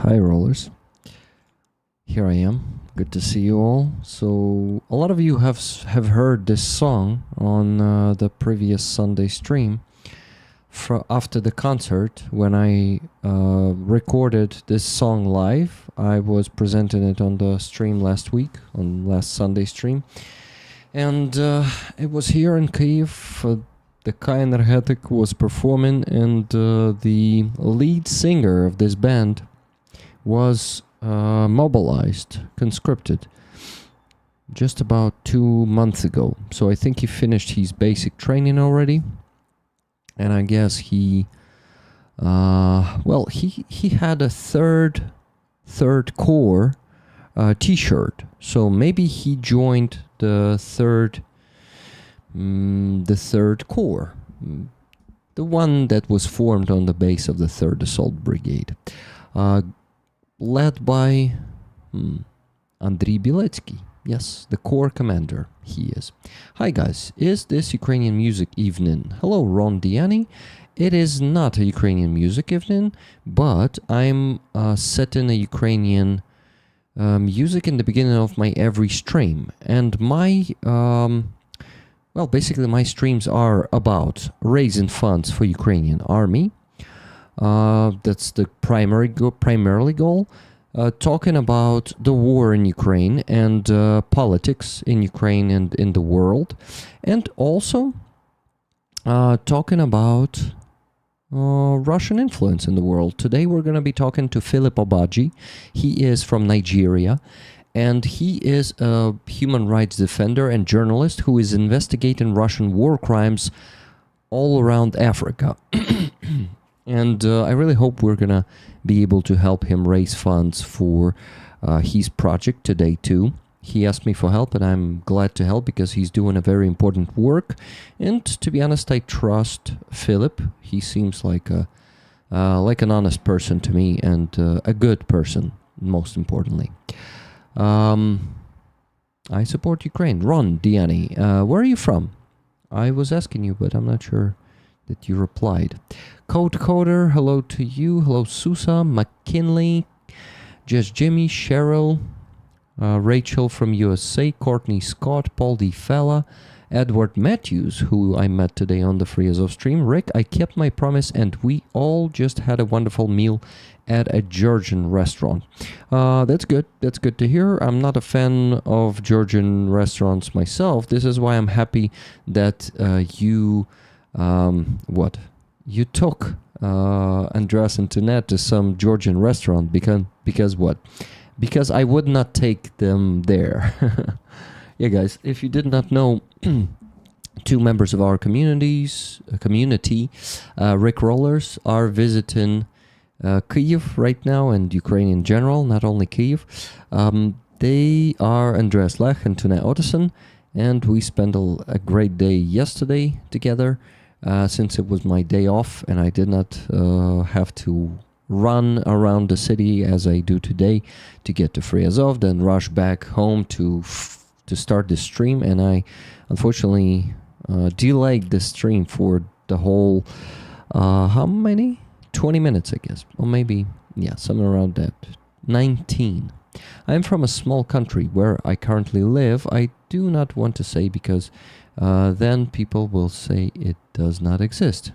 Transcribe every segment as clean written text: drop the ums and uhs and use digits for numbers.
Hi, rollers. Here I am. Good to see you all. So, a lot of you have heard this song on the previous Sunday stream. After the concert, when I recorded this song live, I was presenting it on the stream last week, on last Sunday stream. And it was here in Kyiv. The Kai Energetic was performing, and the lead singer of this band was mobilized, conscripted, just about 2 months ago. So I think he finished his basic training already, and I guess he had a third corps T-shirt. So maybe he joined the third corps, the one that was formed on the base of the 3rd Assault Brigade, led by Andriy Biletsky. Yes, the corps commander he is. Hi guys, is this Ukrainian music evening? Hello, Ron Diani. It is not a Ukrainian music evening, but I'm setting a Ukrainian music in the beginning of my every stream. And my basically my streams are about raising funds for Ukrainian army. That's the primarily goal. Talking about the war in Ukraine and politics in Ukraine and in the world. And also talking about Russian influence in the world. Today we're going to be talking to Philip Obaji. He is from Nigeria. And he is a human rights defender and journalist who is investigating Russian war crimes all around Africa. And I really hope we're going to be able to help him raise funds for his project today too. He asked me for help, and I'm glad to help because he's doing a very important work. And to be honest, I trust Philip. He seems like an honest person to me, and a good person, most importantly. I support Ukraine. Ron Diani, where are you from? I was asking you, but I'm not sure that you replied. Code Coder, hello to you. Hello, Susa, McKinley, Just Jimmy, Cheryl, Rachel from USA, Courtney Scott, Paul D. Fella, Edward Matthews, who I met today on the Free Azov stream. Rick, I kept my promise, and we all just had a wonderful meal at a Georgian restaurant. That's good. That's good to hear. I'm not a fan of Georgian restaurants myself. This is why I'm happy that you took Andras and Tanet to some Georgian restaurant because what? Because I would not take them there. Yeah, guys, if you did not know, 2 members of our community, Rick Rollers, are visiting Kyiv right now, and Ukraine in general, not only Kyiv. They are Andreas Lech and Tune Ottesen, and we spent a great day yesterday together, since it was my day off and I did not have to run around the city as I do today to get to Free Azov, then rush back home to start the stream, and I unfortunately delayed the stream for the whole how many? 20 minutes, I guess, or maybe, yeah, somewhere around that. 19. I'm from a small country where I currently live. I do not want to say because then people will say it does not exist.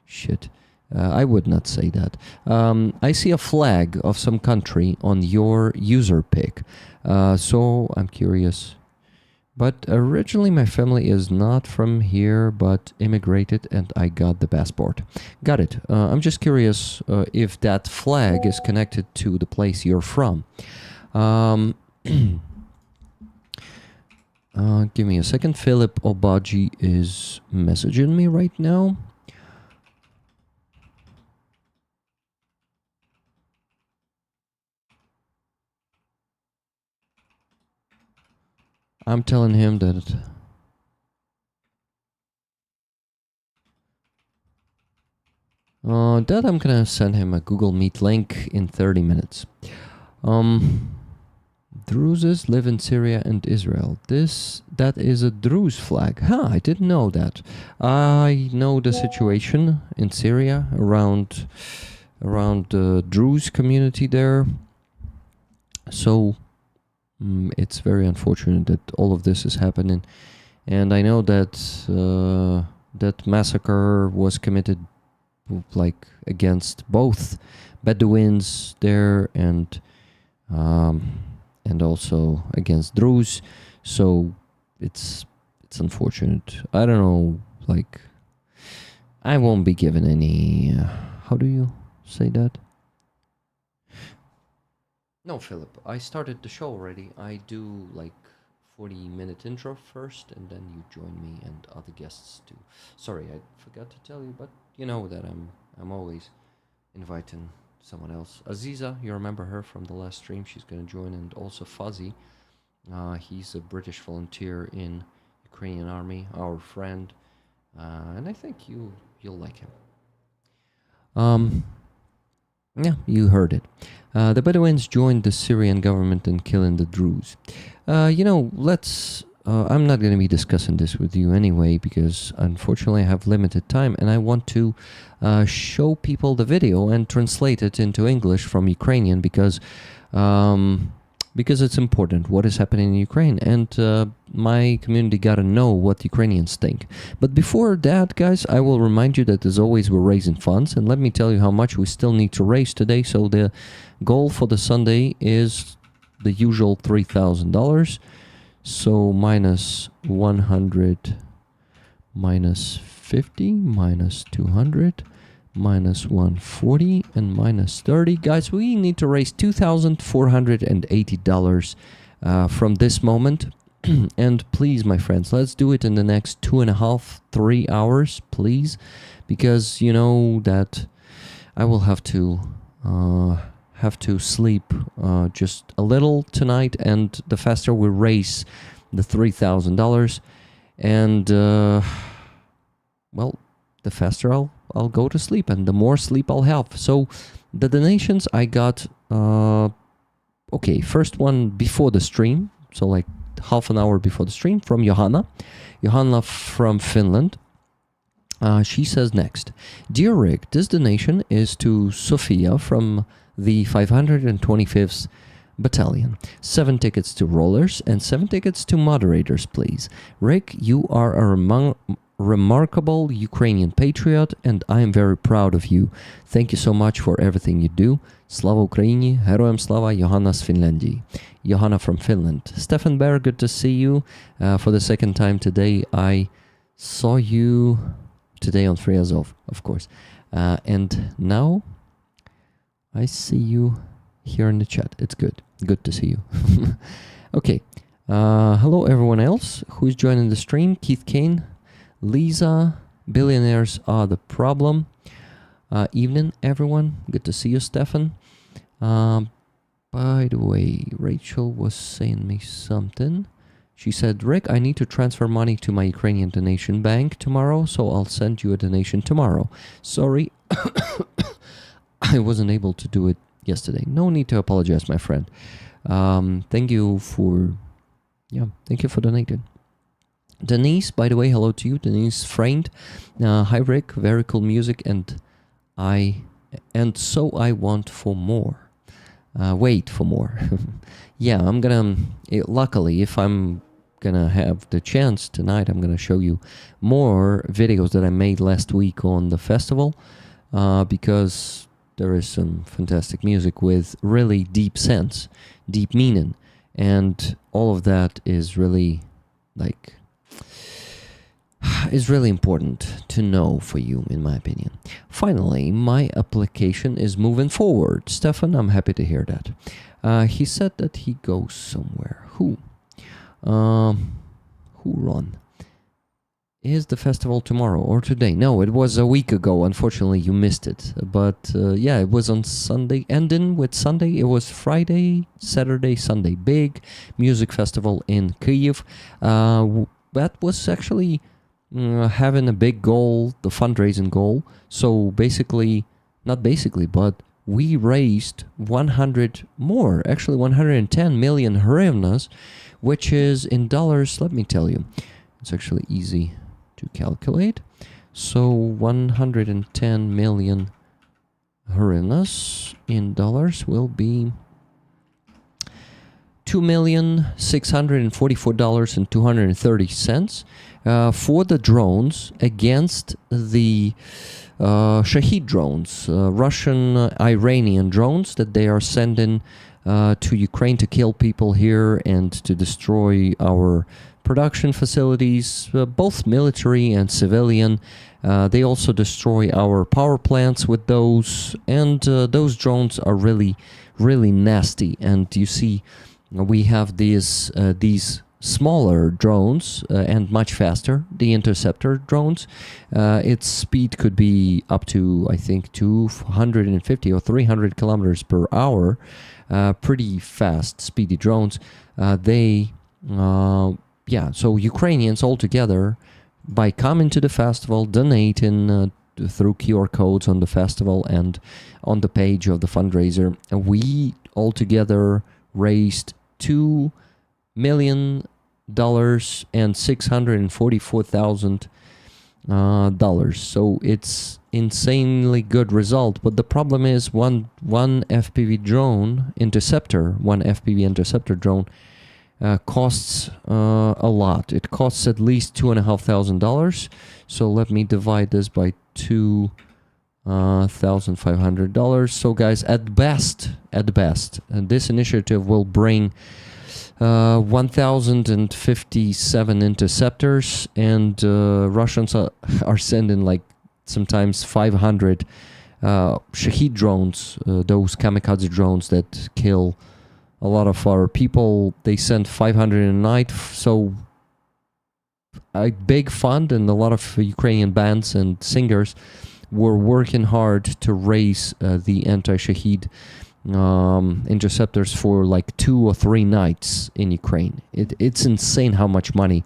Shit. I would not say that. I see a flag of some country on your user pic, so I'm curious. But originally my family is not from here, but immigrated, and I got the passport. Got it. I'm just curious if that flag is connected to the place you're from. Give me a second. Philip Obaji is messaging me right now. I'm telling him that I'm gonna send him a Google Meet link in 30 minutes. Druzes live in Syria and Israel. That is a Druze flag. I didn't know that. I know the situation in Syria around around the Druze community there. So it's very unfortunate that all of this is happening. And I know that that massacre was committed like against both Bedouins there and also against Druze. So it's unfortunate. I don't know, like I won't be given any how do you say that? No, Philip, I started the show already. I do like 40-minute intro first, and then you join me and other guests too. Sorry, I forgot to tell you, but you know that I'm always inviting someone else. Aziza, you remember her from the last stream? She's gonna join, and also Fuzzy. He's a British volunteer in Ukrainian army, our friend, and I think you'll like him. Yeah, you heard it. The Bedouins joined the Syrian government in killing the Druze. Let's... I'm not going to be discussing this with you anyway, because unfortunately I have limited time, and I want to show people the video and translate it into English from Ukrainian, because it's important what is happening in Ukraine, and my community gotta know what Ukrainians think. But before that, guys, I will remind you that as always we're raising funds, and let me tell you how much we still need to raise today. So the goal for the Sunday is the usual $3,000. So minus 100, minus 50, minus 200, minus 140, and minus 30. Guys, we need to raise $2,480 from this moment. And please, my friends, let's do it in the next 2.5, 3 hours, please. Because you know that I will have to sleep just a little tonight, and the faster we raise the $3,000, and well, the faster I'll go to sleep, and the more sleep I'll have. So the donations I got, okay, first one before the stream, so like half an hour before the stream, from Johanna from Finland. She says next, Dear Rick, this donation is to Sofia from the 525th Battalion. 7 tickets to rollers and 7 tickets to moderators, please. Rick, you are a remarkable Ukrainian patriot, and I am very proud of you. Thank you so much for everything you do. Slava Ukraini, Heroям Slava, Johanna z Finlandii. Johanna from Finland. Stefan Bear, good to see you for the second time today. I saw you today on Free Azov, of course. And now I see you here in the chat. It's good. Good to see you. Okay. Hello, everyone else who's joining the stream. Keith Kane, Lisa, billionaires are the problem. Evening, everyone. Good to see you, Stefan. By the way, Rachel was saying me something. She said, Rick, I need to transfer money to my Ukrainian donation bank tomorrow, so I'll send you a donation tomorrow. Sorry, I wasn't able to do it yesterday. No need to apologize, my friend. Thank you for donating. Denise, by the way, hello to you. Denise Framed. Hi, Rick. Very cool music, and so I want for more. Wait for more. Yeah, I'm gonna... luckily, if I'm gonna have the chance tonight, I'm gonna show you more videos that I made last week on the festival, because there is some fantastic music with really deep sense, deep meaning, and all of that is really important to know for you, in my opinion. Finally, my application is moving forward. Stefan, I'm happy to hear that. He said that he goes somewhere. Who? Ron? Is the festival tomorrow or today? No, it was a week ago. Unfortunately, you missed it. But yeah, it was on Sunday. Ending with Sunday, it was Friday, Saturday, Sunday. Big music festival in Kyiv. That was actually having a big goal, the fundraising goal. So basically, not basically, but we raised 110 million hryvnias, which is in dollars, let me tell you, it's actually easy to calculate. So 110 million hryvnias in dollars will be $2,644,230 for the drones against the Shahid drones, Russian, Iranian drones that they are sending to Ukraine to kill people here and to destroy our production facilities, both military and civilian. They also destroy our power plants with those, and those drones are really, really nasty. And you see, we have these smaller drones and much faster, the interceptor drones. Its speed could be up to, I think, 250 or 300 kilometers per hour. Pretty fast, speedy drones. So Ukrainians altogether, by coming to the festival, donating through QR codes on the festival and on the page of the fundraiser, we altogether raised $2,000,000 and $644,000. So it's insanely good result. But the problem is one FPV interceptor drone costs a lot. It costs at least $2,500. So let me divide this by $2,500. So guys, at best, this initiative will bring 1,057 interceptors, and Russians are sending like sometimes 500 Shahid drones, those kamikaze drones that kill a lot of our people. They send 500 a night, so a big fund, and a lot of Ukrainian bands and singers were working hard to raise the anti-Shahid interceptors for like 2 or 3 nights in Ukraine. It's insane how much money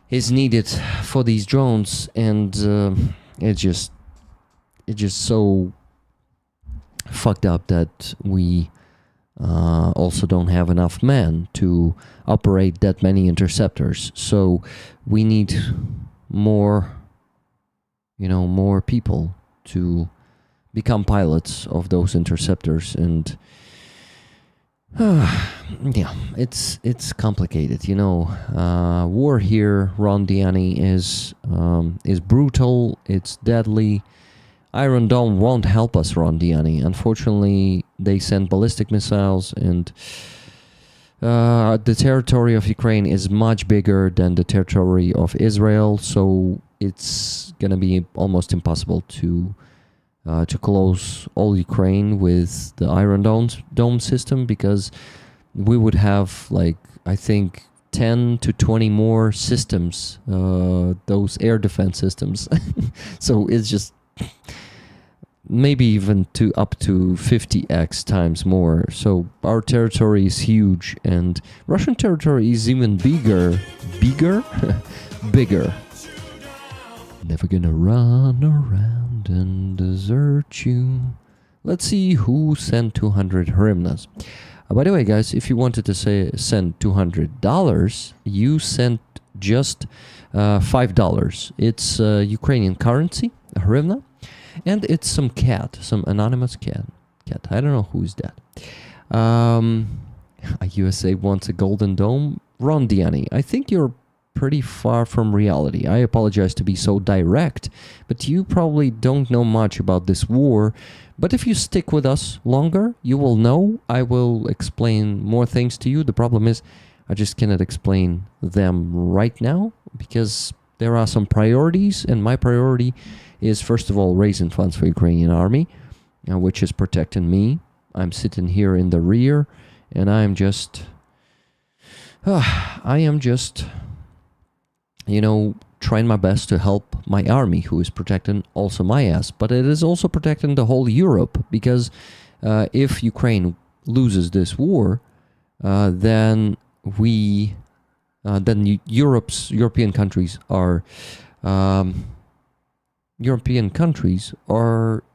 is needed for these drones, and it's just so fucked up that we also don't have enough men to operate that many interceptors. So we need more people to become pilots of those interceptors, and it's complicated. War here, Ron Diani, is brutal. It's deadly. Iron Dome won't help us, Ron Diani. Unfortunately, they send ballistic missiles, and the territory of Ukraine is much bigger than the territory of Israel, so it's gonna be almost impossible to close all Ukraine with the Iron Dome system, because we would have, like, I think 10 to 20 more systems, those air defense systems. So it's just maybe even up to 50x times more. So our territory is huge, and Russian territory is even bigger. Bigger. Never gonna run around and desert you. Let's see who sent 200 hryvnias. By the way, guys, if you wanted to send $200, you sent just $5. It's Ukrainian currency, a hryvnia, and it's some anonymous cat. I don't know who's that. USA wants a golden dome. Ron Diani, I think you're pretty far from reality. I apologize to be so direct, but you probably don't know much about this war. But if you stick with us longer, you will know. I will explain more things to you. The problem is, I just cannot explain them right now, because there are some priorities, and my priority is, first of all, raising funds for Ukrainian army, which is protecting me. I'm sitting here in the rear, and I am just trying my best to help my army, who is protecting also my ass. But it is also protecting the whole Europe, because if Ukraine loses this war, then European countries are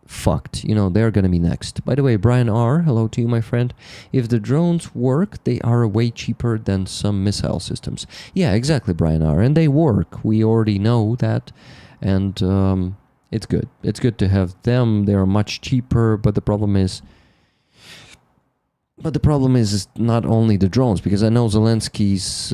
fucked. They're gonna be next. By the way, Brian R., hello to you, my friend. If the drones work, they are way cheaper than some missile systems. Yeah, exactly, Brian R., and they work. We already know that. And it's good. It's good to have them. They are much cheaper, but the problem is not only the drones, because I know Zelensky's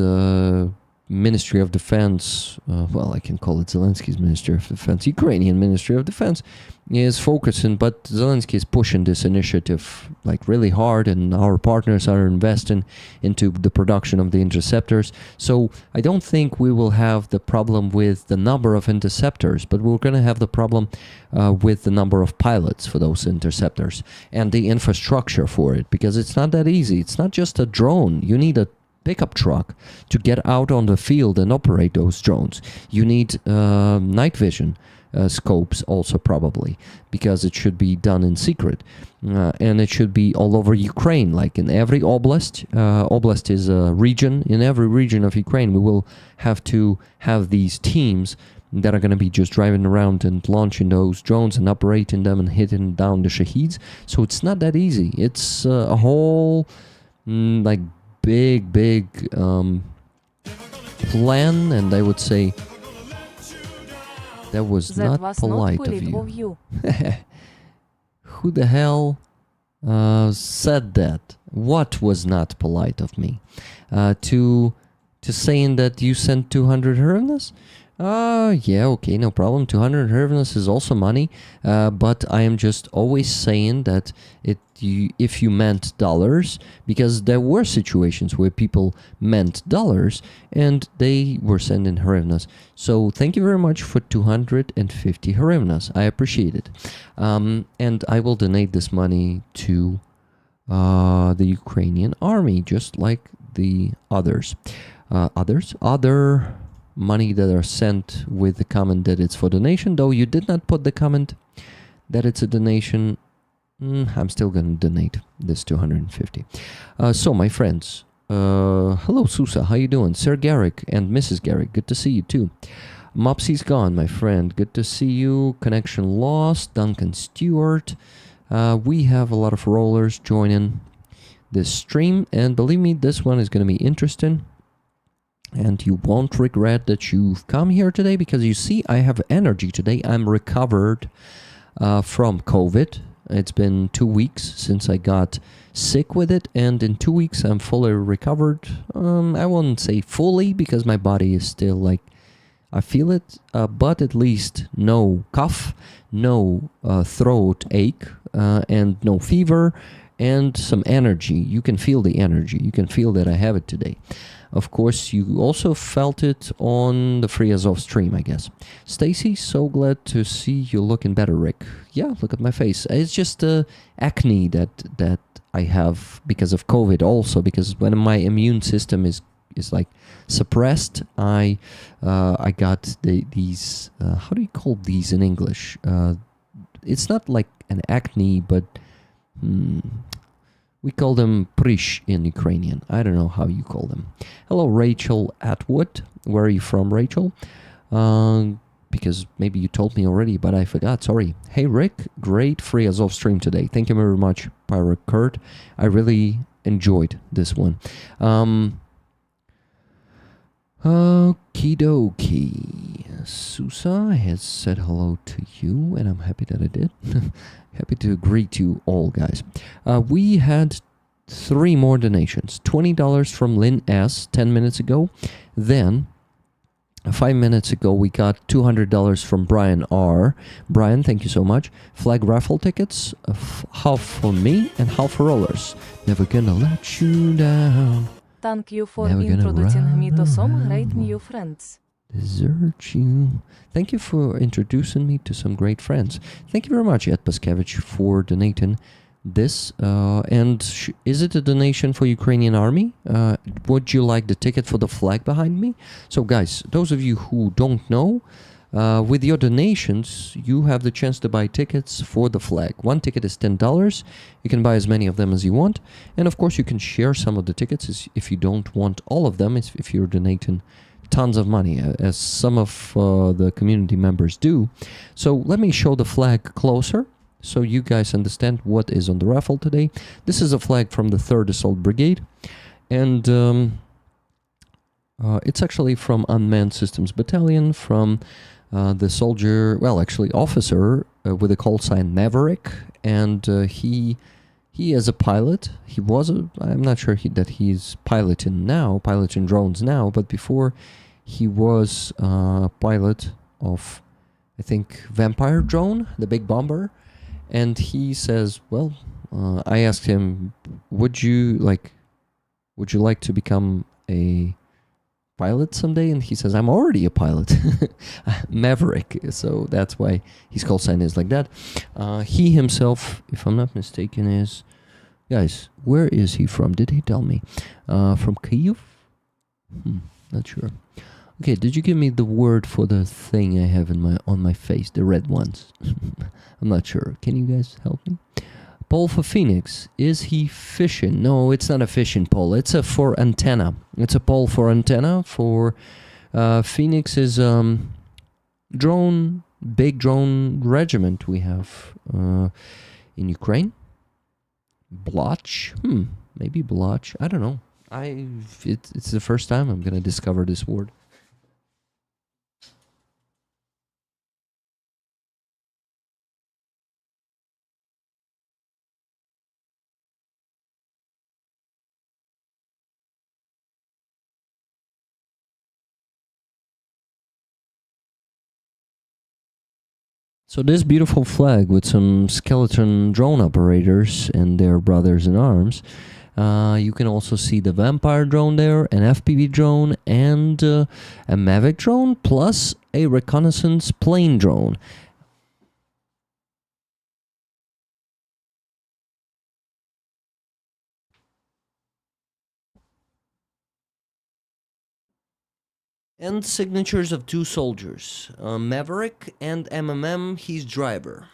Ministry of Defense, I can call it Zelensky's Ministry of Defense, Ukrainian Ministry of Defense, is focusing, but Zelensky is pushing this initiative like really hard, and our partners are investing into the production of the interceptors. So I don't think we will have the problem with the number of interceptors, but we're going to have the problem with the number of pilots for those interceptors and the infrastructure for it, because it's not that easy. It's not just a drone. You need a pickup truck to get out on the field and operate those drones. You need night vision scopes also, probably, because it should be done in secret, and it should be all over Ukraine, like in every oblast. Oblast is a region. In every region of Ukraine, we will have to have these teams that are going to be just driving around and launching those drones and operating them and hitting down the Shaheeds. So it's not that easy. It's a whole like big plan, and I would say that was not polite of you. Who the hell said that? What was not polite of me? To saying that you sent 200 hryvnias? Yeah, okay, no problem. 200 hryvnias is also money, but I am just always saying that if you meant dollars, because there were situations where people meant dollars and they were sending hryvnias. So thank you very much for 250 hryvnias. I appreciate it. And I will donate this money to the Ukrainian army, just like the others. Other money that are sent with the comment that it's for donation, though you did not put the comment that it's a donation. I'm still going to donate this 250. So my friends, hello Susa, how you doing? Sir Garrick and Mrs. Garrick, good to see you too. Mopsy's gone, my friend, good to see you. Connection lost. Duncan Stewart. We have a lot of rollers joining this stream, and believe me, this one is going to be interesting. And you won't regret that you've come here today, because you see, I have energy today. I'm recovered from COVID. It's been 2 weeks since I got sick with it, and in 2 weeks I'm fully recovered. I won't say fully, because my body is still like, I feel it, but at least no cough, no throat ache, and no fever, and some energy. You can feel the energy. You can feel that I have it today. Of course, you also felt it on the Free Azov stream, I guess. Stacy, so glad to see you looking better, Rick. Yeah, look at my face. It's just acne that I have because of COVID also, because when my immune system is like suppressed, I got these, how do you call these in English? It's not like an acne, but we call them prysh in Ukrainian. I don't know how you call them. Hello, Rachel Atwood. Where are you from, Rachel? Because maybe you told me already, but I forgot. Sorry. Hey, Rick. Great Free Azov stream today. Thank you very much, Pirate Kurt. I really enjoyed this one. Okie dokie. Susa has said hello to you, and I'm happy that I did. Happy to greet you all, guys. We had 3 more donations. $20 from Lynn S. 10 minutes ago. Then, 5 minutes ago, we got $200 from Brian R. Brian, thank you so much. Flag raffle tickets, half for me and half for rollers. Never gonna let you down. Thank you for introducing me to some great new friends. Desert you. Thank you for introducing me to some great friends. Thank you very much, Ed Paskevich, for donating this. Is it a donation for Ukrainian army? Would you like the ticket for the flag behind me? So guys, those of you who don't know, with your donations, you have the chance to buy tickets for the flag. One ticket is $10. You can buy as many of them as you want. And of course, you can share some of the tickets if you don't want all of them, if you're donating tons of money, as some of the community members do. So let me show the flag closer so you guys understand what is on the raffle today. This is a flag from the 3rd Assault Brigade, and it's actually from Unmanned Systems Battalion from the soldier, well, actually officer with a call sign Maverick, and he is a pilot. He was I'm not sure that he's piloting drones now, but before he was pilot of, I think, Vampire drone, the big bomber. And he says, well, I asked him, would you like to become a pilot someday? And he says, I'm already a pilot. Maverick. So that's why his call sign is like that. He himself, if I'm not mistaken, is, guys, where is he from? Did he tell me? From Kyiv? Not sure. Okay, did you give me the word for the thing I have on my face, the red ones? I'm not sure. Can you guys help me? Pole for Phoenix. Is he fishing? No, it's not a fishing pole. It's for antenna. It's a pole for antenna for Phoenix is big drone regiment we have in Ukraine. Bloch? Maybe Bloch. I don't know. It's the first time I'm gonna discover this word. So this beautiful flag with some skeleton drone operators and their brothers in arms. You can also see the Vampire drone there, an FPV drone, and a Mavic drone, plus a reconnaissance plane drone. And signatures of two soldiers, Maverick and MMM, he's driver.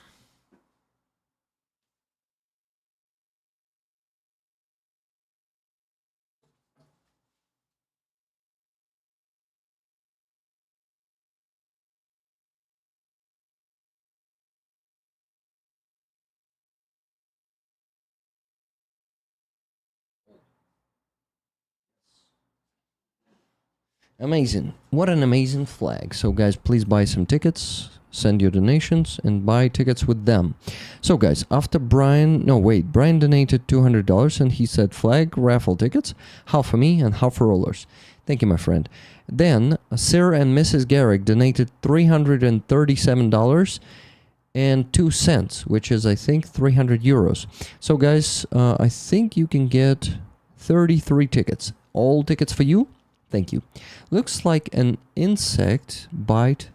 Amazing. What an amazing flag. So guys, please buy some tickets, send your donations, and buy tickets with them. So guys, after Brian donated $200 and he said flag, raffle tickets, half for me and half for rollers. Thank you, my friend. Then Sir and Mrs. Garrick donated $337.02, which is, I think, 300 euros. So guys, I think you can get 33 tickets. All tickets for you. Thank you. Looks like an insect bite,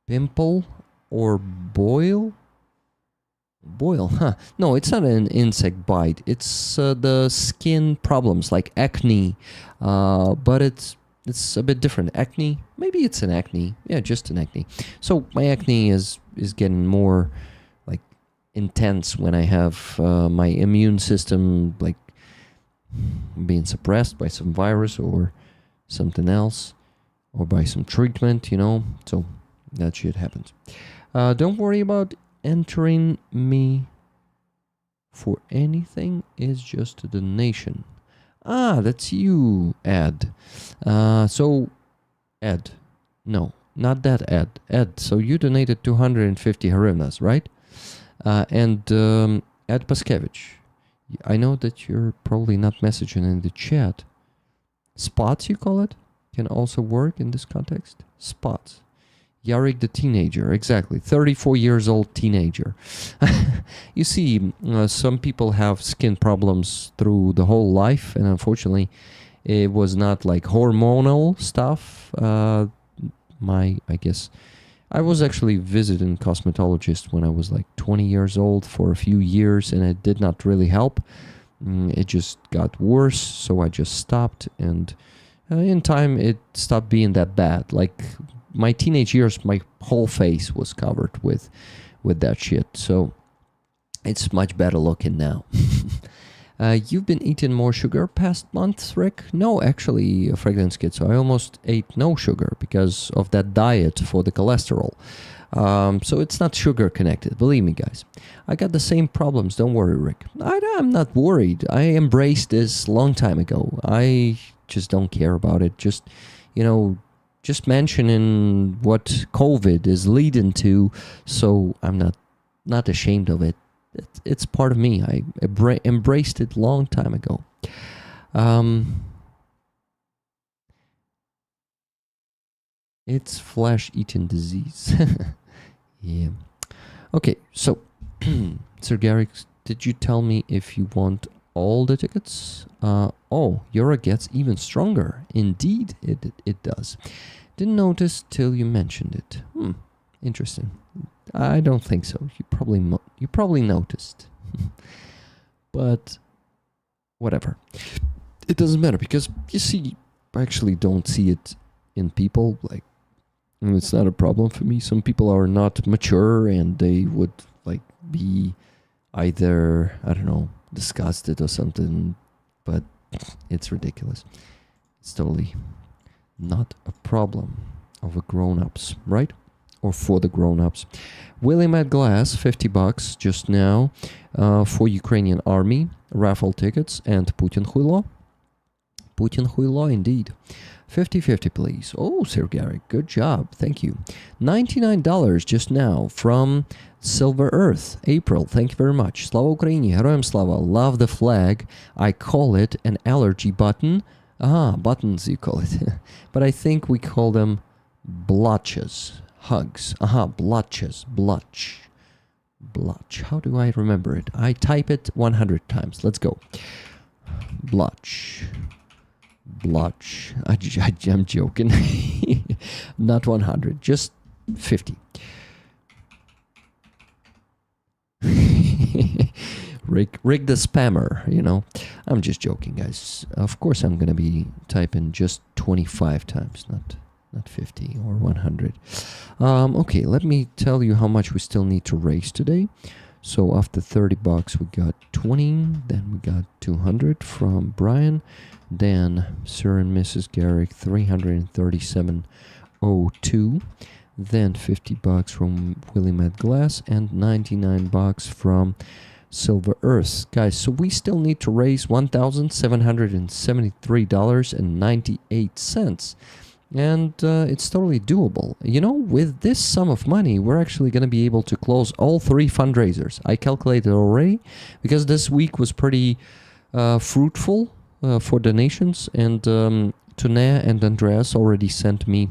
pimple, or boil. Boil, huh? No, it's not an insect bite. It's the skin problems like acne, but it's a bit different. Acne, maybe it's an acne. Yeah, just an acne. So my acne is getting more like intense when I have my immune system like being suppressed by some virus or something else, or by some treatment, so that shit happens. Don't worry about entering me for anything. It's just a donation. That's you, Ed. So Ed, no, not that Ed, so you donated 250 hryvnias, right? And Ed Paskevich, I know that you're probably not messaging in the chat. Spots, you call it, can also work in this context. Spots. Yarik the teenager, exactly. 34 years old teenager. You see, some people have skin problems through the whole life, and unfortunately, it was not like hormonal stuff. I guess, I was actually visiting cosmetologist when I was like 20 years old for a few years, and it did not really help. It just got worse, so I just stopped, and in time it stopped being that bad. Like my teenage years, my whole face was covered with that shit, so it's much better looking now. You've been eating more sugar past months, Rick? No, actually, Fragrance Kid, so I almost ate no sugar because of that diet for the cholesterol. So it's not sugar connected, believe me, guys. I got the same problems, don't worry, Rick. I'm not worried. I embraced this long time ago. I just don't care about it. Just, just mentioning what COVID is leading to, so I'm not ashamed of it. It's part of me. I embraced it long time ago. It's flesh-eating disease. Yeah. Okay, so Sir Garrick, did you tell me if you want all the tickets? Oh, Euro gets even stronger. Indeed, it does. Didn't notice till you mentioned it. Interesting. I don't think so. You probably noticed. But whatever. It doesn't matter because you see, I actually don't see it in people. Like, it's not a problem for me. Some people are not mature and they would like be either, I don't know, disgusted or something, but it's ridiculous. It's totally not a problem of the grown-ups, right? Or for the grown-ups. William at Glass, $50 just now for Ukrainian army, raffle tickets, and Putin Huilo. Putin Huilo, indeed. 50-50, please. Oh, Sir Garrick, good job. Thank you. $99 just now from Silver Earth. April, thank you very much. Slava Ukraini, Heroям Slava. Love the flag. I call it an allergy button. Buttons you call it. But I think we call them blotches. Hugs. Blotches. Blotch. How do I remember it? I type it 100 times. Let's go. Blotch. I'm joking. Not 100, just 50. Rig the spammer, you know. I'm just joking, guys. Of course I'm gonna be typing just 25 times, not 50 or 100. Okay, let me tell you how much we still need to raise today. So after $30 we got 20, then we got 200 from Brian, then Sir and Mrs. Garrick 337.02, then $50 from William at Glass, and $99 from Silver Earth. Guys, so we still need to raise $1,773.98. And it's totally doable. You know, with this sum of money, we're actually going to be able to close all 3 fundraisers. I calculated already because this week was pretty fruitful for donations. And Tunea and Andreas already sent me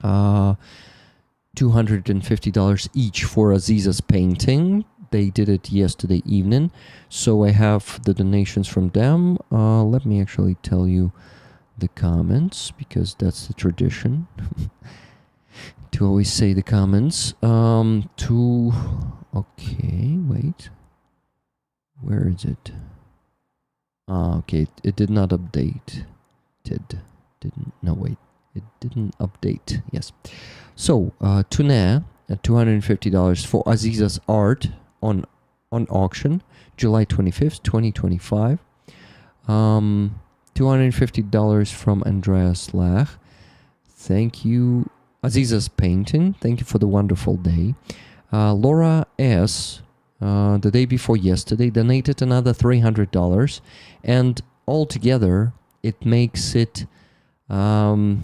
$250 each for Aziza's painting. They did it yesterday evening. So I have the donations from them. Let me actually tell you the comments, because that's the tradition to always say the comments. Okay, wait, where is it? Okay, it did not update. It didn't update. Yes. So Tunea at $250 for Aziza's art on auction July 25th 2025. $250 from Andreas Lach. Thank you. Aziza's painting. Thank you for the wonderful day. Laura S., the day before yesterday, donated another $300. And altogether, it makes it 2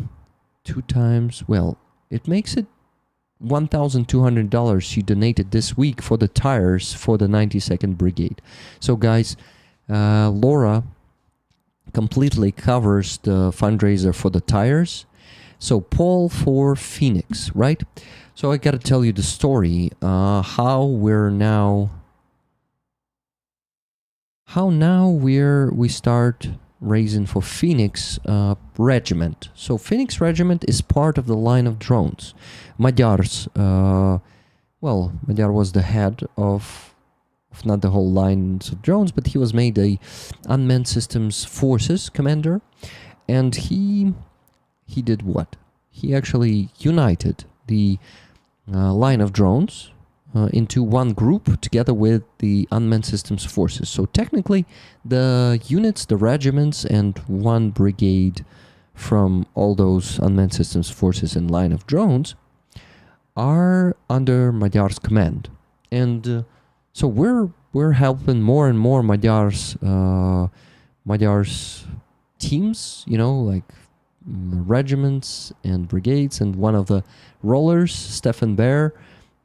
times, well, it makes it $1,200 she donated this week for the tires for the 92nd Brigade. So guys, Laura completely covers the fundraiser for the tires. So Paul for Phoenix, right? So I gotta tell you the story, how we start raising for Phoenix Regiment. So Phoenix Regiment is part of the line of drones. Magyar's, Magyar was the head of not the whole lines of drones, but he was made a unmanned systems forces commander, and he did what? He actually united the line of drones into one group together with the unmanned systems forces. So technically, the units, the regiments, and one brigade from all those unmanned systems forces and line of drones are under Magyar's command, and so we're helping more and more Magyar's teams, you know, like regiments and brigades, and one of the rollers, Stefan Baer,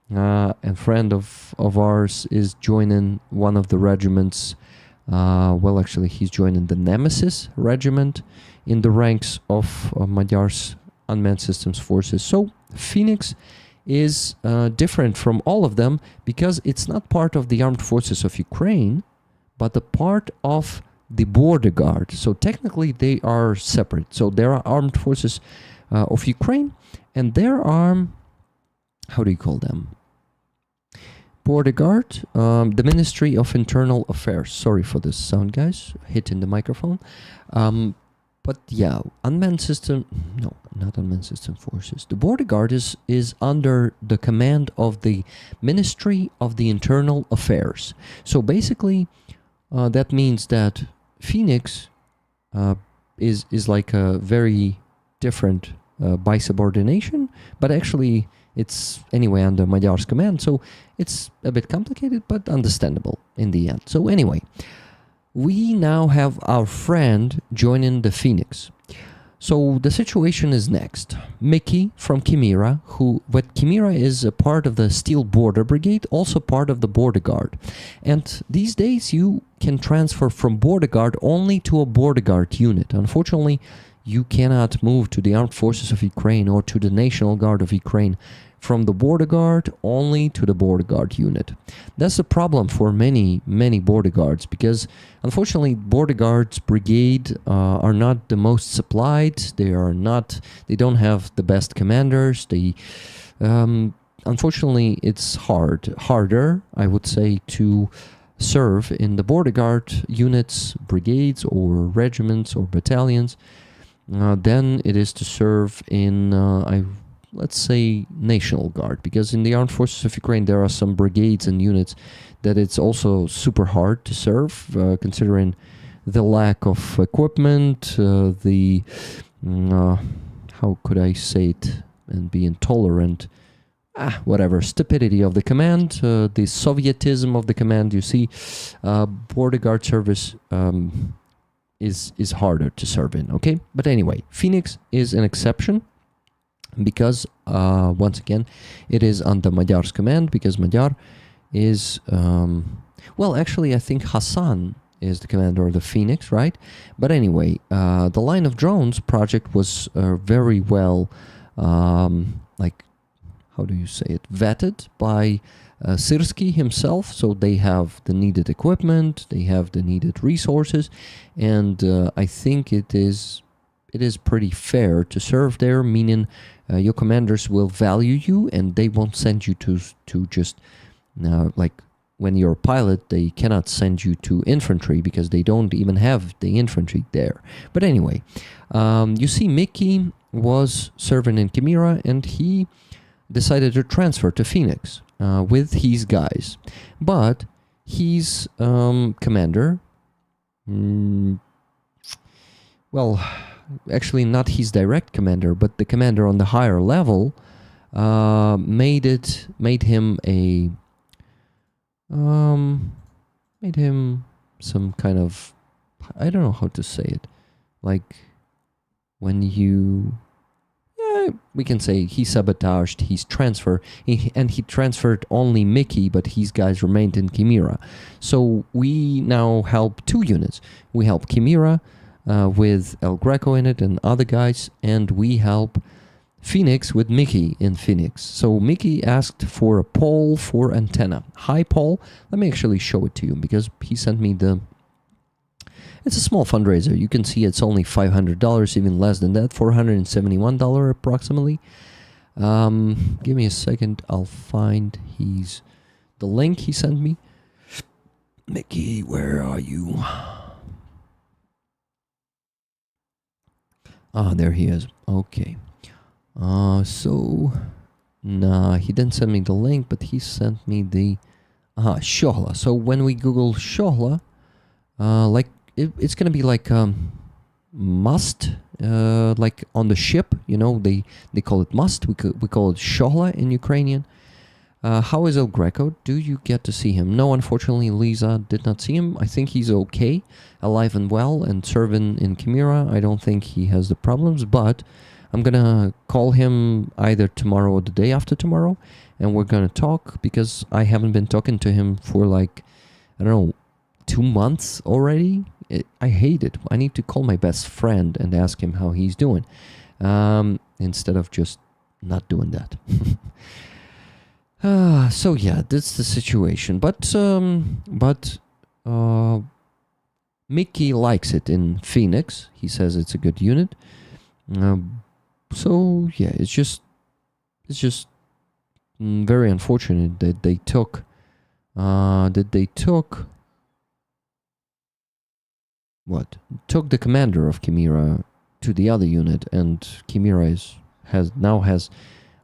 and friend of ours, is joining one of the regiments. Well, actually, he's joining the Nemesis regiment in the ranks of Magyar's unmanned systems forces. So Phoenix is different from all of them because it's not part of the armed forces of Ukraine, but a part of the border guard. So technically they are separate. So there are armed forces of Ukraine, and there are, how do you call them? Border guard, the Ministry of Internal Affairs. Sorry for this sound, guys, hitting the microphone. But yeah, unmanned system, no, not unmanned system forces. The border guard is under the command of the Ministry of the Internal Affairs. So basically, that means that Phoenix is like a very different by subordination, but actually it's anyway under Magyar's command. So it's a bit complicated, but understandable in the end. So anyway, we now have our friend joining the Phoenix. So the situation is next. Mickey from Chimera, but Chimera is a part of the Steel Border Brigade, also part of the Border Guard. And these days you can transfer from Border Guard only to a Border Guard unit. Unfortunately, you cannot move to the Armed Forces of Ukraine or to the National Guard of Ukraine from the Border Guard only to the Border Guard unit. That's a problem for many Border Guards, because unfortunately Border Guards brigade are not the most supplied. They don't have the best commanders. Unfortunately it's harder, I would say, to serve in the Border Guard units, brigades or regiments or battalions than it is to serve in let's say National Guard, because in the Armed Forces of Ukraine there are some brigades and units that it's also super hard to serve, considering the lack of equipment, how could I say it and be intolerant, stupidity of the command, the Sovietism of the command. You see, Border Guard service is harder to serve in, okay? But anyway, Phoenix is an exception, because once again it is under Magyar's command, because Magyar is actually I think Hassan is the commander of the Phoenix, right? But anyway, the Line of Drones project was very well vetted by Syrski himself. So they have the needed equipment, they have the needed resources, and I think it is pretty fair to serve there, meaning your commanders will value you and they won't send you to just when you're a pilot, they cannot send you to infantry because they don't even have the infantry there. But anyway, you see Mickey was serving in Chimera and he decided to transfer to Phoenix with his guys. But his commander, actually not his direct commander, but the commander on the higher level, made him some kind of, I don't know how to say it, like when you, we can say he sabotaged his transfer, and he transferred only Mickey, but his guys remained in Chimera. So we now help two units. We help Chimera with El Greco in it and other guys, and we help Phoenix with Mickey in Phoenix. So Mickey asked for a pole for antenna, high pole. Let me actually show it to you, because he sent me it's a small fundraiser. You can see it's only $500, even less than that, $471 approximately. Give me a second, I'll find the link he sent me. Mickey, where are you? There he is. Okay. He didn't send me the link, but he sent me the Shohla. So when we Google Shohla, it's gonna be like must, like on the ship. They call it must. We call it Shohla in Ukrainian. How is El Greco? Do you get to see him? No, unfortunately, Lisa did not see him. I think he's okay, alive and well, and serving in Chimera. I don't think he has the problems, but I'm gonna call him either tomorrow or the day after tomorrow, and we're gonna talk, because I haven't been talking to him for like, I don't know, 2 months already. I hate it. I need to call my best friend and ask him how he's doing, instead of just not doing that. So yeah, that's the situation. But Mickey likes it in Phoenix. He says it's a good unit. So yeah, it's just very unfortunate that they took took the commander of Chimera to the other unit, and Chimera has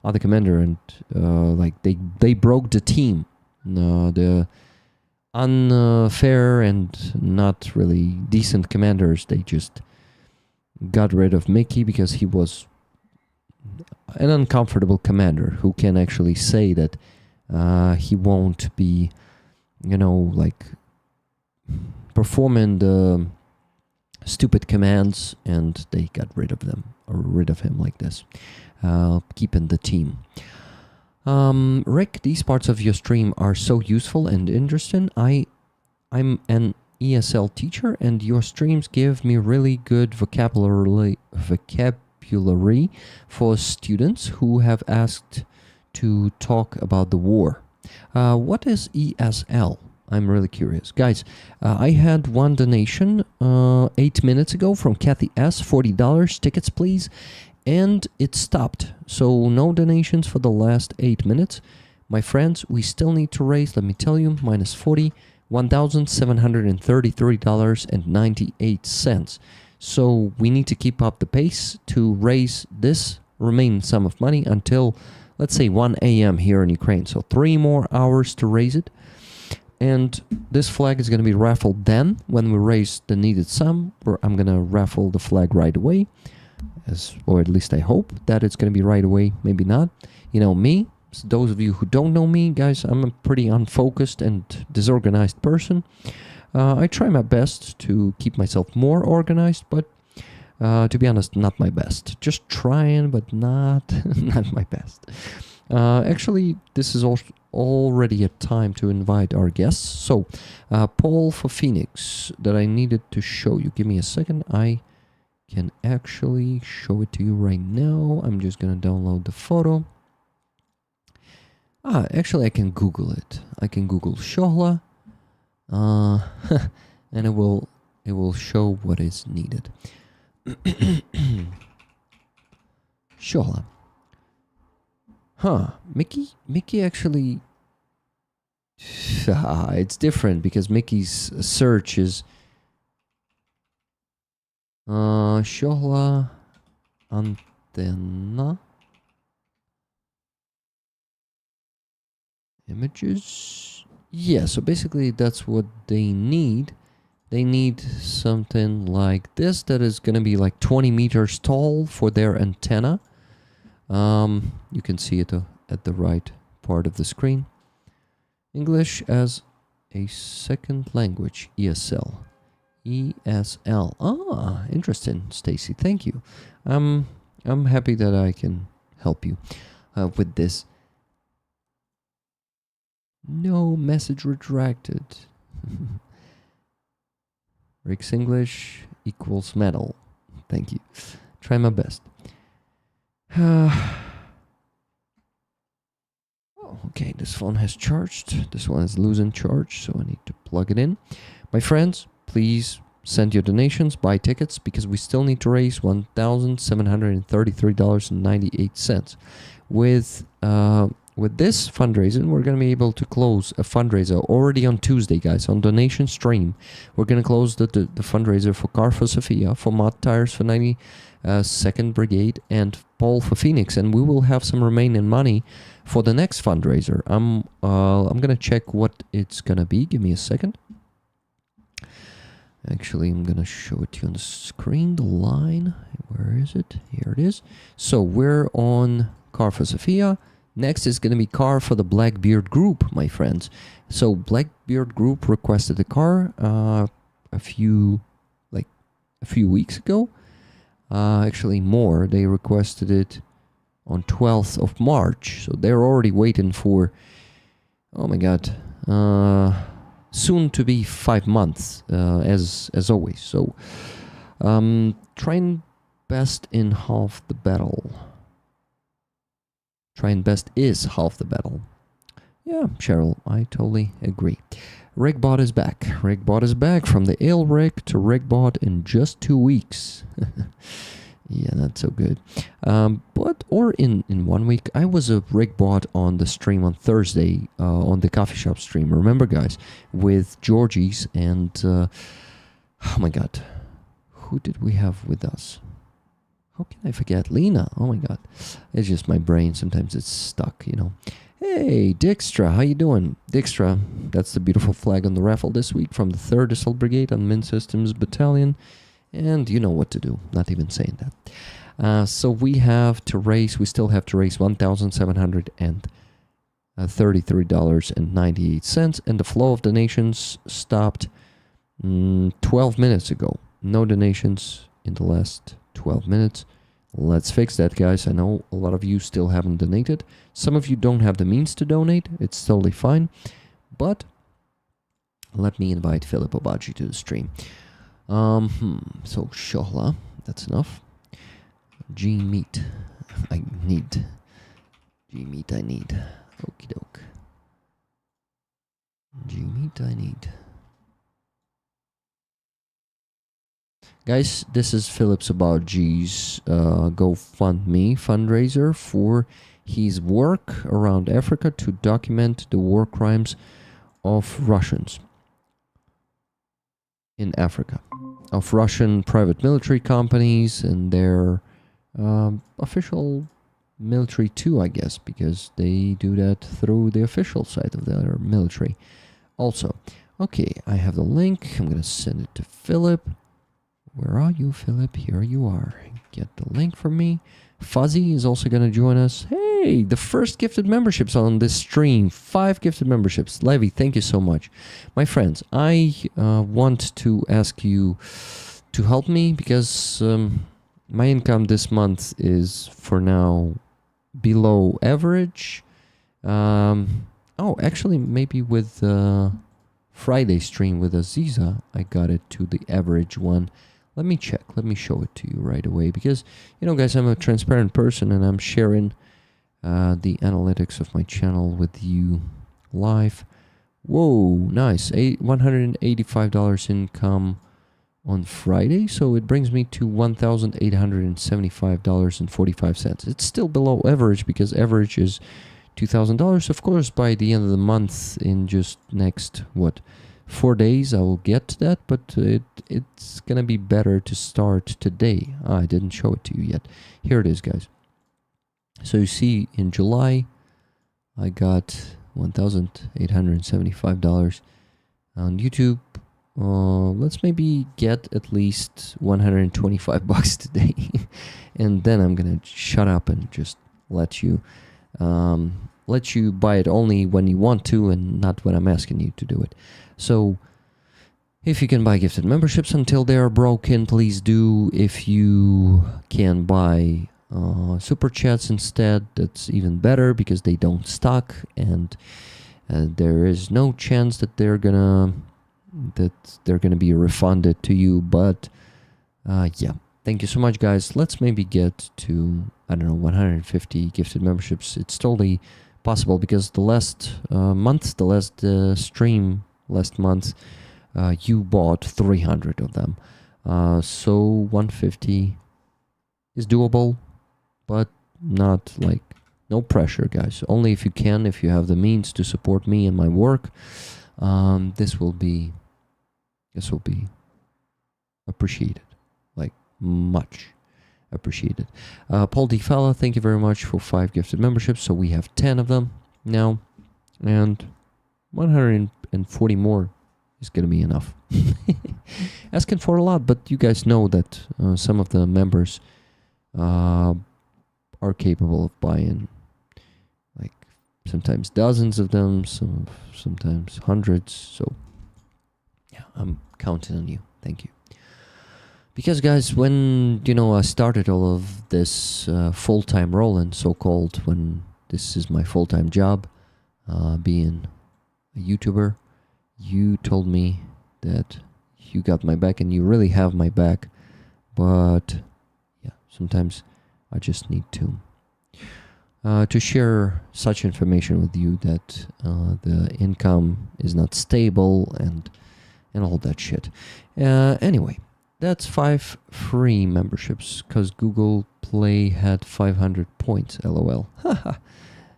other commander, and like they broke the team. The unfair and not really decent commanders, they just got rid of Mickey because he was an uncomfortable commander who can actually say that he won't be, like performing the stupid commands, and they got rid of him like this, keeping the team. Rick, these parts of your stream are so useful and interesting. I'm an ESL teacher, and your streams give me really good vocabulary for students who have asked to talk about the war. What is ESL? I'm really curious. Guys, I had one donation 8 minutes ago from Kathy S. $40. Tickets, please. And it stopped. So no donations for the last 8 minutes. My friends, we still need to raise, let me tell you, minus 40, $1,733.98. So we need to keep up the pace to raise this remaining sum of money until, let's say, 1 a.m. here in Ukraine. So 3 more hours to raise it. And this flag is going to be raffled then, when we raise the needed sum. I'm going to raffle the flag right away, or at least I hope that it's going to be right away. Maybe not. You know me, so those of you who don't know me, guys, I'm a pretty unfocused and disorganized person. I try my best to keep myself more organized, but to be honest, not my best. Just trying, but not my best. Actually, this is already a time to invite our guests. So, poll for Phoenix that I needed to show you. Give me a second. I can actually show it to you right now. I'm just going to download the photo. Actually, I can Google it. I can Google Shohla, and it will show what is needed. Shohla. Mickey actually... it's different because Mickey's search is... Shohla antenna. Images. Yeah, so basically that's what they need. They need something like this that is going to be like 20 meters tall for their antenna. You can see it at the right part of the screen. English as a second language, ESL. ESL. Interesting, Stacy. Thank you. I'm happy that I can help you with this. No message retracted. Rick's English equals metal. Thank you. Try my best. Okay, this phone has charged. This one is losing charge, so I need to plug it in. My friends, please send your donations, buy tickets, because we still need to raise $1,733.98. With this fundraising, we're going to be able to close a fundraiser already on Tuesday, guys, on donation stream. We're going to close the fundraiser for Car for Sofia, for Mod Tires for 92nd Brigade, and Paul for Phoenix, and we will have some remaining money for the next fundraiser. I'm going to check what it's going to be. Give me a second. Actually, I'm going to show it to you on the screen, the line. Where is it? Here it is. So we're on Car for Sofia. Next is going to be car for the Blackbeard group, my friends. So Blackbeard group requested a car a few weeks ago. Actually more. They requested it on 12th of March. So they're already waiting for, oh my god, soon to be 5 months, as always. So trying best in half the battle. Trying best is half the battle. Yeah, Cheryl, I totally agree. Rigbot is back. Rigbot is back from the ale rig to Rigbot in just 2 weeks. Yeah, not so good. Or in 1 week. I was a Rigbot on the stream on Thursday, on the coffee shop stream. Remember, guys, with Georgie's and oh my god, who did we have with us? How can I forget? Lena. Oh my god. It's just my brain. Sometimes it's stuck, you know. Hey, Dijkstra. How you doing? Dijkstra. That's the beautiful flag on the raffle this week from the 3rd Assault Brigade on Min Systems Battalion. And you know what to do. Not even saying that. So we have to raise. We still have to raise $1,733.98. And the flow of donations stopped 12 minutes ago. No donations in the last 12 minutes. Let's fix that, guys. I know a lot of you still haven't donated. Some of you don't have the means to donate. It's totally fine. But let me invite Philip Obaji to the stream. So Shohla, that's enough. G-meat. I need. G-meat I need. Okie doke. G-meat I need. Guys, this is Philip Sabaji's GoFundMe fundraiser for his work around Africa to document the war crimes of Russians in Africa, of Russian private military companies and their official military too, I guess, because they do that through the official side of their military also. Okay, I have the link. I'm going to send it to Philip. Where are you, Philip? Here you are. Get the link from me. Fuzzy is also going to join us. Hey, the first gifted memberships on this stream. 5 gifted memberships. Levy, thank you so much. My friends, I want to ask you to help me because my income this month is, for now, below average. Actually, maybe with Friday stream with Aziza, I got it to the average one. Let me check. Let me show it to you right away because, you know, guys, I'm a transparent person and I'm sharing the analytics of my channel with you live. Whoa, nice. $185 income on Friday. So it brings me to $1,875.45. It's still below average because average is $2,000. Of course, by the end of the month, in just next, 4 days, I will get to that, but it's gonna be better to start today. I didn't show it to you yet. Here it is, guys. So you see, in July, I got $1,875 on YouTube. Let's maybe get at least $125 today, and then I'm gonna shut up and just let you buy it only when you want to, and not when I'm asking you to do it. So, if you can buy gifted memberships until they are broken, please do. If you can buy super chats instead, that's even better because they don't stock, and there is no chance that they're gonna be refunded to you. But yeah, thank you so much, guys. Let's maybe get to, I don't know, 150 gifted memberships. It's totally possible because the last stream last month, you bought 300 of them. So 150 is doable, but not like, no pressure, guys. Only if you can, if you have the means to support me and my work. This will be appreciated, like much appreciated. Paul D. Fella, thank you very much for 5 gifted memberships. So we have 10 of them now, and 140 more is going to be enough. Asking for a lot, but you guys know that some of the members are capable of buying like sometimes dozens of them, sometimes hundreds. So yeah, I'm counting on you. Thank you. Because guys, when I started all of this full-time role, and so-called, when this is my full-time job, being a YouTuber, you told me that you got my back, and you really have my back. But yeah, sometimes I just need to share such information with you, that the income is not stable and all that shit. Anyway, that's 5 free memberships because Google Play had 500 points. LOL.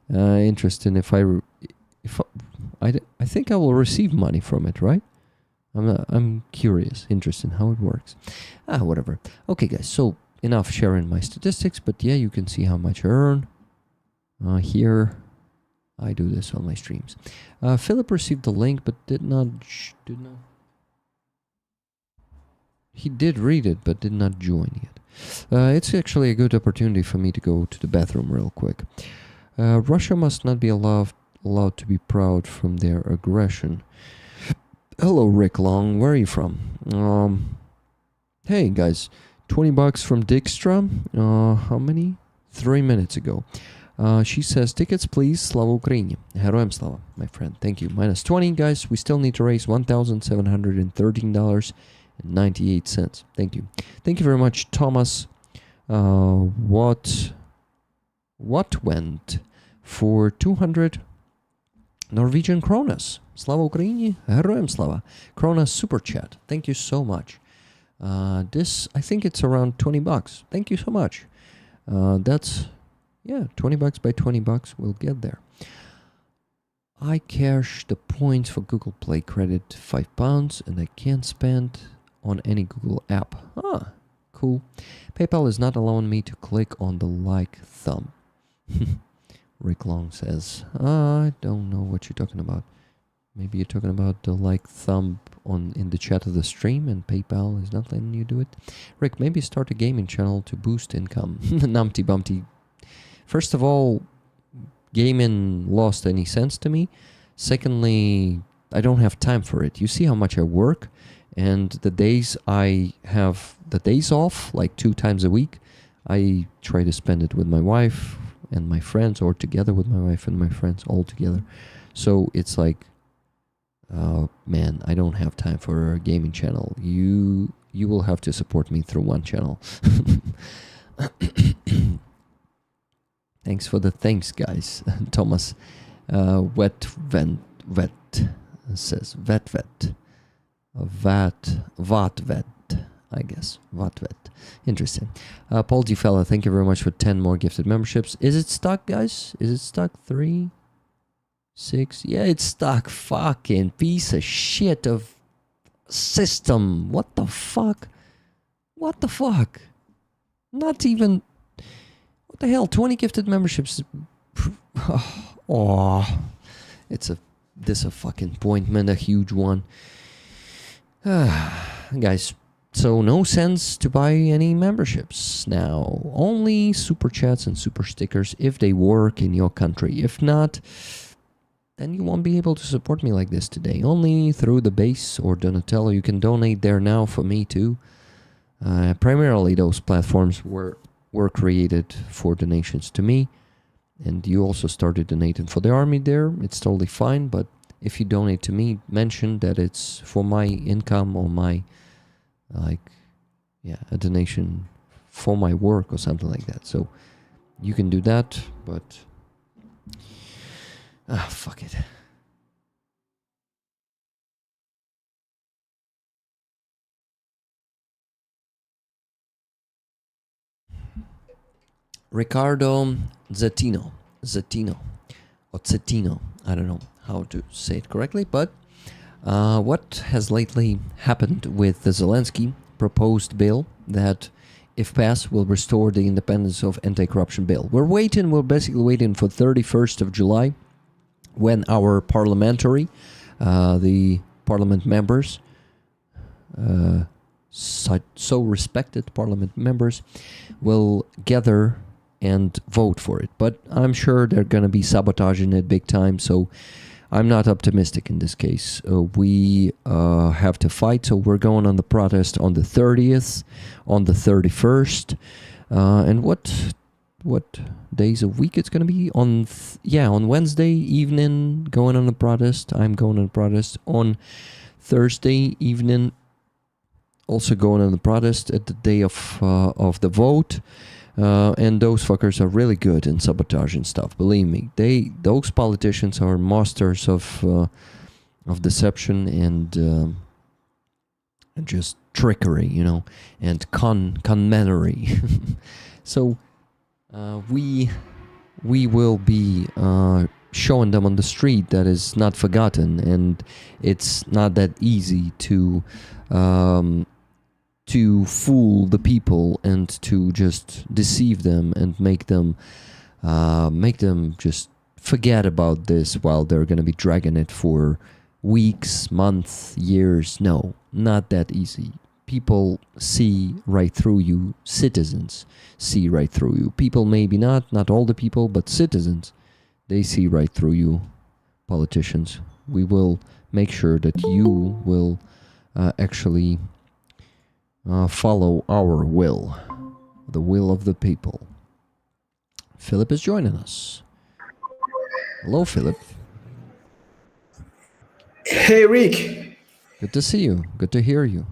Interesting. I think I will receive money from it, right? I'm curious, interesting how it works. Whatever. Okay, guys. So enough sharing my statistics, but yeah, you can see how much I earn. Here, I do this on my streams. Philip received the link, but did not. He did read it, but did not join yet. It's actually a good opportunity for me to go to the bathroom real quick. Russia must not be allowed to be proud from their aggression. Hello, Rick Long. Where are you from? Hey, guys. $20 from Dijkstra. How many? 3 minutes ago. She says, tickets, please. Slava Ukraini. Heroям slava, my friend. Thank you. Minus 20, guys. We still need to raise $1,713.98. Thank you. Thank you very much, Thomas. What went for 200 Norwegian kronas? Slava Ukraini, Heroям slava. Kronas super chat. Thank you so much. This, I think it's around $20. Thank you so much. That's, yeah, $20 by $20. We'll get there. I cash the points for Google Play credit £5, and I can't spend on any Google app. Cool. PayPal is not allowing me to click on the like thumb. Rick Long says, I don't know what you're talking about. Maybe you're talking about the like thumb in the chat of the stream, and PayPal is not letting you do it. Rick, maybe start a gaming channel to boost income. Numpty bumpty. First of all, gaming lost any sense to me. Secondly, I don't have time for it. You see how much I work, and the days I have the days off, like 2 times a week, I try to spend it with my wife and my friends, or together with my wife and my friends, all together. So it's like, man, I don't have time for a gaming channel. You will have to support me through one channel. Thanks for the thanks, guys. Thomas Vet says Vet. Vat, I guess. Vat. Interesting. Paul D. Fella, thank you very much for 10 more gifted memberships. Is it stuck, guys? Is it stuck? 3, 6? Yeah, it's stuck. Fucking piece of shit of system. What the fuck? Not even... What the hell? 20 gifted memberships. Oh, this is a fucking appointment, a huge one. Guys, so no sense to buy any memberships now. Only super chats and super stickers if they work in your country. If not, then you won't be able to support me like this today. Only through the base or Donatello. You can donate there now for me too. Primarily those platforms were created for donations to me, and you also started donating for the army there. It's totally fine, but if you donate to me, mention that it's for my income or my a donation for my work or something like that. So you can do that, but fuck it. Ricardo Zettino, or Zettino, I don't know how to say it correctly, but what has lately happened with the Zelensky proposed bill that, if passed, will restore the independence of anti-corruption bill? We're basically waiting for 31st of July, when our the parliament members, so respected parliament members, will gather and vote for it. But I'm sure they're going to be sabotaging it big time, so I'm not optimistic in this case. We have to fight, so we're going on the protest on the 30th, on the 31st, and what days of week it's going to be? On Wednesday evening, going on the protest. I'm going on the protest on Thursday evening. Also going on the protest at the day of the vote. And those fuckers are really good in sabotaging stuff. Believe me, those politicians are masters of deception and just trickery, and conmenery. So we will be showing them on the street that is not forgotten, and it's not that easy to fool the people and to just deceive them and make them just forget about this while they're going to be dragging it for weeks, months, years. No, not that easy. People see right through you. Citizens see right through you. People maybe not all the people, but citizens, they see right through you. Politicians, we will make sure that you will actually follow our will, the will of the people. Philip is joining us. Hello, Philip. Hey Rick, Good to see you. Good to hear you.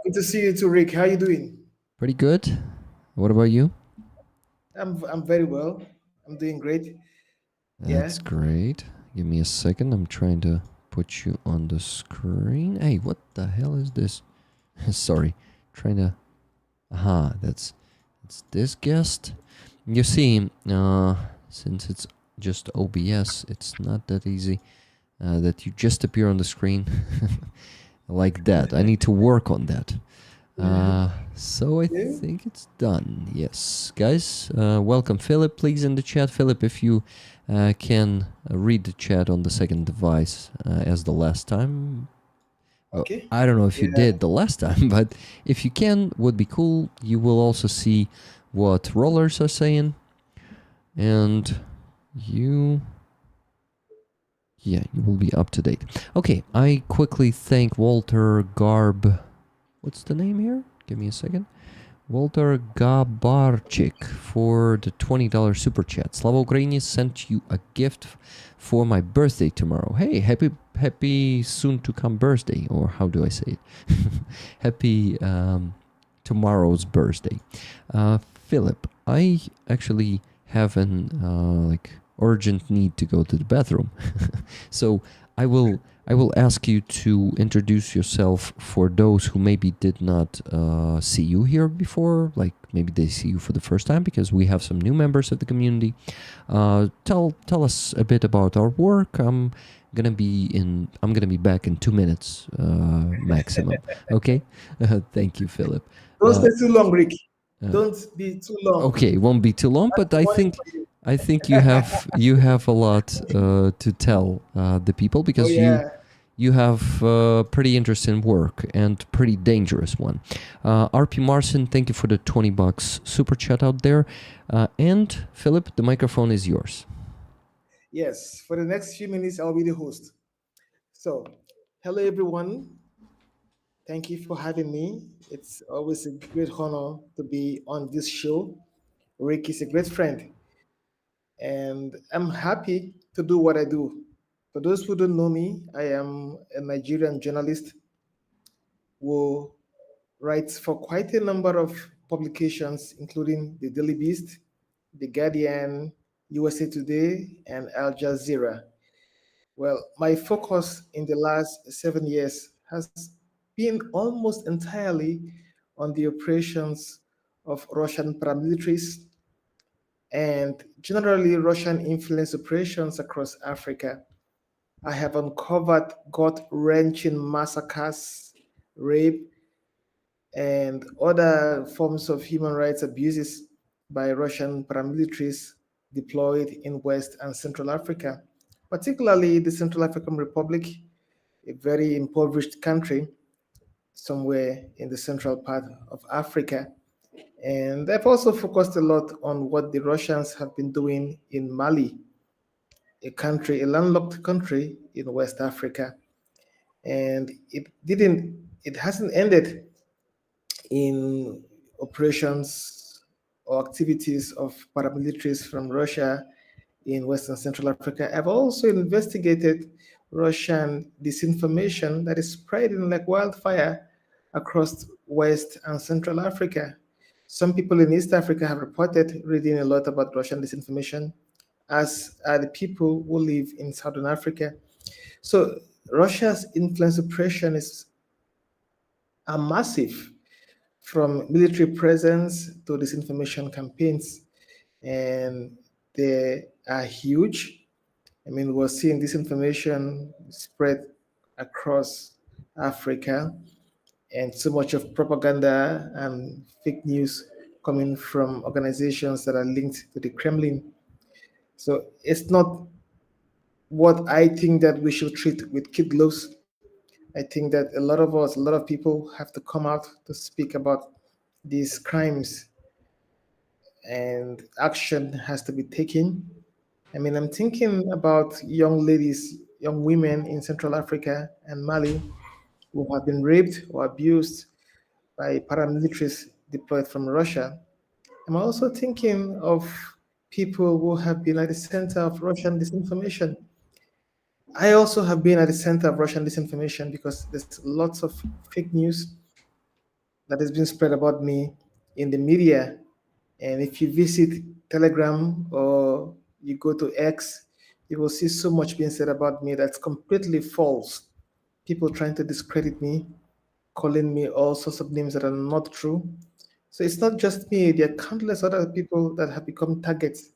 good to see you too, Rick. How you doing? Pretty good. What about you? I'm very well. I'm doing great. Yeah. That's great. Give me a second. I'm trying to put you on the screen. Hey, what the hell is this? Sorry. Trying to... Aha, it's this guest. You see, since it's just OBS, it's not that easy that you just appear on the screen like that. I need to work on that. So I Yeah. think it's done. Yes, guys, welcome Philip. Please in the chat, Philip, if you can read the chat on the second device as the last time. Okay. I don't know if you Yeah. did the last time, but if you can, would be cool. You will also see what rollers are saying, and you will be up to date. Okay, I quickly thank Walter Garb. What's the name here? Give me a second. Walter Gabarczyk for the $20 super chat. Slava Ukraini sent you a gift for my birthday tomorrow. Hey, happy soon to come birthday, or how do I say it? Happy tomorrow's birthday. Philip, I actually have an urgent need to go to the bathroom. So I will ask you to introduce yourself for those who maybe did not see you here before, like maybe they see you for the first time, because we have some new members of the community. Tell us a bit about our work. I'm gonna be back in 2 minutes maximum. Okay. Thank you, Philip. Don't stay too long, Rick. uh, Don't be too long. Okay, it won't be too long, but I Morning think for you. you have a lot to tell the people, Oh because yeah. you have pretty interesting work and pretty dangerous one. RP Marcin, thank you for the $20 super chat out there. And Philip, the microphone is yours. Yes. For the next few minutes, I'll be the host. So, hello everyone. Thank you for having me. It's always a great honor to be on this show. Rick is a great friend, and I'm happy to do what I do. For those who don't know me, I am a Nigerian journalist who writes for quite a number of publications, including the Daily Beast, The Guardian, USA Today, and Al Jazeera. Well, my focus in the last 7 years has been almost entirely on the operations of Russian paramilitaries and generally Russian influence operations across Africa. I have uncovered gut wrenching massacres, rape, and other forms of human rights abuses by Russian paramilitaries deployed in West and Central Africa, particularly the Central African Republic, a very impoverished country somewhere in the central part of Africa. And I've also focused a lot on what the Russians have been doing in Mali, a landlocked country in West Africa. And it hasn't ended in operations or activities of paramilitaries from Russia in Western Central Africa. I've also investigated Russian disinformation that is spreading like wildfire across West and Central Africa. Some people in East Africa have reported reading a lot about Russian disinformation, as are the people who live in Southern Africa. So Russia's influence oppression is are massive, from military presence to disinformation campaigns, and they are huge. I mean, we're seeing disinformation spread across Africa, and so much of propaganda and fake news coming from organizations that are linked to the Kremlin. So it's not what I think that we should treat with kid gloves. I think that a lot of us, a lot of people have to come out to speak about these crimes, and action has to be taken. I mean, I'm thinking about young ladies, young women in Central Africa and Mali who have been raped or abused by paramilitaries deployed from Russia. I'm also thinking of people who have been at the center of Russian disinformation. I also have been at the center of Russian disinformation because there's lots of fake news that has been spread about me in the media. And if you visit Telegram or you go to X, you will see so much being said about me that's completely false. People trying to discredit me, calling me all sorts of names that are not true. So it's not just me, there are countless other people that have become targets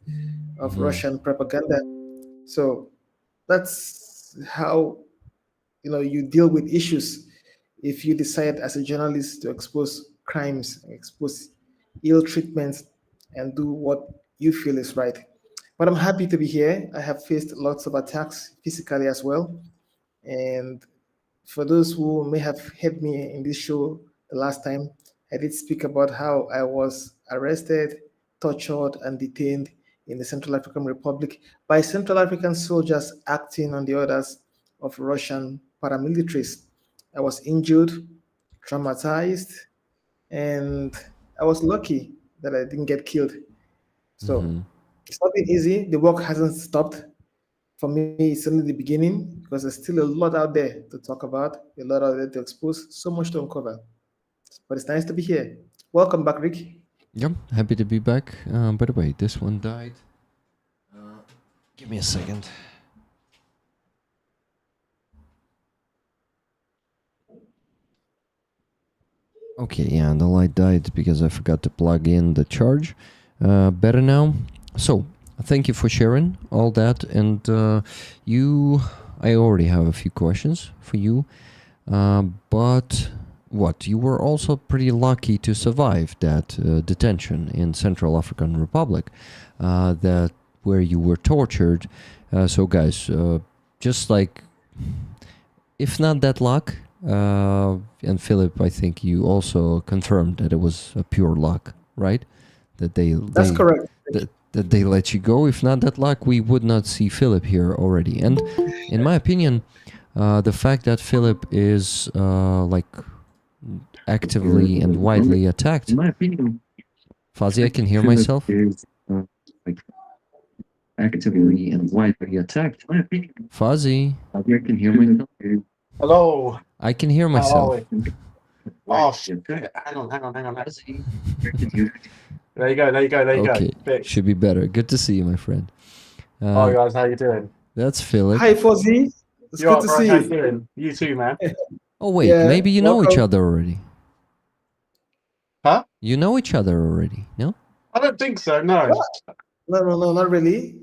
of Hmm. Russian propaganda. So that's how you deal with issues if you decide as a journalist to expose crimes, expose ill treatment, and do what you feel is right. But I'm happy to be here. I have faced lots of attacks physically as well, and for those who may have heard me in this show the last time, I did speak about how I was arrested, tortured, and detained in the Central African Republic by Central African soldiers acting on the orders of Russian paramilitaries. I was injured, traumatized, and I was lucky that I didn't get killed. So Hmm. it's not been easy. The work hasn't stopped. For me, it's only the beginning because there's still a lot out there to talk about, a lot out there to expose, so much to uncover. But it's nice to be here. Welcome back, Rick. Yep, happy to be back. By the way, this one died. Uh, Give me a second. Okay, yeah, the light died because I forgot to plug in the charge. Better now. So, thank you for sharing all that. And I already have a few questions for you. But what? You were also pretty lucky to survive that detention in Central African Republic, that where you were tortured. So, guys, just like, if not that luck, and Philip, I think you also confirmed that it was a pure luck, right? That That's correct. that they let you go. If not that luck, we would not see Philip here already. And in my opinion, the fact that Philip is like actively and widely attacked. In my opinion, Fuzzy, I can hear Philip myself. is like actively and widely attacked. In my opinion, Fuzzy, I can hear myself. Hello. I can hear How are myself. we? Oh, shit. Hang on. There you go. Okay, Fixed. should be better. Good to see you, my friend. Oh, guys, how you doing? That's Philip. Hi, Fozzie. It's You good alright, to bro? see How you you. doing? You too, man. Oh wait, Yeah, maybe you know each welcome. other already. Huh? You know each other already, no? I don't think so, no. No, not really.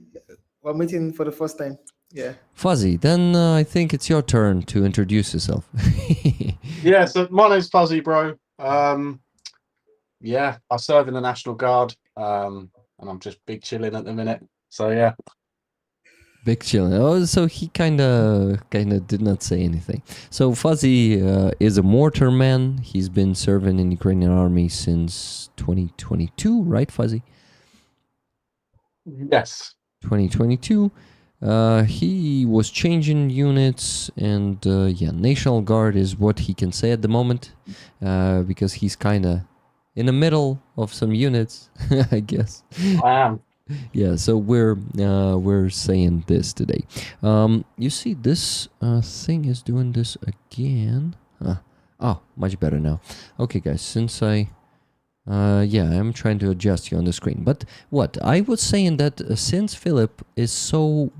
We're meeting for the first time. Yeah. Fuzzy, then I think it's your turn to introduce yourself. Yeah, so my name's Fuzzy, bro. Yeah, I serve in the National Guard, and I'm just big chilling at the minute. So, yeah. Big chillin'. Oh, so he kind of did not say anything. So Fuzzy is a mortar man. He's been serving in Ukrainian army since 2022, right, Fuzzy? Yes. 2022. He was changing units, and National Guard is what he can say at the moment, because he's kind of in the middle of some units, I guess. I am. Yeah, so we're saying this today. You see, this thing is doing this again. Oh, much better now. Okay, guys, since I'm trying to adjust you on the screen. But what I was saying that since Philip is so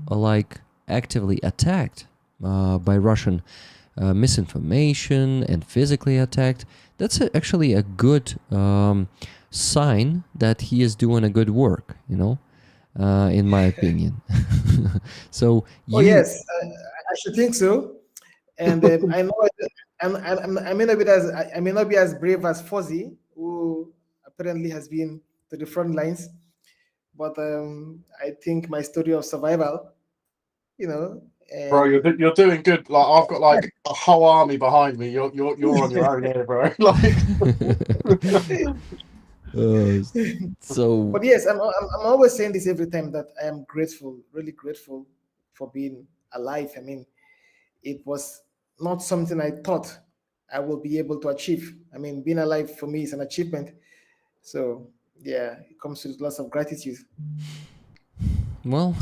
actively attacked by Russian misinformation and physically attacked, that's actually a good sign that he is doing a good work, in my opinion. So Oh yes, I should think so. And I know I may not be I may not be as brave as Fuzzy, who apparently has been to the front lines. But I think my story of survival, Bro, and you're doing good. Like I've got like a whole army behind me. You're on your own here, bro. Like so but yes, I'm always saying this every time that I am grateful, really grateful for being alive. I mean, it was not something I thought I will be able to achieve. I mean, being alive for me is an achievement. So yeah, it comes with lots of gratitude. well,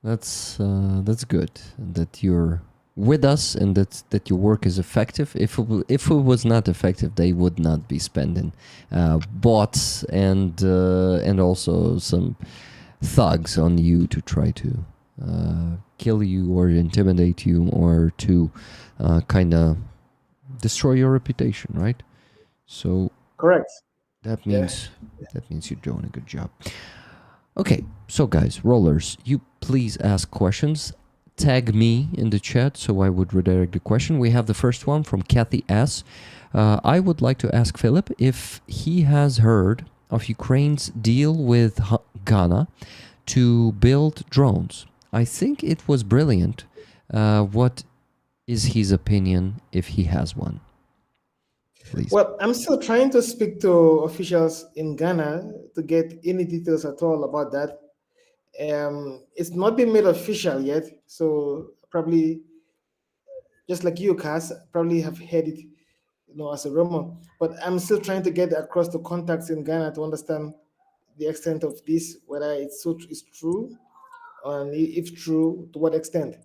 that's good that you're with us and that your work is effective. If it was not effective, they would not be spending bots and also some thugs on you to try to kill you or intimidate you or to kind of destroy your reputation, right? So Correct. that means you're doing a good job. Okay, so guys, rollers, you please ask questions. Tag me in the chat so I would redirect the question. We have the first one from Kathy S. I would like to ask Philip if he has heard of Ukraine's deal with Ghana to build drones. I think it was brilliant. What is his opinion if he has one? Please. Well, I'm still trying to speak to officials in Ghana to get any details at all about that. It's not been made official yet, so probably just like you, Cass, probably have heard it, as a rumor. But I'm still trying to get across the contacts in Ghana to understand the extent of this, whether it's true, and if true, to what extent.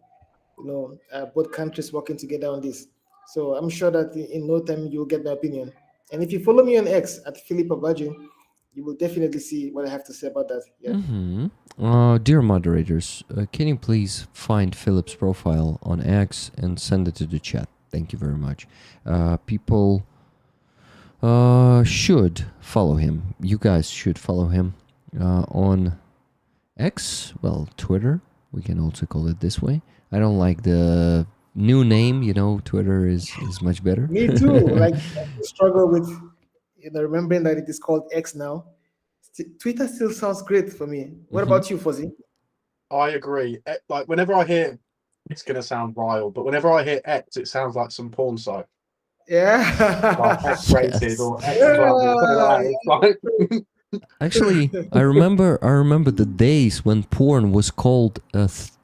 Both countries working together on this. So I'm sure that in no time you'll get my opinion. And if you follow me on X at Philip Abaju, you will definitely see what I have to say about that. Yeah. Dear moderators, can you please find Philip's profile on X and send it to the chat? Thank you very much. People should follow him. You guys should follow him on X, well, Twitter. We can also call it this way. I don't like the new name, Twitter is much better. Me too. Like I struggle with remembering that it is called X now. Twitter still sounds great for me. What about you, Fuzzy? I agree. Like whenever I hear, it's gonna sound vile, but whenever I hear X, it sounds like some porn site. Yeah. Like X-rated Yes. or X club or something like that. It's like Actually, I remember the days when porn was called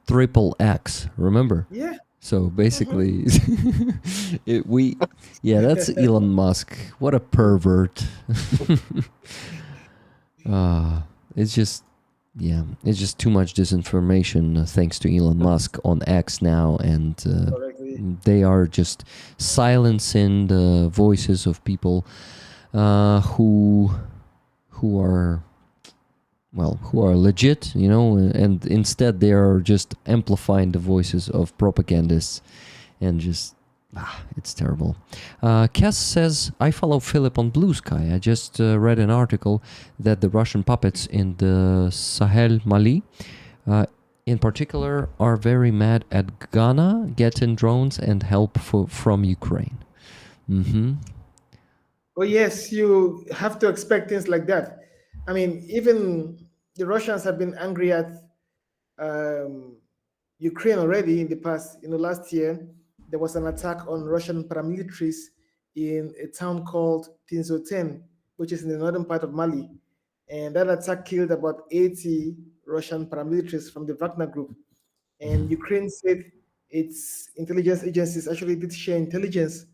triple X. Remember? Yeah. So basically, that's Elon Musk. What a pervert! It's just too much disinformation thanks to Elon Musk on X now, and they are just silencing the voices of people who are legit, and instead they are just amplifying the voices of propagandists, and just it's terrible. Cass says, I follow Philip on Blue Sky. I just read an article that the Russian puppets in the Sahel, Mali, in particular, are very mad at Ghana getting drones and help from Ukraine. Oh yes, you have to expect things like that. I mean, even the Russians have been angry at Ukraine already in the past. Last year there was an attack on Russian paramilitaries in a town called Tinzoten, which is in the northern part of Mali, and that attack killed about 80 Russian paramilitaries from the Wagner group. And Mhm. Ukraine said its intelligence agencies actually did share intelligence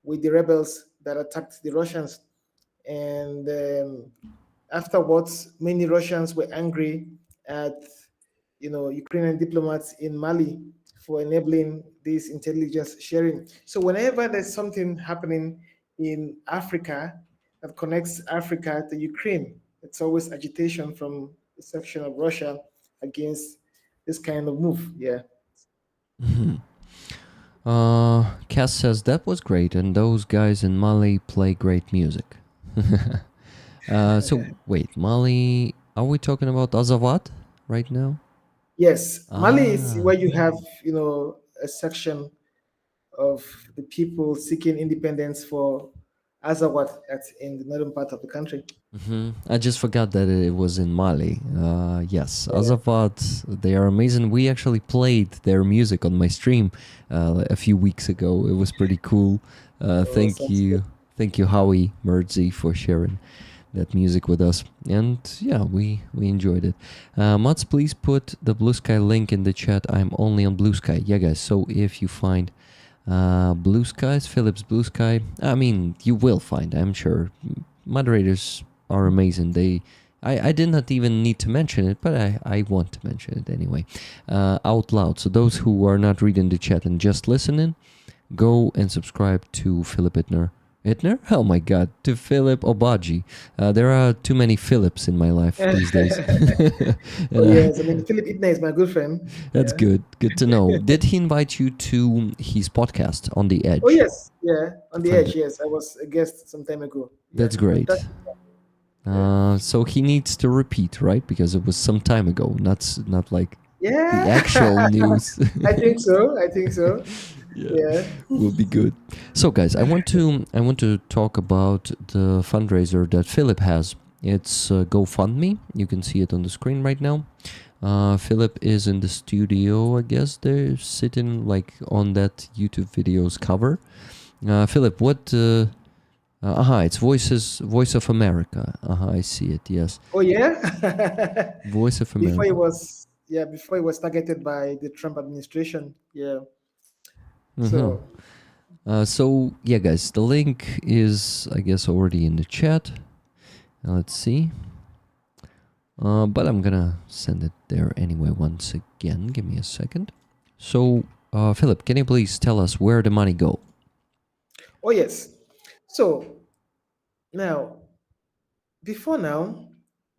with the rebels that attacked the Russians. And afterwards, many Russians were angry at Ukrainian diplomats in Mali for enabling this intelligence sharing. So whenever there's something happening in Africa that connects Africa to Ukraine, it's always agitation from the section of Russia against this kind of move. Yeah. Mhm. Cass says that was great, and those guys in Mali play great music. So wait, Mali? Are we talking about Azawad right now? Yes, Mali is Ah. where you have, a section of the people seeking independence for Azawad that's in the northern part of the country. I just forgot that it was in Mali. Yes, Yeah. Azawad, they are amazing. We actually played their music on my stream a few weeks ago. It was pretty cool. Oh, sounds good. Thank you, Howie Murdsy, for sharing that music with us. And yeah, we enjoyed it. Mats, please put the Blue Sky link in the chat. I'm only on Blue Sky. Yeah, guys. So if you find Blue Skies, Philips Blue Sky, I mean, you will find. I'm sure moderators are amazing. I did not even need to mention it, but I want to mention it anyway, out loud. So those who are not reading the chat and just listening, go and subscribe to Philip Ittner. Ittner? Oh my god, to Philip Obaji. There are too many Philips in my life these days. Oh And, yes, I mean Philip Idna is my good friend. that's Yeah. good. Good to know. Did he invite you to his podcast on the Oh Edge? yes, yeah. On the edge, yes. I was a guest some time ago. Yeah. That's great. Fantastic. Yeah. So he needs to repeat, right? Because it was some time ago, not like the Yeah. actual news. I think so. I think so. Yeah, Yeah. will be good. So, guys, I want to talk about the fundraiser that Philip has. It's GoFundMe. You can see it on the screen right now. Philip is in the studio. I guess they're sitting like on that YouTube video's cover. Philip, what? It's Voice of America. I see it. Yes, Oh yeah. Voice of Before it America. was before it was targeted by the Trump administration. Yeah. Uh-huh. So So yeah, guys, the link is I guess already in the chat. Let's see. But I'm gonna send it there anyway once again. Give me a second. So, Philip, can you please tell us where the money go? oh yes. So now before now,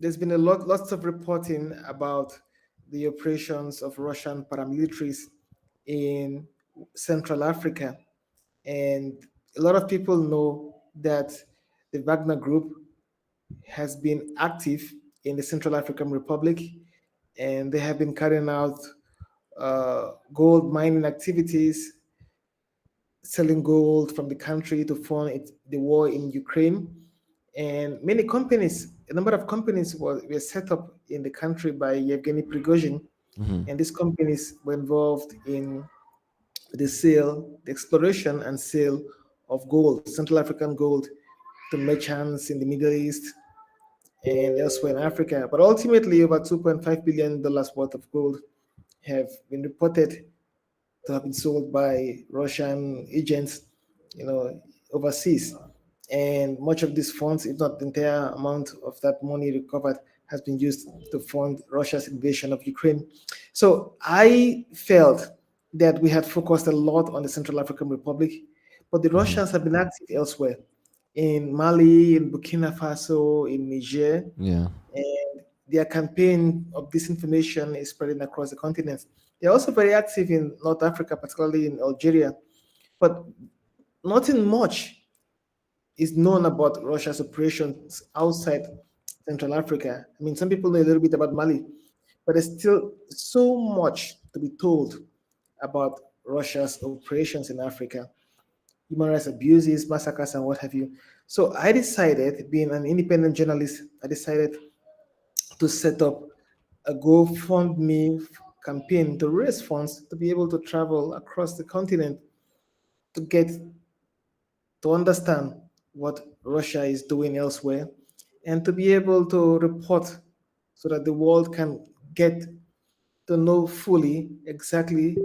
there's been lots of reporting about the operations of Russian paramilitaries in Central Africa. And a lot of people know that the Wagner Group has been active in the Central African Republic, and they have been carrying out gold mining activities, selling gold from the country to fund the war in Ukraine. And many companies, a number of companies were set up in the country by Yevgeny Prigozhin, Mhm. and these companies were involved in the exploration and sale of gold, Central African gold, to merchants in the Middle East and elsewhere in Africa. But ultimately, over $2.5 billion worth of gold have been reported to have been sold by Russian agents, overseas. And much of these funds, if not the entire amount of that money recovered, has been used to fund Russia's invasion of Ukraine. So I felt that we had focused a lot on the Central African Republic, but the Mhm. Russians have been active elsewhere in Mali, in Burkina Faso, in Niger, Yeah. and their campaign of disinformation is spreading across the continent. They're also very active in North Africa, particularly in Algeria, but nothing much is known about Russia's operations outside Central Africa. I mean, some people know a little bit about Mali, but there's still so much to be told about Russia's operations in Africa, human rights abuses, massacres, and what have you. So I decided, being an independent journalist, I decided to set up a GoFundMe campaign to raise funds to be able to travel across the continent to get to understand what Russia is doing elsewhere and to be able to report so that the world can get to know fully exactly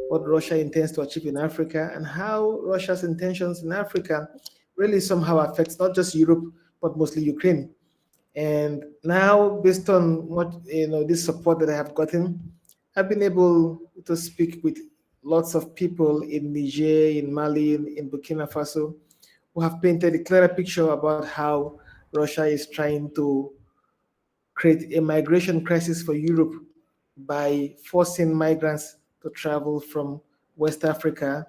what Russia intends to achieve in Africa and how Russia's intentions in Africa really somehow affects not just Europe but mostly Ukraine. And now, based on what this support that I have gotten, I've been able to speak with lots of people in Niger, in Mali, in Burkina Faso, who have painted a clearer picture about how Russia is trying to create a migration crisis for Europe by forcing migrants to travel from West Africa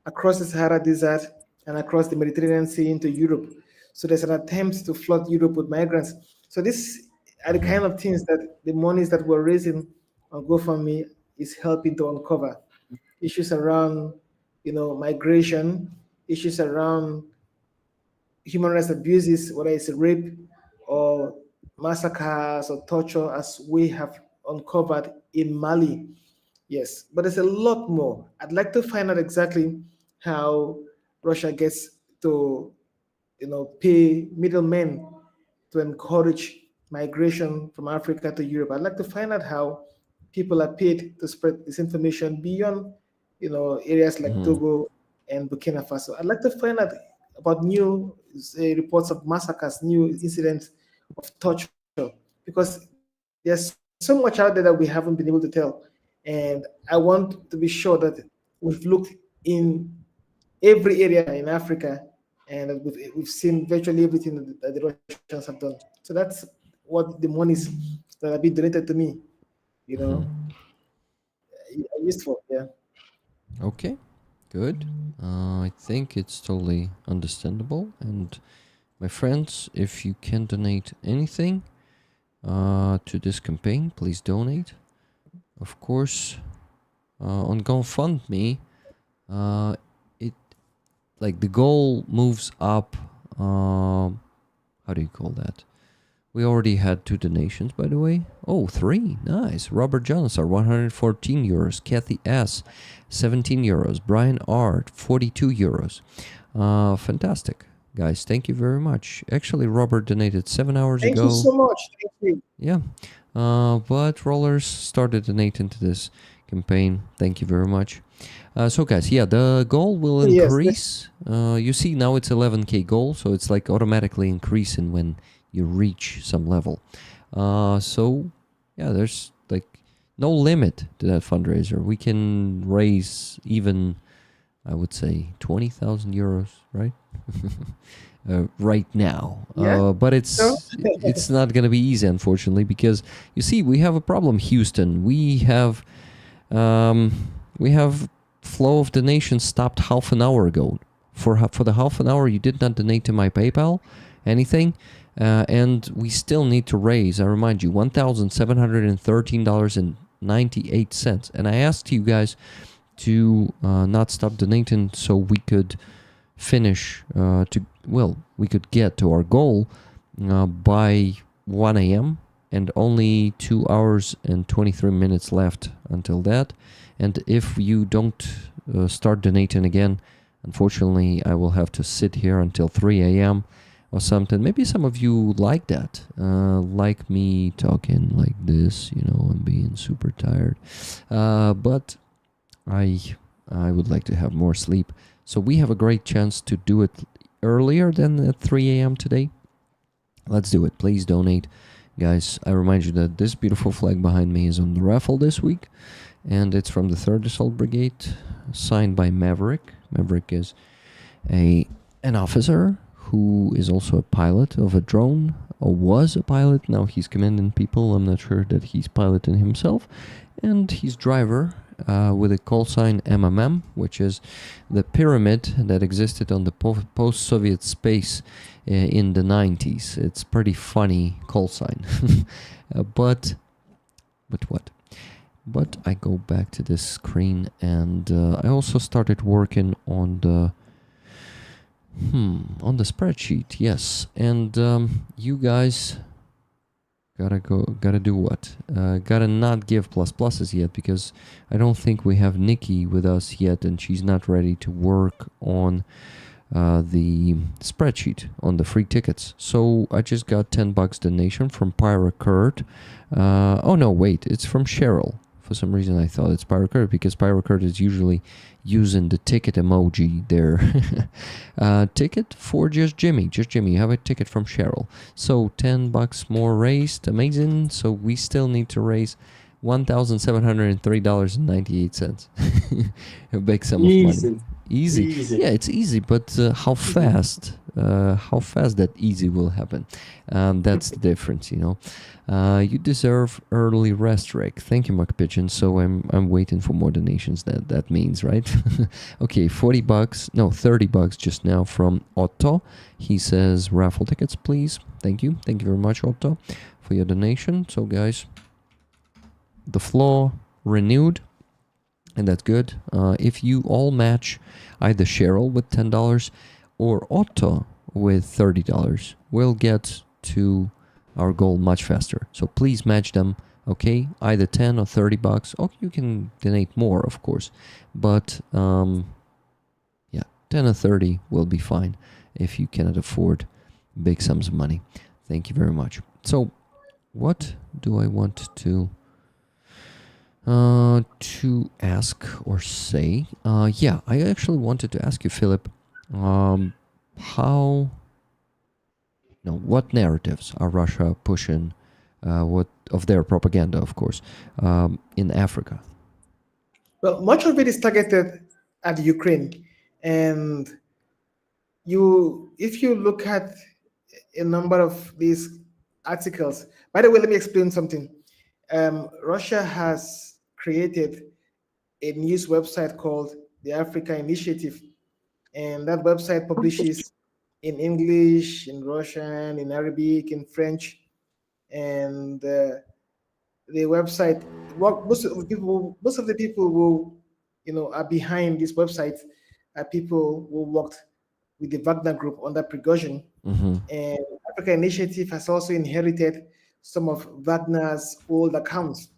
across the Sahara Desert and across the Mediterranean Sea into Europe. So there's an attempt to flood Europe with migrants. So these are the kind of things that the monies that we're raising on GoFundMe is helping to uncover. Issues around, migration, issues around human rights abuses, whether it's rape or massacres or torture, as we have uncovered in Mali. Yes, but there's a lot more. I'd like to find out exactly how Russia gets to, pay middlemen to encourage migration from Africa to Europe. I'd like to find out how people are paid to spread this information beyond, areas like Togo and Burkina Faso. I'd like to find out about new reports of massacres, new incidents of torture, because there's so much out there that we haven't been able to tell. And I want to be sure that we've looked in every area in Africa and that we've seen virtually everything that the Russians have done. So that's what the monies that have been donated to me, are used for. Yeah. Okay, good. I think it's totally understandable. And my friends, if you can donate anything to this campaign, please donate. Of course, on GoFundMe, it like the goal moves up. How do you call that? We already had 2 donations, by the way. Oh, 3. Nice. Robert Johnson, 114 euros. Kathy S, 17 euros. Brian R, 42 euros. Fantastic. Guys, thank you very much. Actually, Robert donated 7 hours ago. Thank you so much. Thank you. Yeah. But Rollers started donating to this campaign. Thank you very much. So guys, yeah, the goal will increase. You see now it's 11k goal, so it's like automatically increasing when you reach some level. So yeah, there's like no limit to that fundraiser. We can raise even, I would say, 20,000 euros, right? Right now. Yeah. But it's not going to be easy, unfortunately, because you see, we have a problem, Houston. We have flow of donations stopped half an hour ago. For the half an hour, you did not donate to my PayPal, anything. And we still need to raise, I remind you, $1,713.98. And I asked you guys to not stop donating so we could finish, we could get to our goal by 1 a.m. and only 2 hours and 23 minutes left until that. And if you don't start donating again, unfortunately, I will have to sit here until 3 a.m. or something. Maybe some of you like that, like me talking like this, and being super tired. But I would like to have more sleep. So we have a great chance to do it earlier than at 3 a.m. today. Let's do it. Please donate. Guys, I remind you that this beautiful flag behind me is on the raffle this week. And it's from the 3rd Assault Brigade, signed by Maverick. Maverick is an officer who is also a pilot of a drone, or was a pilot. Now he's commanding people. I'm not sure that he's piloting himself. And he's driver with a call sign MMM, which is the pyramid that existed on the post-Soviet space in the 90s. It's pretty funny call sign. But what? But I go back to this screen, and I also started working on the spreadsheet, yes. And you guys Gotta do what? Gotta not give pluses yet, because I don't think we have Nikki with us yet, and she's not ready to work on the spreadsheet on the free tickets. So I just got $10 donation from Pyra Kurt. Oh no, wait, it's from Cheryl. For some reason I thought it's Pyra Kurt, because Pyra Kurt is usually using the ticket emoji there. Ticket for just Jimmy. You have a ticket from Cheryl. So $10 more raised. Amazing. So we still need to raise $1,703.98. A big sum of money. Easy. Yeah, it's easy, but how fast that easy will happen. That's the difference, you know. You deserve early rest, Rick. Thank you, Mark Pigeon. So I'm waiting for more donations. That means, right? Okay, $30 just now from Otto. He says, raffle tickets, please. Thank you very much, Otto, for your donation. So guys, the floor renewed, and that's good. If you all match either Cheryl with $10 or Otto with $30, we'll get to our goal much faster. So please match them, okay? Either 10 or $30. Oh, you can donate more, of course, but yeah, 10 or 30 will be fine if you cannot afford big sums of money. Thank you very much. So what do I want to ask or say? Yeah, I actually wanted to ask you, Philip, what narratives are Russia pushing, what of their propaganda, of course, in Africa? Well, much of it is targeted at Ukraine, and if you look at a number of these articles. By the way, let me explain something. Russia has created a news website called the Africa Initiative, and that website publishes in English, in Russian, in Arabic, in French, and the website. Most of the people who are behind this website are people who worked with the Wagner Group under Prigozhin, and Africa Initiative has also inherited some of Wagner's old accounts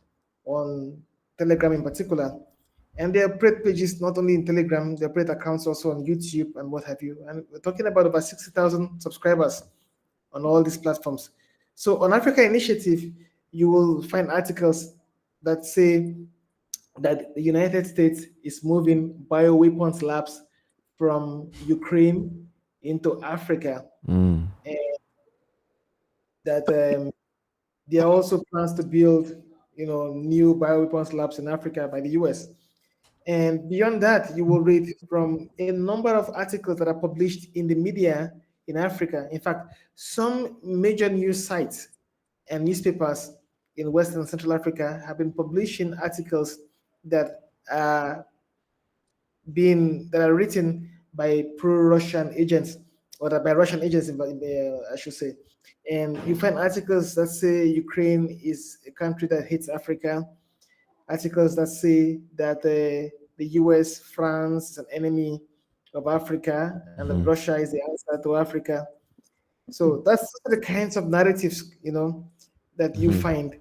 on Telegram in particular. And they operate pages not only in Telegram, they operate accounts also on YouTube and what have you. And we're talking about over 60,000 subscribers on all these platforms. So on Africa Initiative, you will find articles that say that the United States is moving bioweapons labs from Ukraine into Africa. And that there are also plans to build, new bioweapons labs in Africa by the US. And beyond that, you will read from a number of articles that are published in the media in Africa. In fact, some major news sites and newspapers in West and Central Africa have been publishing articles that are written by pro-Russian agents, or by Russian agents, I should say. And you find articles that say Ukraine is a country that hates Africa, articles that say that the US, France is an enemy of Africa, and that Russia is the answer to Africa. So that's the kinds of narratives, that you find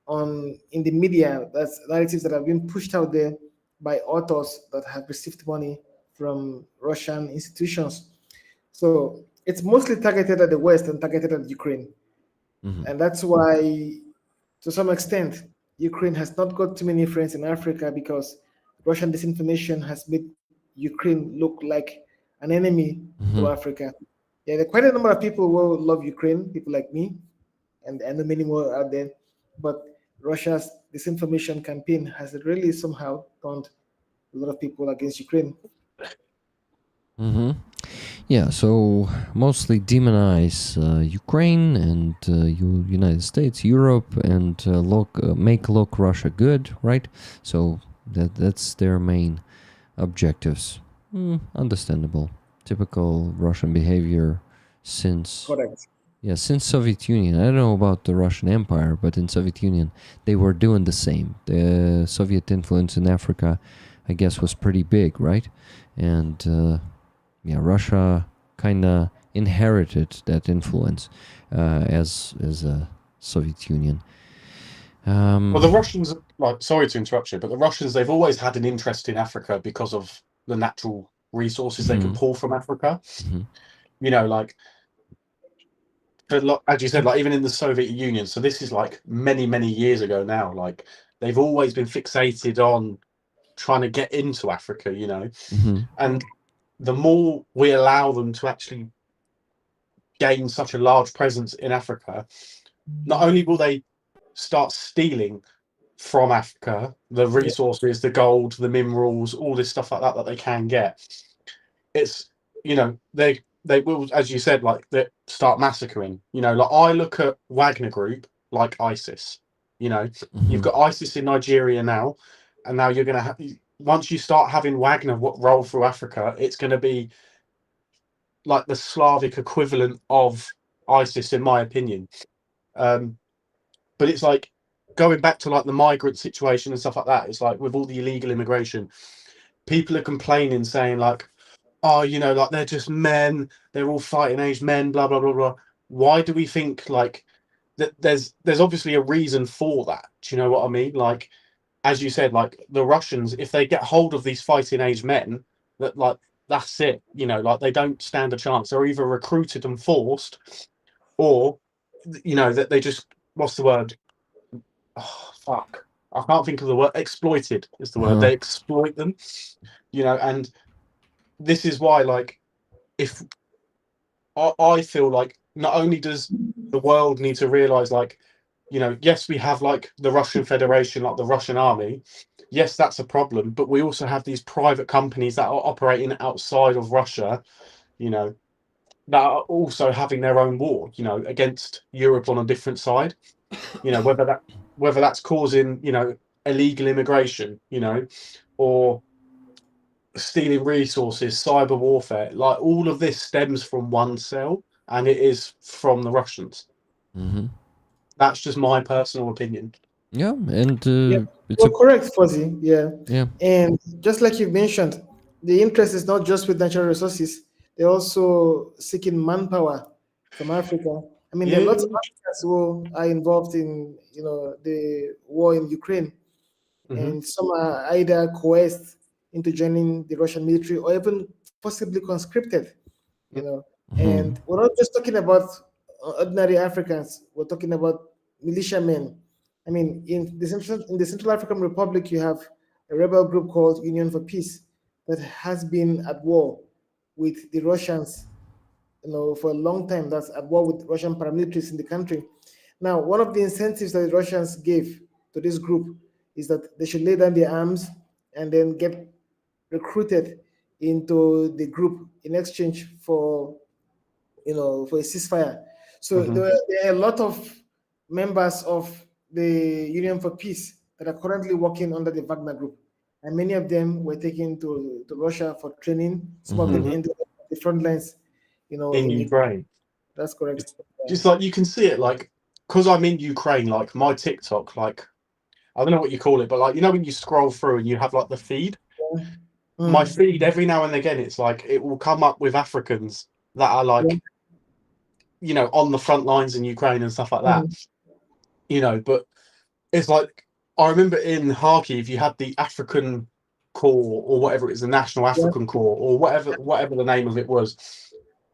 in the media. That's narratives that have been pushed out there by authors that have received money from Russian institutions. So it's mostly targeted at the West and targeted at Ukraine. And that's why, to some extent, Ukraine has not got too many friends in Africa, because Russian disinformation has made Ukraine look like an enemy to Africa. Yeah, there are quite a number of people who love Ukraine, people like me, and many more out there. But Russia's disinformation campaign has really somehow turned a lot of people against Ukraine. Yeah, so mostly demonize Ukraine and United States, Europe, and make look Russia good, right? So that's their main objectives. Understandable. Typical Russian behavior since... Correct. Yeah, since Soviet Union. I don't know about the Russian Empire, but in Soviet Union, they were doing the same. The Soviet influence in Africa, I guess, was pretty big, right? And Russia kind of inherited that influence as a Soviet Union. Well, the Russians, like, sorry to interrupt you, but the Russians, they've always had an interest in Africa because of the natural resources they can pull from Africa. You know, like, but as you said, like even in the Soviet Union, so this is like many, many years ago now, like they've always been fixated on trying to get into Africa, you know, and the more we allow them to actually gain such a large presence in Africa, not only will they start stealing from Africa the resources, the gold, the minerals, all this stuff like that that they can get, it's, you know, they will, as you said, like they start massacring. You know, like I look at Wagner Group like ISIS. You know, you've got ISIS in Nigeria now, and now you're gonna have, once you start having Wagner roll through Africa, it's going to be like the Slavic equivalent of ISIS, in my opinion. But it's like going back to like the migrant situation and stuff like that. It's like with all the illegal immigration, people are complaining, saying like, oh, you know, like they're just men, they're all fighting age men, blah blah blah blah. Why do we think like that? There's obviously a reason for that. Do you know what I mean? Like, as you said, like the Russians, if they get hold of these fighting age men, that like that's it. You know, like they don't stand a chance. They're either recruited and forced, or you know that they just, what's the word? Oh, fuck. I can't think of the word. Exploited is the word. They exploit them, you know, and this is why, like, if I feel like not only does the world need to realize, like, you know, yes, we have like the Russian Federation, like the Russian army. Yes, that's a problem, but we also have these private companies that are operating outside of Russia, you know, that are also having their own war, you know, against Europe on a different side. You know, whether that's causing, you know, illegal immigration, you know, or stealing resources, cyber warfare, like all of this stems from one cell, and it is from the Russians. That's just my personal opinion. Yeah, and it's Well, correct, Fuzzy. Yeah. yeah. And just like you mentioned, the interest is not just with natural resources, they're also seeking manpower from Africa. I mean, there are lots of Africans who are involved in, you know, the war in Ukraine, and some are either coerced into joining the Russian military or even forcibly conscripted, you know. And we're not just talking about ordinary Africans, we're talking about militiamen. I mean, in the Central African Republic, you have a rebel group called Union for Peace that has been at war with the Russians, you know, for a long time. That's at war with Russian paramilitaries in the country. Now, one of the incentives that the Russians gave to this group is that they should lay down their arms and then get recruited into the group in exchange for, you know, for a ceasefire. So there are a lot of members of the Union for Peace that are currently working under the Wagner Group, and many of them were taken to Russia for training. Some of them ended up at the front lines, you know, in Ukraine. That's correct. Just like you can see it, like, because I'm in Ukraine, like my TikTok, like, I don't know what you call it, but like, you know, when you scroll through and you have like the feed, my feed every now and again, it's like it will come up with Africans that are like, you know, on the front lines in Ukraine and stuff like that, you know. But it's like, I remember in Kharkiv, you had the African Corps or whatever it is, the National African Corps or whatever the name of it was.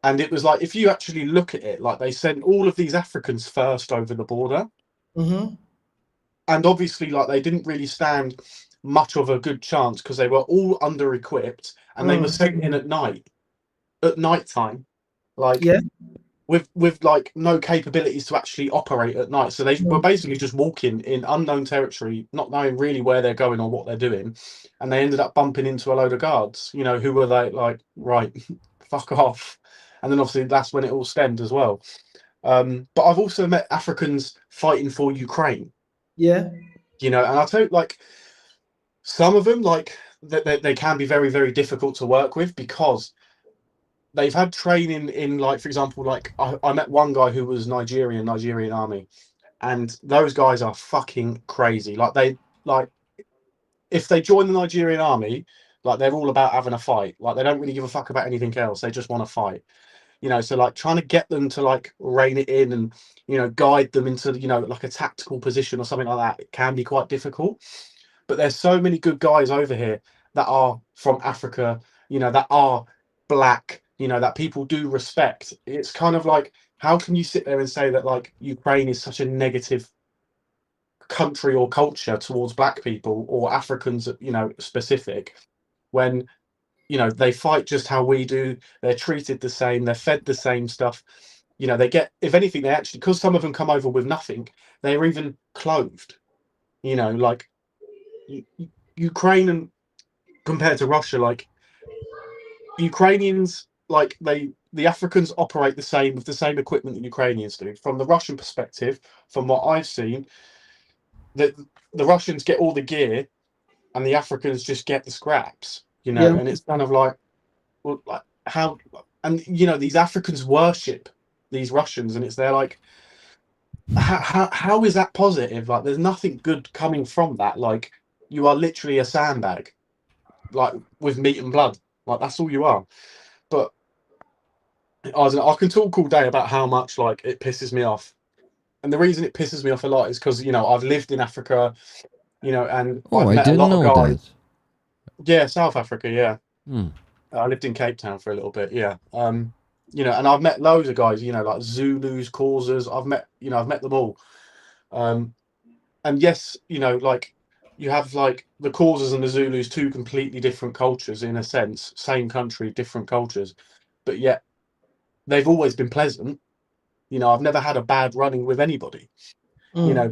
And it was like, if you actually look at it, like they sent all of these Africans first over the border. And obviously, like they didn't really stand much of a good chance because they were all under equipped and they were sent in at night time, like with like no capabilities to actually operate at night. So they were basically just walking in unknown territory, not knowing really where they're going or what they're doing. And they ended up bumping into a load of guards, you know, who were like, right, fuck off. And then obviously that's when it all stemmed as well. But I've also met Africans fighting for Ukraine. Yeah. You know, and I'll tell you, like, some of them, like, they can be very, very difficult to work with because they've had training in, like, for example, like, I met one guy who was Nigerian army, and those guys are fucking crazy. Like, if they join the Nigerian army, like, they're all about having a fight. Like, they don't really give a fuck about anything else. They just want to fight. You know, so like trying to get them to like rein it in and, you know, guide them into, you know, like a tactical position or something like that, it can be quite difficult. But there's so many good guys over here that are from Africa, you know, that are black, you know, that people do respect. It's kind of like, how can you sit there and say that like Ukraine is such a negative country or culture towards black people or Africans, you know, specific, when, you know, they fight just how we do, they're treated the same, they're fed the same stuff, you know, they get, if anything, they actually, because some of them come over with nothing, they're even clothed, you know, like Ukraine and compared to Russia, like Ukrainians, like the Africans operate the same with the same equipment that Ukrainians do. From the Russian perspective, from what I've seen, that the Russians get all the gear and the Africans just get the scraps, you know, Yeah. and it's kind of like, well, like how, and you know, these Africans worship these Russians, and it's they're like, how is that positive? Like, there's nothing good coming from that. Like, you are literally a sandbag, like with meat and blood. Like that's all you are. But I can talk all day about how much like it pisses me off, and the reason it pisses me off a lot is because, you know, I've lived in Africa, you know, and Oh, I've I met a didn't lot of know guys. that. Yeah, South Africa. Yeah, Hmm. I lived in Cape Town for a little bit. Yeah, you know, and I've met loads of guys. You know, like Zulus, Kausas. I've met them all. Um, and yes, you know, like you have like the Kausas and the Zulus, two completely different cultures in a sense, same country, different cultures, but yet they've always been pleasant. You know, I've never had a bad running with anybody. You know,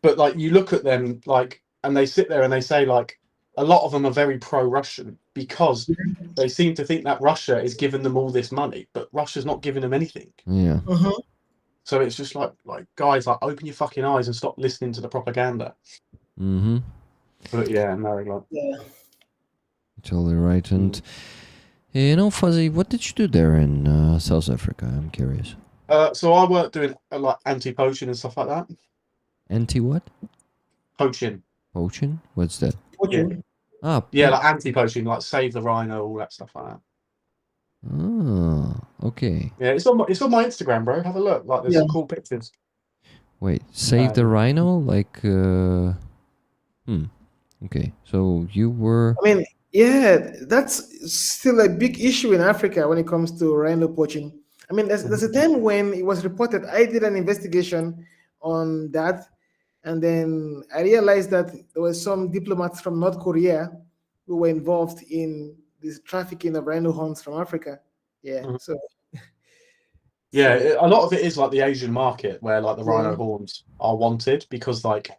but like you look at them like, and they sit there and they say like, a lot of them are very pro-Russian because they seem to think that Russia is giving them all this money, but Russia's not giving them anything. Yeah. So it's just like guys, like open your fucking eyes and stop listening to the propaganda. Mm-hmm. But yeah, no, like Yeah. Totally right. And you know, Fuzzy, what did you do there in South Africa? I'm curious. so I work doing like anti-poaching and stuff like that. Anti what? Poaching. Poaching? What's that? Yeah, Ah, yeah, like anti-poaching, like save the rhino, all that stuff like that. Ah, okay. Yeah, it's on my Instagram, bro. Have a look. Like, there's some cool pictures. Wait, save the rhino? Like, okay. So you were. I mean, yeah, that's still a big issue in Africa when it comes to rhino poaching. I mean, there's a time when it was reported. I did an investigation on that, and then I realized that there were some diplomats from North Korea who were involved in this trafficking of rhino horns from Africa. Yeah, so Yeah, a lot of it is like the Asian market where like the rhino Yeah. horns are wanted because like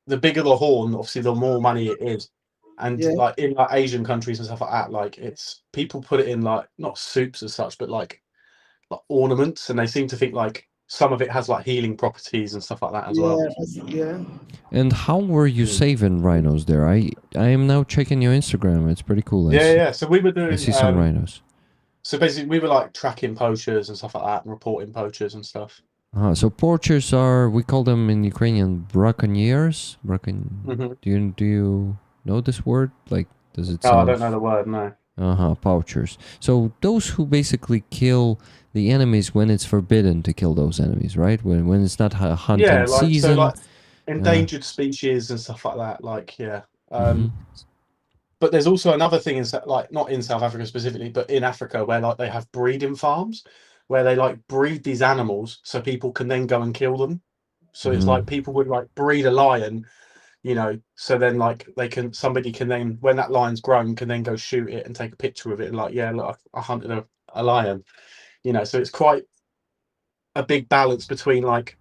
the bigger the horn, obviously the more money it is. And Yeah. like in like Asian countries and stuff like that, like it's people put it in like not soups as such, but like ornaments, and they seem to think like some of it has like healing properties and stuff like that as well. Yeah. And how were you saving rhinos there? I am now checking your Instagram. It's pretty cool. Yeah. So we were doing. I see some rhinos. So basically, we were like tracking poachers and stuff like that, and reporting poachers and stuff. So poachers are, we call them in Ukrainian braconniers. Do you know this word? Like, does it sound? I don't know the word, no. Poachers. So those who basically kill the enemies when it's forbidden to kill those enemies, right? When it's not hunting season. So like endangered species and stuff like that. Like, yeah. But there's also another thing in like not in South Africa specifically, but in Africa where like they have breeding farms where they like breed these animals so people can then go and kill them. So it's like people would like breed a lion, you know, so then like somebody can then, when that lion's grown, can then go shoot it and take a picture of it and like, yeah, look, I hunted a lion, you know. So it's quite a big balance between like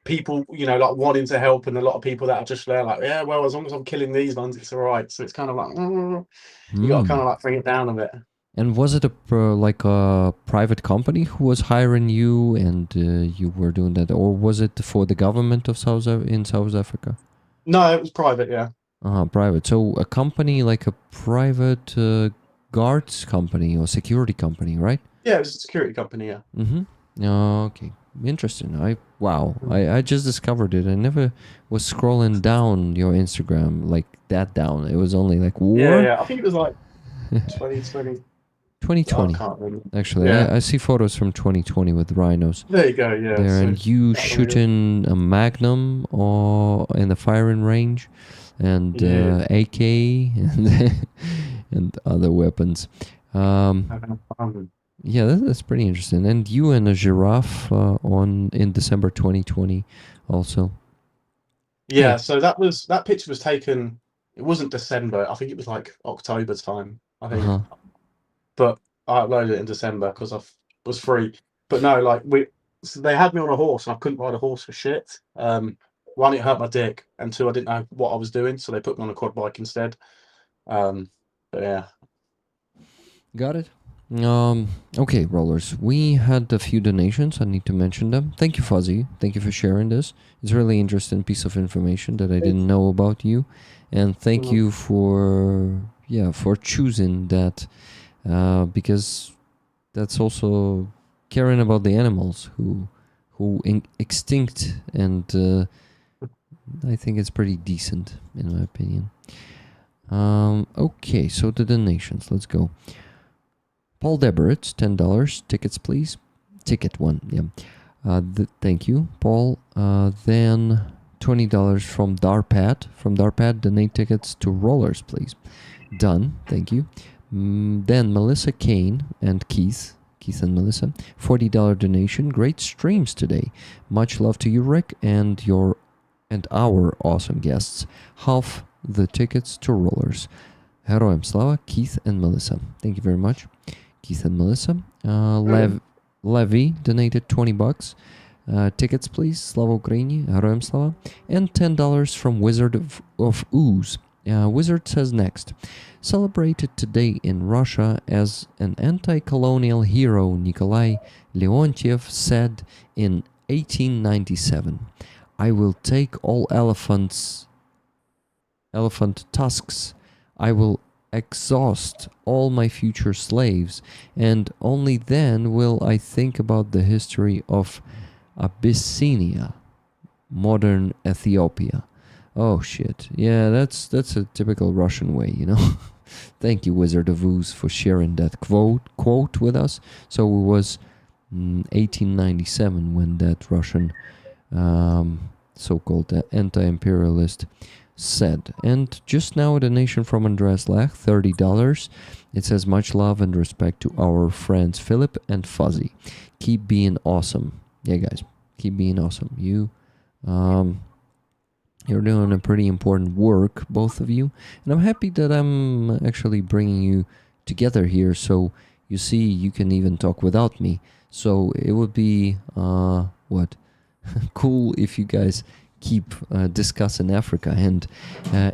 people, you know, like wanting to help and a lot of people that are just there like, yeah, well, as long as I'm killing these ones, it's all right. So it's kind of like you got to kind of like bring it down a bit. And was it like a private company who was hiring you and you were doing that, or was it for the government of South Africa? No, it was private, yeah. Private. So a company like a private guards company or security company, right? Yeah, it was a security company, yeah. Okay. Interesting. I just discovered it. I never was scrolling down your Instagram like that down. It was only like war. Yeah. I think it was like 2020. 2020. I can't remember. Actually, Yeah. I see photos from 2020 with rhinos. There you go. Yeah. There, so and you that'll be shooting a Magnum or in the firing range, and Yeah. AK and other weapons. having fun. Yeah, that's pretty interesting. And you and a giraffe in December 2020 also. Yeah. Hey. So that picture was taken. It wasn't December. I think it was like October time. I think. Uh-huh. But I uploaded it in December because I was free. But no, like so they had me on a horse and I couldn't ride a horse for shit. One, it hurt my dick, and two, I didn't know what I was doing, so they put me on a quad bike instead. But yeah. Got it. Okay, rollers. We had a few donations. I need to mention them. Thank you, Fuzzy. Thank you for sharing this. It's a really interesting piece of information that I didn't know about you. And thank you for choosing that, because that's also caring about the animals who extinct, and I think it's pretty decent in my opinion. Okay, so the donations. Let's go. Paul Deberitz, $10. Tickets, please. Ticket one, yeah. Thank you, Paul. Then $20 from Darpad. From Darpad, donate tickets to Rollers, please. Done, thank you. Then Melissa Kane and Keith and Melissa, $40 donation. Great streams today. Much love to you, Rick, and our awesome guests. Half the tickets to Rollers. Heroям Slava, Keith and Melissa. Thank you very much, Keith and Melissa. Levy donated $20. Tickets, please. Slava Ukraini, Heroям Slava. And $10 from Wizard of Ooze. Wizard says next. Celebrated today in Russia as an anti-colonial hero, Nikolai Leontiev said in 1897, "I will take all elephant tusks. I will exhaust all my future slaves, and only then will I think about the history of Abyssinia, modern Ethiopia." Oh shit. Yeah, that's a typical Russian way, you know. Thank you, Wizard of Ooze, for sharing that quote with us. So it was 1897 when that Russian so-called anti-imperialist said. And just now a donation from Andreas Lech, $30. It says, much love and respect to our friends Philip and Fuzzy. Keep being awesome. Yeah, guys, keep being awesome. You're doing a pretty important work, both of you. And I'm happy that I'm actually bringing you together here. So you see, you can even talk without me. So it would be, cool if you guys keep discussing Africa and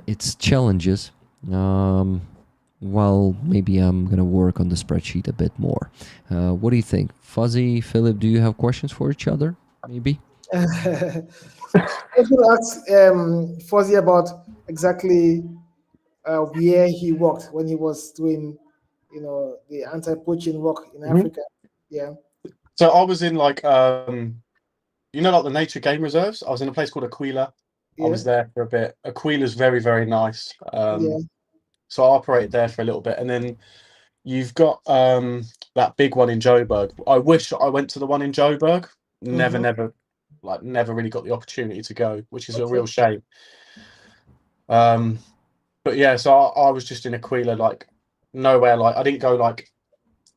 its challenges, while maybe I'm going to work on the spreadsheet a bit more. What do you think? Fuzzy, Philip, do you have questions for each other, maybe? I should ask Fuzzy about exactly where he worked when he was doing, the anti-poaching work in Africa. Yeah. So I was in like like the nature game reserves. I was in a place called Aquila. Yeah. I was there for a bit. Aquila's very, very nice. Yeah. So I operated there for a little bit, and then you've got that big one in Joburg. I wish I went to the one in Joburg. Never really got the opportunity to go, which is a real shame. But yeah, so I was just in Aquila, like nowhere. Like I didn't go like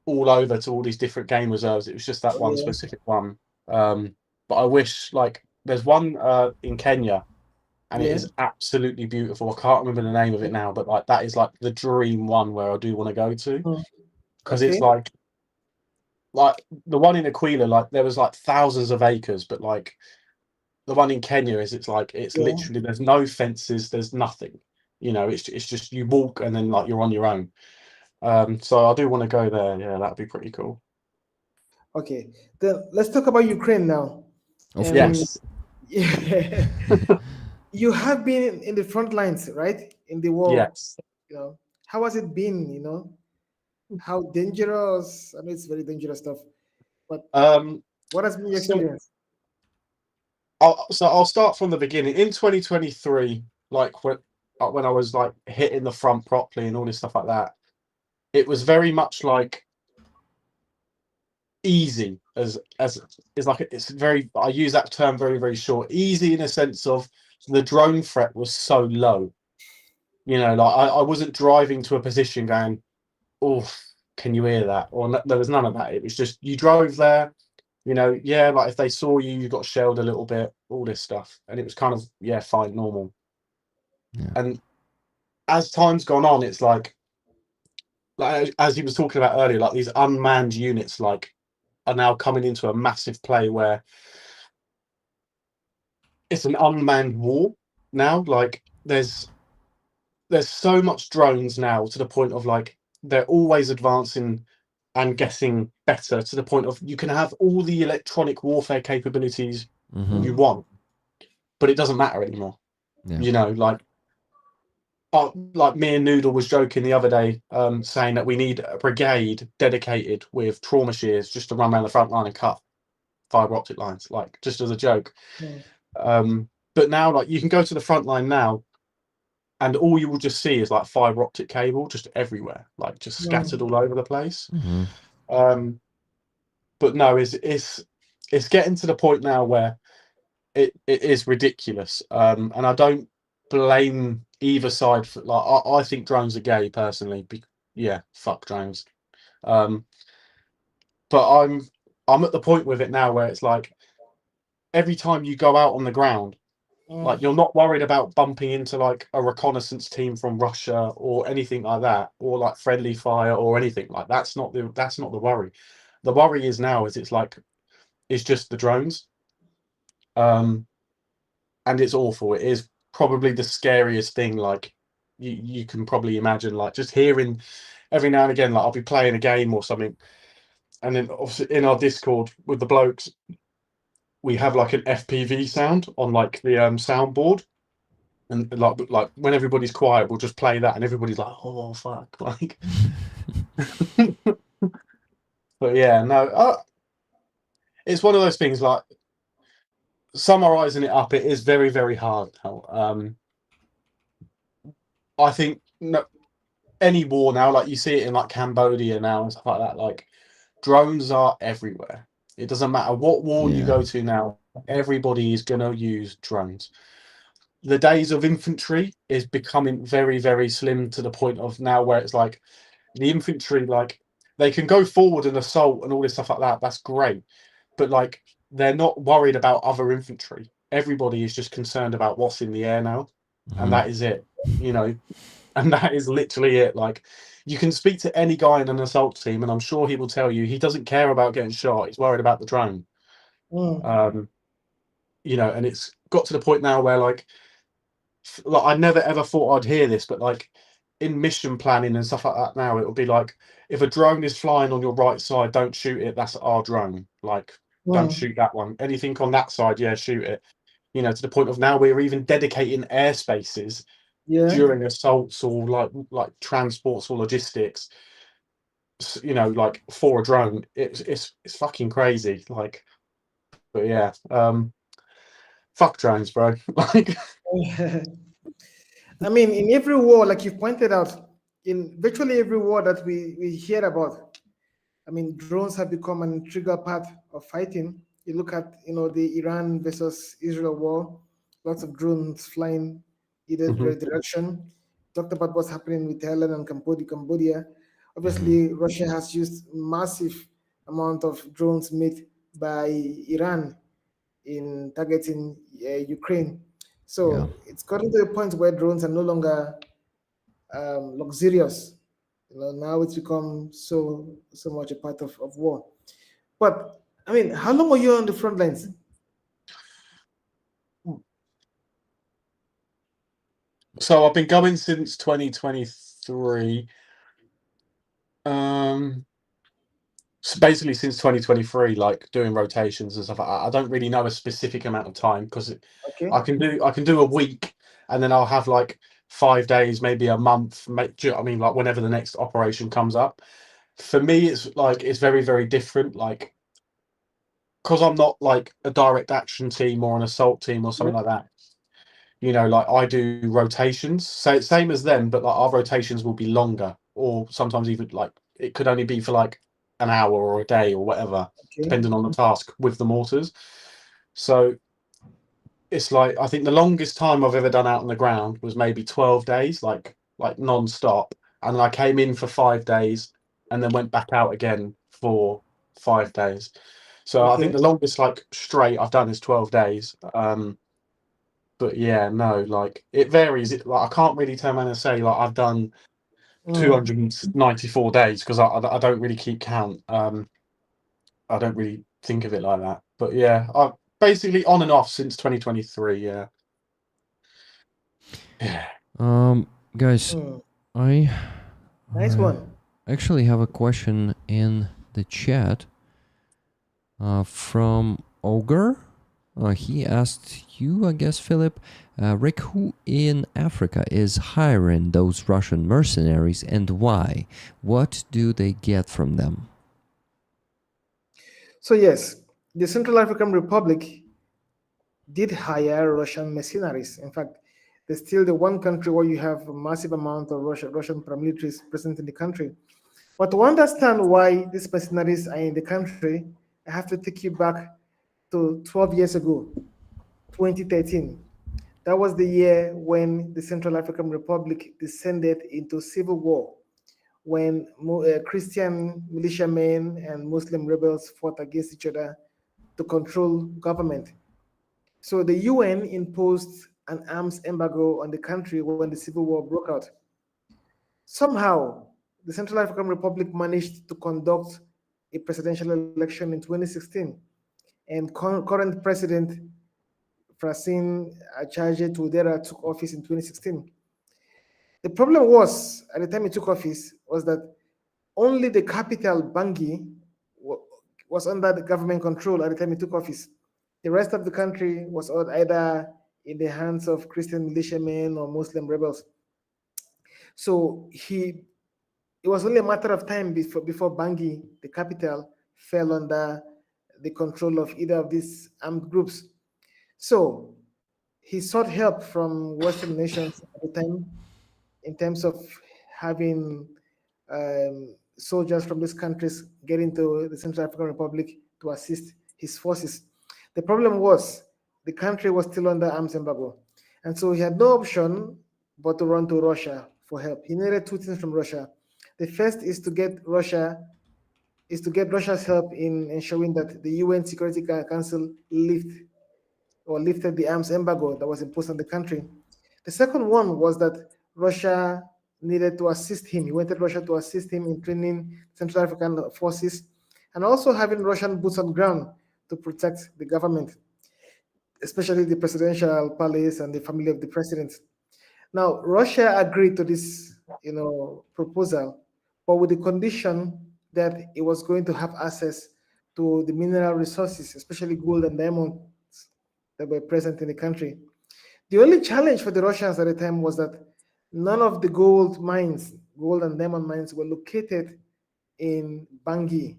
all over to all these different game reserves. It was just that one specific one. But I wish, like, there's one in Kenya, and it is absolutely beautiful. I can't remember the name of it now, but like that is like the dream one where I do want to go to, because it's like the one in Aquila, like there was like thousands of acres, but like the one in Kenya it's literally, there's no fences, there's nothing. It's just you walk and then like you're on your own. So I do want to go there. Yeah, that'd be pretty cool. Okay, then let's talk about Ukraine now. Yes. Yeah. You have been in the front lines, right? In the war. Yes. How has it been? How dangerous? I mean, it's very dangerous stuff. But what has been your experience? I'll start from the beginning. In 2023, like when I was like hitting the front properly and all this stuff like that, it was very much like easy as is like it's very, I use that term very, very short, easy in a sense of the drone threat was so low. You know, like I wasn't driving to a position going, oh, can you hear that? Or there was none of that. It was just you drove there, you know, yeah, like if they saw you, you got shelled a little bit, all this stuff, and it was kind of fine, normal. Yeah. And as time's gone on, it's like as he was talking about earlier, like these unmanned units like are now coming into a massive play where it's an unmanned war now. Like there's so much drones now to the point of like they're always advancing and getting better to the point of you can have all the electronic warfare capabilities you want, but it doesn't matter anymore. Yeah. You know, like me and Noodle was joking the other day, saying that we need a brigade dedicated with trauma shears just to run around the front line and cut fiber optic lines, like just as a joke. But now, like you can go to the front line now, and all you will just see is like fiber optic cable just everywhere, like just scattered all over the place. But no, it's getting to the point now where it is ridiculous, and I don't blame either side for, like I think drones are gay personally. Fuck drones. But I'm at the point with it now where it's like every time you go out on the ground, like you're not worried about bumping into like a reconnaissance team from Russia or anything like that, or like friendly fire or anything like that's not the worry. The worry is now is it's just the drones. And it's awful. It is probably the scariest thing like you can probably imagine, like just hearing every now and again, like I'll be playing a game or something, and then obviously in our Discord with the blokes we have like an FPV sound on like the soundboard, and like when everybody's quiet we'll just play that and everybody's like, oh fuck, like but yeah, no, it's one of those things, like summarizing it up, it is very, very hard now. I think any war now, like you see it in like Cambodia now and stuff like that, like drones are everywhere. It doesn't matter what war you go to now, everybody is gonna use drones. The days of infantry is becoming very, very slim to the point of now where it's like the infantry, like they can go forward and assault and all this stuff like that. That's great, but like they're not worried about other infantry. Everybody is just concerned about what's in the air now, and that is it. You know, and that is literally it. Like you can speak to any guy in an assault team, and I'm sure he will tell you he doesn't care about getting shot. He's worried about the drone. You know, and it's got to the point now where like I never ever thought I'd hear this, but like in mission planning and stuff like that now, it will be like if a drone is flying on your right side, don't shoot it. That's our drone. Like don't shoot that one. Anything on that side, yeah, shoot it. You know, to the point of now we're even dedicating airspaces during assaults or like transports or logistics. You know, like for a drone, it's fucking crazy. Like, but yeah, fuck drones, bro. Like. I mean, in every war, like you pointed out, in virtually every war that we hear about, I mean, drones have become an integral part of fighting. You look at, the Iran versus Israel war, lots of drones flying either direction. Talked about what's happening with Thailand and Cambodia. Obviously, Russia has used massive amount of drones made by Iran in targeting Ukraine. So it's gotten to a point where drones are no longer luxurious. Now it's become so much a part of war. But I mean, how long were you on the front lines? So I've been going since 2023. So basically since 2023, like doing rotations and stuff like that. I don't really know a specific amount of time because I can do a week and then I'll have like 5 days, maybe a month. I mean, like whenever the next operation comes up. For me, it's like it's very, very different. Like because I'm not like a direct action team or an assault team or something like that. You know, like I do rotations, so it's same as them, but like our rotations will be longer, or sometimes even like it could only be for like an hour or a day or whatever, Okay. depending on the task with the mortars. So it's like, I think the longest time I've ever done out on the ground was maybe 12 days, like non-stop. And I came in for 5 days and then went back out again for 5 days. So I think Okay. the longest like straight I've done is 12 days. But yeah, no, like it varies. Like I can't really turn around and say like I've done 294 days because I don't really keep count. I don't really think of it like that. But yeah, I've basically on and off since 2023. Yeah. Yeah. Guys, Nice I one. actually have a question in the chat from Ogre. He asked you, I guess, Philip, Rick, who in Africa is hiring those Russian mercenaries and why? What do they get from them? So yes, the Central African Republic did hire Russian mercenaries. In fact, they're still the one country where you have a massive amount of Russian paramilitaries present in the country. But to understand why these mercenaries are in the country, I have to take you back to 12 years ago, 2013. That was the year when the Central African Republic descended into civil war, when Christian militiamen and Muslim rebels fought against each other to control government. So the UN imposed an arms embargo on the country when the civil war broke out. Somehow, the Central African Republic managed to conduct a presidential election in 2016, and current president Francine Charge Tudera took office in 2016. The problem was, at the time he took office, was that only the capital, Bangui, was under the government control at the time he took office. The rest of the country was either in the hands of Christian militiamen or Muslim rebels. So it was only a matter of time before Bangui, the capital, fell under the control of either of these armed groups. So he sought help from Western nations at the time in terms of having soldiers from these countries get into the Central African Republic to assist his forces. The problem was the country was still under arms embargo. And so he had no option but to run to Russia for help. He needed two things from Russia. The first is to get Russia's help in ensuring that the UN Security Council lifted the arms embargo that was imposed on the country. The second one was that Russia needed to assist him. He wanted Russia to assist him in training Central African forces and also having Russian boots on ground to protect the government, especially the presidential palace and the family of the president. Now, Russia agreed to this, proposal, but with the condition that it was going to have access to the mineral resources, especially gold and diamonds that were present in the country. The only challenge for the Russians at the time was that none of the gold and diamond mines were located in Bangui,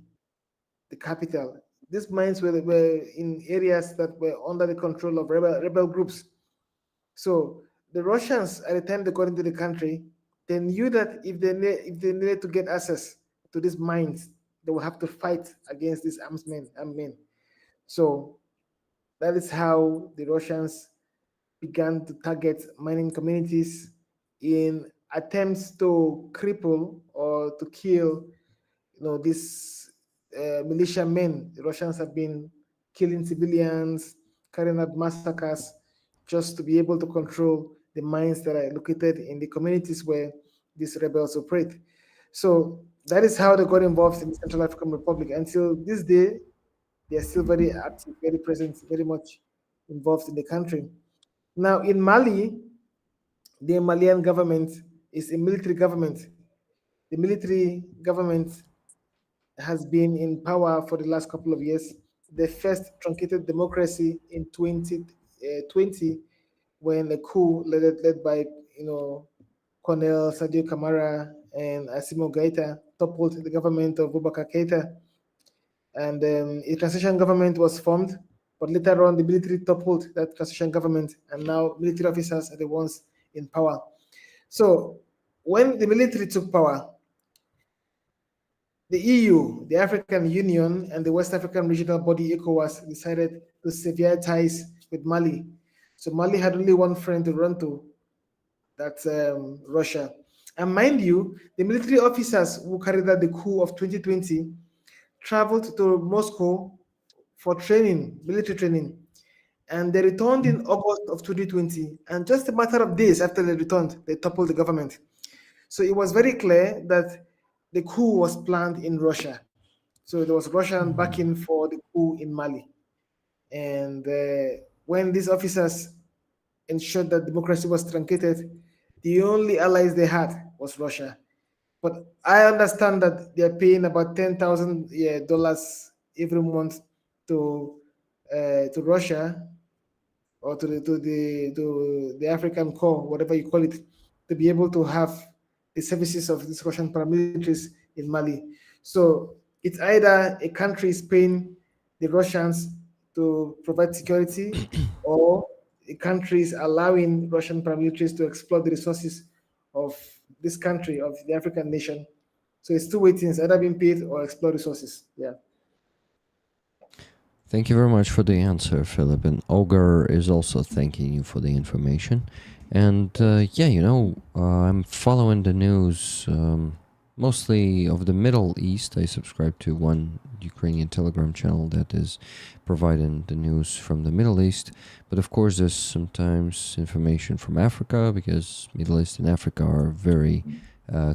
the capital. These mines were in areas that were under the control of rebel groups. So the Russians, at the time they got into the country, they knew that if they needed to get access to these mines, they would have to fight against these armed men. So that is how the Russians began to target mining communities in attempts to cripple or to kill, these militiamen. The Russians have been killing civilians, carrying out massacres, just to be able to control the mines that are located in the communities where these rebels operate. So that is how they got involved in the Central African Republic. Until this day, they are still very active, very present, very much involved in the country. Now, in Mali, the Malian government is a military government. The military government has been in power for the last couple of years. They first truncated democracy in 2020 when a coup led by Colonel Sadio Kamara and Assimi Goïta toppled the government of Boubacar Keïta, and a transition government was formed. But later on, the military toppled that transition government, and now military officers are the ones in power. So when the military took power, the EU, the African Union, and the West African regional body ECOWAS decided to sever ties with Mali. So Mali had only one friend to run to, that's Russia. And mind you, the military officers who carried out the coup of 2020 traveled to Moscow for training, military training, and they returned in August of 2020. And just a matter of days after they returned, they toppled the government. So it was very clear that the coup was planned in Russia. So there was Russian backing for the coup in Mali. And when these officers ensured that democracy was truncated, the only allies they had was Russia. But I understand that they're paying about $10,000 every month to Russia, or to the African Corps, whatever you call it, to be able to have the services of these Russian paramilitaries in Mali. So it's either a country is paying the Russians to provide security, or a country is allowing Russian paramilitaries to exploit the resources of this country, of the African nation. So it's two ways: things, either being paid or exploit resources. Yeah. Thank you very much for the answer, Philip. And Ogre is also thanking you for the information. And I'm following the news, mostly of the Middle East. I subscribe to one Ukrainian Telegram channel that is providing the news from the Middle East. But of course, there's sometimes information from Africa, because Middle East and Africa are very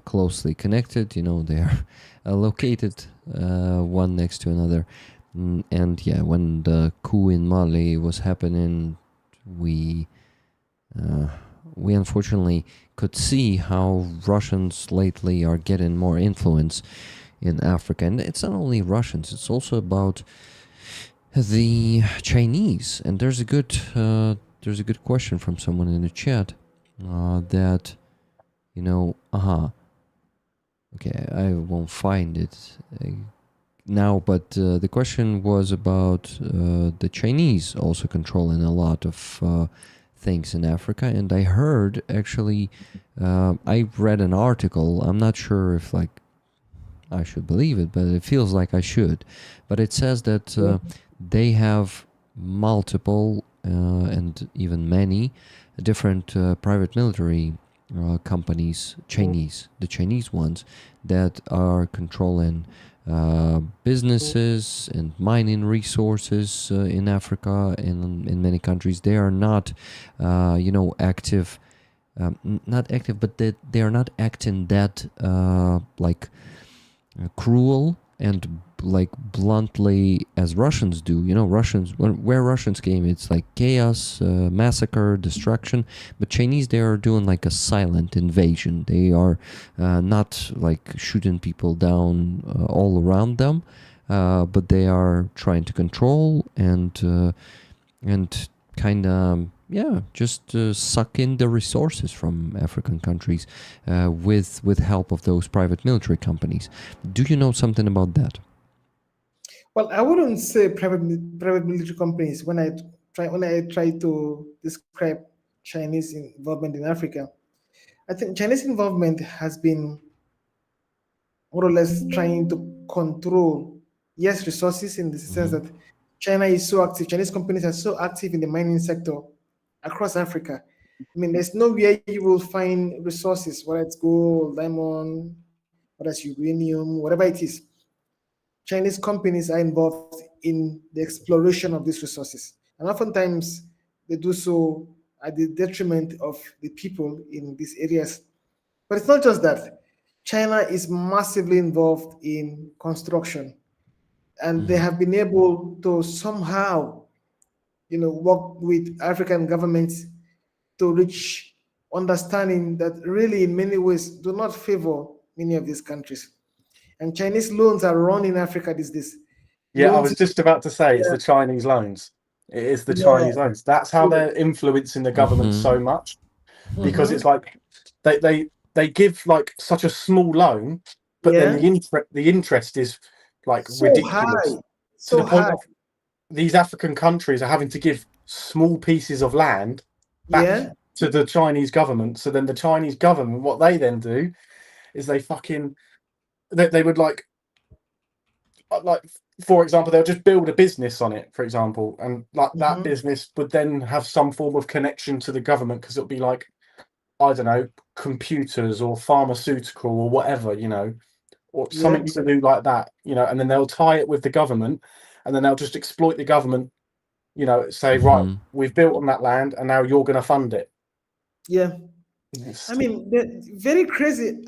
closely connected. They are located one next to another. And yeah, when the coup in Mali was happening, we unfortunately could see how Russians lately are getting more influence in Africa. And it's not only Russians, it's also about the Chinese. And there's a good question from someone in the chat that, okay, I won't find it now, but the question was about the Chinese also controlling a lot of things in Africa. And I heard, actually, I read an article. I'm not sure if I should believe it, but it feels like I should. But it says that they have multiple and even many different private military companies, the Chinese ones, that are controlling businesses and mining resources in Africa and in many countries. They are not, active, not active, but they are not acting that cruel and bluntly as Russians do. Russians, where Russians came, it's like chaos, massacre, destruction. But Chinese, they are doing a silent invasion. They are not shooting people down all around them, but they are trying to control and kind of just suck in the resources from African countries with help of those private military companies. Do you know something about that? Well, I wouldn't say private military companies when I try to describe Chinese involvement in Africa. I think Chinese involvement has been more or less trying to control, yes, resources, in the sense that China is so active. Chinese companies are so active in the mining sector across Africa. I mean, there's nowhere you will find resources, whether it's gold, diamond, whether it's uranium, whatever it is. Chinese companies are involved in the exploration of these resources. And oftentimes they do so at the detriment of the people in these areas. But it's not just that. China is massively involved in construction, and they have been able to somehow, work with African governments to reach understanding that really in many ways do not favor many of these countries. And Chinese loans are run in Africa these days. Yeah, I Loans, was just about to say it's the Chinese loans. It is the Chinese loans. That's how they're influencing the government so much, because it's like they give such a small loan, but then the interest is so ridiculous, high, to the so point high. of these African countries are having to give small pieces of land back to the Chinese government. So then the Chinese government, what they then do is they would like for example, they'll just build a business on it, for example, and like that Mhm. business would then have some form of connection to the government because it'll be like, I don't know, computers or pharmaceutical or whatever, or Yeah. something to do like that, and then they'll tie it with the government, and then they'll just exploit the government, say, right, Mhm. we've built on that land, and now you're going to fund it. Yeah. It's- I mean, very crazy.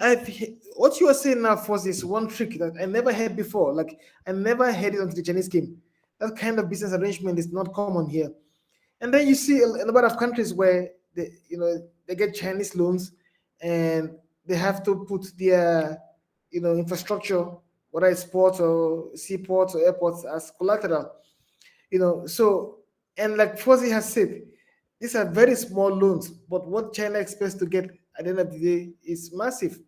What you are saying now was this one trick that I never heard before. Like I never heard it until the Chinese came. That kind of business arrangement is not common here. And then you see a number of countries where they get Chinese loans, and they have to put their infrastructure, whether it's ports or seaports or airports, as collateral. So, and like Fuzzy has said, these are very small loans, but what China expects to get at the end of the day is massive.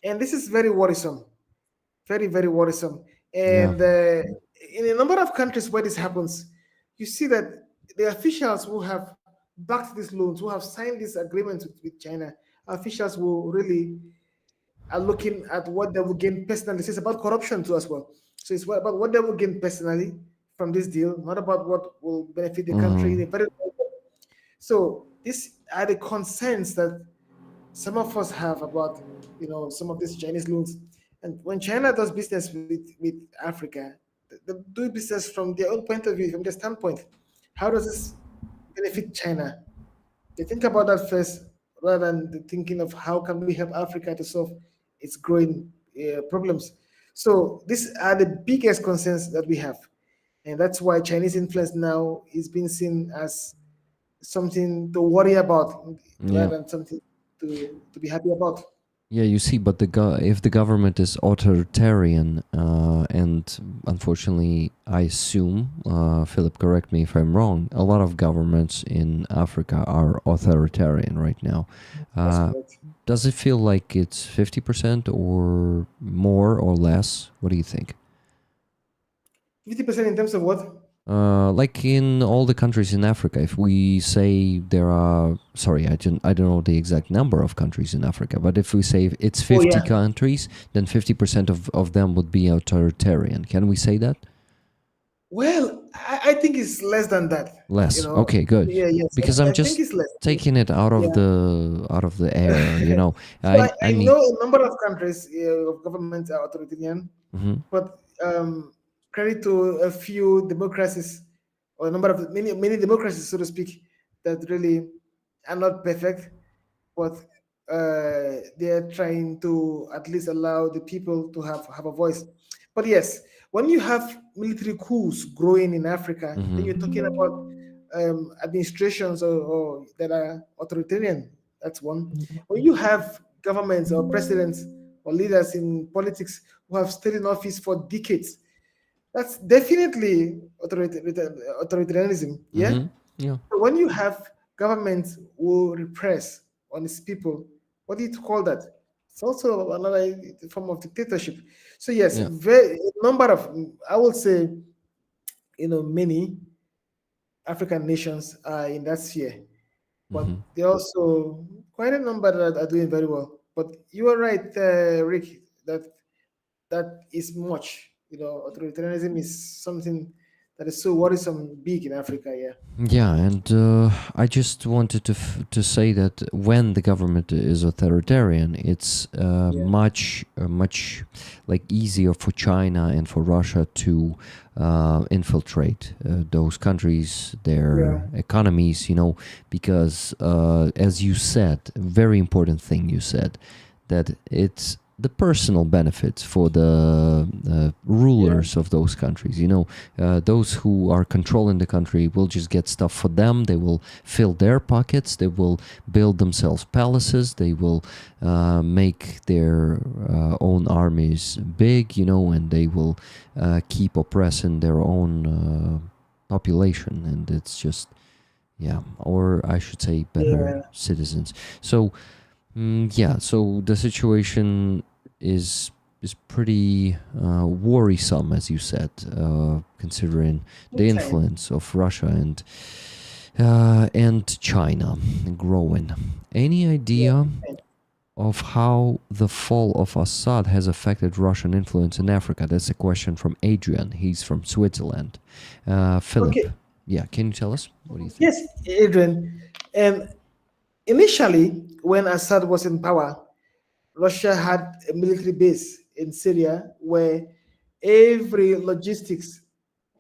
And this is very worrisome, very, very worrisome. Yeah. And in a number of countries where this happens, you see that the officials who have backed these loans, who have signed these agreements with China, officials who really are looking at what they will gain personally. So it's about corruption too as well. So it's about what they will gain personally from this deal, not about what will benefit the country in Mhm. a very long term. So these are the concerns that some of us have about some of these Chinese loans. And when China does business with Africa, they do business from their own point of view, from their standpoint. How does this benefit China? They think about that first, rather than the thinking of how can we help Africa to solve its growing problems. So these are the biggest concerns that we have, and that's why Chinese influence now is being seen as something to worry about Yeah. rather than something to be happy about. Yeah, you see, but if the government is authoritarian, and unfortunately, I assume, Philip, correct me if I'm wrong, a lot of governments in Africa are authoritarian right now. That's Uh, correct. does it feel like it's 50% or more or less? What do you think? 50% in terms of what? Like in all the countries in Africa, if we say there are, sorry, I don't know the exact number of countries in Africa, but if we say it's Oh 50 yeah. countries, then 50% of them would be authoritarian. Can we say that? Well, I think it's less than that. Less. Okay, good. Yeah, yes. Because I I'm think just it's less. taking it out Yeah. of the air, So I I need. know a number of countries of governments are authoritarian, Mhm. but credit to a few democracies, or a number of many democracies, so to speak, that really are not perfect, but they're trying to at least allow the people to have a voice. But yes, when you have military coups growing in Africa, then you're Mhm. talking about administrations or that are authoritarian. That's one. When you have governments or presidents or leaders in politics who have stayed in office for decades, that's definitely authoritarianism. Yeah. Mhm. Yeah. So when you have governments who repress on its people, what do you call that? It's also another form of dictatorship. So yes, Yeah. very number of, I would say, many African nations are in that sphere, but Mhm. there are also quite a number that are doing very well. But you are right, Rick, that is much. Authoritarianism is something that is so worrisome big in Africa. Yeah. Yeah, and I just wanted to say that when the government is authoritarian, it's Yeah. much like easier for China and for Russia to infiltrate those countries, Yeah. their economies, because as you said, very important thing you said, that it's the personal benefits for the rulers of those countries. Those who are controlling the country will just get stuff for them. They will fill their pockets. They will build themselves palaces. They will make their own armies big, and they will keep oppressing their own population. And it's just, yeah, or I should say better Yeah. citizens. So, yeah, so the situation is pretty worrisome, as you said, considering the Okay. influence of Russia and China growing. Any idea Yeah. of how the fall of Assad has affected Russian influence in Africa. That's a question from Adrian. He's from Switzerland. Philip, Okay. yeah, can you tell us? What do you think? Yes, Adrian. And initially, when Assad was in power, Russia had a military base in Syria where every logistics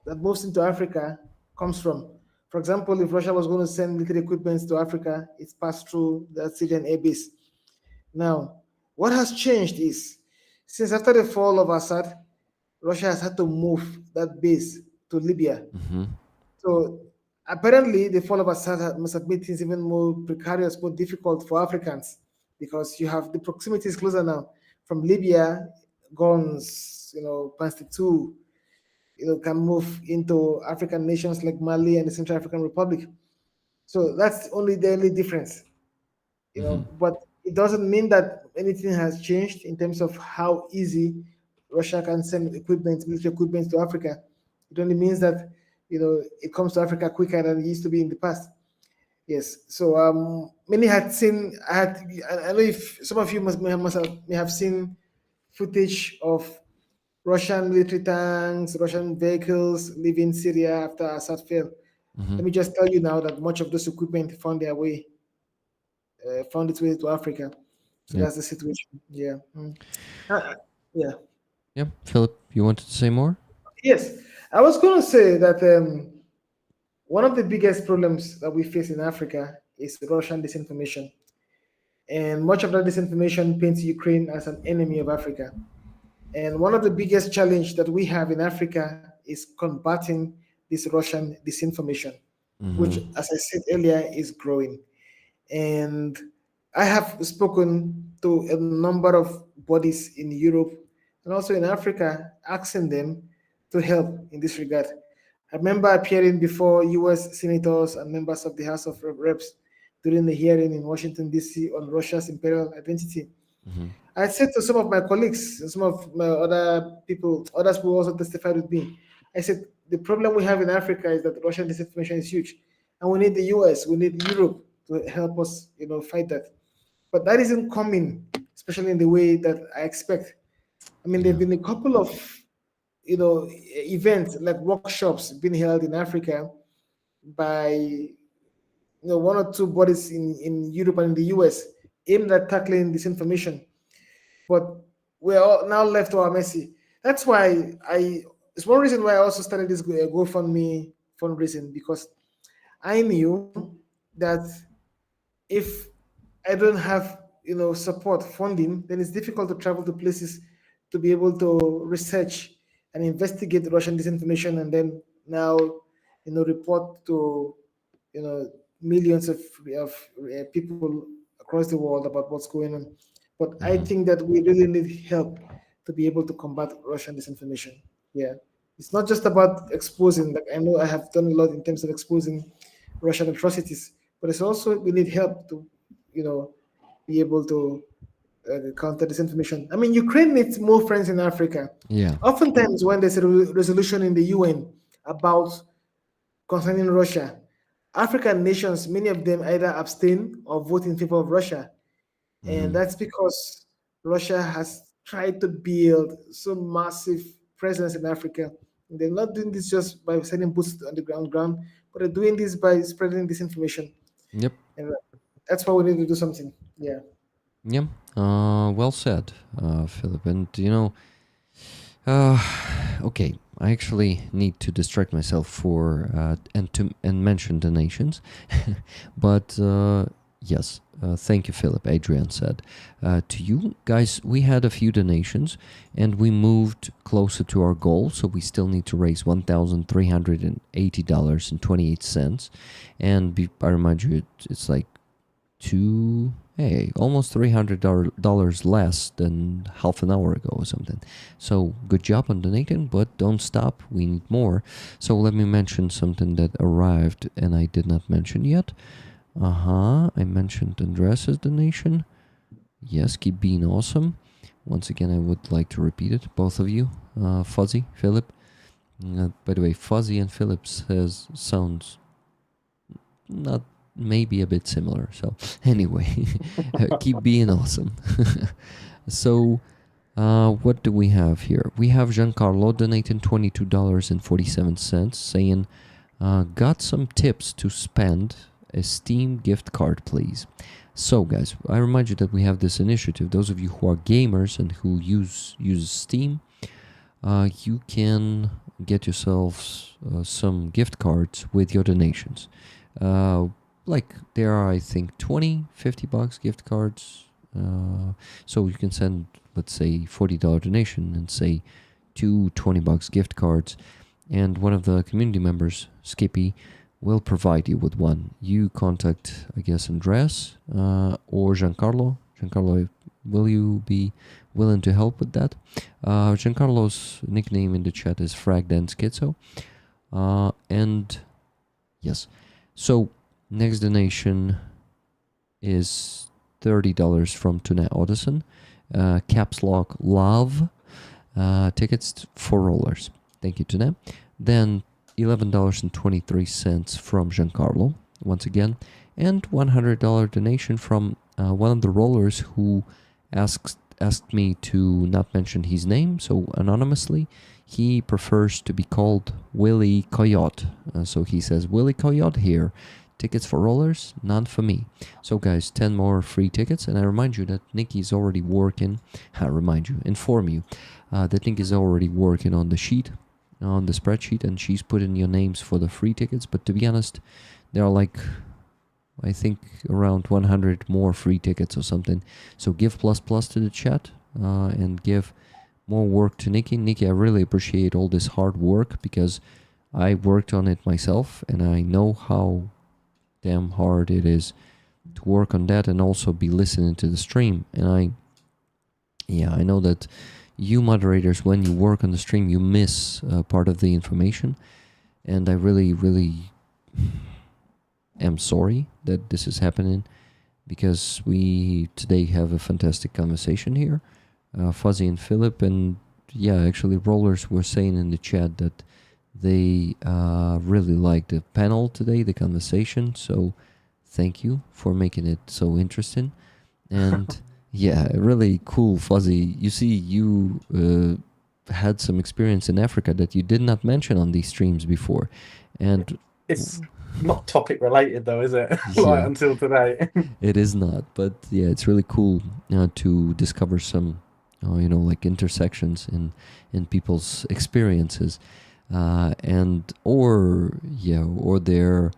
that moves into Africa comes from. For example, if Russia was going to send military equipment to Africa, it's passed through the Syrian air base. Now, what has changed is since after the fall of Assad, Russia has had to move that base to Libya. So apparently, the fall of Assad must have made things even more precarious, more difficult for Africans because you have the proximity is closer now. From Libya, guns, Panster two, can move into African nations like Mali and the Central African Republic. So that's only the only difference, But it doesn't mean that anything has changed in terms of how easy Russia can send equipment, military equipment to Africa. It only means that it comes to Africa quicker than it used to be in the past. Yes. So many had seen. I know if some of you may have seen footage of Russian military tanks, Russian vehicles leaving Syria after Assad fell. Let me just tell you now that much of those equipment found its way to Africa. So Yep. that's the situation. Yeah. Yeah. Yep. Philip, you wanted to say more? Yes. I was going to say that one of the biggest problems that we face in Africa is Russian disinformation. And much of that disinformation paints Ukraine as an enemy of Africa. And one of the biggest challenge that we have in Africa is combating this Russian disinformation, which, as I said earlier, is growing. And I have spoken to a number of bodies in Europe and also in Africa, asking them to help in this regard. I remember appearing before US senators and members of the House of Reps during the hearing in Washington, D.C. on Russia's imperial identity. I said to some of my colleagues, and some of my other people, others who also testified with me, I said, the problem we have in Africa is that Russian disinformation is huge. And we need the US, we need Europe to help us, fight that. But that isn't coming, especially in the way that I expect. I mean, there've been a couple of, events like workshops being held in Africa by, one or two bodies in Europe and in the US aimed at tackling disinformation. But we're all now left to our mercy. That's why it's one reason why I also started this GoFundMe fundraising, because I knew that if I don't have support funding, then it's difficult to travel to places to be able to research and investigate Russian disinformation, and then now report to millions of people across the world about what's going on. But I think that we really need help to be able to combat Russian disinformation. Yeah, it's not just about exposing. Like I know I have done a lot in terms of exposing Russian atrocities, but it's also we need help to, be able to counter disinformation. I mean, Ukraine needs more friends in Africa. Yeah. Oftentimes, when there's a resolution in the UN about concerning Russia, African nations, many of them either abstain or vote in favor of Russia. And that's because Russia has tried to build some massive presence in Africa. And they're not doing this just by sending boots on the ground, but they're doing this by spreading disinformation. Yep. And that's why we need to do something. Yeah. Yep. Well said, Philip. And okay, I actually need to distract myself for and mention donations, but yes, thank you, Philip. Adrian said to you guys, we had a few donations and we moved closer to our goal, so we still need to raise $1,380.28, and I remind you, it's like almost $300 less than half an hour ago or something. So good job on donating, but don't stop. We need more. So let me mention something that arrived and I did not mention yet. I mentioned Andres' donation. Yes, keep being awesome. Once again, I would like to repeat it, both of you, Fuzzy, Philip. By the way, Fuzzy and Philip sounds not maybe a bit similar. So anyway, keep being awesome. So what do we have here? We have Giancarlo donating $22.47, saying, got some tips to spend a Steam gift card, please. So guys, I remind you that we have this initiative. Those of you who are gamers and who use Steam, you can get yourselves some gift cards with your donations. Like there are, I think, 20, $50 gift cards. So you can send, let's say, $40 donation and say 2 $20 gift cards. And one of the community members, Skippy, will provide you with one. You contact, I guess, Andres or Giancarlo. Giancarlo, will you be willing to help with that? Giancarlo's nickname in the chat is FragDanSchizo. And yes, so next donation is $30 from Tuna Odison. Caps Lock Love. Tickets for rollers. Thank you, Tuna. Then $11.23 from Giancarlo, once again, and $100 donation from one of the rollers who asked me to not mention his name, so anonymously. He prefers to be called Willie Coyote. So he says, Willie Coyote here. Tickets for rollers, none for me. So guys, 10 more free tickets. And I remind you that Nikki is already working. Inform you that Nikki is already working on the sheet, on the spreadsheet, and she's putting your names for the free tickets. But to be honest, there are like, I think, around 100 more free tickets or something. So give plus to the chat and give more work to Nikki. Nikki, I really appreciate all this hard work because I worked on it myself and I know how damn hard it is to work on that and also be listening to the stream. And I know that you moderators, when you work on the stream, you miss part of the information, and I really am sorry that this is happening, because we today have a fantastic conversation here, Fuzzy and Philip, and actually rollers were saying in the chat that they really liked the panel today, the conversation, so thank you for making it so interesting. And really cool, Fuzzy. You see, you had some experience in Africa that you did not mention on these streams before, and it's not topic related though, is it? Until today. It is not, but it's really cool to discover some like intersections in people's experiences, or their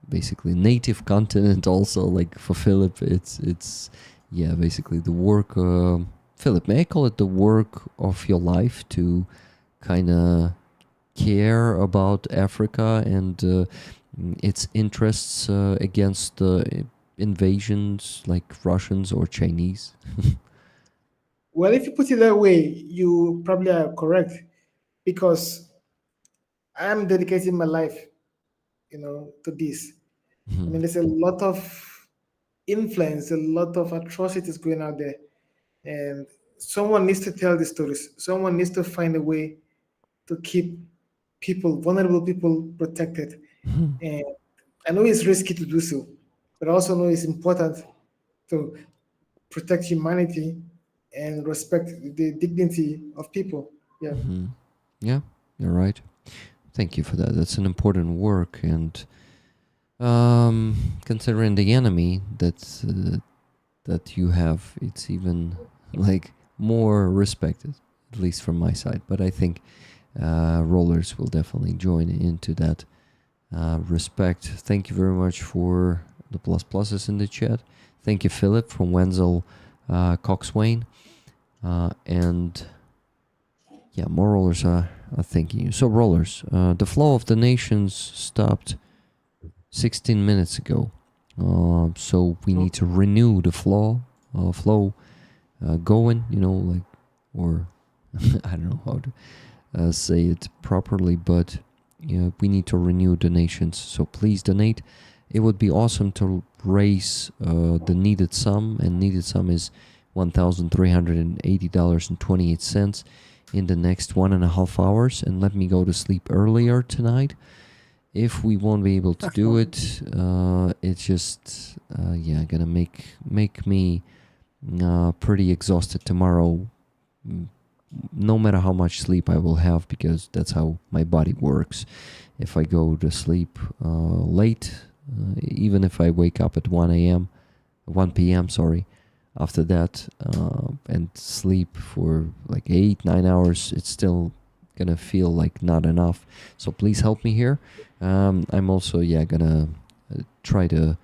basically native continent also. Like for Philip, it's basically the work. Philip, may I call it the work of your life to kind of care about Africa and its interests against invasions like Russians or Chinese? Well, if you put it that way, you probably are correct, because I am dedicating my life, to this. I mean, there's a lot of influence, a lot of atrocities going out there, and someone needs to tell the stories. Someone needs to find a way to keep vulnerable people protected. And I know it's risky to do so, but I also know it's important to protect humanity and respect the dignity of people. Yeah. Yeah, you're right. Thank you for that. That's an important work, and considering the enemy that you have, it's even like more respected, at least from my side. But I think rollers will definitely join into that respect. Thank you very much for the pluses in the chat. Thank you, Philip from Wenzel Coxswain, and more rollers are thanking you. So rollers, the flow of the nations stopped 16 minutes ago, so we need to renew the flow going, or I don't know how to say it properly, but we need to renew donations, so please donate. It would be awesome to raise the needed sum, and needed sum is $1,380.28 in the next 1.5 hours. And let me go to sleep earlier tonight if we won't be able to do it, it's just gonna make me pretty exhausted tomorrow, no matter how much sleep I will have, because that's how my body works. If I go to sleep late, even if I wake up at 1 p.m., sorry, after that, and sleep for like 8-9 hours, it's still gonna feel like not enough. So please help me here. I'm also gonna try to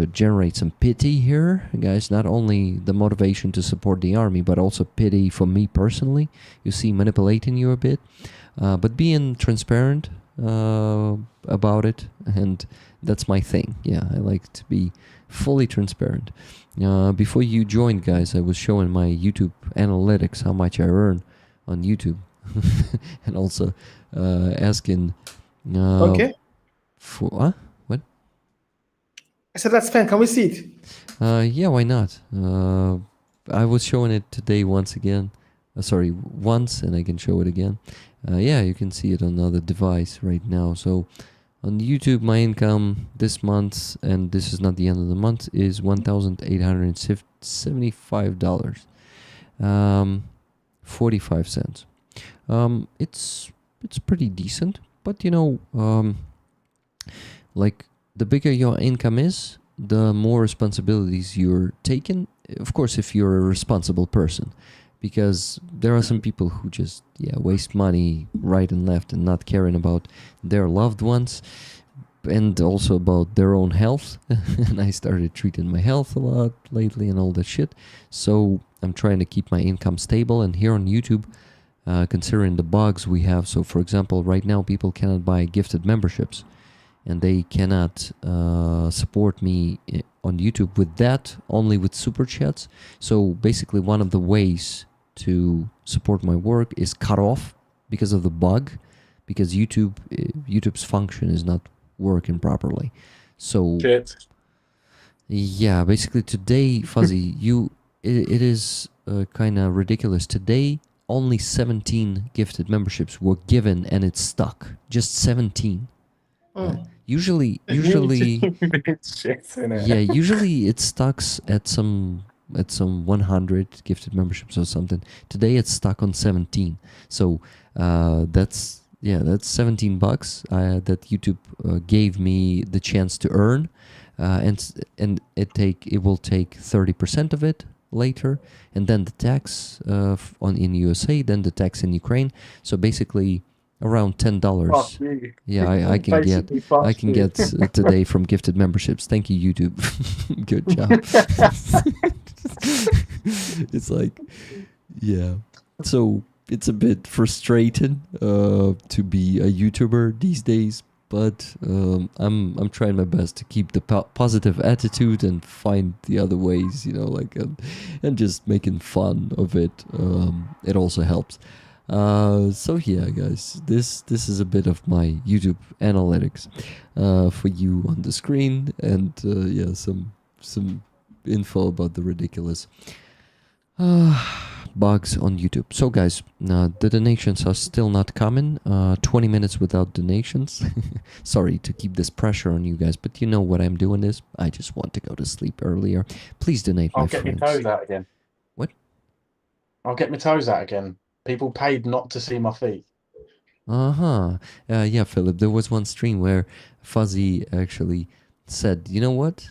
generate some pity here, guys. Not only the motivation to support the army, but also pity for me personally. You see, manipulating you a bit, but being transparent about it, and that's my thing. Yeah, I like to be fully transparent. Before you joined, guys, I was showing my YouTube analytics, how much I earn on YouTube, and also asking Okay. for what? I said that's fine. Can we see it? Yeah, why not? I was showing it today once, and I can show it again. Yeah, you can see it on another device right now. So on YouTube, my income this month, and this is not the end of the month, is $1,875, 45 cents. It's pretty decent, but like, the bigger your income is, the more responsibilities you're taking. Of course, if you're a responsible person, because there are some people who just waste money right and left and not caring about their loved ones and also about their own health. And I started treating my health a lot lately and all that shit. So I'm trying to keep my income stable. And here on YouTube, considering the bugs we have, so for example, right now people cannot buy gifted memberships, and they cannot support me on YouTube with that, only with super chats. So basically, one of the ways to support my work is cut off because of the bug, because YouTube's function is not working properly. So Shit. yeah, basically today, Fuzzy, it is kind of ridiculous. Today, only 17 gifted memberships were given, and it's stuck. Just 17. Usually It's shit, innit? yeah, usually it stocks at some 100 gifted memberships or something. Today it's stuck on 17. So that's $17 that YouTube gave me the chance to earn, and it will take 30% of it later, and then the tax in USA, then the tax in Ukraine. So basically around $10. Fuck you. Yeah, I can Basically, fuck you. get today from gifted memberships. Thank you, YouTube. Good job. It's like, yeah. So it's a bit frustrating to be a YouTuber these days, but I'm trying my best to keep the positive attitude and find the other ways, and just making fun of it. It also helps. So yeah, guys, this is a bit of my YouTube analytics for you on the screen, and some info about the ridiculous bugs on YouTube. So guys, the donations are still not coming. 20 minutes without donations. Sorry to keep this pressure on you guys, but you know what I'm doing is I just want to go to sleep earlier. Please donate, my friends. I'll get my toes out again. What? I'll get my toes out again. People paid not to see my feet. Yeah, Philip, there was one stream where Fuzzy actually said, you know what?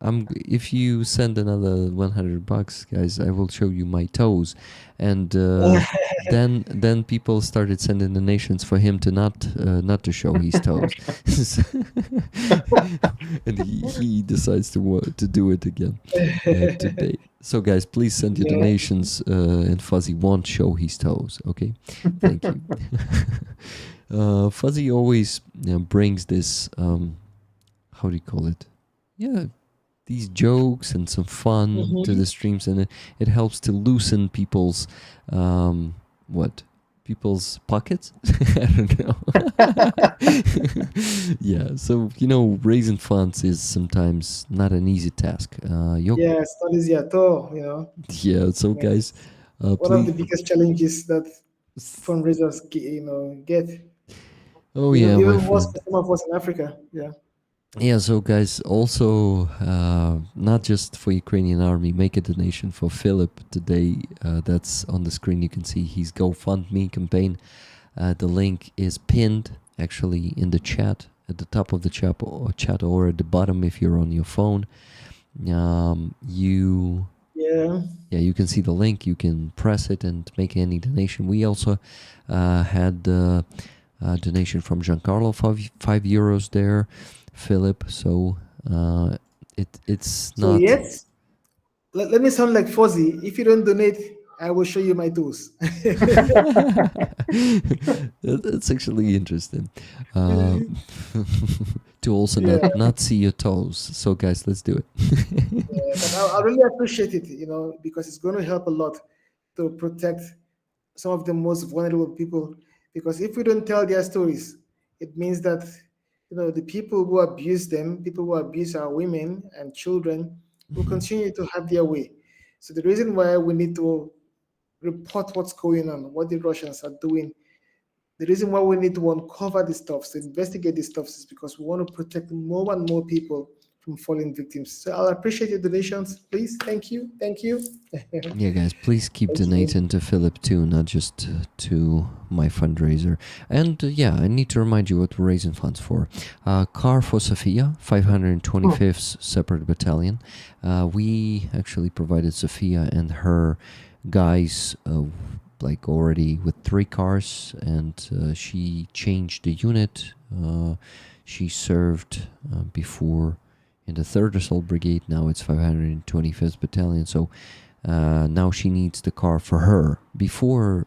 If you send another $100, guys, I will show you my toes. And then people started sending donations for him to not to show his toes. And he decides to do it again today. So guys, please send your donations, and Fuzzy won't show his toes, okay? Thank you. Fuzzy always brings this, how do you call it? Yeah, these jokes and some fun to the streams, and it helps to loosen people's, people's pockets? I don't know. Yeah, so, raising funds is sometimes not an easy task. Yeah, it's not easy at all, Yeah, so guys, one of the biggest challenges that fundraisers get. Oh yeah, my Even worse friend. for some of us in Africa. Yeah. Yeah, so guys, also not just for Ukrainian army, make a donation for Philip today. That's on the screen. You can see his GoFundMe campaign. The link is pinned actually in the chat, at the top of the chat or at the bottom if you're on your phone. You can see the link. You can press it and make any donation. We also had a donation from Giancarlo, €5 there, Philip. So it's So not. yes, let me sound like Fozzie. If you don't donate, I will show you my toes. That's actually interesting. To also Yeah, not see your toes. So guys, let's do it. yeah, but I really appreciate it, because it's going to help a lot to protect some of the most vulnerable people. Because if we don't tell their stories, it means that the people who abuse them, people who abuse our women and children, will continue to have their way. So the reason why we need to report what's going on, what the Russians are doing, the reason why we need to uncover these stuff, to investigate these stuff, is because we want to protect more and more people from falling victims. So I'll appreciate your donations, please. Thank you. Thank you. Yeah, guys, please keep Thank you. donating to Philip too, not just to my fundraiser. And I need to remind you what we're raising funds for. Car for Sophia, 525th Separate Battalion. We actually provided Sophia and her guys already with 3 cars, and she changed the unit. She served before in the 3rd Assault Brigade. Now it's 525th Battalion. So now she needs the car for her. Before,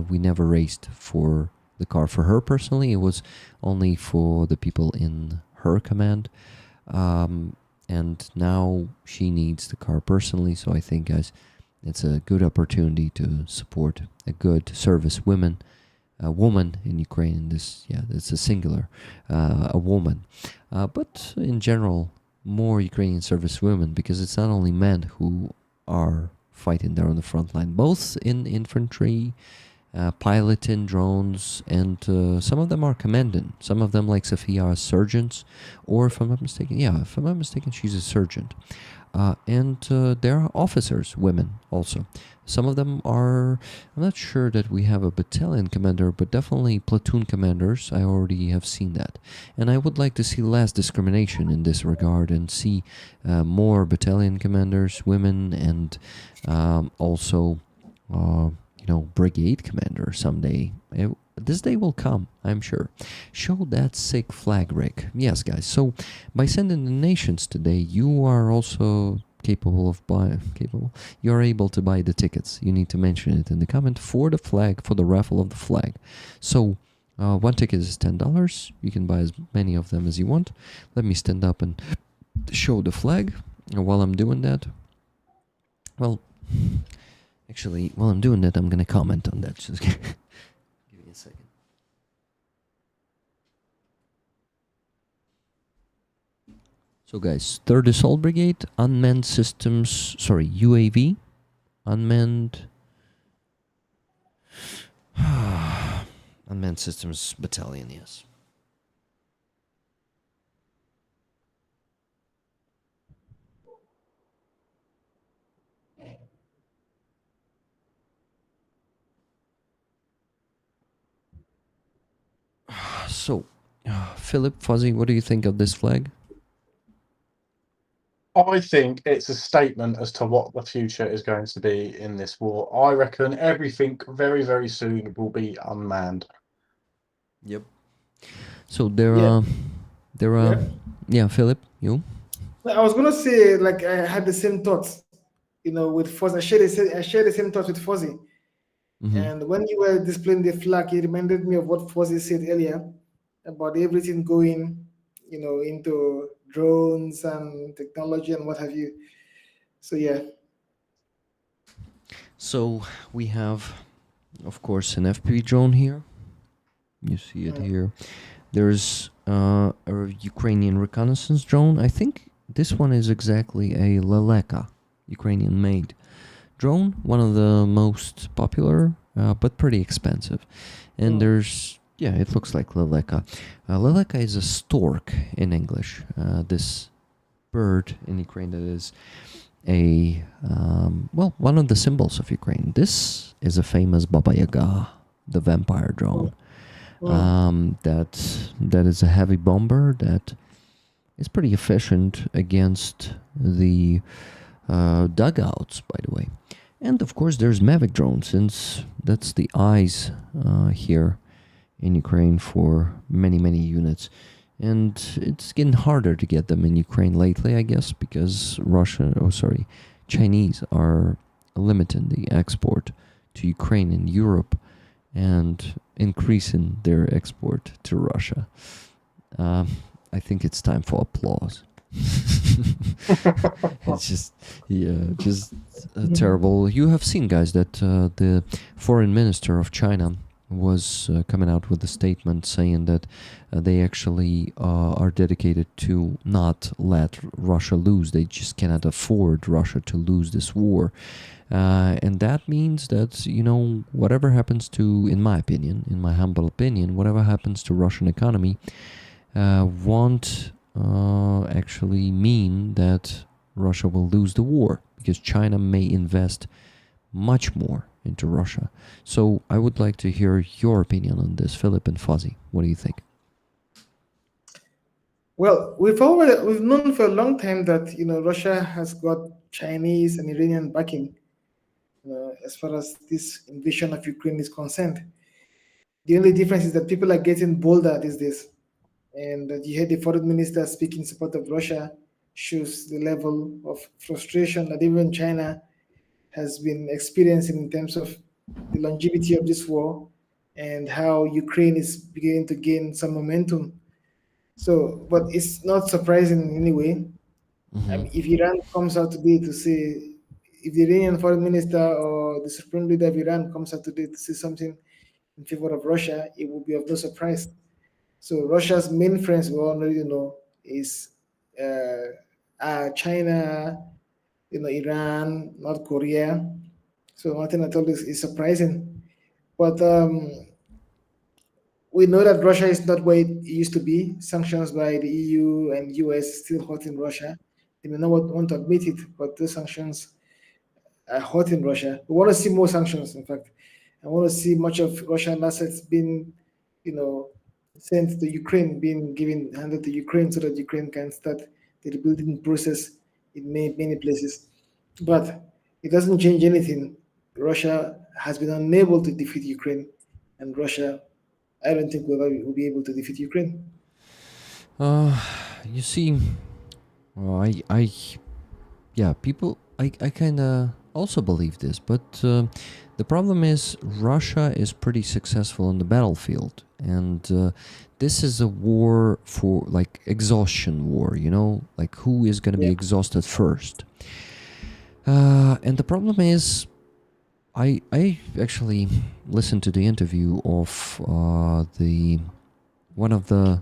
we never raised for the car for her personally. It was only for the people in her command. And now she needs the car personally. So I think, guys, it's a good opportunity to support a good service woman in Ukraine. It's a singular, a woman. But in general, more Ukrainian service women, because it's not only men who are fighting there on the front line, both in infantry, piloting drones, and some of them are commanding. Some of them, like Sophia, are sergeants, or if I'm not mistaken, she's a sergeant. And there are officers, women also. Some of them are, I'm not sure that we have a battalion commander, but definitely platoon commanders. I already have seen that. And I would like to see less discrimination in this regard and see more battalion commanders, women, and also, brigade commander someday. This day will come, I'm sure. Show that sick flag, Rick. Yes, guys. So by sending donations today, you are also you're able to buy the tickets. You need to mention it in the comment for the flag, for the raffle of the flag. So one ticket is $10. You can buy as many of them as you want. Let me stand up and show the flag. And while I'm doing that, actually, while I'm doing that, I'm going to comment on that. Just give me a second. So guys, 3rd Assault Brigade, Unmanned Systems, UAV, Unmanned Unmanned Systems Battalion, yes. So, Philip, Fuzzy, what do you think of this flag? I think it's a statement as to what the future is going to be in this war. I reckon everything very, very soon will be unmanned. Yep. So there Yeah. Philip, you? I was gonna say, like, I had the same thoughts, with Fozzie. I share the same thoughts with Fozzie. Mm-hmm. And when you were displaying the flag, it reminded me of what Fozzie said earlier about everything going, into drones and technology and what have you. So yeah. So we have, of course, an FPV drone here. You see it here. There's a Ukrainian reconnaissance drone. I think this one is exactly a Leleka, Ukrainian-made drone. One of the most popular, but pretty expensive. And there's Yeah, it looks like leleka. Leleka is a stork in English. This bird in Ukraine that is one of the symbols of Ukraine. This is a famous Baba Yaga, the vampire drone. That is a heavy bomber that is pretty efficient against the dugouts, by the way. And of course, there's Mavic drone, since that's the eyes here in Ukraine for many, many units. And it's getting harder to get them in Ukraine lately, I guess, because Chinese are limiting the export to Ukraine and Europe and increasing their export to Russia. I think it's time for applause. It's just terrible. You have seen, guys, that the foreign minister of China was coming out with a statement saying that they actually are dedicated to not let Russia lose. They just cannot afford Russia to lose this war. And that means that, whatever happens to, in my opinion, in my humble opinion, whatever happens to Russian economy won't actually mean that Russia will lose the war, because China may invest much more into Russia. So I would like to hear your opinion on this, Philip and Fuzzy. What do you think? Well, we've known for a long time that Russia has got Chinese and Iranian backing as far as this invasion of Ukraine is concerned. The only difference is that people are getting bolder these days. And you heard the foreign minister speaking in support of Russia, shows the level of frustration that even China has been experiencing in terms of the longevity of this war and how Ukraine is beginning to gain some momentum. So, but it's not surprising in any way. I mean, if Iran comes out today to say, if the Iranian foreign minister or the supreme leader of Iran comes out today to say something in favor of Russia, it will be of no surprise. So Russia's main friends, we already know, is China, Iran, North Korea. So nothing at all is surprising. But we know that Russia is not where it used to be. Sanctions by the EU and US still hurting Russia. They may not want to admit it, but those sanctions are hurting Russia. We want to see more sanctions, in fact. I want to see much of Russian assets being, sent to Ukraine, handed to Ukraine so that Ukraine can start the rebuilding process in many places. But it doesn't change anything. Russia has been unable to defeat Ukraine, and Russia, I don't think will be able to defeat Ukraine. You see, well, I kind of also believe this, but the problem is Russia is pretty successful on the battlefield, and this is a war for like exhaustion war, like who is going to be exhausted first. And the problem is, I actually listened to the interview of one of the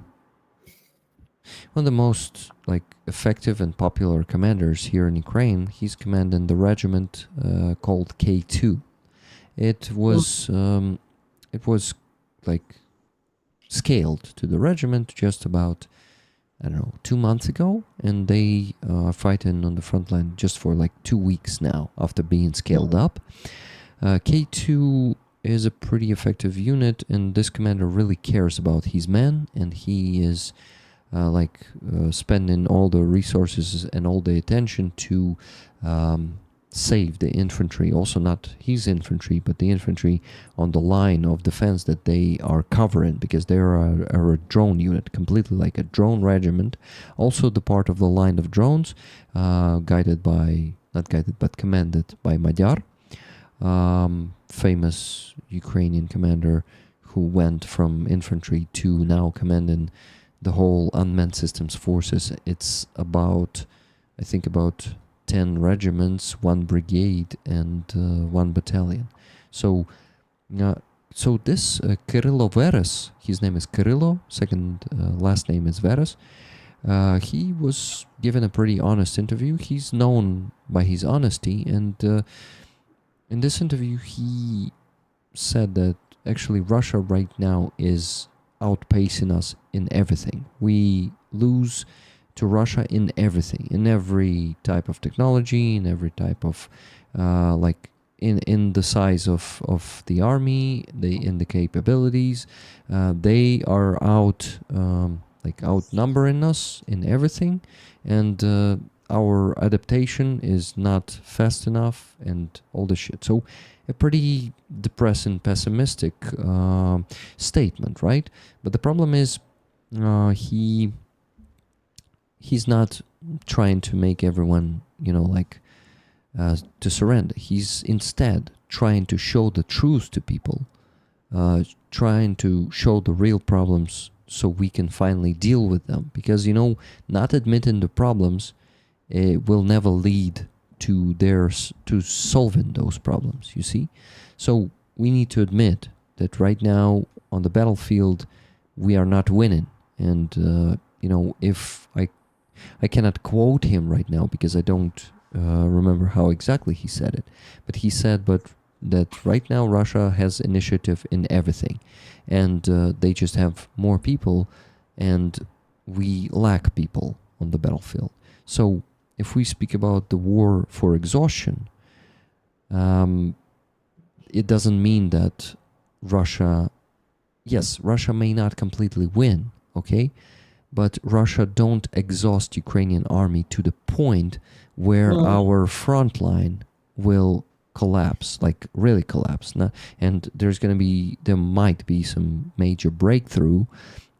most like effective and popular commanders here in Ukraine. He's commanding the regiment called K2. It was like scaled to the regiment just about 2 months ago, and they are fighting on the front line just for like 2 weeks now after being scaled up. K2 is a pretty effective unit, and this commander really cares about his men, and he is spending all the resources and all the attention to save the infantry, also not his infantry, but the infantry on the line of defense that they are covering, because they are a drone unit, completely like a drone regiment, also the part of the line of drones, commanded by Madar, famous Ukrainian commander who went from infantry to now commanding the whole unmanned systems forces. It's about 10 regiments, 1 brigade, and 1 battalion. So this Kirillo Veres, his name is Kirillo, last name is Veres. He was given a pretty honest interview. He's known by his honesty, and in this interview he said that actually Russia right now is outpacing us in everything. We lose to Russia in everything, in every type of technology, in every type of like in the size of the army, in the capabilities. They are like outnumbering us in everything, and our adaptation is not fast enough and all this shit. So a pretty depressing, pessimistic statement, right? But the problem is he's not trying to make everyone, like to surrender. He's instead trying to show the truth to people, trying to show the real problems so we can finally deal with them. Because, not admitting the problems will never lead to solving those problems, you see? So we need to admit that right now on the battlefield, we are not winning. And, if I cannot quote him right now because I don't remember how exactly he said it, but he said that right now Russia has initiative in everything, and they just have more people, and we lack people on the battlefield. So if we speak about the war for exhaustion, it doesn't mean that Russia may not completely win, okay? But Russia don't exhaust Ukrainian army to the point where our front line will collapse, like really collapse. And there might be some major breakthrough,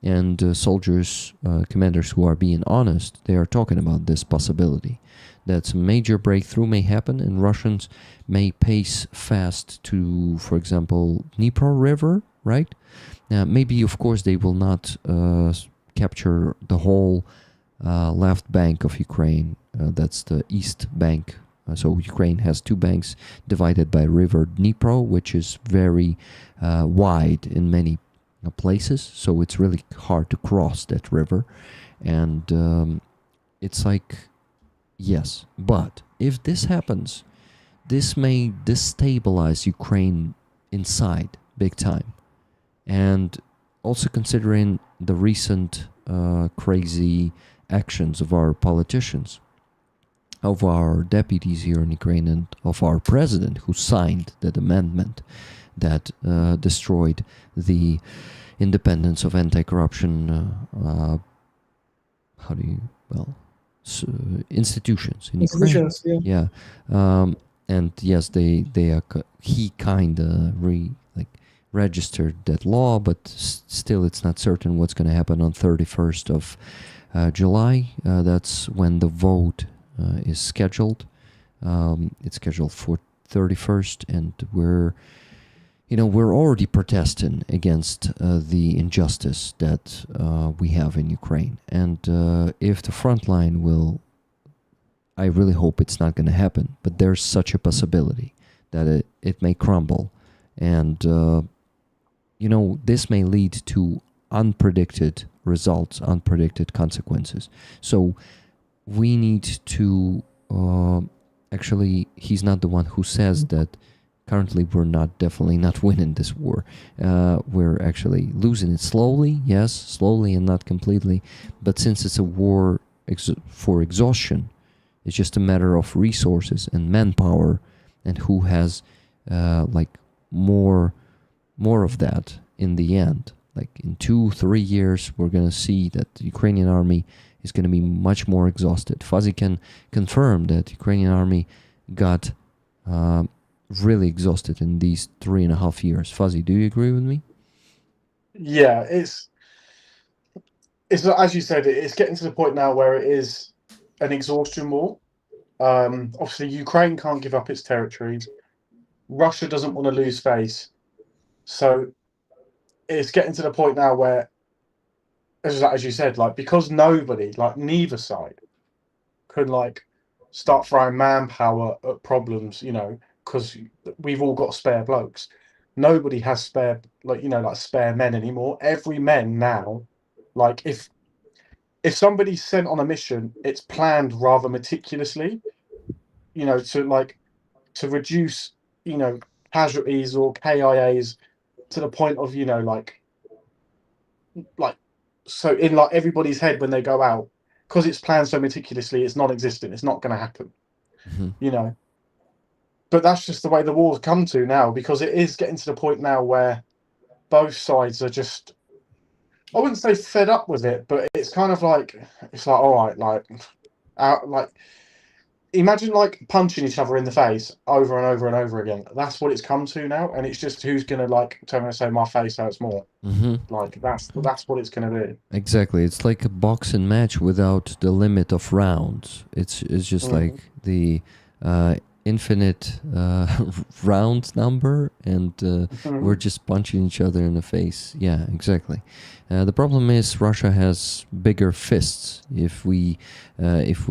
and soldiers, commanders who are being honest, they are talking about this possibility that some major breakthrough may happen and Russians may pace fast to, for example, Dnipro River, right? Maybe, of course, they will not capture the whole left bank of Ukraine. That's the east bank. So Ukraine has two banks divided by river Dnipro, which is very wide in many places. So it's really hard to cross that river. And it's like, yes. But if this happens, this may destabilize Ukraine inside big time. And also considering the recent crazy actions of our politicians, of our deputies here in Ukraine, and of our president who signed that amendment that destroyed the independence of anti-corruption institutions in Ukraine. Yeah. And yes, he kind of registered that law, but still it's not certain what's going to happen on 31st of July. That's when the vote is scheduled. It's scheduled for 31st, and we're already protesting against the injustice that we have in Ukraine. And if the front line I really hope it's not going to happen, but there's such a possibility that it may crumble. And this may lead to unpredicted results, unpredicted consequences. So we need to, actually, he's not the one who says that currently we're definitely not winning this war. We're actually losing it slowly, yes, slowly and not completely. But since it's a war for exhaustion, it's just a matter of resources and manpower, and who has more of that in the end. Like in 2-3 years, we're going to see that the Ukrainian army is going to be much more exhausted. Fuzzy can confirm that the Ukrainian army got really exhausted in these 3.5 years. Fuzzy, do you agree with me? Yeah, it's as you said, it's getting to the point now where it is an exhaustion war. Obviously, Ukraine can't give up its territories. Russia doesn't want to lose face. So it's getting to the point now where, as you said, because nobody, neither side, could start throwing manpower at problems, because we've all got spare blokes. Nobody has spare, spare men anymore. Every man now, if somebody's sent on a mission, it's planned rather meticulously, to reduce, casualties or KIAs to the point of, you know, like so in like everybody's head when they go out, because it's planned so meticulously, it's non-existent. It's not going to happen, you know. But that's just the way the war's come to now, because it is getting to the point now where both sides are just, I wouldn't say fed up with it, but it's kind of like, it's like, all right, like imagine like punching each other in the face over and over and over again. That's what it's come to now, and it's just who's gonna like turn and say my face hurts more. Like that's what it's gonna be. Exactly, it's like a boxing match without the limit of rounds. It's just like the infinite round number, and we're just punching each other in the face. Yeah, exactly. The problem is Russia has bigger fists. If we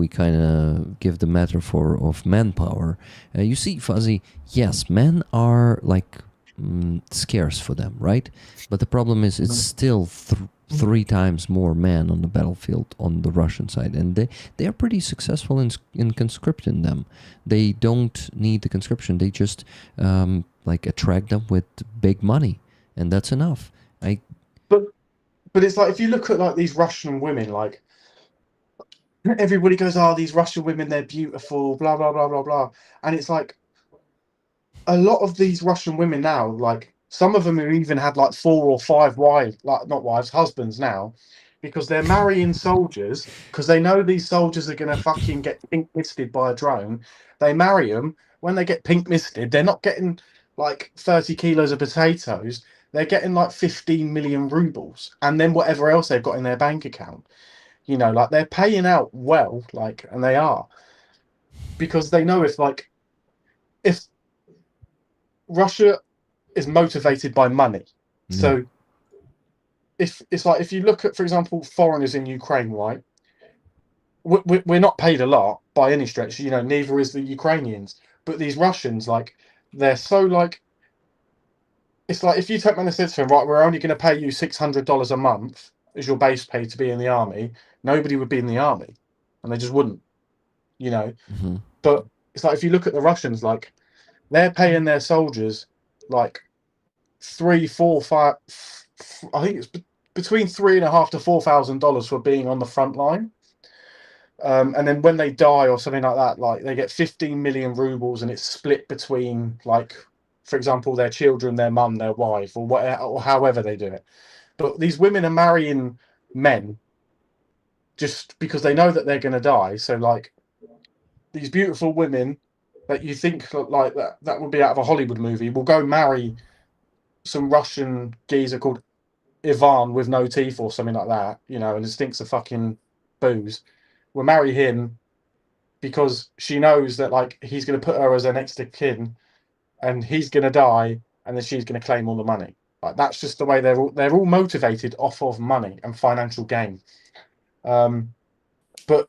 kind of give the metaphor of manpower, you see, Fuzzy, yes, men are like scarce for them, right? But the problem is it's still three times more men on the battlefield on the Russian side, and they are pretty successful in conscripting them. They don't need the conscription; they just like attract them with big money, and that's enough. But it's like if you look at like these Russian women, like everybody goes, "Oh, these Russian women, they're beautiful," blah blah blah blah blah, and it's like a lot of these Russian women now, like some of them have even had like 4 or 5 wives, like not wives, husbands now, because they're marrying soldiers because they know these soldiers are gonna fucking get pink misted by a drone. They marry them. When they get pink misted, they're not getting like 30 kilos of potatoes. They're getting like 15 million rubles, and then whatever else they've got in their bank account. You know, like they're paying out well, like, and they are, because they know if Russia is motivated by money. So if it's like if you look at, for example, foreigners in Ukraine, right? We're not paid a lot by any stretch, you know, neither is the Ukrainians. But these Russians, like, they're so like, it's like if you take man and said to him, right, we're only going to pay you $600 a month as your base pay to be in the army, nobody would be in the army, and they just wouldn't, you know. But it's like if you look at the Russians, like they're paying their soldiers like 3, 4, 5. I think it's between $3,500 to $4,000 for being on the front line. And then when they die or something like that, like they get 15 million rubles, and it's split between, like, for example, their children, their mum, their wife, or whatever, or however they do it. But these women are marrying men just because they know that they're going to die. So, like, these beautiful women that you think like that would be out of a Hollywood movie will go marry some Russian geezer called Ivan with no teeth or something like that, you know, and stinks of fucking booze. Will marry him because she knows that like he's going to put her as her next of kin, and he's going to die, and then she's going to claim all the money. Like that's just the way they're all motivated off of money and financial gain. But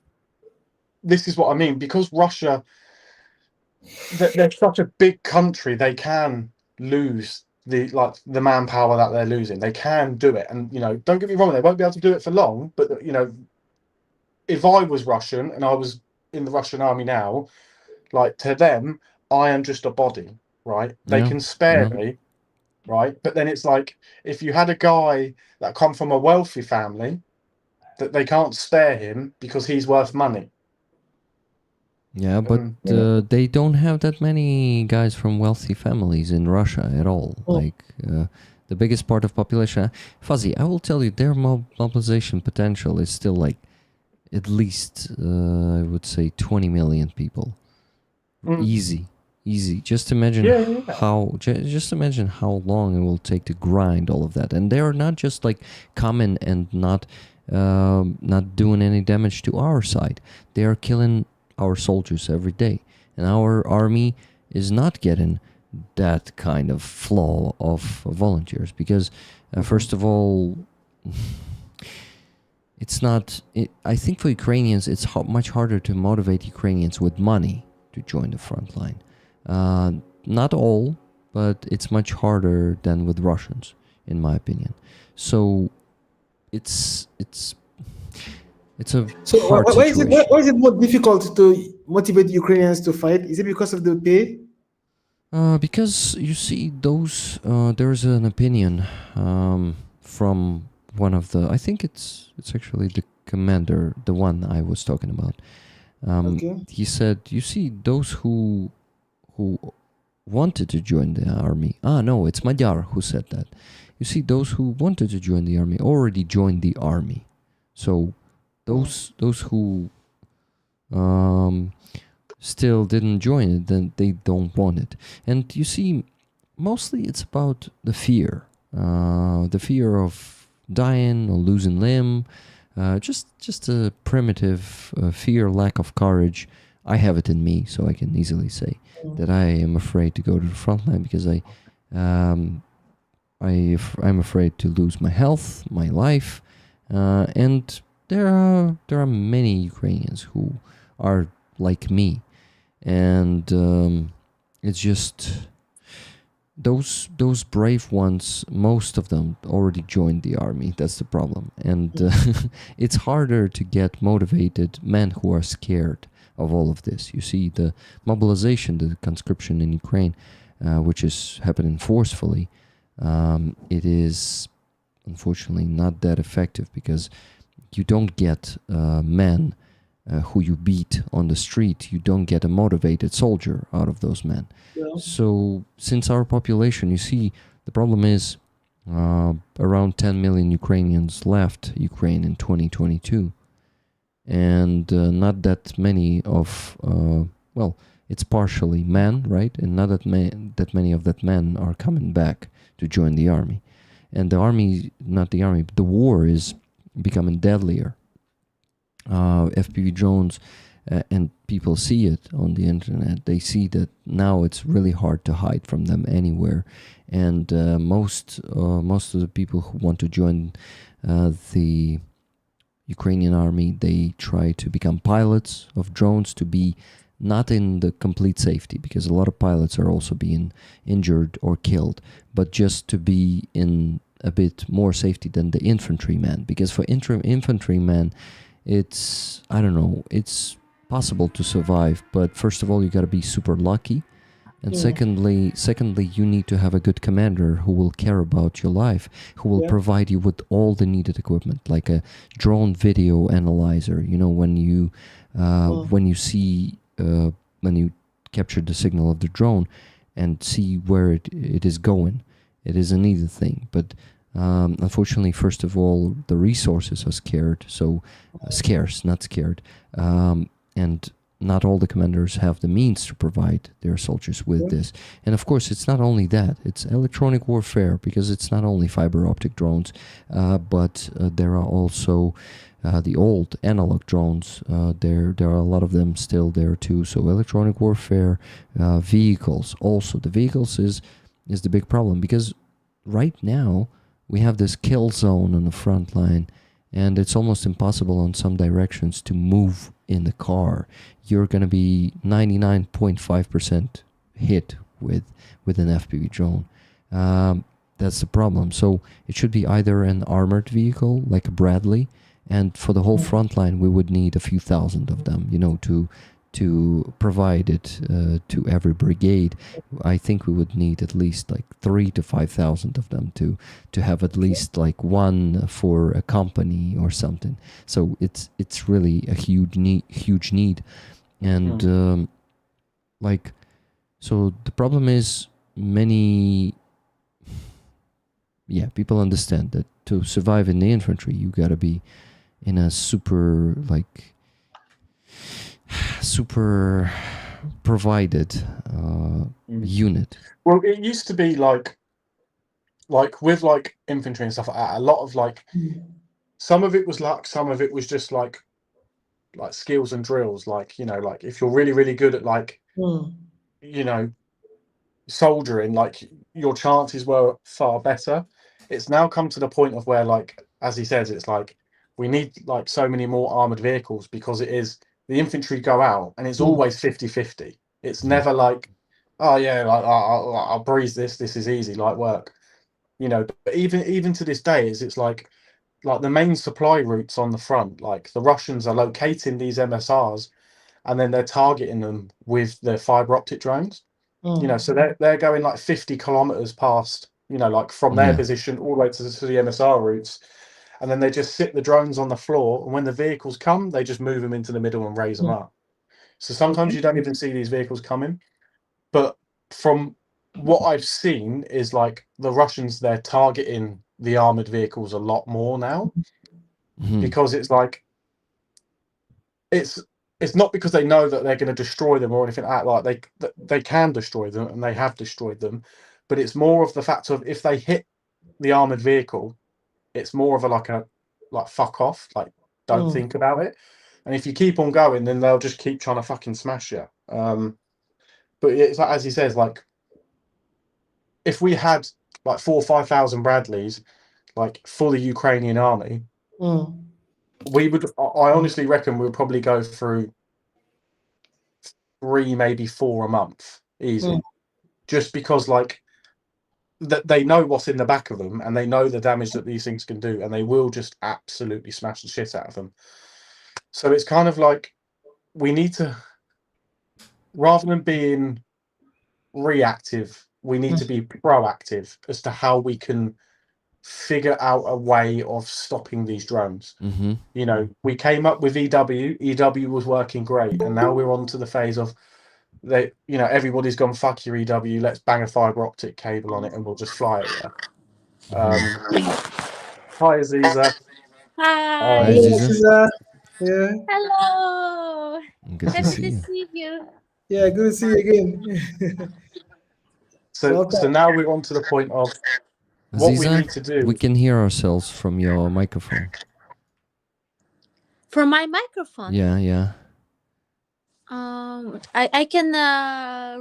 this is what I mean, because Russia, they're such a big country, they can lose the manpower that they're losing. They can do it, and you know, don't get me wrong, they won't be able to do it for long. But you know, if I was Russian and I was in the Russian army now, like to them, I am just a body, right? They can spare me, right? But then it's like if you had a guy that come from a wealthy family, that they can't spare him because he's worth money. Yeah, but they don't have that many guys from wealthy families in Russia at all. Like the biggest part of population, Fuzzy, I will tell you, their mobilization potential is still like at least I would say 20 million people. Easy. Just imagine just imagine how long it will take to grind all of that, and they are not just like coming and not doing any damage to our side. They are killing our soldiers every day, and our army is not getting that kind of flow of volunteers because first of all, it's not I think for Ukrainians it's much harder to motivate Ukrainians with money to join the front line. Not all, but it's much harder than with Russians, in my opinion. So it's a hard situation. Why is it more difficult to motivate Ukrainians to fight? Is it because of the pay? Because you see, those there's an opinion from one of the. I think it's actually the commander, the one I was talking about. Okay. He said, "You see, those who wanted to join the army. Ah, no, it's Madjar who said that. You see, those who wanted to join the army already joined the army. So those who still didn't join it, then they don't want it. And you see, mostly it's about the fear of dying or losing limb, just a primitive fear, lack of courage. I have it in me, so I can easily say that I am afraid to go to the front line because I'm afraid to lose my health, my life, and there are many Ukrainians who are like me, and it's just those brave ones. Most of them already joined the army. That's the problem, and it's harder to get motivated men who are scared of all of this. You see, the mobilization, the conscription in Ukraine, which is happening forcefully, it is unfortunately not that effective because you don't get men who you beat on the street. You don't get a motivated soldier out of those men. Yeah. So since our population, you see, the problem is around 10 million Ukrainians left Ukraine in 2022. And not that many of, well, it's partially men, right? And not that many of that men are coming back to join the army. And the army, not the army, but the war is becoming deadlier. FPV drones, and people see it on the internet. They see that now it's really hard to hide from them anywhere. And most of the people who want to join the Ukrainian army, they try to become pilots of drones, to be not in the complete safety, because a lot of pilots are also being injured or killed, but just to be in a bit more safety than the infantryman. Because for infantrymen, it's, I don't know, it's possible to survive, but first of all, you got to be super lucky. And secondly, you need to have a good commander who will care about your life, who will provide you with all the needed equipment, like a drone video analyzer. You know, when you see when you capture the signal of the drone and see where it is going, it is a needed thing. But unfortunately, first of all, the resources are scarce, not scared, and not all the commanders have the means to provide their soldiers with this. And of course, it's not only that, it's electronic warfare, because it's not only fiber optic drones, but there are also the old analog drones. There are a lot of them still there too. So electronic warfare, vehicles. Also, the vehicles is the big problem, because right now we have this kill zone on the front line, and it's almost impossible on some directions to move in the car. You're going to be 99.5% hit with an FPV drone. That's the problem. So it should be either an armored vehicle like a Bradley, and for the whole front line we would need a few thousand of them, you know, to provide it to every brigade. I think we would need at least like 3,000 to 5,000 of them to have at least like one for a company or something. So it's really a huge need. And like, so the problem is people understand that to survive in the infantry you gotta be in a super provided unit. Well, it used to be like with like infantry and stuff like that, a lot of like some of it was luck, some of it was just like skills and drills. Like, you know, like if you're really, really good at like you know, soldiering, like your chances were far better. It's now come to the point of where, like, as he says, it's like we need like so many more armored vehicles, because it is the infantry go out and it's always 50-50. It's never like, oh yeah, like I'll breeze this is easy, light work, you know. But even to this day, it's like the main supply routes on the front, like the Russians are locating these MSRs and then they're targeting them with their fiber optic drones. You know, so they're going like 50 kilometers past, you know, like from their position all the way to the MSR routes. And then they just sit the drones on the floor. And when the vehicles come, they just move them into the middle and raise them up. So sometimes you don't even see these vehicles coming. But from what I've seen is like the Russians, they're targeting the armored vehicles a lot more now because it's like, it's not because they know that they're going to destroy them or anything like that. They can destroy them and they have destroyed them, but it's more of the fact of if they hit the armored vehicle, it's more of a like fuck off, like don't think about it. And if you keep on going, then they'll just keep trying to fucking smash you. But it's like, as he says, like if we had like 4,000 or 5,000 Bradleys, like for the Ukrainian army, we would. I honestly reckon we would probably go through 3, maybe 4 a month, easy. Just because like that they know what's in the back of them and they know the damage that these things can do, and they will just absolutely smash the shit out of them. So it's kind of like we need to, rather than being reactive, we need to be proactive as to how we can figure out a way of stopping these drones. You know, we came up with EW was working great, and now we're on to the phase of they, you know, everybody's gone fuck your EW, let's bang a fiber optic cable on it and we'll just fly it. Hi Aziza. Hi. Aziza. Yeah. Hello. Good to Happy see to you. see you. Yeah, good to see you again. So now we're on to the point of what we Aziza, need to do. we can hear ourselves from your microphone. From my microphone. Yeah. I can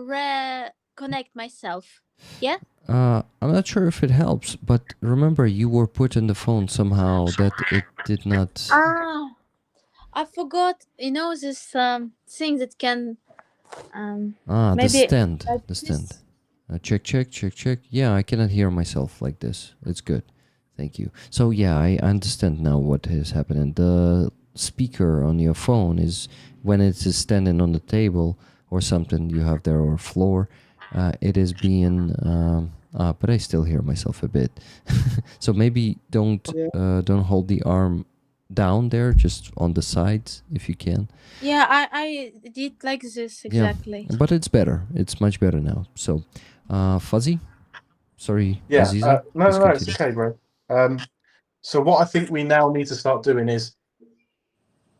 reconnect myself. Yeah. I'm not sure if it helps, but remember you were put in the phone somehow that it did not. I forgot. You know this thing that can. The maybe stand. like The stand. this. Check. Yeah, I cannot hear myself like this. It's good. Thank you. So yeah, I understand now what is happening. The speaker on your phone is when it is standing on the table or something you have there or floor. It is being. But I still hear myself a bit. So maybe don't hold the arm down there, just on the sides if you can. Yeah, I did like this exactly. Yeah, but it's better. It's much better now. So, Fuzzy, sorry, Yeah, Aziza, no, it's okay, bro. So what I think we now need to start doing is,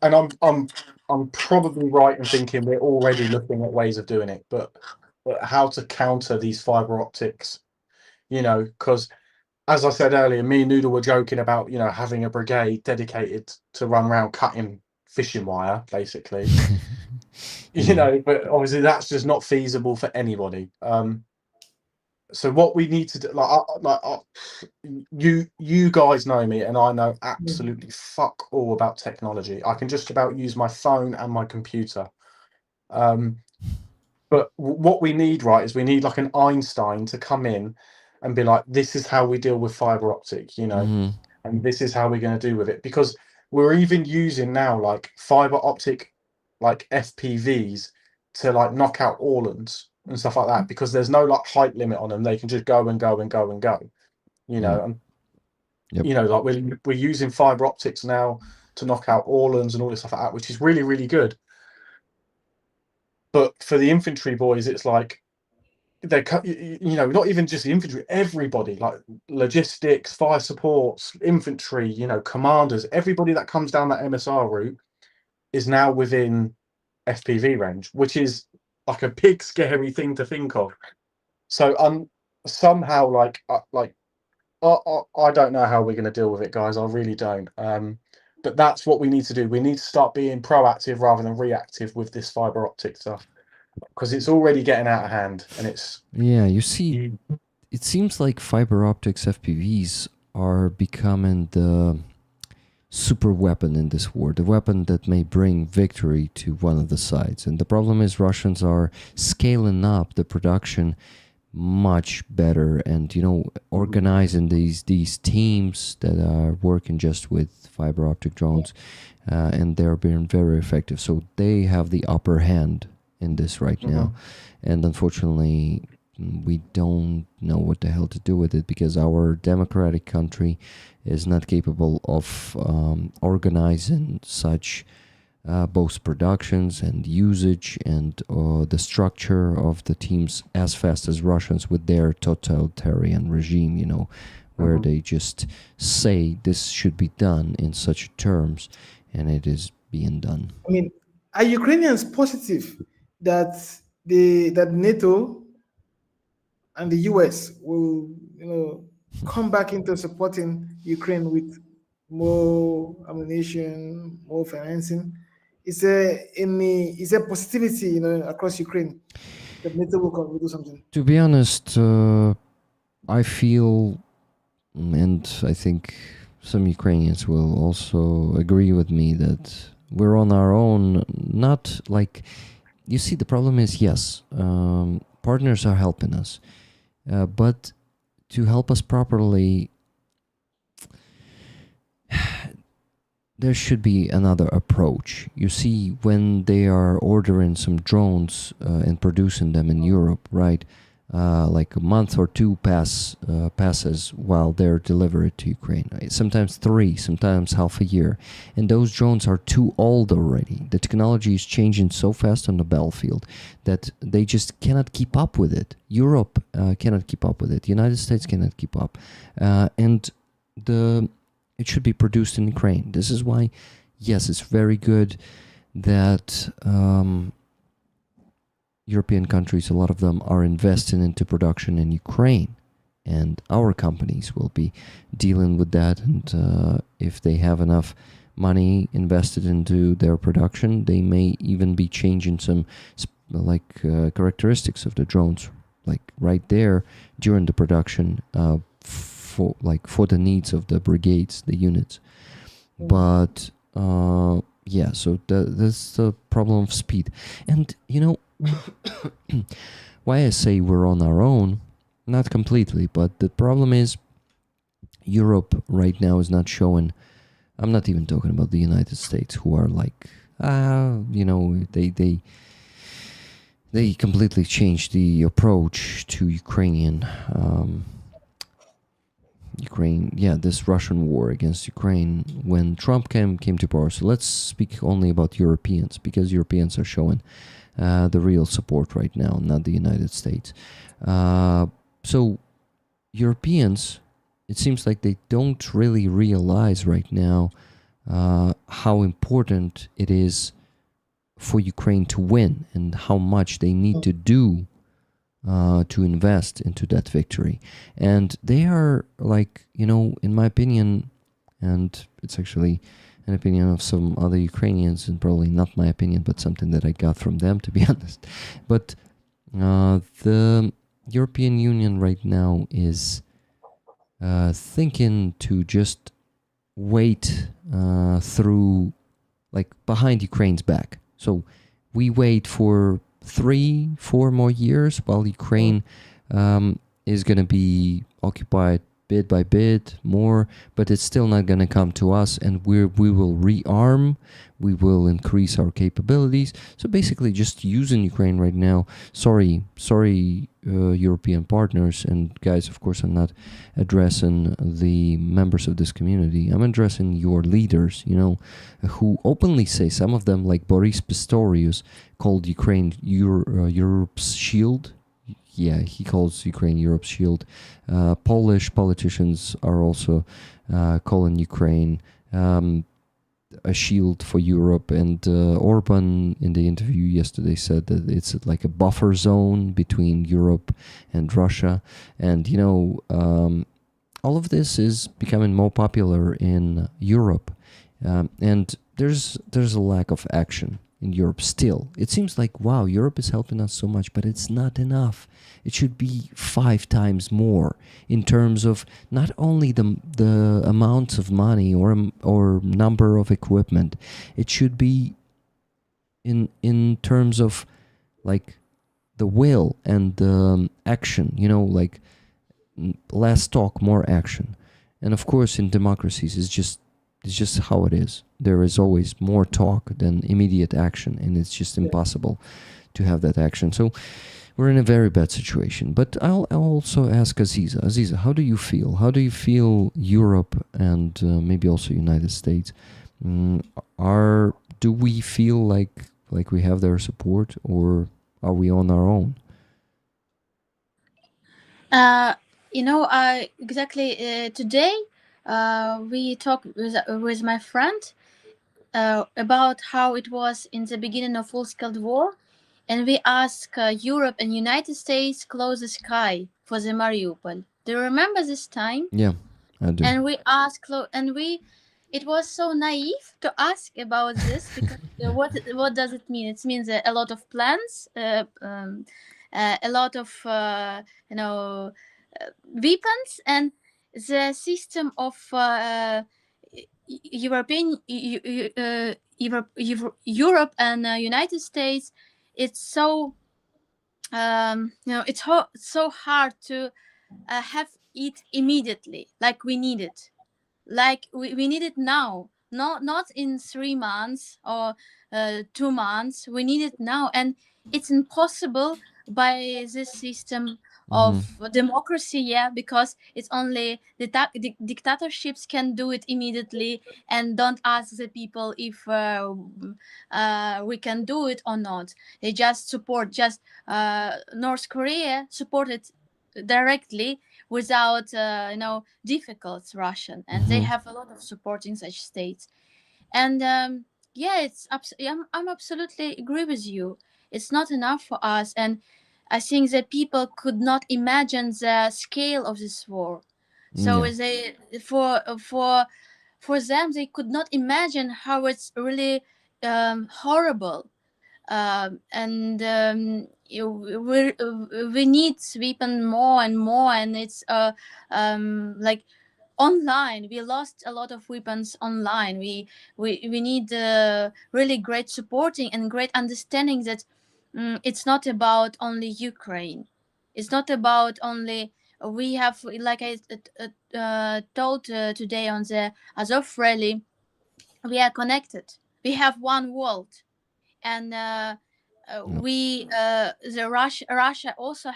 and I'm probably right in thinking we're already looking at ways of doing it, but how to counter these fiber optics, you know, because as I said earlier, me and Noodle were joking about, you know, having a brigade dedicated to run around cutting fishing wire, basically. You know, but obviously that's just not feasible for anybody. So what we need to do, you guys know me, and I know absolutely fuck all about technology. I can just about use my phone and my computer. But what we need, right, is we need like an Einstein to come in and be like, this is how we deal with fiber optic, you know, and this is how we're going to do with it. Because we're even using now like fiber optic, like FPVs to like knock out Orlands and stuff like that, because there's no like height limit on them. They can just go and go and go and go, you know, and you know, like we're using fiber optics now to knock out Orlands and all this stuff like that, which is really, really good. But for the infantry boys, it's like they, you know, not even just the infantry, everybody, like logistics, fire supports, infantry, you know, commanders, everybody that comes down that MSR route is now within FPV range, which is like a big scary thing to think of. So somehow like I don't know how we're going to deal with it, guys. I really don't. But that's what we need to do. We need to start being proactive rather than reactive with this fiber optic stuff, because it's already getting out of hand. And it's you see, it seems like fiber optics FPVs are becoming the super weapon in this war, the weapon that may bring victory to one of the sides. And the problem is Russians are scaling up the production much better, and you know, organizing these teams that are working just with fiber optic drones, and they're being very effective. So they have the upper hand in this right now. And unfortunately, we don't know what the hell to do with it, because our democratic country is not capable of organizing such both productions and usage and the structure of the teams as fast as Russians with their totalitarian regime, you know, where they just say this should be done in such terms, and it is being done. I mean, are Ukrainians positive that that NATO and the US will, come back into supporting Ukraine with more ammunition, more financing? Is there positivity, across Ukraine that NATO will do something? To be honest, I feel, and I think some Ukrainians will also agree with me, that we're on our own. Not like, you see, the problem is, yes, partners are helping us, but to help us properly, there should be another approach. You see, when they are ordering some drones and producing them in Europe, right? Like a month or two passes while they're delivered to Ukraine. Sometimes 3, sometimes half a year. And those drones are too old already. The technology is changing so fast on the battlefield that they just cannot keep up with it. Europe cannot keep up with it. The United States cannot keep up. And it should be produced in Ukraine. This is why, yes, it's very good that European countries, a lot of them are investing into production in Ukraine, and our companies will be dealing with that. And if they have enough money invested into their production, they may even be changing some characteristics of the drones, like right there during the production, for the needs of the brigades, the units. But yeah, so that's the problem of speed. And why I say we're on our own, not completely, but the problem is Europe right now is not showing. I'm not even talking about the United States, who are like, they completely changed the approach to this Russian war against Ukraine when Trump came to power. So let's speak only about Europeans, because Europeans are showing the real support right now, not the United States. So Europeans, it seems like they don't really realize right now how important it is for Ukraine to win and how much they need to do to invest into that victory. And they are like, in my opinion, and it's actually an opinion of some other Ukrainians, and probably not my opinion, but something that I got from them, to be honest. But the European Union right now is thinking to just wait through, like, behind Ukraine's back. So we wait for 3-4 more years while Ukraine is going to be occupied bit by bit more, but it's still not going to come to us, and we will rearm, we will increase our capabilities. So basically just using Ukraine right now. Sorry, European partners, and guys, of course I'm not addressing the members of this community, I'm addressing your leaders, who openly say, some of them like Boris Pistorius called Ukraine Europe's shield. Yeah, he calls Ukraine Europe's shield. Polish politicians are also calling Ukraine a shield for Europe. And Orban, in the interview yesterday, said that it's like a buffer zone between Europe and Russia. And, all of this is becoming more popular in Europe. And there's a lack of action in Europe still. It seems like, wow, Europe is helping us so much, but it's not enough. It should be 5 times more in terms of not only the amounts of money or number of equipment. It should be in terms of like the will and the action, like less talk, more action. And of course in democracies it's just how it is. There is always more talk than immediate action, and it's just impossible have that action. So we're in a very bad situation. But I'll also ask Aziza. Aziza, how do you feel? How do you feel Europe and maybe also United States do we feel like we have their support, or are we on our own? Exactly. Today, we talked with my friend about how it was in the beginning of full-scale war, and we asked Europe and United States close the sky for the Mariupol. Do you remember this time? Yeah, I do. And we asked, it was so naive to ask about this because what does it mean? It means a lot of plans, a lot of weapons, and the system of European Europe and United States. It's so it's so hard to have it immediately, like we need it, like we need it now, not in 3 months or 2 months. We need it now, and it's impossible by this system of democracy, because it's only the dictatorships can do it immediately and don't ask the people if we can do it or not. They just support, North Korea supported directly without difficult Russian, and they have a lot of support in such states. And I'm absolutely agree with you. It's not enough for us, and I think that people could not imagine the scale of this war. So Yeah. they for them, they could not imagine how it's really horrible. And we need weapon more and more, and it's like online we lost a lot of weapons online. We need really great supporting and great understanding that it's not about only Ukraine. It's not about only we have, like I told today on the Azov rally, we are connected. We have one world. And Russia also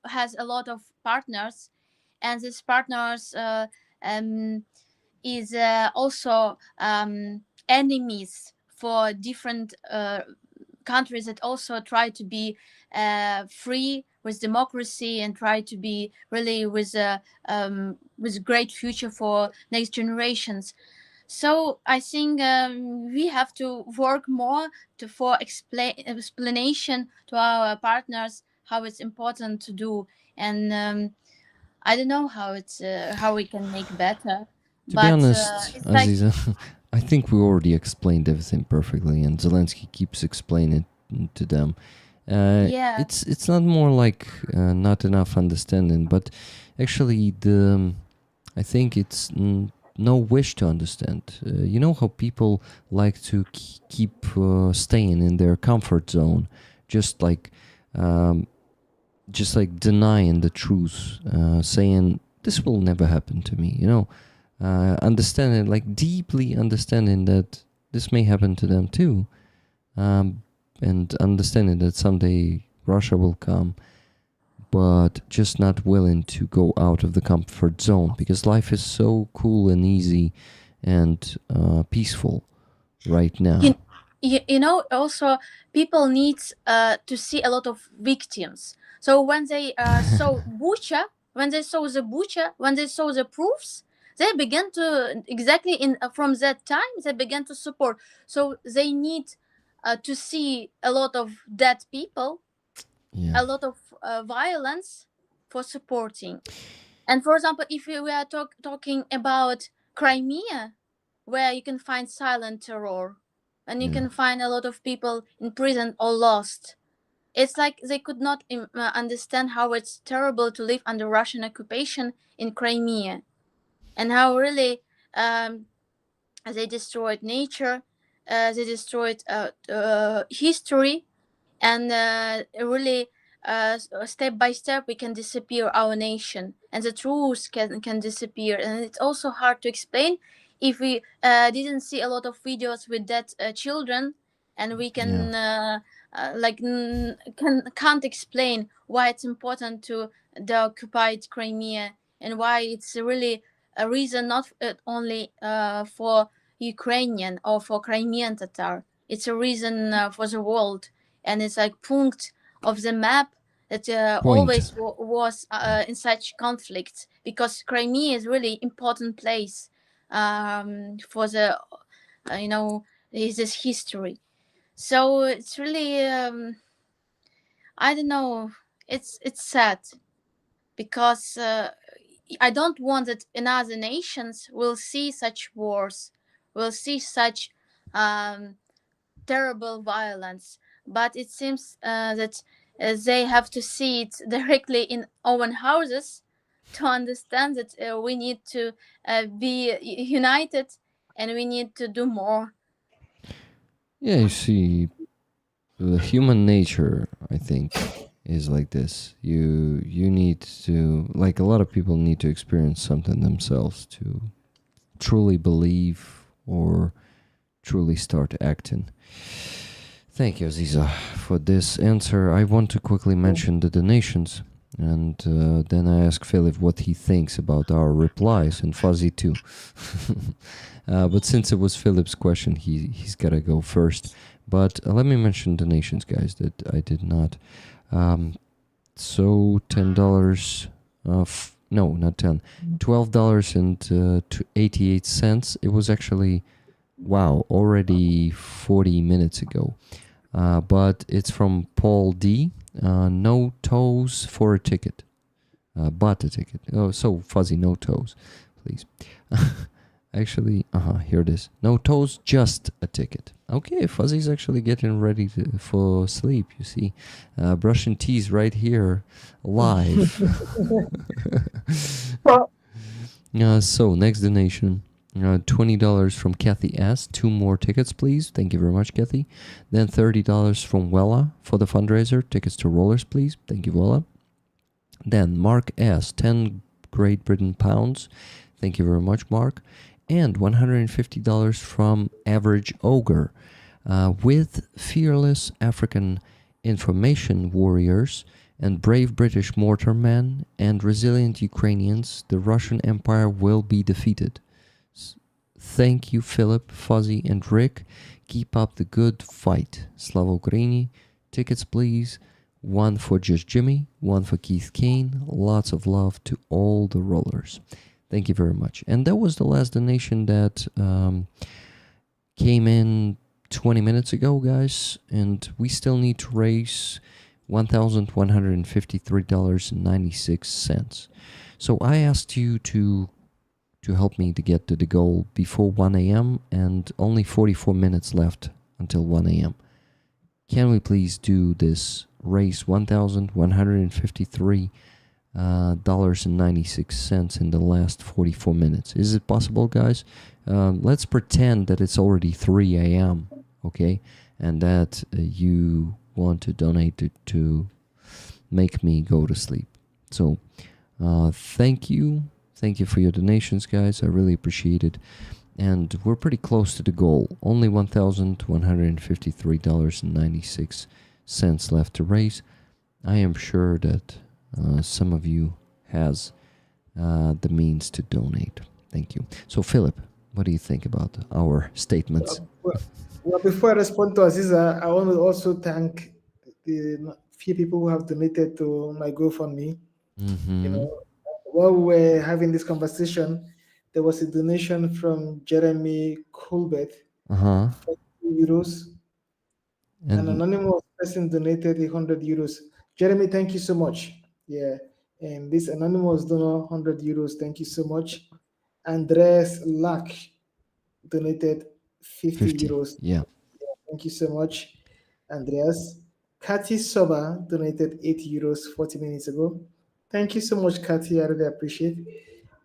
has a lot of partners, and these partners um, is also enemies for different countries that also try to be free with democracy and try to be really with great future for next generations. So I think we have to work more for explanation to our partners how it's important to do. And I don't know how we can make better, To be but honest, it's like Aziza, I think we already explained everything perfectly, and Zelensky keeps explaining it to them. yeah. It's not more like not enough understanding, but actually I think it's no wish to understand. You know how people like to keep staying in their comfort zone, just like um, denying the truth, saying this will never happen to me. Understanding, like deeply understanding that this may happen to them too, and understanding that someday Russia will come, but just not willing to go out of the comfort zone because life is so cool and easy and peaceful right now. Also people need to see a lot of victims. So when they saw Bucha, when they saw the proofs, they began to exactly in from that time they began to support. So they need to see a lot of dead people, Yeah. a lot of violence for supporting. And for example, if we are talking about Crimea, where you can find silent terror and you can find a lot of people in prison or lost, it's like they could not understand how it's terrible to live under Russian occupation in Crimea, and how really they destroyed nature, they destroyed history, and really step by step we can disappear our nation, and the truth can disappear. And it's also hard to explain if we didn't see a lot of videos with dead children, and we can can't explain why it's important to the occupied Crimea, and why it's really a reason not only for Ukrainian or for Crimean Tatar. It's a reason for the world, and it's like point of the map that Point. always was in such conflicts, because Crimea is really important place for the is this history. So it's really I don't know. It's sad, because I don't want that in other nations will see such wars, will see such um, terrible violence. But it seems that they have to see it directly in own houses to understand that we need to be united, and we need to do more. Yeah, you see, the human nature, I think, is like this. You need to, like, a lot of people need to experience something themselves to truly believe or truly start acting. Thank you, Aziza, for this answer. I want to quickly mention the donations, and then I ask Philip what he thinks about our replies, and Fuzzy too. But since it was Philip's question, he's got to go first. But let me mention donations, guys, that I did not. So $10, no, not 10, $12.88. It was actually, wow, already 40 minutes ago. But it's from Paul D. No toes for a ticket. Bought a ticket. Oh, so Fuzzy, no toes, please. Actually, here it is. No toes, just a ticket. Okay, Fuzzy's actually getting ready for sleep, you see. Brushing teeth right here, live. So, next donation. $20 from Kathy S. 2 more tickets, please. Thank you very much, Kathy. Then $30 from Wella for the fundraiser. Tickets to Rollers, please. Thank you, Wella. Then Mark S. 10 Great Britain pounds. Thank you very much, Mark. And $150 from Average Ogre. With fearless African information warriors and brave British mortarmen and resilient Ukrainians, the Russian Empire will be defeated. Thank you, Philip, Fuzzy, and Rick. Keep up the good fight. Slava Ukraini. Tickets, please. One for Just Jimmy, one for Keith Kane. Lots of love to all the rollers. Thank you very much. And that was the last donation that came in 20 minutes ago, guys. And we still need to raise $1,153.96. So I asked you to help me to get to the goal before 1 a.m. and only 44 minutes left until 1 a.m. Can we please do this? Raise $1,153.96 in the last 44 minutes. Is it possible, guys? Let's pretend that it's already 3 a.m., okay? And that you want to donate to make me go to sleep. So, thank you. Thank you for your donations, guys. I really appreciate it. And we're pretty close to the goal. Only $1,153.96 left to raise. I am sure that some of you has the means to donate. Thank you. So, Philip, what do you think about our statements? Well, before I respond to Aziza, I want to also thank the few people who have donated to my GoFundMe. Mm-hmm. You know, while we were having this conversation, there was a donation from Jeremy Colbert, Uh-huh. 40 euros. An anonymous person donated 100 euros. Jeremy, thank you so much. Yeah. And this anonymous donor, 100 euros. Thank you so much. Andres Lack donated 50 euros. Yeah. Thank you so much, Andreas. Kati Soba donated 8 euros 40 minutes ago. Thank you so much, Kati. I really appreciate it.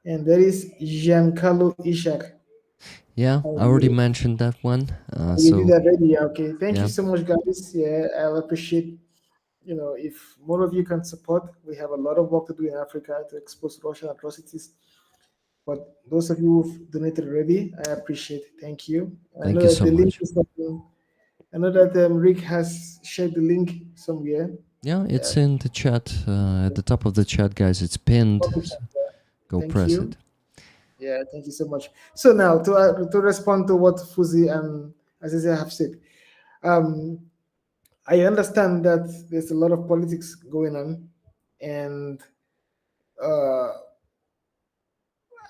And there is Giancarlo Ishak. Yeah, I already mentioned that one. You did that already. Okay. Thank yeah. you so much, guys. Yeah, I'll appreciate, if more of you can support. We have a lot of work to do in Africa to expose Russian atrocities. But those of you who've donated already, I appreciate it. Thank you. Thank you so the link much. is I know that Rick has shared the link somewhere. Yeah, it's in the chat, at the top of the chat, guys. It's pinned. So go Thank press you. it. Yeah, thank you so much. So now to respond to what Fuzi and Aziza have said, um, I understand that there's a lot of politics going on, and uh,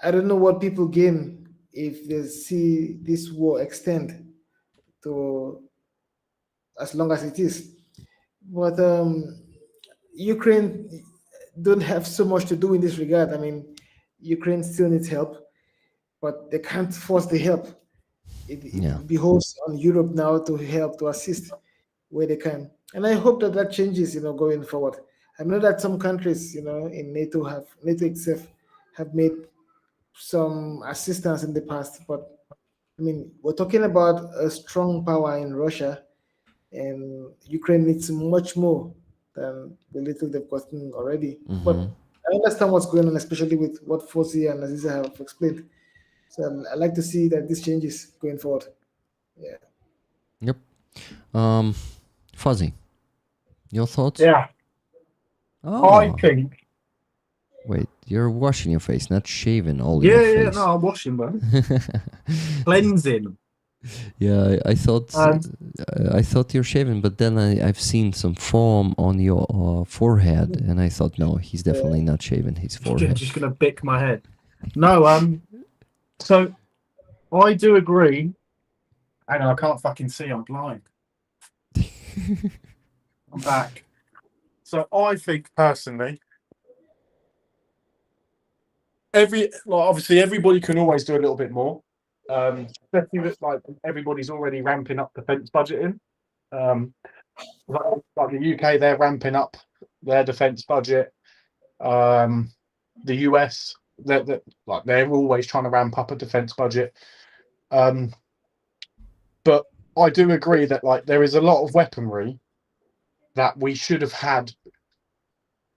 I don't know what people gain if they see this war extend to as long as it is. But Ukraine don't have so much to do in this regard. I mean, Ukraine still needs help, but they can't force the help. Yeah. It behoves on Europe now to help to assist where they can, and I hope that that changes. Going forward. I know that some countries, in NATO itself have made some assistance in the past, but I mean, we're talking about a strong power in Russia, and Ukraine needs much more than the little they've gotten already. But Mm-hmm. I understand what's going on, especially with what Fosi and Aziza have explained. So I like to see that this changes going forward. Yeah. Yep. Fuzzy, your thoughts? Yeah, I Oh, think. wait, you're washing your face, not shaving all Yeah, your yeah, face. no, I'm washing, man. Cleansing. Yeah, I thought And I thought you're shaving, but then I've seen some foam on your forehead, and I thought, no, he's definitely not shaving his forehead. just gonna bick my head. No, so I do agree. Hang on, I can't fucking see. I'm blind. I'm back. So I think personally, obviously everybody can always do a little bit more. Especially with everybody's already ramping up defence budgeting. Like the UK, they're ramping up their defence budget. The US, they're always trying to ramp up a defence budget. But I do agree that there is a lot of weaponry that we should have had,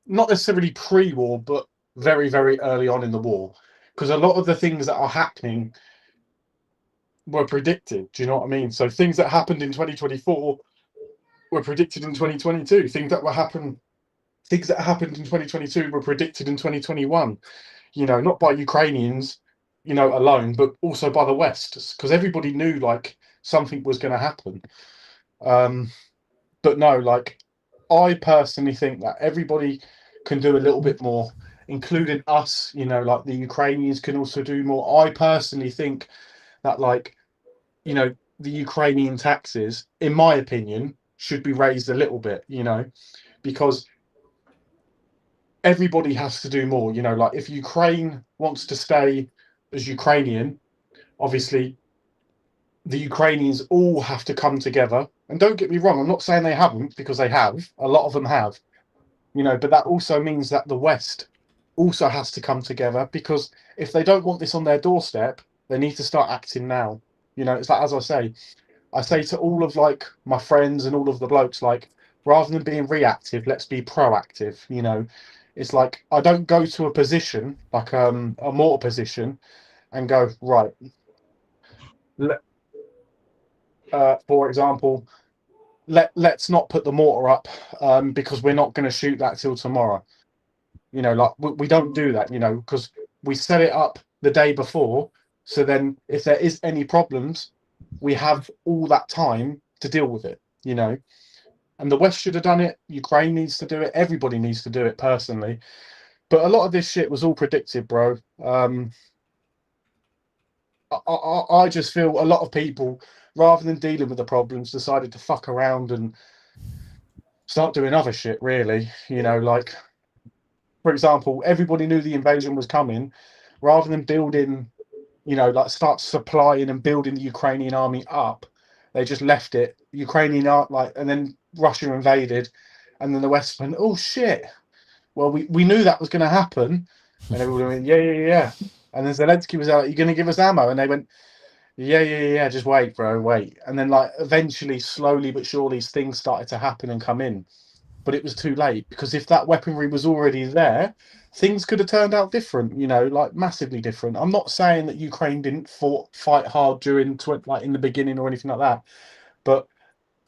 not necessarily pre-war, but very, very early on in the war, because a lot of the things that are happening were predicted. Do you know what I mean? So things that happened in 2024 were predicted in 2022. Things that happened in 2022 were predicted in 2021. Not by Ukrainians, alone, but also by the West, because everybody knew something was going to happen. But no, I personally think that everybody can do a little bit more, including us. The Ukrainians can also do more. I personally think that the Ukrainian taxes, in my opinion, should be raised a little bit, because everybody has to do more. If Ukraine wants to stay as Ukrainian, obviously the Ukrainians all have to come together. And don't get me wrong, I'm not saying they haven't, because they have. A lot of them have, but that also means that the West also has to come together, because if they don't want this on their doorstep, they need to start acting now. It's like, as I say to all of my friends and all of the blokes, rather than being reactive, let's be proactive. It's like, I don't go to a position like a mortar position and go, right, for example, let's not put the mortar up because we're not going to shoot that till tomorrow. We don't do that, because we set it up the day before. So then if there is any problems, we have all that time to deal with it, and the West should have done it. Ukraine needs to do it. Everybody needs to do it personally. But a lot of this shit was all predicted, bro. I just feel a lot of people, rather than dealing with the problems, decided to fuck around and start doing other shit, really. For example, everybody knew the invasion was coming. Rather than building, start supplying and building the Ukrainian army up, they just left it. Ukrainian art, and then Russia invaded, and then the West went, oh shit. Well, we knew that was going to happen. And everyone went, yeah, yeah, yeah. And then Zelensky was like, you're going to give us ammo? And they went, yeah, yeah, yeah, just wait, bro, wait. And then eventually, slowly but surely, things started to happen and come in. But it was too late, because if that weaponry was already there, things could have turned out different, massively different. I'm not saying that Ukraine didn't fight hard during in the beginning or anything like that, but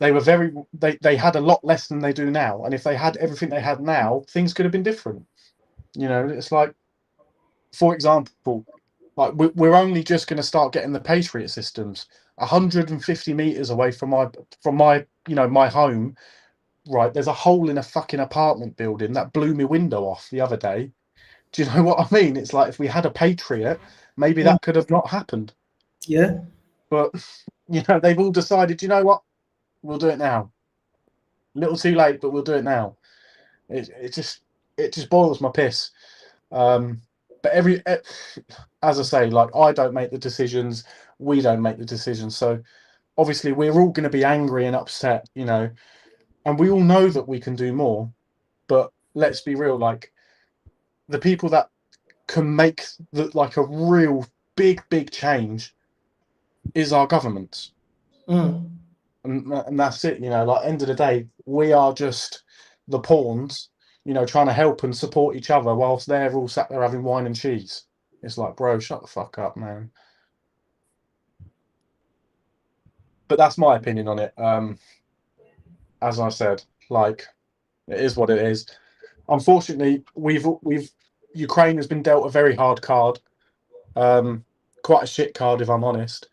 they were they had a lot less than they do now, and if they had everything they had now, things could have been different. You know, it's like, for example, like we're only just going to start getting the Patriot systems 150 meters away from my my home. Right, there's a hole in a fucking apartment building that blew my window off the other day. Do you know what I mean? It's like, if we had a Patriot, maybe that could have not happened. Yeah. But they've all decided, you know what, we'll do it now. A little too late, but we'll do it now. It just boils my piss. But as I say, like, I don't make the decisions. We don't make the decisions. So obviously we're all going to be angry and upset, and we all know that we can do more. But let's be real, like, the people that can make like a real big change is our governments. And that's it. Like, end of the day, we are just the pawns, trying to help and support each other whilst they're all sat there having wine and cheese. It's like, bro, shut the fuck up, man. But that's my opinion on it. As I said, like, it is what it is. Unfortunately, Ukraine has been dealt a very hard card, quite a shit card, if I'm honest.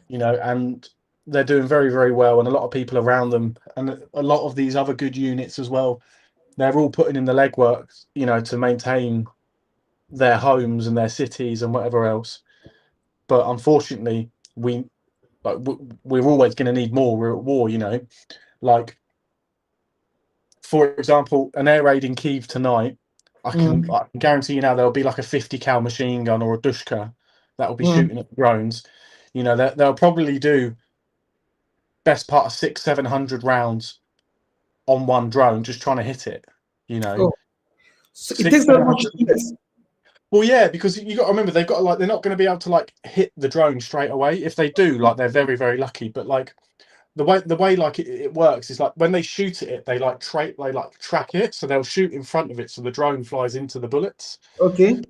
And they're doing very, very well, and a lot of people around them, and a lot of these other good units as well, they're all putting in the legwork, to maintain their homes and their cities and whatever else. But unfortunately, we're always going to need more. We're at war, like, for example, an air raid in Kyiv tonight, I can guarantee you now there'll be like a 50 cal machine gun or a Dushka that will be shooting at drones. They'll probably do best part of 600-700 rounds on one drone, just trying to hit it. So it takes that much. Yes. Well, yeah, because you got to remember, they've got they're not going to be able to like hit the drone straight away. If they do, like, they're very, very lucky. But like, the way like it works is, like, when they shoot at it, they track it, so they'll shoot in front of it, so the drone flies into the bullets. Okay.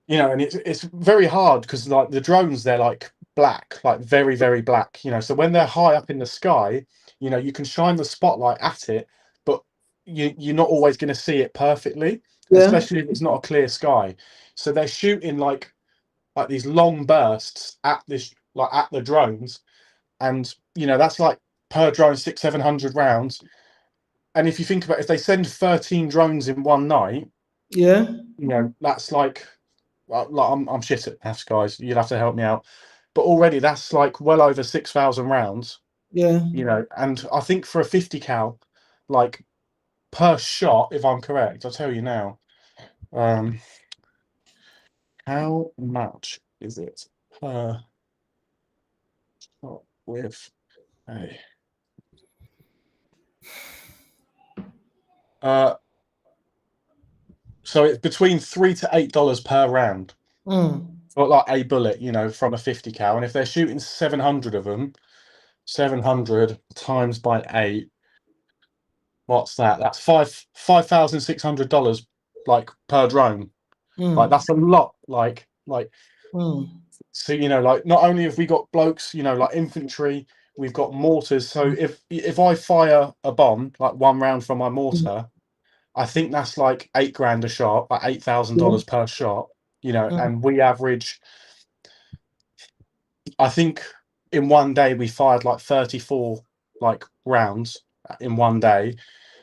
And it's very hard because, like, the drones, they're like black, like very, very black. So when they're high up in the sky, you can shine the spotlight at it, but you're not always going to see it perfectly, especially if it's not a clear sky. So they're shooting like these long bursts at the drones, and that's like per drone 600-700 rounds. And if you think about it, if they send 13 drones in one night, that's like I'm shit at maths, guys. You'll have to help me out. But already that's like well over 6,000 rounds. And I think for a 50 cal, like, per shot, if I'm correct, I'll tell you now. How much is it per shot with a so it's between $3 to $8 per round for like a bullet, from a 50 cal. And if they're shooting 700 of them, 700 times by 8, what's that? That's $5,600 like per drone. Like, that's a lot. So like, not only have we got blokes, like infantry, we've got mortars. So if I fire a bomb, like one round from my mortar, I think that's like $8,000 a shot, like $8,000 per shot. And we average, I think, in one day we fired like 34 like rounds in one day.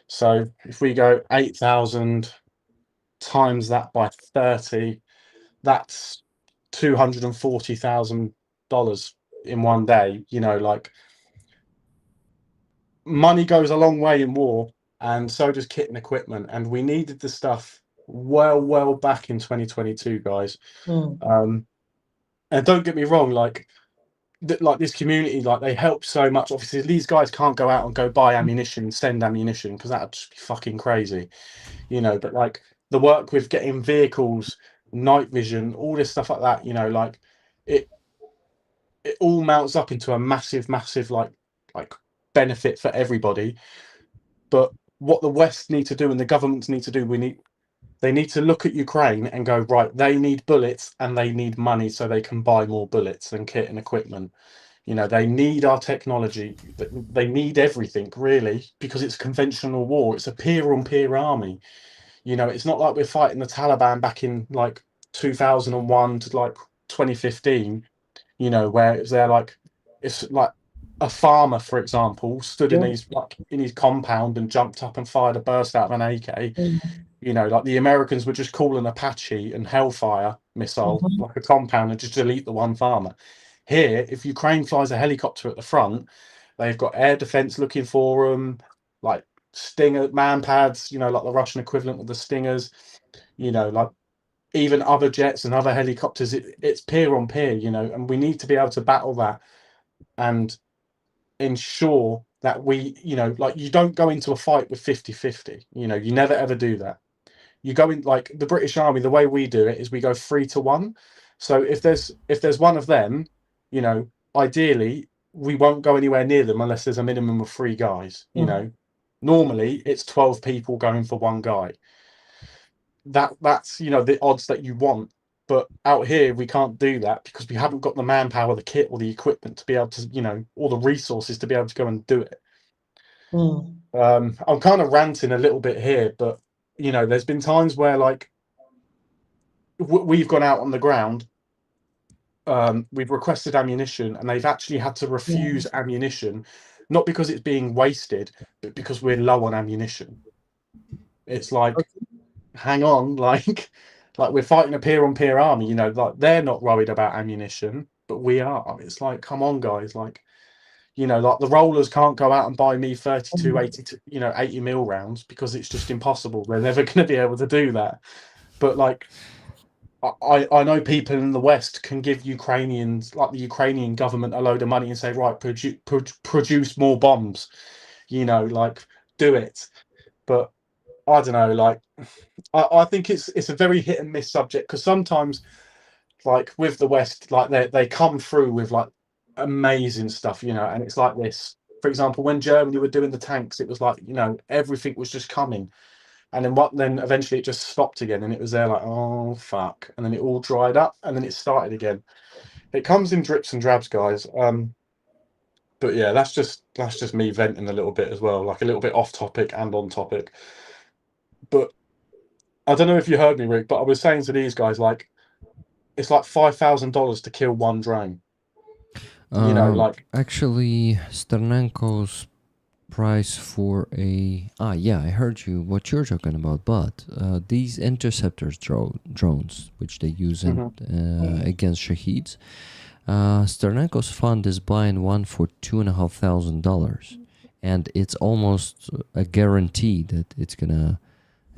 So if we go 8,000 times that by 30, that's $240,000 in one day. Like, money goes a long way in war, and so does kit and equipment. And we needed the stuff well back in 2022, guys. And don't get me wrong, like this community, like, they help so much. Obviously, these guys can't go out and go buy ammunition, send ammunition, because that'd just be fucking crazy, but like, the work with getting vehicles, night vision, all this stuff like that, like, it all mounts up into a massive like benefit for everybody. But what the West need to do, and the governments need to do, they need to look at Ukraine and go, right, they need bullets and they need money so they can buy more bullets and kit and equipment. You know, they need our technology. They need everything, really, because it's conventional war. It's a peer-on-peer army. You know, it's not like we're fighting the Taliban back in like 2001 to like 2015. You know, where it's there like it's like a farmer, for example, stood in his compound and jumped up and fired a burst out of an AK. You know, like the Americans would just call an Apache and Hellfire missile like a compound and just delete the one farmer. Here, if Ukraine flies a helicopter at the front, they've got air defense looking for them, like Stinger man pads, you know, like the Russian equivalent of the Stingers, you know, like even other jets and other helicopters. It's peer on peer, you know, and we need to be able to battle that and ensure that we, you know, like you don't go into a fight with 50-50, you know, you never ever do that. You go in like the British Army, the way we do it is we go 3-1. So if there's one of them, you know, ideally we won't go anywhere near them unless there's a minimum of 3 guys, you know. Normally it's 12 people going for one guy. That's, you know, the odds that you want. But out here we can't do that because we haven't got the manpower, the kit, or the equipment to be able to, you know, or the resources to be able to go and do it. I'm kind of ranting a little bit here, but you know, there's been times where like we've gone out on the ground, we've requested ammunition, and they've actually had to refuse ammunition, not because it's being wasted, but because we're low on ammunition. It's like, hang on, like we're fighting a peer-on-peer army, you know, like they're not worried about ammunition, but we are. It's like, come on, guys, like, you know, like the rollers can't go out and buy me 32, 82, you know, 80 mil rounds because it's just impossible. They're never going to be able to do that. But like, I know people in the West can give Ukrainians, like the Ukrainian government, a load of money and say, right, produce more bombs, you know, like do it. But I don't know, like I think it's a very hit and miss subject because sometimes, like with the West, like they come through with like amazing stuff, you know, and it's like this. For example, when Germany were doing the tanks, it was like, you know, everything was just coming. And then eventually it just stopped again, and it was there like, oh fuck, and then it all dried up, and then it started again. It comes in drips and drabs, guys. But yeah, that's just me venting a little bit as well, like a little bit off topic and on topic. But I don't know if you heard me, Rick, but I was saying to these guys, like, it's like $5,000 to kill one drone. You know, like actually, Sternenko's price for a yeah, I heard you what you're talking about, but these interceptors drones which they use against Shaheeds, Sternenko's fund is buying one for $2,500, and it's almost a guarantee that it's gonna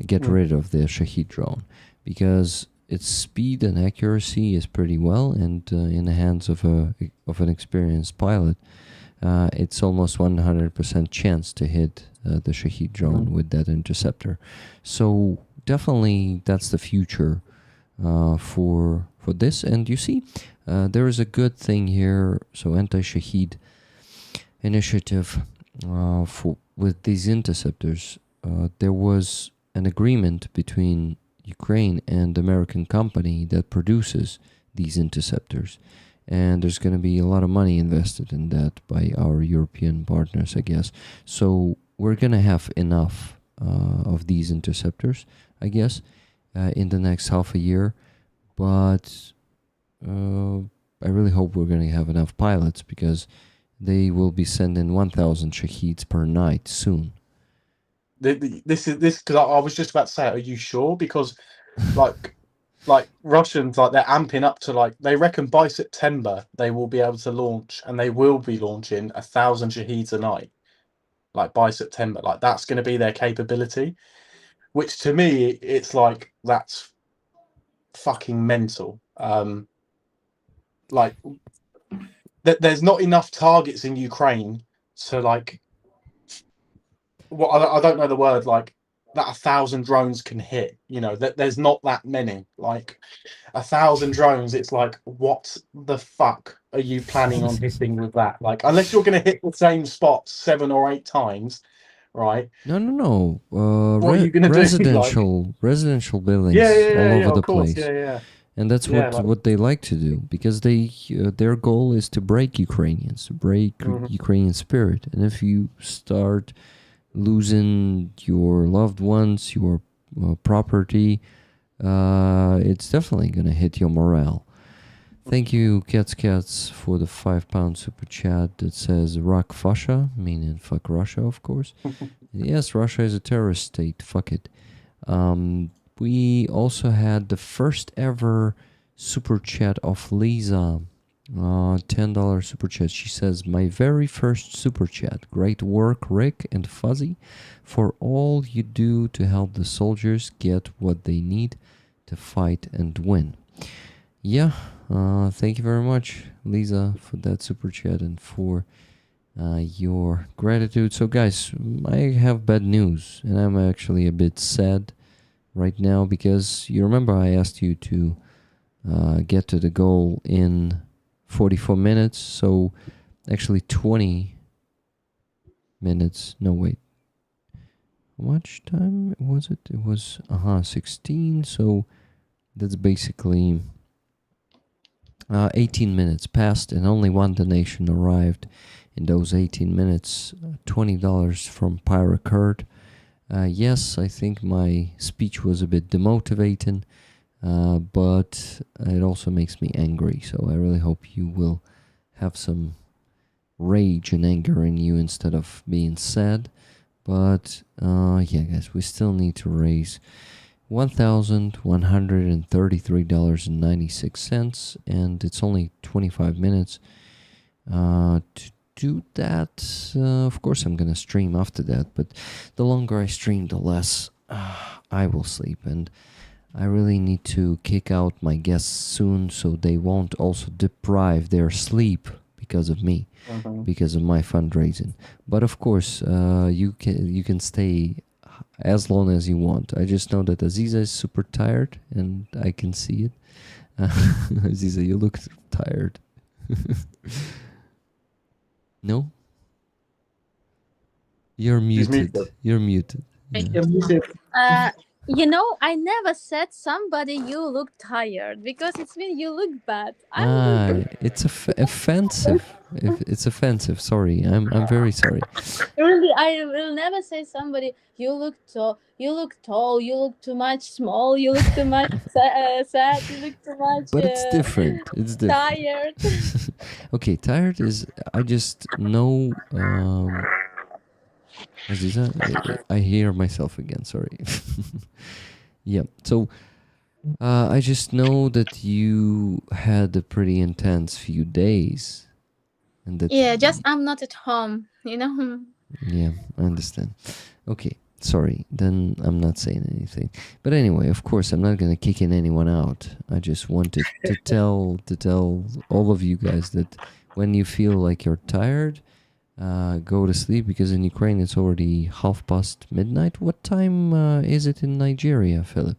get rid of the Shaheed drone because its speed and accuracy is pretty well, and in the hands of an experienced pilot, it's almost 100% chance to hit the Shaheed drone with that interceptor. So definitely that's the future for this. And you see, there is a good thing here. So anti-Shaheed initiative with these interceptors. There was an agreement between Ukraine and the American company that produces these interceptors. And there's going to be a lot of money invested in that by our European partners, I guess. So we're going to have enough of these interceptors, I guess, in the next half a year. But I really hope we're going to have enough pilots because they will be sending 1,000 Shaheeds per night soon. This because I was just about to say, are you sure? Because like Russians, like they're amping up to, like, they reckon by September they will be able to launch, and they will be launching 1,000 Shaheeds a night. Like by September, like that's going to be their capability, which to me it's like that's fucking mental. Like there's not enough targets in Ukraine to like what I don't know the word, like that 1,000 drones can hit. You know, that there's not that many. Like 1,000 drones, it's like, what the fuck are you planning on hitting with that? Like, unless you're going to hit the same spot 7 or 8 times, right? No. What are you going to do? Residential buildings all over the of course. place. Yeah. And that's Yeah, what they like to do, because their goal is to break Ukrainians, to break Ukrainian spirit. And if you start losing your loved ones, your property, it's definitely gonna hit your morale. Thank you, Cats, for the £5 super chat that says "Rak Fasha," meaning fuck Russia, of course. Yes, Russia is a terrorist state. Fuck it. We also had the first ever super chat of Lisa. $10 super chat. She says, "My very first super chat. Great work, Rick and Fuzzy, for all you do to help the soldiers get what they need to fight and win." Yeah, thank you very much, Lisa, for that super chat and for your gratitude. So, guys, I have bad news, and I'm actually a bit sad right now, because you remember I asked you to get to the goal in 44 minutes. So actually 20 minutes. No, wait. How much time was it? It was 16. So that's basically 18 minutes passed, and only one donation arrived in those 18 minutes. $20 from Pyra Kurt. Yes, I think my speech was a bit demotivating, but it also makes me angry. So I really hope you will have some rage and anger in you instead of being sad. But yeah, guys, we still need to raise $1,133.96, and it's only 25 minutes. To do that, of course, I'm gonna stream after that, but the longer I stream, the less I will sleep, and I really need to kick out my guests soon, so they won't also deprive their sleep because of me, because of my fundraising. But of course, you can stay as long as you want. I just know that Aziza is super tired, and I can see it. Aziza, you look tired. No? You're muted. You're muted. Yeah. I never said somebody you look tired, because it's mean you look bad. It's offensive. It's offensive. Sorry, I'm very sorry. Really, I will never say somebody you look tall. You look tall. You look too much small. You look too much sad. You look too much. But it's different. It's different. Tired. Okay, tired is. I just know. Aziza, I hear myself again. Sorry. Yeah. So. I just know that you had a pretty intense few days, and that I'm not at home. Yeah, I understand. Okay, sorry. Then I'm not saying anything. But anyway, of course, I'm not gonna kick anyone out. I just wanted to tell all of you guys that when you feel like you're tired, go to sleep, because in Ukraine it's already midnight. What time is it in Nigeria, Philip?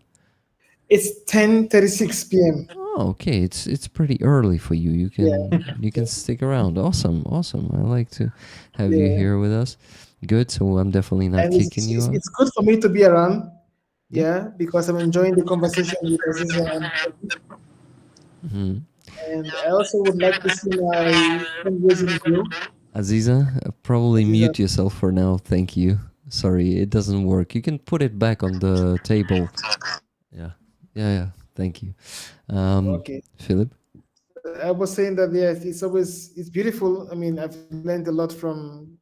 It's 10:36 p.m. Oh, okay. It's pretty early for you. You can stick around. Awesome. I like to have you here with us. Good. So I'm definitely not kicking you out. It's good for me to be around. Yeah, because I'm enjoying the conversation with Aziza and I also would like to see my fundraising grow. Aziza, probably mute yourself for now. Thank you. Sorry, it doesn't work. You can put it back on the table. Yeah. Thank you. Okay. Philip? I was saying that, yes, it's beautiful. I mean, I've learned a lot from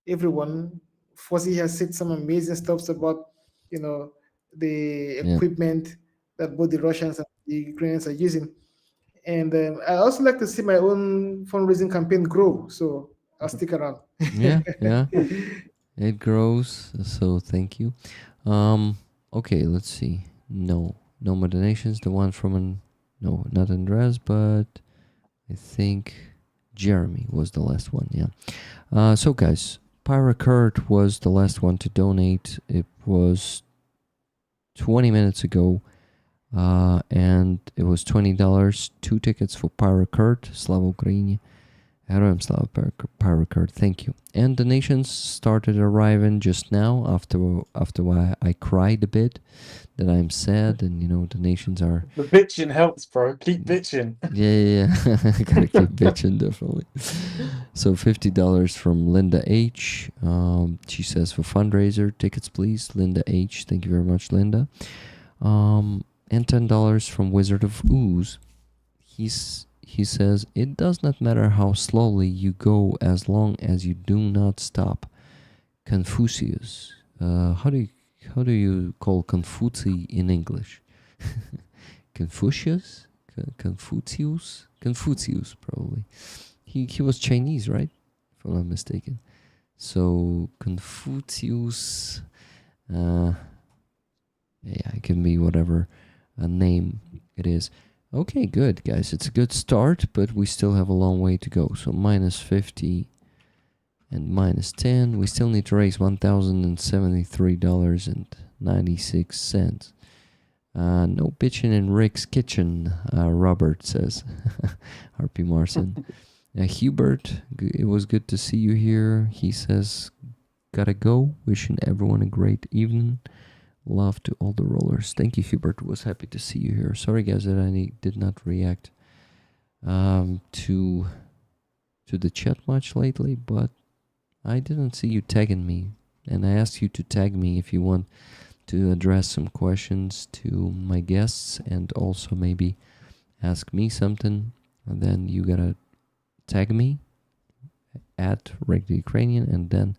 everyone. Fozzy has said some amazing stuff about, the equipment that both the Russians and the Ukrainians are using. And I also like to see my own fundraising campaign grow. So I'll stick around. Yeah. It grows. So thank you. Okay, let's see. No more donations. The one from not Andres, but I think Jeremy was the last one. Yeah. So guys, Pyra Kurt was the last one to donate. It was 20 minutes ago, and it was $20. 2 tickets for Pyra Kurt, Slava Ukraini, Heroem Slava Paracard, thank you. And donations started arriving just now after why I cried a bit, that I'm sad, and donations are. The bitching helps, bro. Keep bitching. Yeah. Gotta keep bitching, definitely. So $50 from Linda H. She says, for fundraiser tickets, please. Linda H. Thank you very much, Linda. And $10 from Wizard of Ooze. He says, it does not matter how slowly you go as long as you do not stop. Confucius. How do you call Confuci in English? Confucius? Confucius, probably. He was Chinese, right? If I'm not mistaken. So Confucius, yeah, it can be whatever name it is. Okay, good, guys. It's a good start, but we still have a long way to go. So minus 50 and minus 10. We still need to raise $1,073.96. No bitching in Rick's kitchen, Robert says. RP Marson. Hubert, it was good to see you here. He says, gotta go. Wishing everyone a great evening. Love to all the rollers. Thank you, Hubert. Was happy to see you here. Sorry, guys, that I did not react to the chat much lately, but I didn't see you tagging me, and I asked you to tag me if you want to address some questions to my guests and also maybe ask me something. And then you gotta tag me at Rick the Ukrainian and then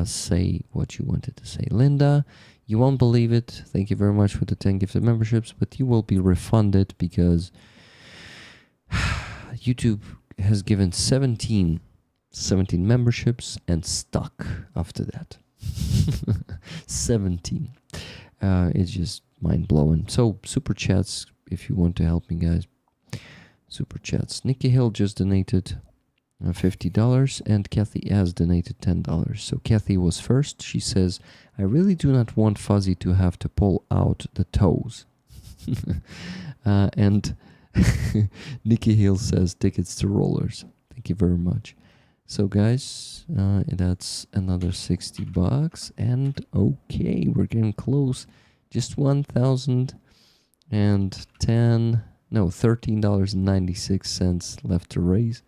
say what you wanted to say. Linda, you won't believe it. Thank you very much for the 10 gifted memberships, but you will be refunded because YouTube has given 17 memberships and stuck after that. 17. It's just mind-blowing. So super chats if you want to help me, guys. Super chats. Nikki Hill just donated $50 and Kathy has donated $10. So Kathy was first. She says, I really do not want Fuzzy to have to pull out the toes. And Nikki Hill says tickets to rollers. Thank you very much. So guys, that's another $60 and okay, we're getting close. Just $13.96 left to raise.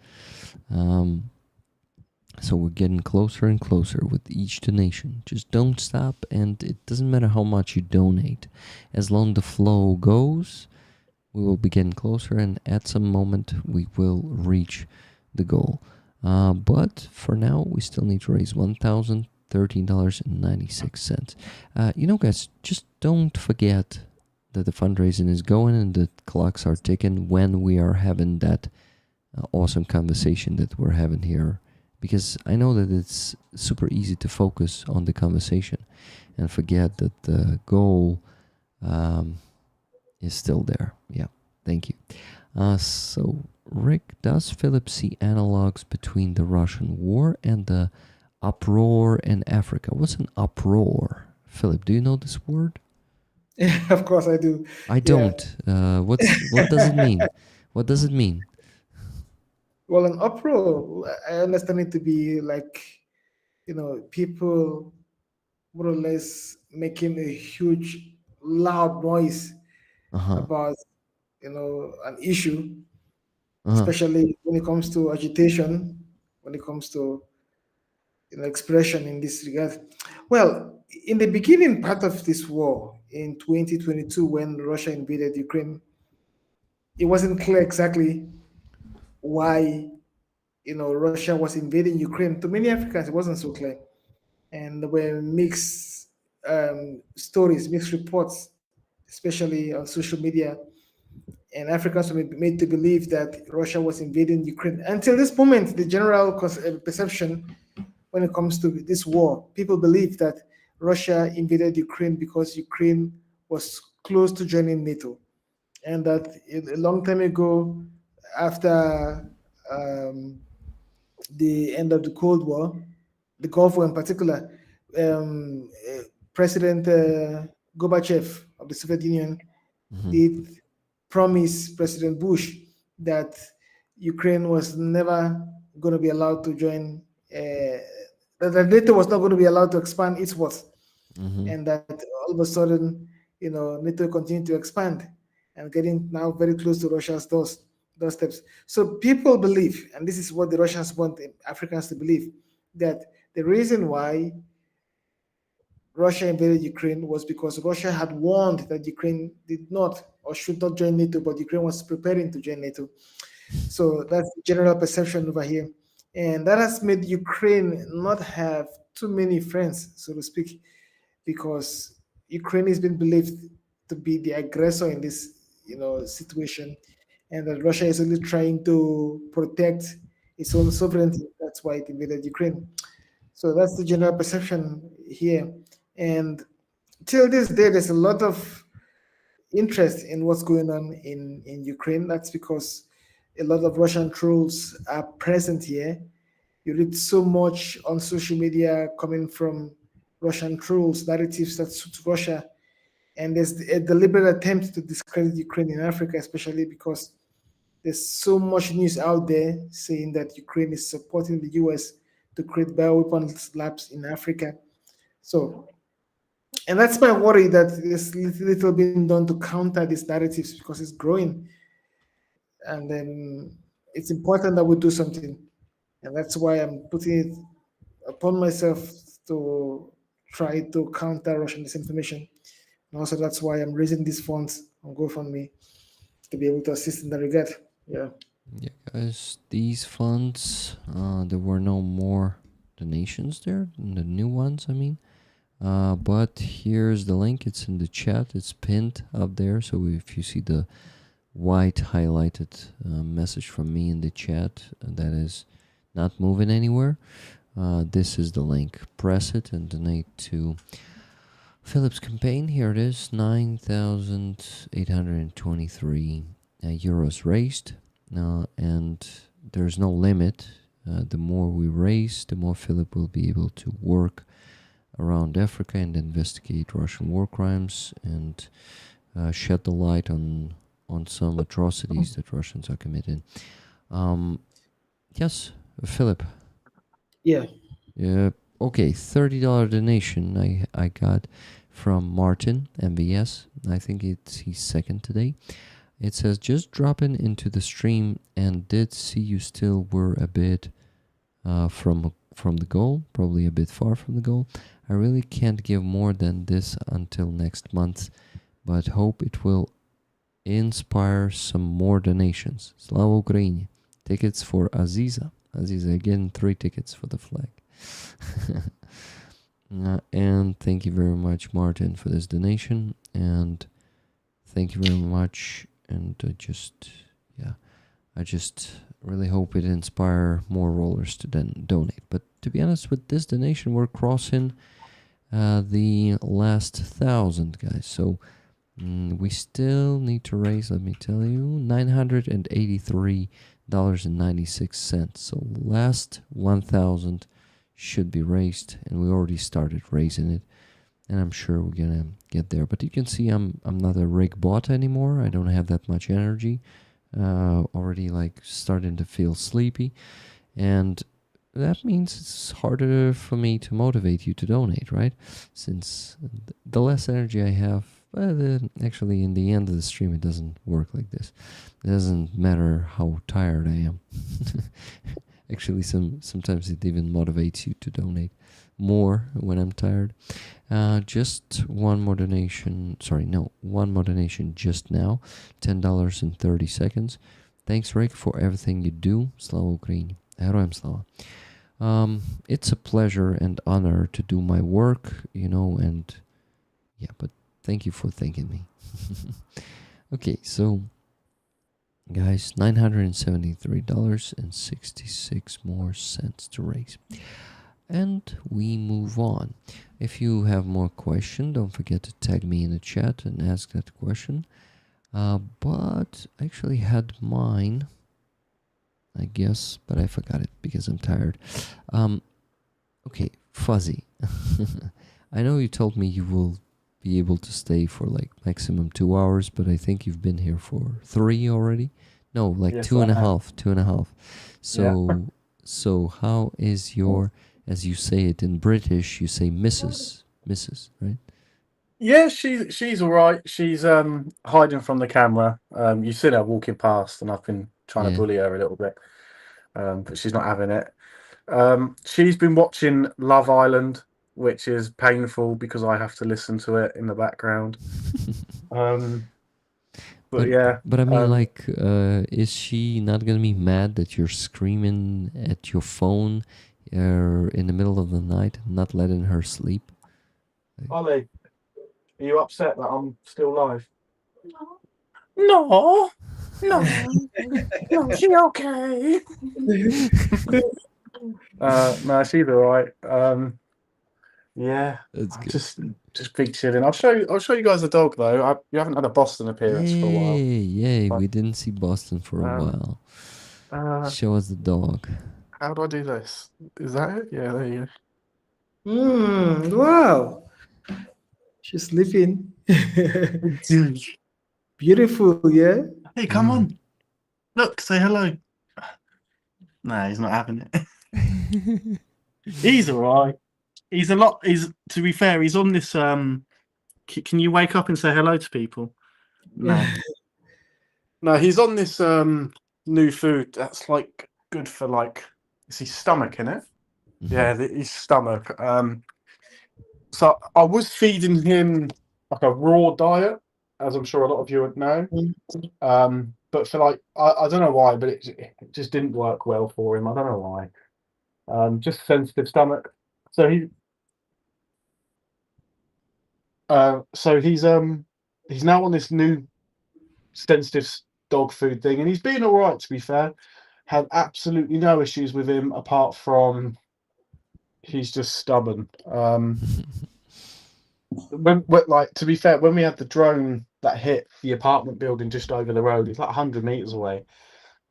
So we're getting closer and closer with each donation. Just don't stop, and it doesn't matter how much you donate. As long as the flow goes, we will be getting closer, and at some moment we will reach the goal. But for now, we still need to raise $1,013.96. Guys, just don't forget that the fundraising is going and the clocks are ticking when we are having that awesome conversation that we're having here. Because I know that it's super easy to focus on the conversation and forget that the goal is still there. Yeah, thank you. So, Rick, does Philip see analogs between the Russian war and the uproar in Africa? What's an uproar? Philip, do you know this word? Yeah, of course I do. I don't. What does it mean? What does it mean? Well, an uproar, I understand it to be like, people more or less making a huge, loud noise about, an issue, especially when it comes to agitation, when it comes to expression in this regard. Well, in the beginning part of this war in 2022, when Russia invaded Ukraine, it wasn't clear exactly why Russia was invading Ukraine. To many Africans, it wasn't so clear, and there were mixed stories, mixed reports, especially on social media. And Africans were made to believe that Russia was invading Ukraine. Until this moment, the general perception when it comes to this war, people believe that Russia invaded Ukraine because Ukraine was close to joining NATO, and that a long time ago, after the end of the Cold War, the Gulf War in particular, President Gorbachev of the Soviet Union did promise President Bush that Ukraine was never going to be allowed to join. That NATO was not going to be allowed to expand eastwards, and that all of a sudden, NATO continued to expand and getting now very close to Russia's doorsteps. So people believe, and this is what the Russians want Africans to believe, that the reason why Russia invaded Ukraine was because Russia had warned that Ukraine did not or should not join NATO, but Ukraine was preparing to join NATO. So that's the general perception over here. And that has made Ukraine not have too many friends, so to speak, because Ukraine has been believed to be the aggressor in this, situation, and that Russia is only trying to protect its own sovereignty. That's why it invaded Ukraine. So that's the general perception here. And till this day, there's a lot of interest in what's going on in Ukraine. That's because a lot of Russian trolls are present here. You read so much on social media coming from Russian trolls, narratives that suit Russia. And there's a deliberate attempt to discredit Ukraine in Africa, especially because there's so much news out there saying that Ukraine is supporting the US to create bioweapons labs in Africa. So, and that's my worry, that there's little being done to counter these narratives because it's growing. And then it's important that we do something. And that's why I'm putting it upon myself to try to counter Russian disinformation. And also, that's why I'm raising these funds on GoFundMe to be able to assist in that regard. Yeah. Yeah, guys, these funds, there were no more donations there, the new ones, I mean. But here's the link. It's in the chat. It's pinned up there. So if you see the white highlighted message from me in the chat that is not moving anywhere, this is the link. Press it and donate to Philip's campaign. Here it is, 9,823 euros raised. And there's no limit. The more we raise, the more Philip will be able to work around Africa and investigate Russian war crimes and shed the light on some atrocities that Russians are committing. Yes, Philip. Yeah. Yeah. Okay, $30 donation I got from Martin MBS. I think he's second today. It says, just dropping into the stream and did see you still were a bit from the goal, probably a bit far from the goal. I really can't give more than this until next month, but hope it will inspire some more donations. Slava Ukraini. Tickets for Aziza. Aziza, again, 3 tickets for the flag. And thank you very much, Martin, for this donation. And thank you very much. And I just really hope it inspire more rollers to then donate. But to be honest, with this donation, we're crossing the last 1,000, guys. So we still need to raise, let me tell you, $983.96. So last 1,000 should be raised, and we already started raising it. And I'm sure we're gonna get there. But you can see I'm not a rig bot anymore. I don't have that much energy. Already like starting to feel sleepy, and that means it's harder for me to motivate you to donate, right? Since the less energy I have, actually in the end of the stream it doesn't work like this. It doesn't matter how tired I am. Actually, sometimes it even motivates you to donate more when I'm tired. Just one more donation. One more donation just now. $10.30. Thanks, Rick, for everything you do. Slava Ukraini. Героям слава. It's a pleasure and honor to do my work, and yeah, but thank you for thanking me. Okay, so guys, $973.66 more cents to raise. And we move on. If you have more question, don't forget to tag me in the chat and ask that question. But I actually had mine, I guess, but I forgot it because I'm tired. Okay, Fuzzy. I know you told me you will be able to stay for like maximum 2 hours, but I think you've been here for 3 already. No, like Yes, two and I a have. half. So So how is your, as you say it in British, you say Mrs., right? Yeah, she's all right. She's hiding from the camera. You've seen her walking past, and I've been trying to Yeah. bully her a little bit, but she's not having it. She's been watching Love Island, which is painful because I have to listen to it in the background. But yeah, But I mean, like, is she not gonna be mad that you're screaming at your phone in the middle of the night, not letting her sleep? Ollie, are you upset that I'm still live? No, no, no, she okay. No, she's all right. Yeah, That's good. just big chilling. I'll show you guys the dog though. You haven't had a Boston appearance for a while. Yay! We didn't see Boston for a Um, while. Show us the dog. How do I do this? Is that it? Yeah, there you go. Wow. She's sleeping. Beautiful, yeah? Hey, come on. Look, say hello. No, he's not having it. He's all right. He's to be fair, he's on this can you wake up and say hello to people? No. No, he's on this new food that's like good for like is his stomach in it? Yeah, his stomach. So I was feeding him like a raw diet, as I'm sure a lot of you would know. But for like I don't know why, but it just didn't work well for him. I don't know why. Just sensitive stomach. So he's now on this new sensitive dog food thing, and he's been all right, to be fair. Had absolutely no issues with him apart from he's just stubborn. When like to be fair, when we had the drone that hit the apartment building just over the road, it's like 100 meters away.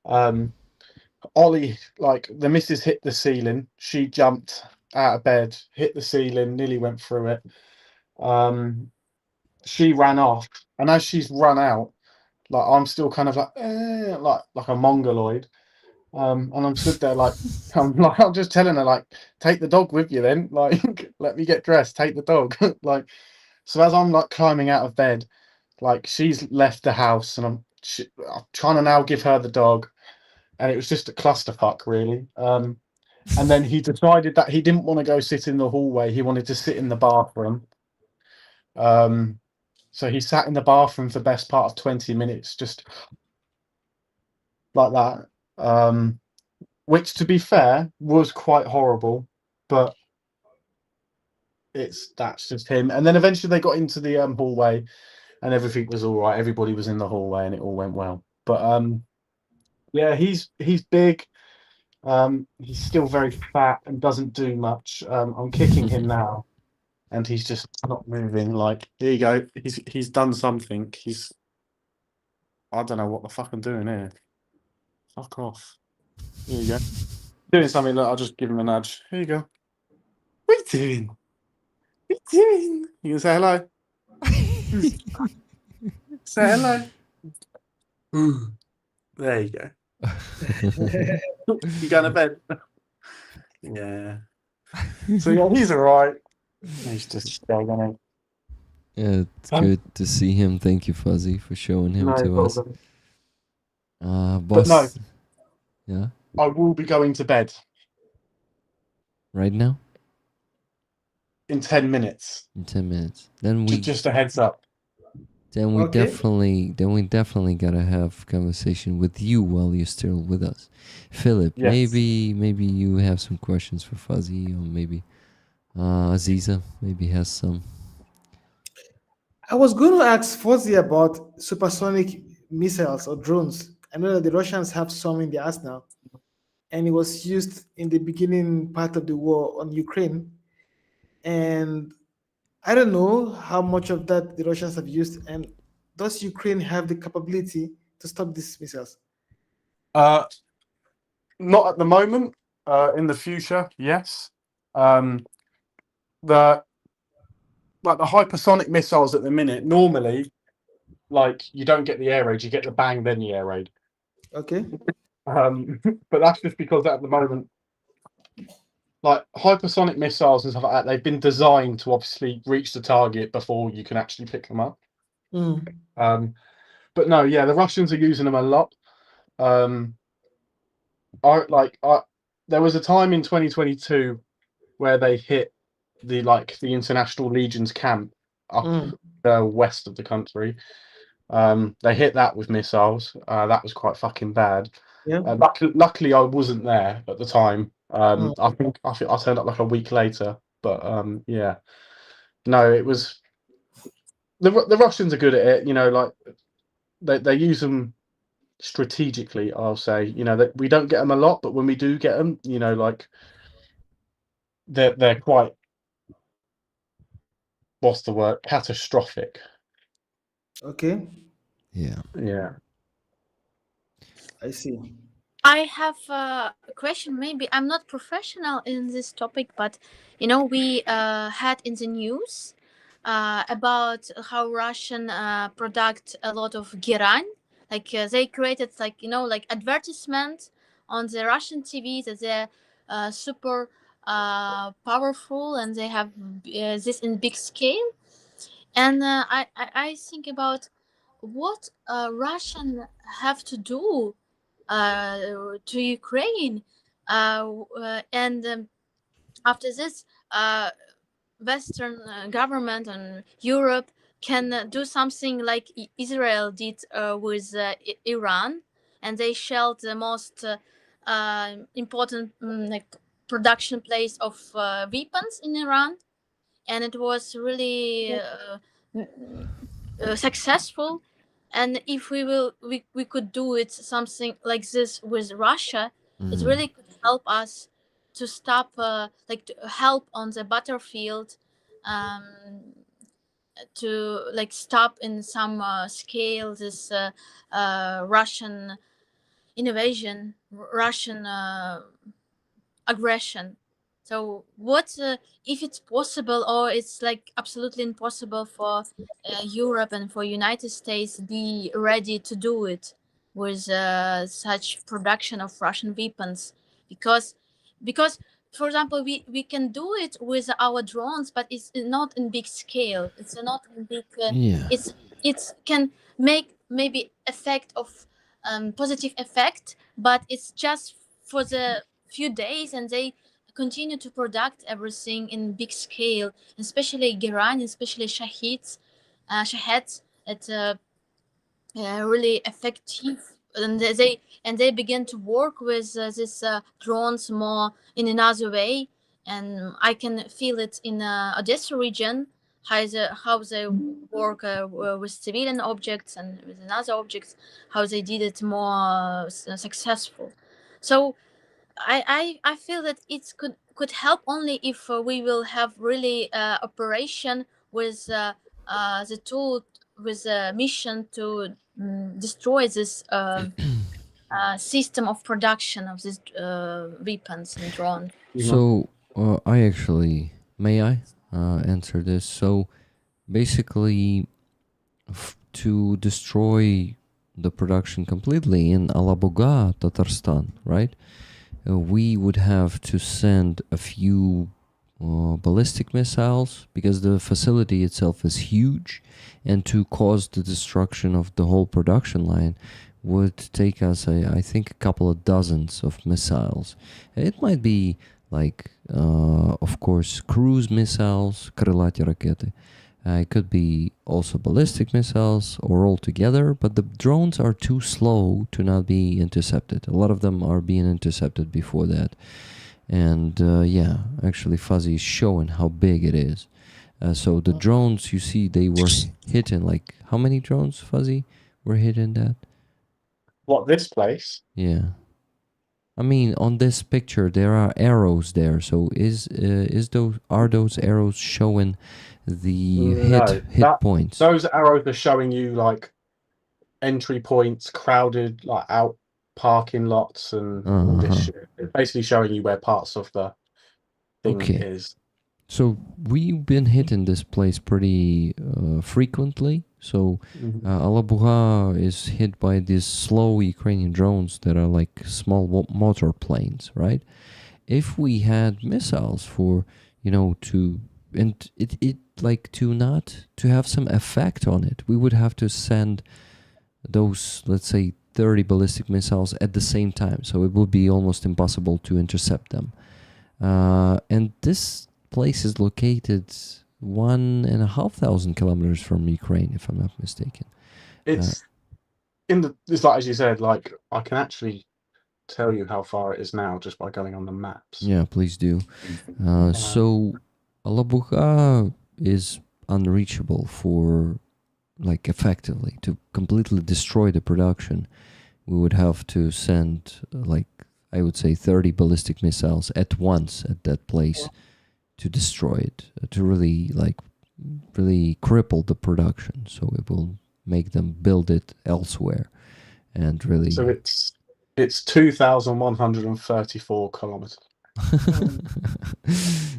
Ollie, like the missus hit the ceiling. She jumped out of bed, hit the ceiling, nearly went through it. She ran off, and as she's run out, like I'm still kind of like a mongoloid. And I'm stood there like I'm just telling her like take the dog with you then, like let me get dressed, take the dog. Like so as I'm like climbing out of bed, like she's left the house and I'm trying to now give her the dog, and it was just a clusterfuck really. And then he decided that he didn't want to go sit in the hallway, he wanted to sit in the bathroom. So he sat in the bathroom for the best part of 20 minutes, just like that. Which, to be fair, was quite horrible, but that's just him. And then eventually they got into the hallway, and everything was all right. Everybody was in the hallway, and it all went well. But yeah, he's big. He's still very fat and doesn't do much. I'm kicking him now, and he's just not moving. Like, here you go. He's done something. I don't know what the fuck I'm doing here. Fuck off. Here you go. Doing something. Look, I'll just give him a nudge. Here you go. What are you doing? What are you doing? You can say hello. Say hello. There you go. You going to bed? Yeah. So yeah, he's all right. He's just still going. Yeah, it's good to see him. Thank you, Fuzzy, for showing him to us. Boss. But no. Yeah. I will be going to bed. Right now? In 10 minutes. In 10 minutes. Then we just a heads up. Then we definitely gotta have conversation with you while you're still with us. Philip, yes. maybe you have some questions for Fuzzy, or maybe Aziza maybe has some. I was going to ask Fuzzy about supersonic missiles or drones. I know that the Russians have some in their arsenal, and it was used in the beginning part of the war on Ukraine. And I don't know how much of that the Russians have used, and does Ukraine have the capability to stop these missiles? Not at the moment. In the future, yes. The hypersonic missiles at the minute, normally, like you don't get the air raid, you get the bang, then the air raid. Okay. But that's just because at the moment like hypersonic missiles and stuff like that, they've been designed to obviously reach the target before you can actually pick them up. But no, yeah, the Russians are using them a lot. There was a time in 2022 where they hit the International Legion's camp up west of the country. They hit that with missiles. That was quite fucking bad. Yeah. Luckily, I wasn't there at the time. I think I turned up like a week later. But yeah, no, it was the Russians are good at it. You know, like they use them strategically. I'll say, you know, that we don't get them a lot, but when we do get them, you know, like they're quite, what's the word, catastrophic. Okay. Yeah. I see. I have a question. Maybe I'm not professional in this topic, but you know, we had in the news about how Russian product a lot of Giran. Like they created like advertisement on the Russian TV that they're super powerful and they have this in big scale. And I think about what Russian have to do to Ukraine, and after this, Western government and Europe can do something like Israel did with Iran, and they shelled the most important like production place of weapons in Iran, and it was really successful. And if we could do it something like this with Russia, it really could help us to stop to help on the battlefield, um, to like stop in some scale this Russian invasion, Russian aggression. So what if it's possible, or it's like absolutely impossible for Europe and for United States be ready to do it with such production of Russian weapons? Because for example, we can do it with our drones, but it's not in big scale. It's not in big. It's can make maybe effect of positive effect, but it's just for the few days, and they continue to product everything in big scale, especially Giran, especially Shaheds. It's really effective, and they begin to work with these drones more in another way, and I can feel it in Odessa region how they work with civilian objects and with another objects, how they did it more successful. So I feel that it could help only if we will have really operation with the tool, with a mission to destroy this system of production of these weapons and drones. So I actually may I answer this. So basically, to destroy the production completely in Alabuga, Tatarstan, right? We would have to send a few ballistic missiles because the facility itself is huge, and to cause the destruction of the whole production line would take us, I think, a couple of dozens of missiles. It might be like, of course, cruise missiles, крылатые ракеты. It could be also ballistic missiles or all together, but the drones are too slow to not be intercepted. A lot of them are being intercepted before that. And yeah, actually Fuzzy is showing how big it is. So the drones, you see, they were hitting, like, how many drones, Fuzzy, were hitting that? What, this place? Yeah. I mean, on this picture, there are arrows there. So are those arrows showing the hit points? Those arrows are showing you like entry points, crowded like out parking lots and all this shit. It's basically showing you where parts of the thing is. So we've been hitting this place pretty frequently. So Alabuha is hit by these slow Ukrainian drones that are like small motor planes, right? if we had missiles for, to, and it like to not to have some effect on it, we would have to send those, let's say, 30 ballistic missiles at the same time. So it would be almost impossible to intercept them. And this place is located 1,500 kilometers from Ukraine, if I'm not mistaken. It's it's like, as you said, like I can actually tell you how far it is now just by going on the maps. Yeah, please do. So Alabuga is unreachable for, like, effectively to completely destroy the production. We would have to send, like, I would say 30 ballistic missiles at once at that place to destroy it, to really cripple the production. So it will make them build it elsewhere, and really. So it's 2,134 kilometers.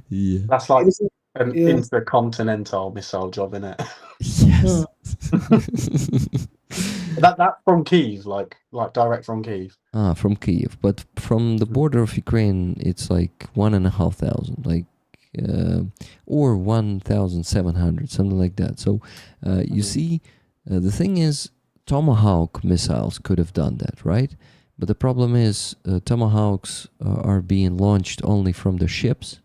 Yeah. That's like an Yeah. intercontinental missile job, innit? Yes. That's from Kyiv, like direct from Kyiv. From Kyiv, but from the border of Ukraine, it's like 1,500, like, or 1,700, something like that. So, you see, the thing is, Tomahawk missiles could have done that, right? But the problem is, Tomahawks are being launched only from the ships.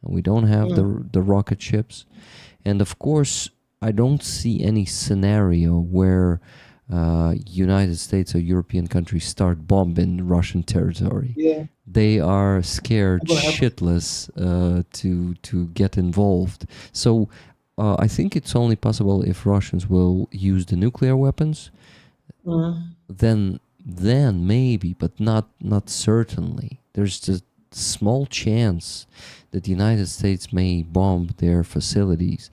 We don't have the rocket ships, and of course, I don't see any scenario where United States or European countries start bombing Russian territory. Yeah. They are scared Not gonna happen. shitless to get involved. So I think it's only possible if Russians will use the nuclear weapons. Then maybe, but not certainly. There's just small chance that the United States may bomb their facilities,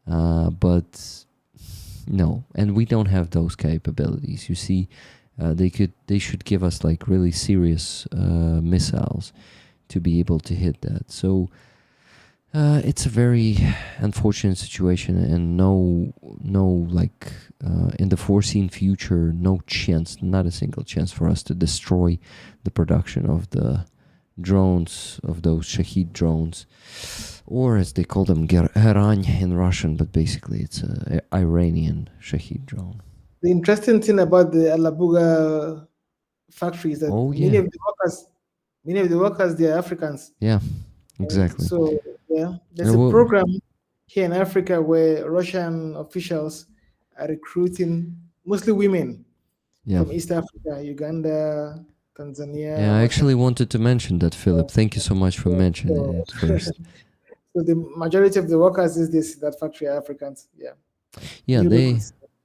but no, and we don't have those capabilities. You see, they should give us like really serious missiles to be able to hit that. So it's a very unfortunate situation, and no like in the foreseen future, no chance, not a single chance for us to destroy the production of the drones, of those Shahid drones, or as they call them, Geran in Russian, but basically it's an Iranian Shahid drone. The interesting thing about the Alabuga factory is that many of the workers, they are Africans. Yeah, exactly. So there's a program here in Africa where Russian officials are recruiting mostly women from East Africa, Uganda, Tanzania. Yeah, I actually wanted to mention that, Philip. Thank you so much for mentioning it first. So the majority of the workers that factory are Africans. Yeah. Yeah,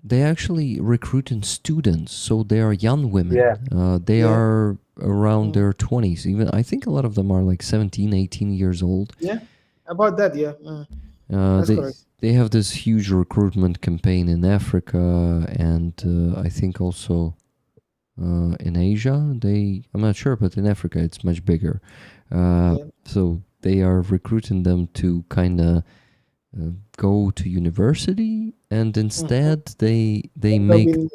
they actually recruiting students, so they are young women. Yeah. They are around their 20s. Even I think a lot of them are like 17, 18 years old. Yeah, about that, yeah. That's correct. They have this huge recruitment campaign in Africa, and I think also in Asia. I'm not sure, but in Africa it's much bigger. So they are recruiting them to kind of go to university, and instead they make in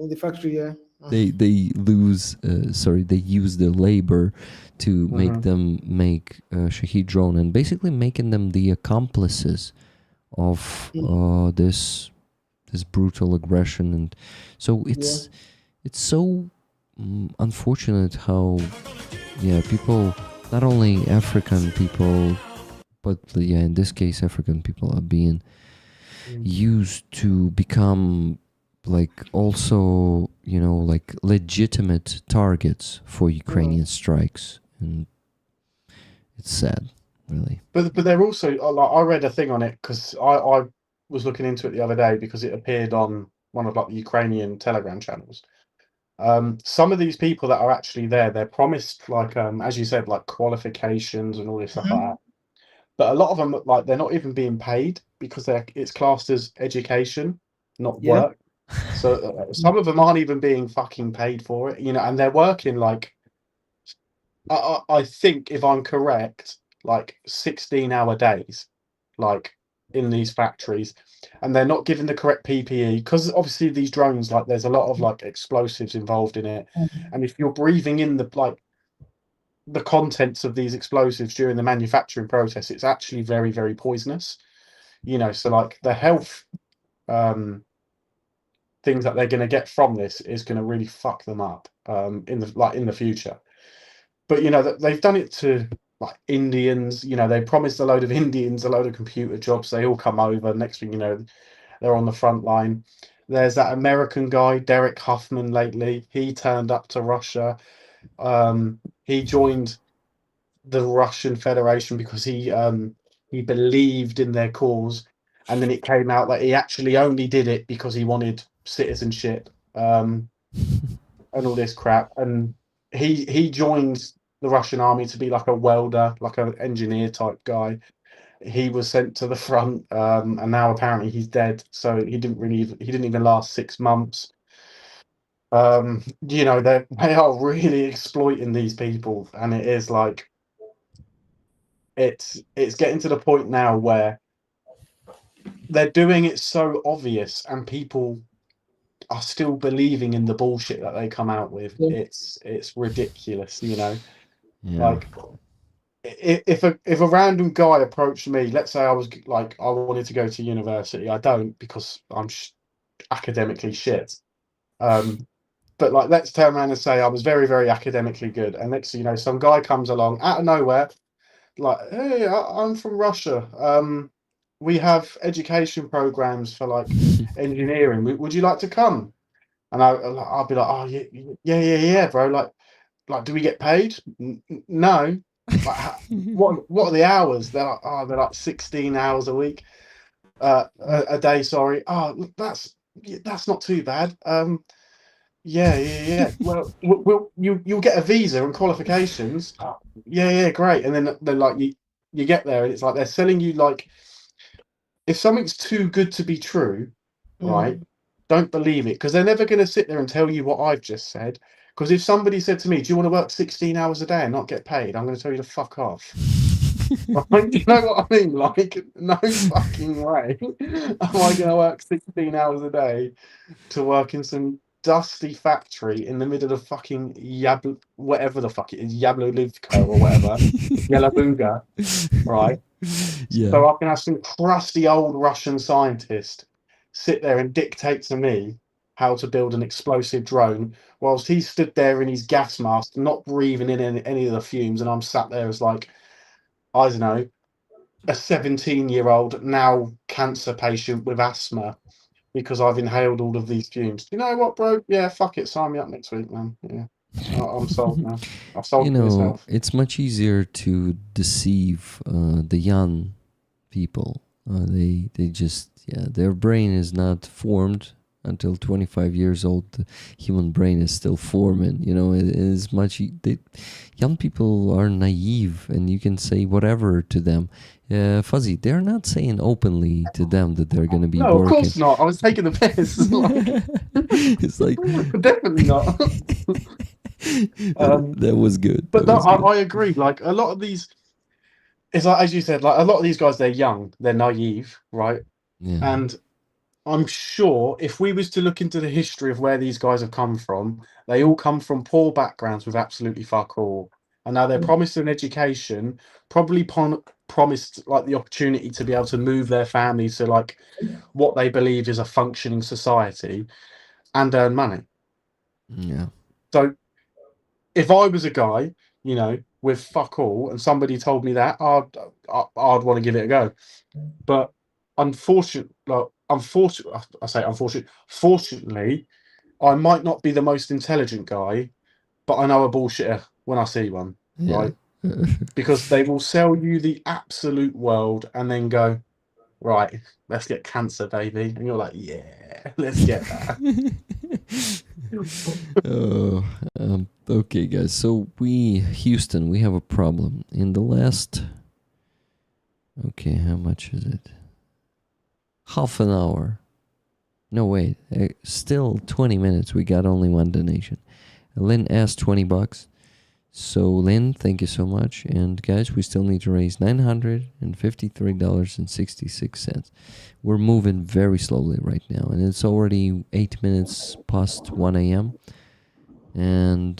the factory. Yeah. They use the labor to make them make Shahid drone, and basically making them the accomplices of this brutal aggression. And so it's so unfortunate how people, not only African people, but in this case African people, are being used to become like also like legitimate targets for Ukrainian strikes, and it's sad, really. But they're also, like, I read a thing on it because I was looking into it the other day because it appeared on one of like the Ukrainian Telegram channels. Some of these people that are actually there, they're promised like as you said, like qualifications and all this stuff like that. But a lot of them, like, they're not even being paid because it's classed as education, not work. So some of them aren't even being fucking paid for it, and they're working like, I think, if I'm correct, like 16-hour days, like in these factories, and they're not given the correct PPE because obviously these drones, like, there's a lot of like explosives involved in it, and if you're breathing in the the contents of these explosives during the manufacturing process, it's actually very, very poisonous. You know, so like the health things that they're going to get from this is going to really fuck them up in the future. But you know that they've done it to like Indians. You know, they promised a load of Indians a load of computer jobs. They all come over. Next thing you know, they're on the front line. There's that American guy, Derek Huffman, lately. He turned up to Russia. He joined the Russian Federation because he believed in their cause, and then it came out that he actually only did it because he wanted citizenship, and all this crap. And he joined the Russian army to be like a welder, like an engineer type guy. He was sent to the front, and now apparently he's dead. So he didn't even last 6 months. You know, they are really exploiting these people, and it is like it's getting to the point now where they're doing it so obvious, and people are still believing in the bullshit that they come out with. It's ridiculous, you know. Yeah. Like if a random guy approached me, let's say I was like I wanted to go to university. I don't, because I'm academically shit. But like, let's turn around and say I was very, very academically good, and next thing you know, some guy comes along out of nowhere, like, hey, I'm from Russia. We have education programs for like engineering. Would you like to come? And I'll be like, oh yeah, bro. Like, do we get paid? No. Like, what are the hours? They're like 16 hours a week, a day. Sorry. Oh, that's not too bad. Yeah. Well, you'll get a visa and qualifications. Oh, yeah, great. And then they're like, you get there, and it's like they're selling you like, if something's too good to be true, right? Don't believe it, because they're never going to sit there and tell you what I've just said. Because if somebody said to me, "Do you want to work 16 hours a day and not get paid?" I'm going to tell you to fuck off. Like, you know what I mean? Like, no fucking way am I going to work 16 hours a day to work in some dusty factory in the middle of fucking whatever the fuck it is, Yablolivka or whatever, Yelabuga, right? Yeah. So I can have some crusty old Russian scientist sit there and dictate to me how to build an explosive drone, whilst he stood there in his gas mask, not breathing in any of the fumes, and I'm sat there as like, I don't know, a 17-year-old now cancer patient with asthma because I've inhaled all of these fumes. You know what, bro? Yeah, fuck it. Sign me up next week, man. Yeah, I'm sold now. I've sold You it know, myself. it's much easier to deceive the young people. They just, their brain is not formed until 25 years old. The human brain is still forming. You know, it is much. Young people are naive, and you can say whatever to them. Fuzzy, they're not saying openly to them that they're going to be No, working. of course not. I was taking the piss. It's like definitely not. that was good. But That was good. I agree. Like, a lot of these, it's like, as you said, like, a lot of these guys, they're young, they're naive, right? Yeah. And I'm sure if we was to look into the history of where these guys have come from, they all come from poor backgrounds with absolutely fuck all. And now they're promised an education, probably promised like the opportunity to be able to move their families to like what they believe is a functioning society and earn money. Yeah. So if I was a guy, you know, with fuck all, and somebody told me that, I'd want to give it a go. But unfortunately, fortunately, I might not be the most intelligent guy, but I know a bullshitter when I see one, right? Because they will sell you the absolute world and then go, right, let's get cancer, baby. And you're like, yeah, let's get that. Okay, guys. So Houston, we have a problem. In the last, okay, how much is it? Half an hour. No, wait. Still 20 minutes. We got only one donation. Lynn asked $20. So, Lynn, thank you so much. And, guys, we still need to raise $953.66. We're moving very slowly right now. And it's already 8 minutes past 1 a.m. And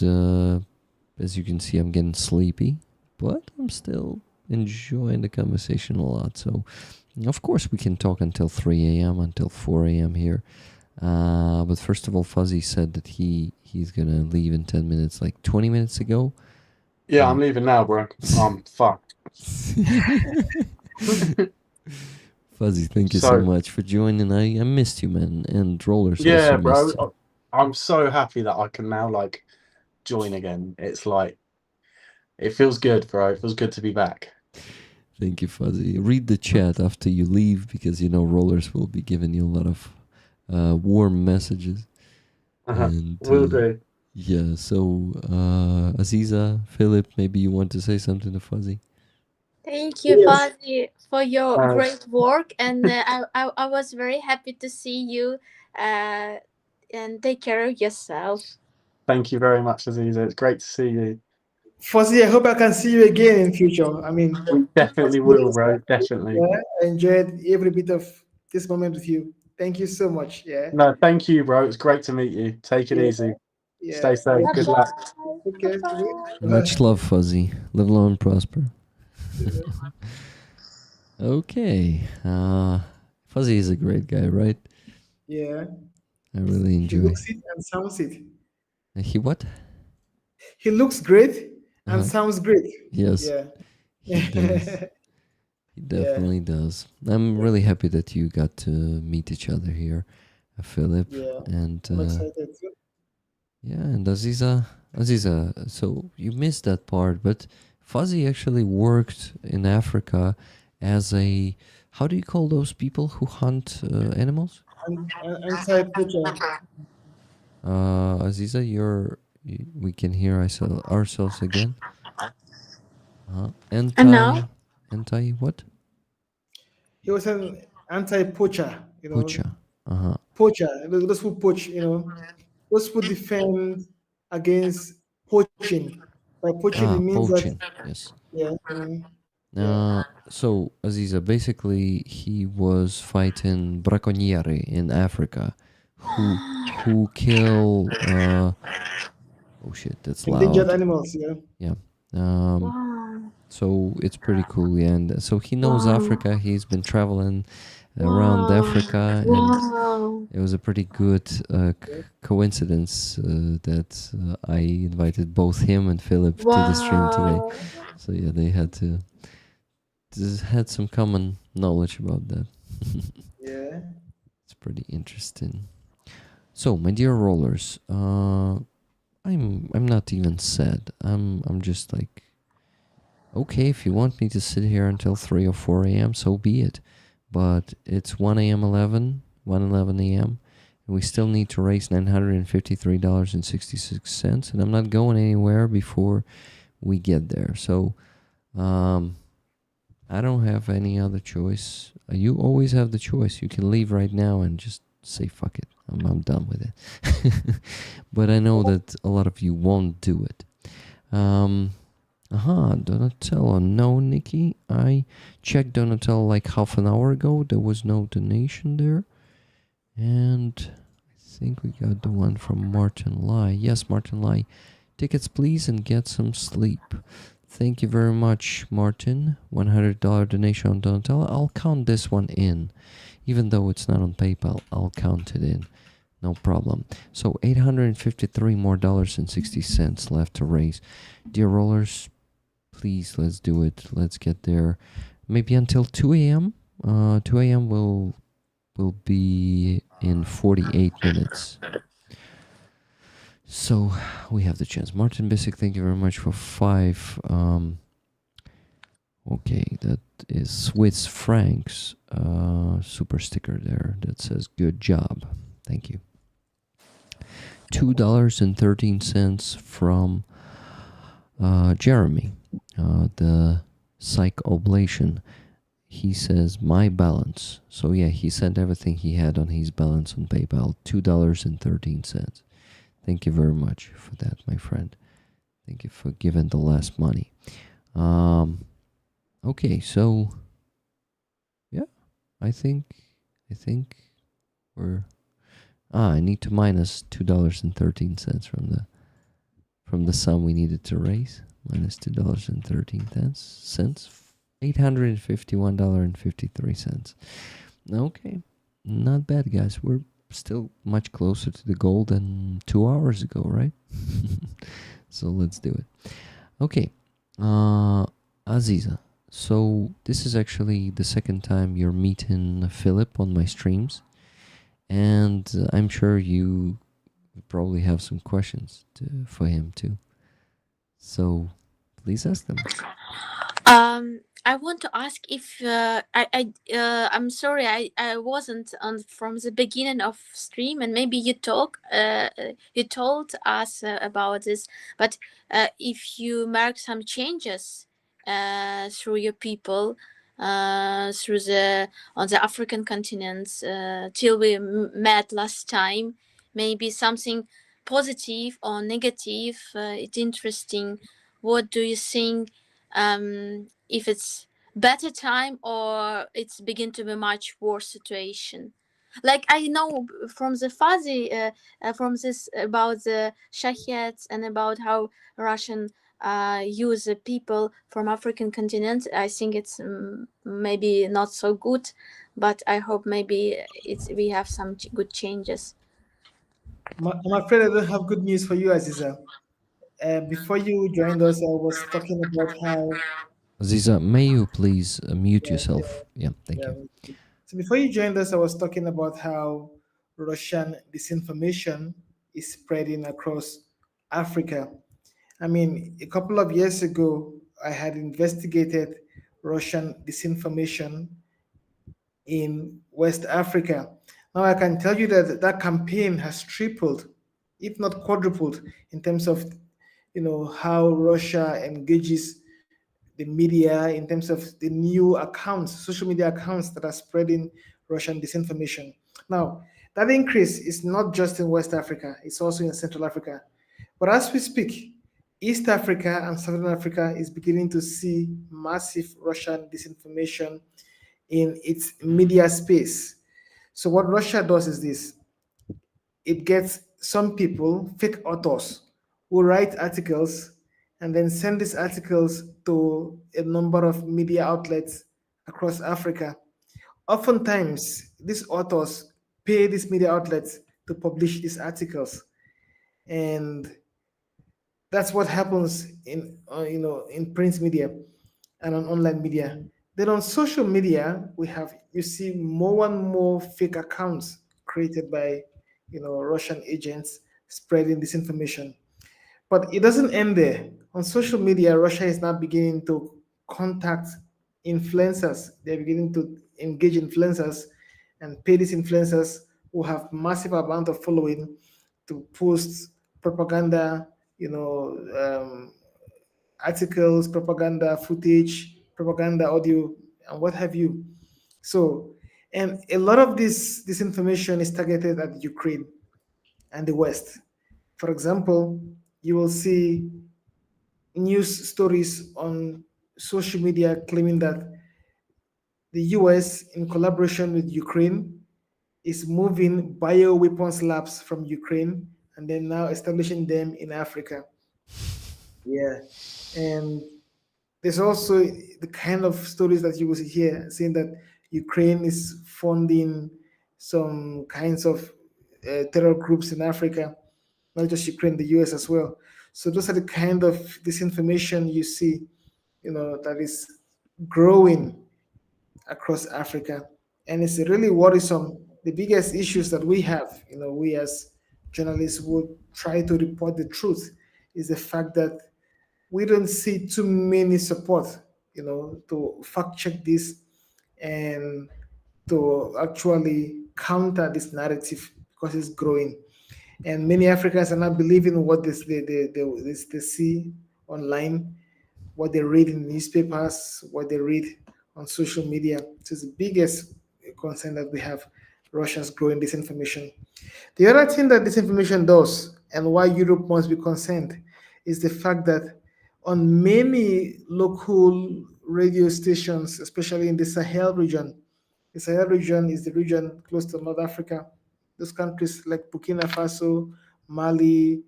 as you can see, I'm getting sleepy, but I'm still enjoying the conversation a lot. So, of course, we can talk until 3 a.m., until 4 a.m. here. But first of all, Fuzzy said that he's gonna leave in 10 minutes, like 20 minutes ago. Yeah, I'm leaving now, bro. I'm fucked. Fuzzy, thank you so much for joining. I missed you, man, and Rollers Yeah, also missed bro. you. I'm so happy that I can now like join again. It's like it feels good, bro. It feels good to be back. Thank you, Fuzzy. Read the chat after you leave because Rollers will be giving you a lot of warm messages. And Will do. yeah, so Aziza, Philip, maybe you want to say something to Fuzzy? Thank you, Yes. Fuzzy, for your great work, and I was very happy to see you. And take care of yourself. Thank you very much, Aziza. It's great to see you. Fuzzy, I hope I can see you again in future. I mean, We definitely will, bro. Definitely. yeah, I enjoyed every bit of this moment with you. Thank you so much. Yeah. No, thank you, bro. It's great to meet you. Take it Yeah. easy. Yeah. Stay safe. Good luck. Take care. Much love, Fuzzy. Live long and prosper. Okay. Fuzzy is a great guy, right? Yeah. I really He enjoy. looks it and sounds it. He what? He looks great and Uh-huh. sounds great. Yes, Yeah. he does. He Yeah. definitely does. I'm really happy that you got to meet each other here, Philip. Yeah. And I'm excited too. yeah, and Aziza, so you missed that part, but Fuzzy actually worked in Africa as a, how do you call those people who hunt animals? Anti-poacher. Aziza, we can hear ourselves again. And now? Anti what? He was an anti-poacher. Pucha. Uh-huh. Poacher. Those who poach. Those who defend against poaching. By poaching, it means that Poaching. Yes. yeah. Yeah. So Aziza, basically, he was fighting bracconieri in Africa, who kill. Oh shit, that's Endangered loud. animals. Yeah. Yeah. Wow. So it's pretty cool, yeah. And so he knows Wow. Africa. He's been traveling around Africa, and Wow. it was a pretty good coincidence that I invited both him and Philip to the stream today. Wow. So yeah, they had some common knowledge about that. Yeah. It's pretty interesting. So, my dear rollers, I'm not even sad. I'm just like, okay, if you want me to sit here until 3 or 4 a.m., so be it. But it's 1 a.m. 11 a.m., and we still need to raise $953.66, and I'm not going anywhere before we get there. So, I don't have any other choice. You always have the choice. You can leave right now and just say, fuck it. I'm done with it. But I know that a lot of you won't do it. Donatello. No, Nikki. I checked Donatello like half an hour ago. There was no donation there. And I think we got the one from Martin Lai. Yes, Martin Lai. Tickets, please, and get some sleep. Thank you very much, Martin. $100 donation on Donatello. I'll count this one in. Even though it's not on PayPal, I'll count it in. No problem. So $853 more and 60 cents left to raise. Dear rollers, please, let's do it. Let's get there. Maybe until 2 a.m. 2 a.m. will be in 48 minutes. So we have the chance. Martin Bisick, thank you very much for 5. Okay, that is Swiss francs. Super sticker there that says good job. Thank you. $2.13 from Jeremy. The psych oblation. He says my balance. So yeah, he sent everything he had on his balance on PayPal. $2.13. Thank you very much for that, my friend. Thank you for giving the last money. Okay, so yeah, I think we're I need to minus $2.13 from the sum we needed to raise, minus $2.13, $851.53. Okay, not bad, guys. We're still much closer to the goal than 2 hours ago, right? So let's do it. Okay, Aziza. So this is actually the second time you're meeting Philip on my streams, and I'm sure you probably have some questions for him too. So please ask them. I want to ask if I'm sorry I wasn't on from the beginning of stream, and maybe you told us about this, but if you mark some changes through your people through the on the African continents till we met last time, maybe something positive or negative. It's interesting. What do you think? If it's better time or it's begin to be much worse situation, like I know from the fuzzy from this about the shaheds and about how Russian use the people from African continent. I think it's maybe not so good, but I hope maybe it's we have some good changes. I'm afraid I don't have good news for you, Aziza. Before you joined us, I was talking about how, Aziza, may you please mute yeah, yourself? Yeah, thank yeah. you. So before you joined us, I was talking about how Russian disinformation is spreading across Africa. I mean, a couple of years ago, I had investigated Russian disinformation in West Africa. Now I can tell you that that campaign has tripled, if not quadrupled, in terms of how Russia engages the media, in terms of the new accounts, social media accounts that are spreading Russian disinformation. Now, that increase is not just in West Africa, it's also in Central Africa. But as we speak, East Africa and Southern Africa is beginning to see massive Russian disinformation in its media space. So, what Russia does is this: it gets some people, fake authors, who write articles and then send these articles to a number of media outlets across Africa. Oftentimes, these authors pay these media outlets to publish these articles, and that's what happens in in print media and on online media. Then on social media, you see more and more fake accounts created by Russian agents spreading disinformation. But it doesn't end there. On social media, Russia is now beginning to contact influencers. They're beginning to engage influencers and pay these influencers who have massive amount of following to post propaganda, articles, propaganda footage, propaganda audio, and what have you. So, and a lot of this information is targeted at Ukraine and the West. For example, you will see news stories on social media claiming that the US, in collaboration with Ukraine, is moving bioweapons labs from Ukraine and then now establishing them in Africa. Yeah. And there's also the kind of stories that you will hear saying that Ukraine is funding some kinds of terror groups in Africa, not just Ukraine, the US as well. So those are the kind of disinformation you see, that is growing across Africa. And it's really worrisome. The biggest issues that we have, we as journalists would try to report the truth, is the fact that we don't see too many support, to fact check this and to actually counter this narrative because it's growing. And many Africans are not believing what they see online, what they read in newspapers, what they read on social media. So it's the biggest concern that we have: Russia's growing disinformation. The other thing that disinformation does, and why Europe must be concerned, is the fact that on many local radio stations, especially in the Sahel region is the region close to North Africa. Those countries like Burkina Faso, Mali,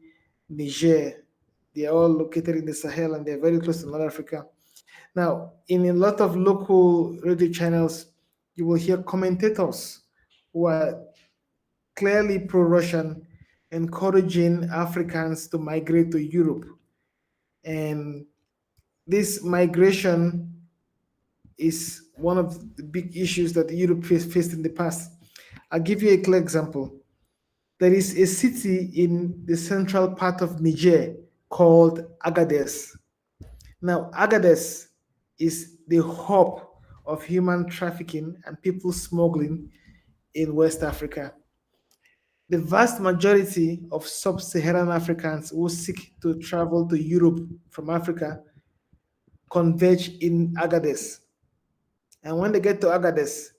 Niger, They are all located in the Sahel and they're very close to North Africa. Now, in a lot of local radio channels, you will hear commentators who are clearly pro-Russian, encouraging Africans to migrate to Europe. And this migration is one of the big issues that Europe faced in the past. I'll give you a clear example. There is a city in the central part of Niger called Agadez. Now, Agadez is the hub of human trafficking and people smuggling in West Africa. The vast majority of sub Saharan Africans who seek to travel to Europe from Africa converge in Agadez. And when they get to Agadez,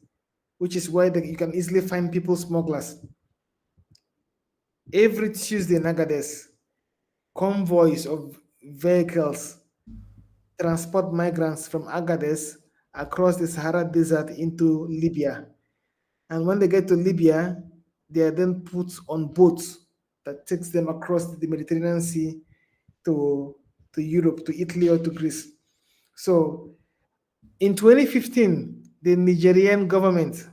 which is where you can easily find people smugglers, every Tuesday in Agadez, convoys of vehicles transport migrants from Agadez across the Sahara Desert into Libya. And when they get to Libya, they are then put on boats that takes them across the Mediterranean Sea to, to Europe, to Italy or to Greece. So in 2015, the Nigerian government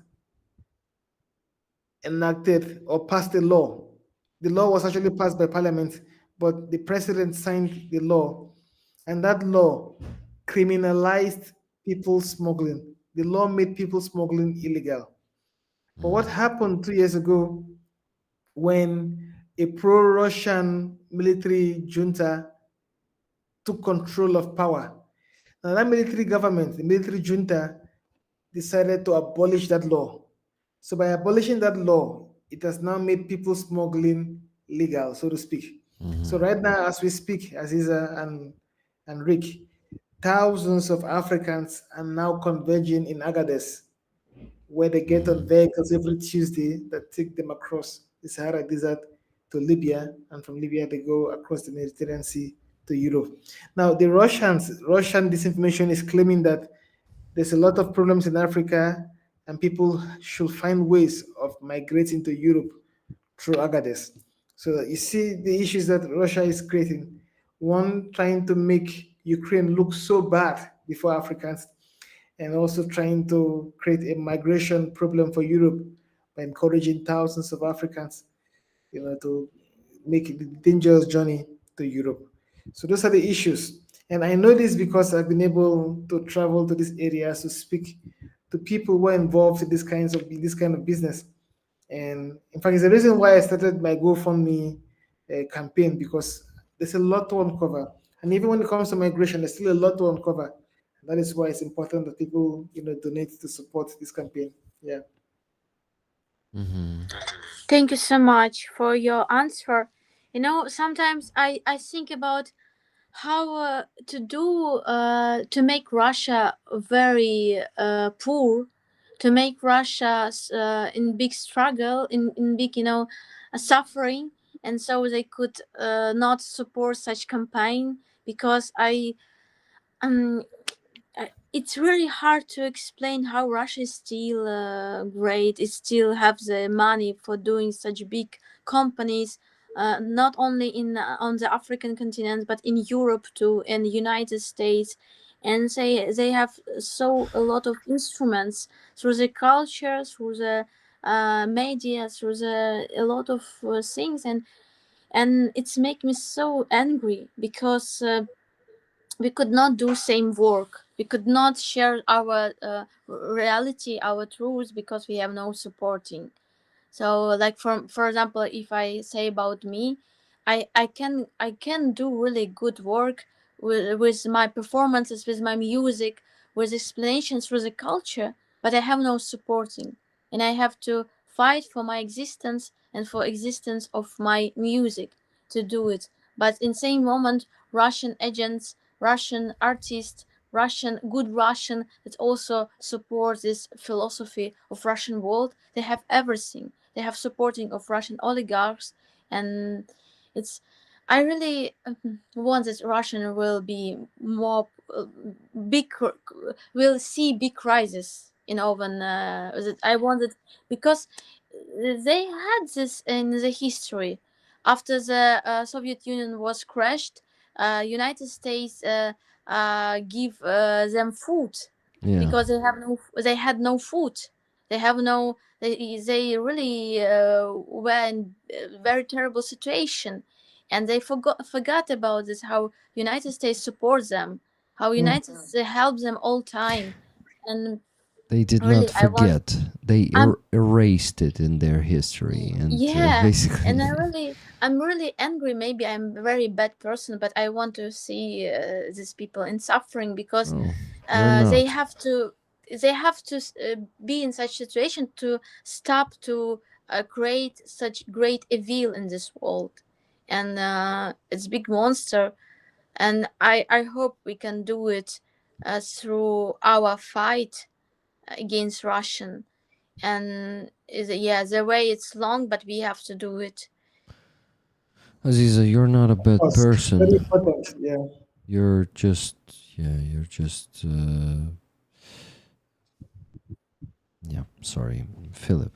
enacted or passed a law. The law was actually passed by parliament, but the president signed the law, and that law criminalized people smuggling. The law made people smuggling illegal. But what happened 2 years ago when a pro Russian military junta took control of power? Now, that military government, the military junta, decided to abolish that law. So, by abolishing that law, it has now made people smuggling legal, so to speak. So, right now, as we speak, Aziza and Rick, thousands of Africans are now converging in Agadez, where they get on vehicles every Tuesday that take them across the Sahara Desert to Libya, and from Libya they go across the Mediterranean Sea to Europe. Now, the Russian disinformation is claiming that there's a lot of problems in Africa, and people should find ways of migrating to Europe through Agadez. So you see the issues that Russia is creating. One, trying to make Ukraine look so bad before Africans, and also trying to create a migration problem for Europe by encouraging thousands of Africans, to make the dangerous journey to Europe. So those are the issues. And I know this because I've been able to travel to these areas to speak to people who are involved in this kind of business. And in fact, it's the reason why I started my GoFundMe campaign, because there's a lot to uncover. And even when it comes to migration, there's still a lot to uncover. That is why it's important that people, donate to support this campaign. Yeah. Thank you so much for your answer. Sometimes I think about how to make Russia very poor, to make Russia in big struggle, in big suffering, and so they could not support such campaign, because um it's really hard to explain how Russia is still great. It still have the money for doing such big companies, not only in on the African continent, but in Europe too, and the United States. And they have so a lot of instruments through the culture, through the media, through the a lot of things, and it's make me so angry, because we could not do same work, we could not share our reality, our truths, because we have no supporting. So, like, for example, if I say about me, I can do really good work with my performances, with my music, with explanations through the culture, but I have no supporting, and I have to fight for my existence and for existence of my music to do it. But in same moment, Russian agents, Russian artists, Russian that also support this philosophy of Russian world, they have everything. They have supporting of Russian oligarchs, and it's. I really want that Russian will be more big, will see big crisis in Oven. That I wanted, because they had this in the history after the Soviet Union was crashed. United States give them food Yeah. because they had no food. They have no they really were in a very terrible situation, and they forgot about this, how United States supports them, how Mm. United States helps them all time. And They did not really, I want forget. They I'm erased it in their history, and yeah, and basically, I'm really angry. Maybe I'm a very bad person, but I want to see these people in suffering, because oh, you're they not. have to be in such situation to stop to create such great evil in this world. And it's big monster, and I hope we can do it through our fight against Russian. And yeah, the way it's long, but we have to do it. Aziza, you're not a Of bad course, very person. important. Yeah. You're just, yeah, you're just, yeah, sorry. Philip,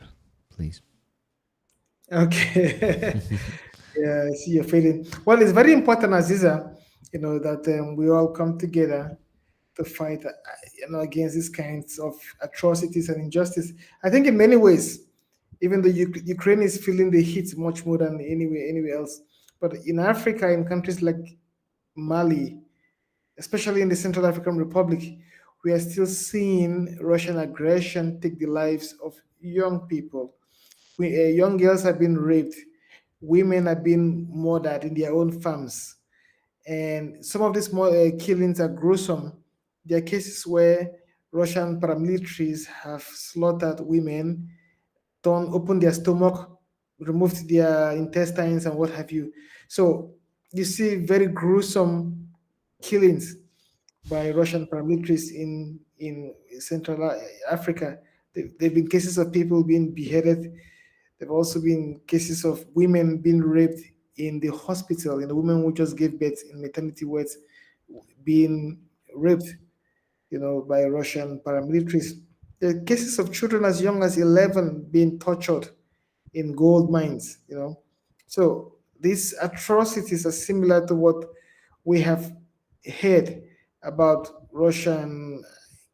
please. Okay. Yeah, I see you're feeling. Well, it's very important, Aziza, that we all come together to fight, against these kinds of atrocities and injustice. I think in many ways, even though Ukraine is feeling the heat much more than anywhere else, but in Africa, in countries like Mali, especially in the Central African Republic, we are still seeing Russian aggression take the lives of young people. Young girls have been raped, women have been murdered in their own farms, and some of these more killings are gruesome. There are cases where Russian paramilitaries have slaughtered women, torn open their stomach, removed their intestines, and what have you. So you see very gruesome killings by Russian paramilitaries in Central Africa. There've been cases of people being beheaded. There've also been cases of women being raped in the hospital, and the women who just gave birth in maternity wards being raped, by Russian paramilitaries. There are cases of children as young as 11 being tortured in gold mines, So these atrocities are similar to what we have heard about Russian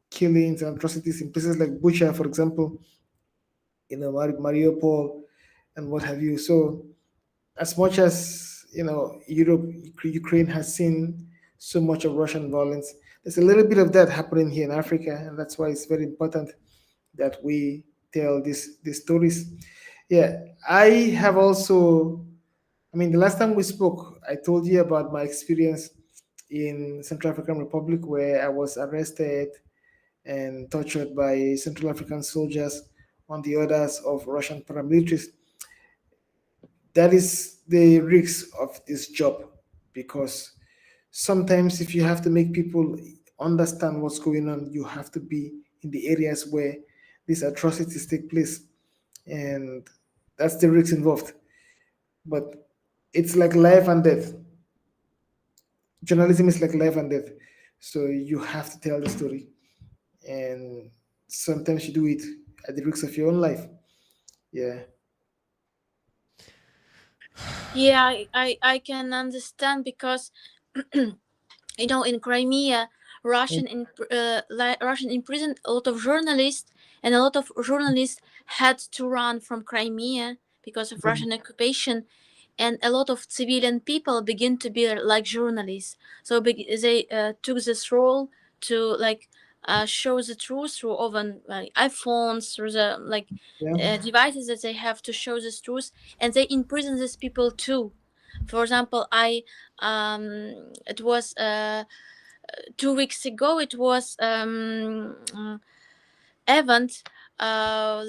killings and atrocities in places like Bucha, for example, Mariupol, and what have you. So as much as Europe, Ukraine has seen so much of Russian violence, there's a little bit of that happening here in Africa, and that's why it's very important that we tell these stories. Yeah, I have also. I mean, the last time we spoke, I told you about my experience in Central African Republic, where I was arrested and tortured by Central African soldiers on the orders of Russian paramilitaries. That is the risk of this job, because sometimes if you have to make people understand what's going on, you have to be in the areas where these atrocities take place, and that's the risk involved. But it's like life and death. Journalism is like life and death, so you have to tell the story, and sometimes you do it at the risk of your own life. Yeah. Yeah, I can understand, because in Crimea, Russian imprisoned a lot of journalists, and a lot of journalists had to run from Crimea because of Russian occupation, and a lot of civilian people begin to be like journalists. So they took this role to like show the truth through often like iPhones, through the like Yeah. devices that they have to show this truth, and they imprison these people too. For example, I it was 2 weeks ago. It was event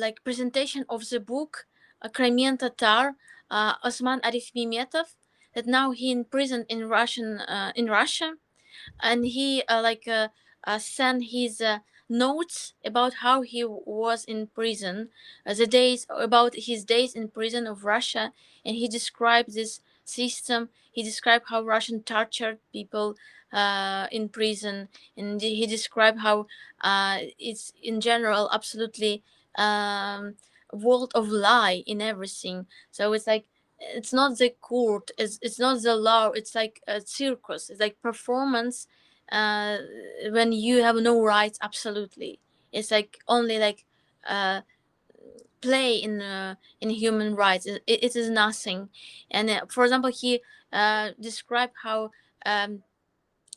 like presentation of the book Crimean Tatar, Osman Arif Mimetov, that now he in prison in Russia, and he sent his notes about how he was in prison, the days about his days in prison of Russia, and he described this system. He described how Russian tortured people in prison, and he described how it's in general absolutely world of lie in everything. So it's like it's not the court, it's not the law, it's like a circus, it's like performance, uh, when you have no rights absolutely. It's like only like play in human rights. It is nothing. And for example, he described how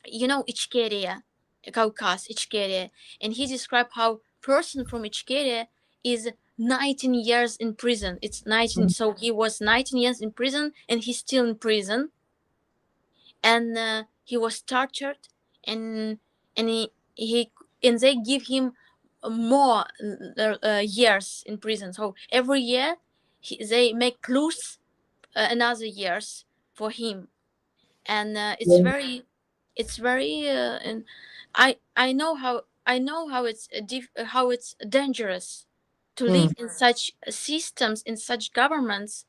Ichkeria, Caucasus, Ichkeria, and he described how person from Ichkeria is 19 years in prison. It's 19, so he was 19 years in prison, and he's still in prison, and he was tortured, and and he and they give him more years in prison. So every year they make plus another years for him, and it's very and I know how it's how it's dangerous to live in such systems, in such governments,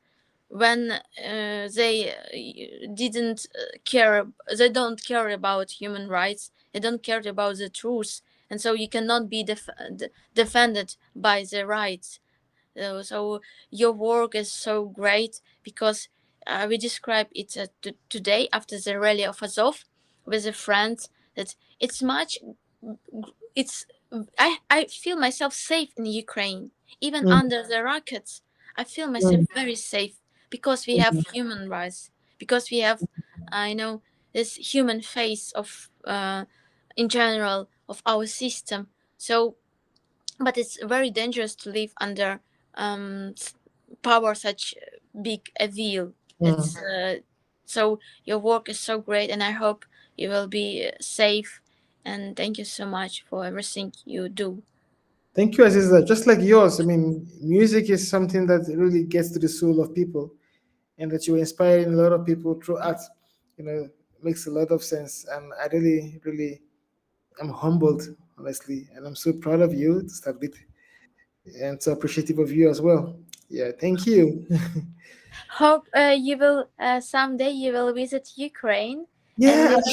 when they didn't care they don't care about human rights, they don't care about the truth, and so you cannot be defended by the rights. So your work is so great because we describe it today after the rally of Azov with a friend, that it's much it's I feel myself safe in Ukraine, even under the rockets. I feel myself very safe because we have human rights, because we have this human face of in general of our system. So but it's very dangerous to live under um, power such big a wheel. It's so your work is so great, and I hope you will be safe. And thank you so much for everything you do. Thank you, Aziza. Just like yours, I mean, music is something that really gets to the soul of people, and that you're inspiring a lot of people through art. Makes a lot of sense, and I really, really, am humbled, honestly, and I'm so proud of you to start with, and so appreciative of you as well. Yeah, thank you. Hope you will someday you will visit Ukraine and Yeah, live.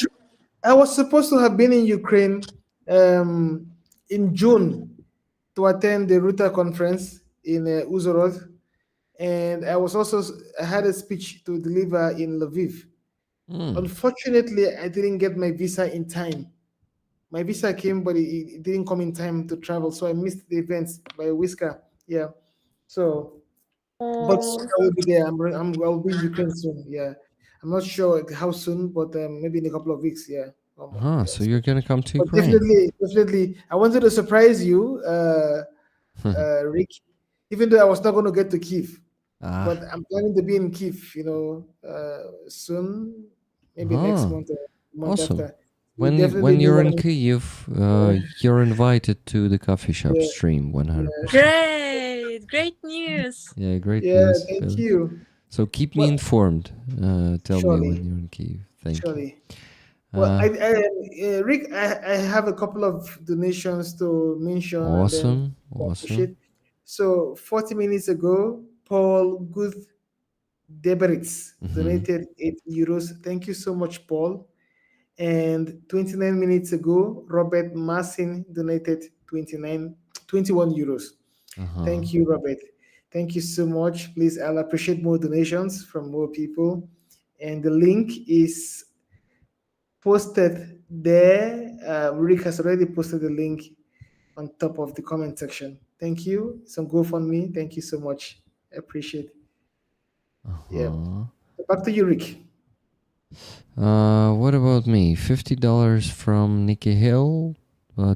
I was supposed to have been in Ukraine in June to attend the Ruta conference in Uzhhorod, and I had a speech to deliver in Lviv. Mm. Unfortunately, I didn't get my visa in time. My visa came, but it didn't come in time to travel, so I missed the events by a whisker. Yeah, so but soon I will be there. I'll be in Ukraine soon. Yeah, I'm not sure how soon, but maybe in a couple of weeks. Yeah. So you're gonna come to But Ukraine? definitely, I wanted to surprise you, Rick. Even though I was not going to get to Kiev, but Ah. I'm planning to be in Kiev. Soon, maybe next Ah. month or month Awesome. after. You When definitely you're want in to. Kyiv, Yeah, you're invited to the coffee shop yeah, stream. 100%. yeah, Great news. Yeah, great yeah. news. Thank you. So keep me Well, informed. Tell me when surely, you're in Kyiv. Thank you. surely. Well, Uh, Rick, I have a couple of donations to mention and then awesome. Awesome. appreciate. So, 40 minutes ago, Paul Good Deberitz Hmm. donated €8. Thank you so much, Paul. And 29 minutes ago, Robert Massin donated 21 euros. Uh-huh. Thank you, Robert. Thank you so much. Please, I'll appreciate more donations from more people. And the link is posted there. Rick has already posted the link on top of the comment section. Thank you. Some GoFundMe. Thank you so much. I appreciate it. Yeah. Uh-huh. Back to you, Rick. What about me? $50 from Nikki Hill,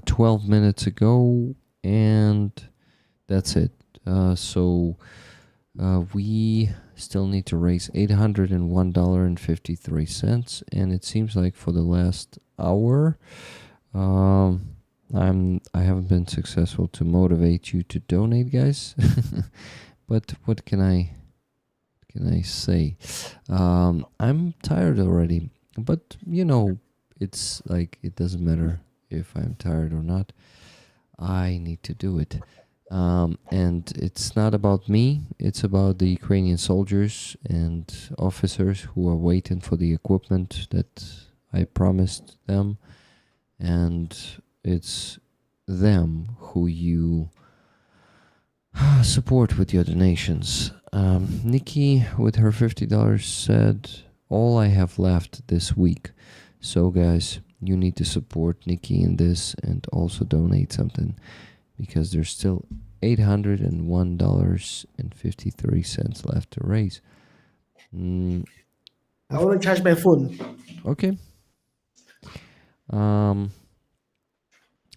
12 minutes ago, and that's it. So we still need to raise $801.53, and it seems like for the last hour, I haven't been successful to motivate you to donate, guys. But what can I say? I'm tired already, but it's like it doesn't matter if I'm tired or not. I need to do it. And it's not about me, it's about the Ukrainian soldiers and officers who are waiting for the equipment that I promised them. And it's them who you support with your donations. Nikki with her $50 said, all I have left this week. So guys, you need to support Nikki in this and also donate something, because there's still $801.53 left to raise. I want to charge my phone. Okay.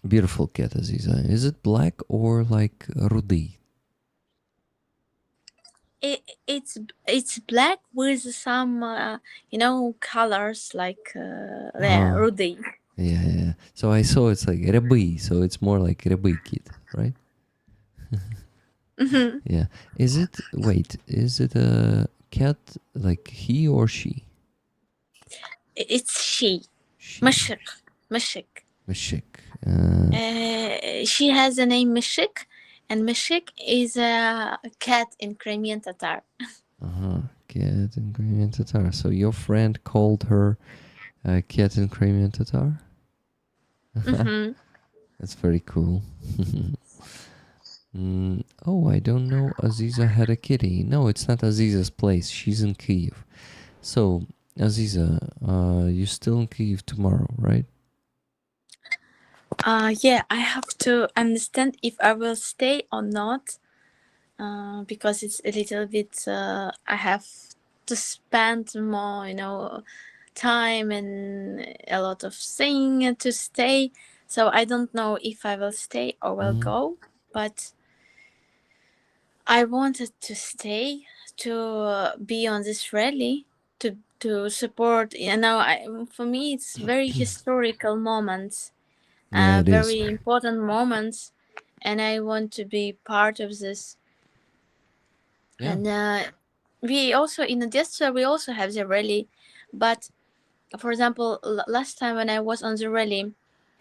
Beautiful cat, Aziza. Is it black or like Rudi? It's black with some colors like Rudy. Yeah. So I saw it's like Rebi, so it's more like Rebi kid, right? Yeah. Is it a cat, like he or she? It's she. She. Mashik. She has the name Mashik, and Mashik is a cat in Crimean Tatar. Cat in Crimean Tatar. So your friend called her cat in Crimean Tatar? That's very cool. Oh, I don't know. Aziza had a kitty. No, it's not Aziza's place. She's in Kyiv. So, Aziza, you're still in Kyiv tomorrow, right? Yeah, I have to understand if I will stay or not, because it's a little bit. I have to spend more, time and a lot of thing to stay. So I don't know if I will stay or will go, but I wanted to stay to be on this rally to support. For me, it's very historical moments. Yeah, it is. Very important moments, and I want to be part of this. Yeah. And we also in Odessa we also have the rally, but for example, last time when I was on the rally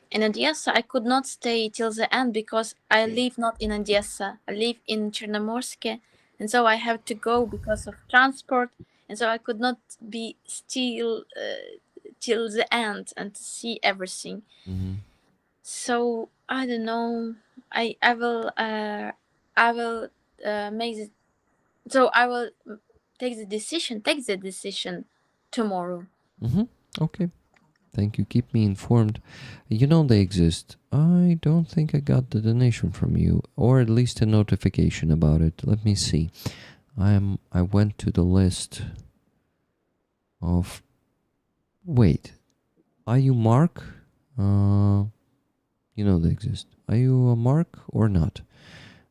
in Odessa, I could not stay till the end because I live not in Odessa. I live in Chernomorsk, and so I have to go because of transport, and so I could not be still till the end and to see everything. So I don't know. I will make it. So I will take the decision tomorrow. Okay. Thank you. Keep me informed. You know they exist. I don't think I got the donation from you, or at least a notification about it. Let me see. I went to the list of. Wait, are you Mark? You know they exist. Are you a Mark or not?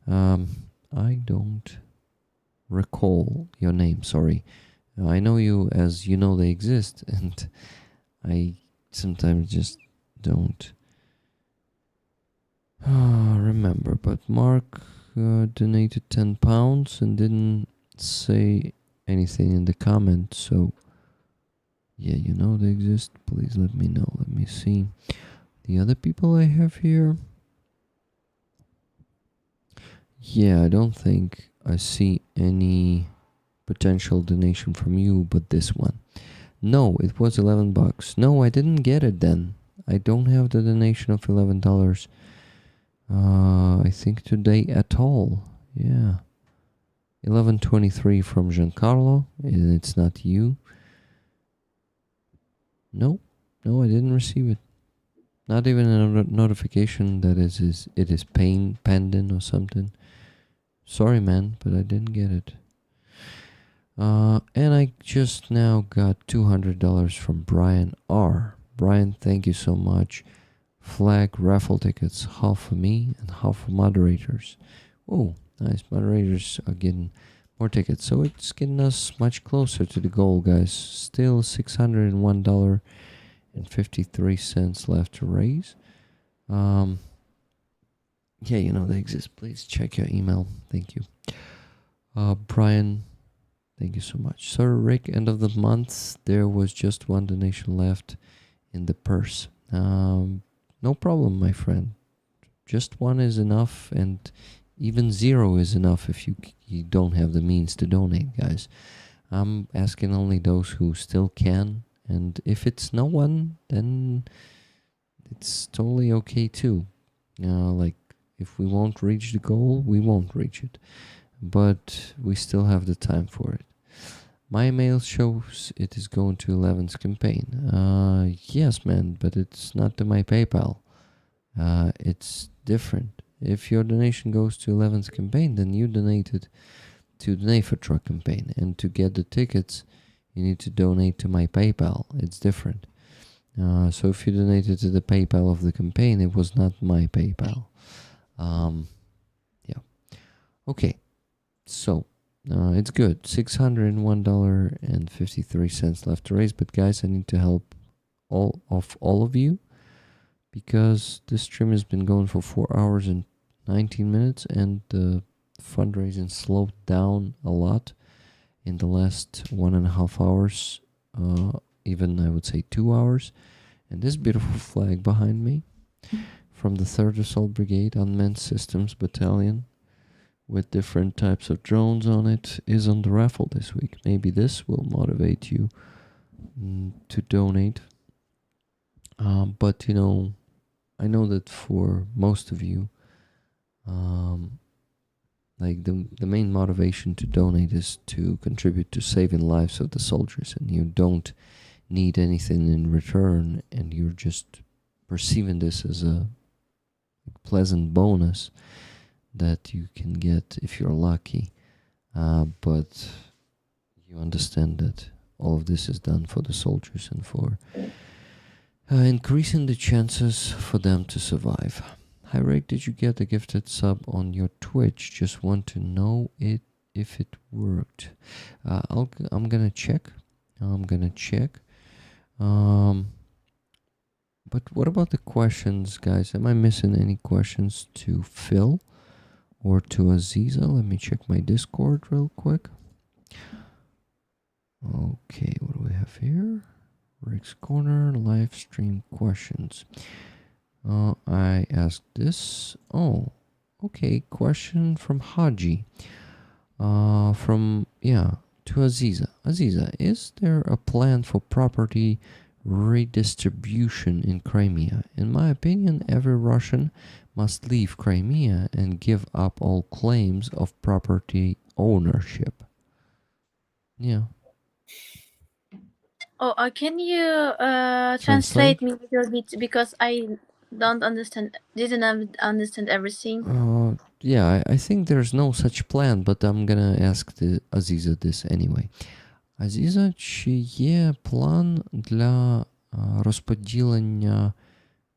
I don't recall your name. Sorry. I know you as you know they exist, and I sometimes just don't remember. But Mark donated £10 and didn't say anything in the comment, so yeah, you know they exist. Please let me know. Let me see the other people I have here. Yeah, I don't think I see any potential donation from you, but this one. No, it was $11. No, I didn't get it then. I don't have the donation of $11. I think today at all. Yeah. 11.23 from Giancarlo, and it's not you. No, I didn't receive it. Not even a notification that it is pending or something. Sorry, man, but I didn't get it. And I just now got $200 from Brian R. Brian, thank you so much. Flag raffle tickets, half for me and half for moderators. Oh, nice. Moderators are getting more tickets, so it's getting us much closer to the goal, guys. Still $601.53 left to raise. Yeah, you know they exist. Please check your email. Thank you. Brian, thank you so much. Sir Rick, end of the month, there was just one donation left in the purse. No problem, my friend. Just one is enough, and even zero is enough if you don't have the means to donate, guys. I'm asking only those who still can, and if it's no one, then it's totally okay too. Like, if we won't reach the goal, we won't reach it. but we still have the time for it. My mail shows it is going to 11's campaign. Yes, man, but it's not to my PayPal. It's different. If your donation goes to 11's campaign, then you donated to the Nafer Truck campaign. And to get the tickets, you need to donate to my PayPal. It's different. So if you donated to the PayPal of the campaign, it was not my PayPal. Yeah. Okay. So it's good. $601.53 left to raise. But guys, I need to help all of you, because this stream has been going for 4 hours and 19 minutes, and the fundraising slowed down a lot in the last 1.5 hours, even I would say 2 hours. And this beautiful flag behind me from the 3rd Assault Brigade Unmanned Systems Battalion with different types of drones on it is on the raffle this week. Maybe this will motivate you to donate. But you know, I know that for most of you, like the main motivation to donate is to contribute to saving lives of the soldiers, and you don't need anything in return, and you're just perceiving this as a pleasant bonus that you can get if you're lucky. But you understand that all of this is done for the soldiers and for increasing the chances for them to survive. Hi Rick, did you get a gifted sub on your Twitch? Just want to know if it worked. I'm gonna check. But what about the questions, guys? Am I missing any questions to Phil or to Aziza? Let me check my Discord real quick. Okay, what do we have here? Rick's Corner, live stream questions. I asked this. Oh, okay, question from Haji. To Aziza. Aziza, is there a plan for property redistribution in Crimea? In my opinion, every Russian must leave Crimea and give up all claims of property ownership. Yeah. Oh, can you translate me a little bit, because I didn't understand everything. Yeah, I think there's no such plan, but I'm gonna ask Aziza this anyway. Азіза, чи є план для розподілення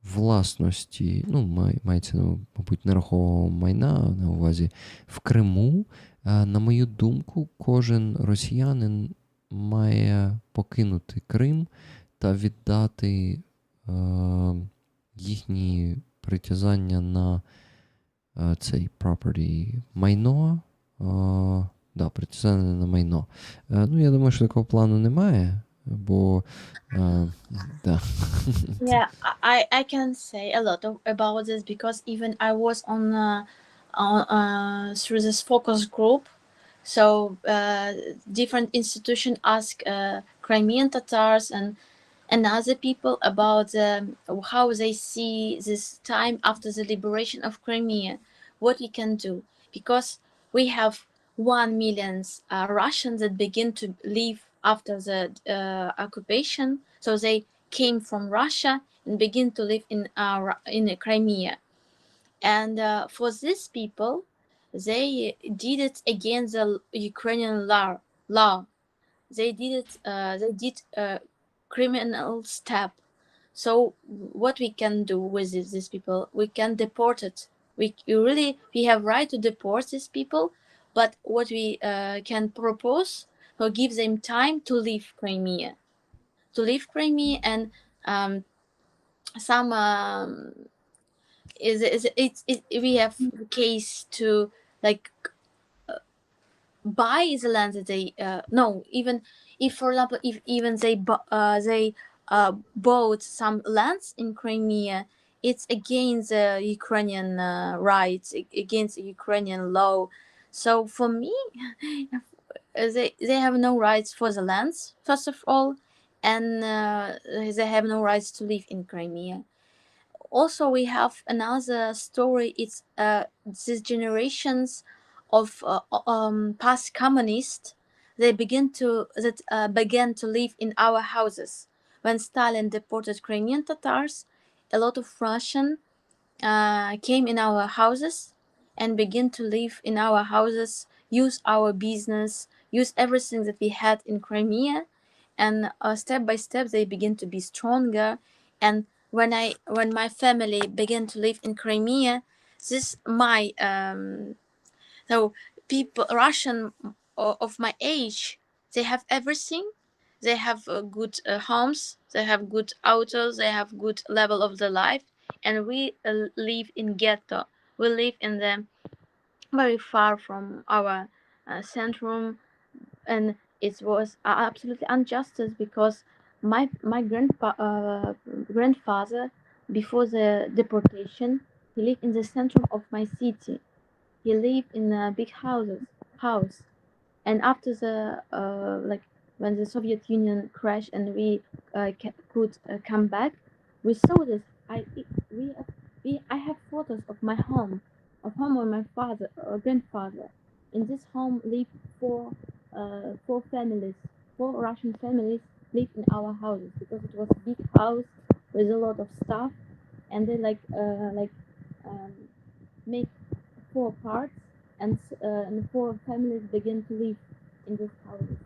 власності, ну, мається, мабуть, нерухомого майна на увазі в Криму? На мою думку, кожен росіянин має покинути Крим та віддати їхні притязання на цей property майно. Да, притязання на майно. Ну, я думаю, що такого плану немає, бо да. Yeah, I can say a lot about this, because even I was on through this focus group. So different institutions ask Crimean Tatars and other people about how they see this time after the liberation of Crimea, what we can do, because we have 1 million Russians that begin to leave after the occupation. So they came from Russia and begin to live in Crimea. And for these people, they did it against the Ukrainian law. They did it. They did a criminal step. So what we can do with these people? We can deport it. We have right to deport these people, but what we can propose, or give them time to leave Crimea, and some we have the case to like buy the land that they no, even if, for example, if even they bought some lands in Crimea, it's against the Ukrainian rights, against Ukrainian law. So for me, they have no rights for the lands, first of all, and they have no rights to live in Crimea. Also, we have another story. It's these generations of past communists, they began to live in our houses. When Stalin deported Crimean Tatars, a lot of Russian came in our houses and began to live in our houses, use our business, use everything that we had in Crimea, and step by step they begin to be stronger. And when my family began to live in Crimea, this my so people Russian of my age, they have everything. They have good homes, they have good autos, they have good level of the life, and we live in ghetto. We live in the very far from our centrum, and it was absolutely injustice because my grandfather, before the deportation, he lived in the center of my city. He lived in a big house, and after the when the Soviet Union crashed and we could come back, we saw this. I have photos of my home, of my father or grandfather. In this home lived four families, four Russian families lived in our houses because it was a big house with a lot of stuff, and they um, make four parts, and four families begin to live in this house.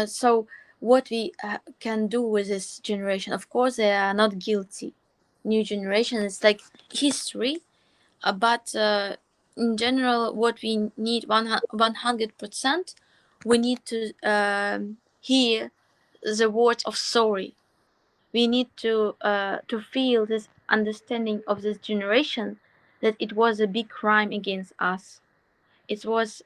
So what we can do with this generation, of course, they are not guilty. New generation is like history, but in general, what we need 100%, we need to hear the words of sorry. We need to feel this understanding of this generation that it was a big crime against us. It was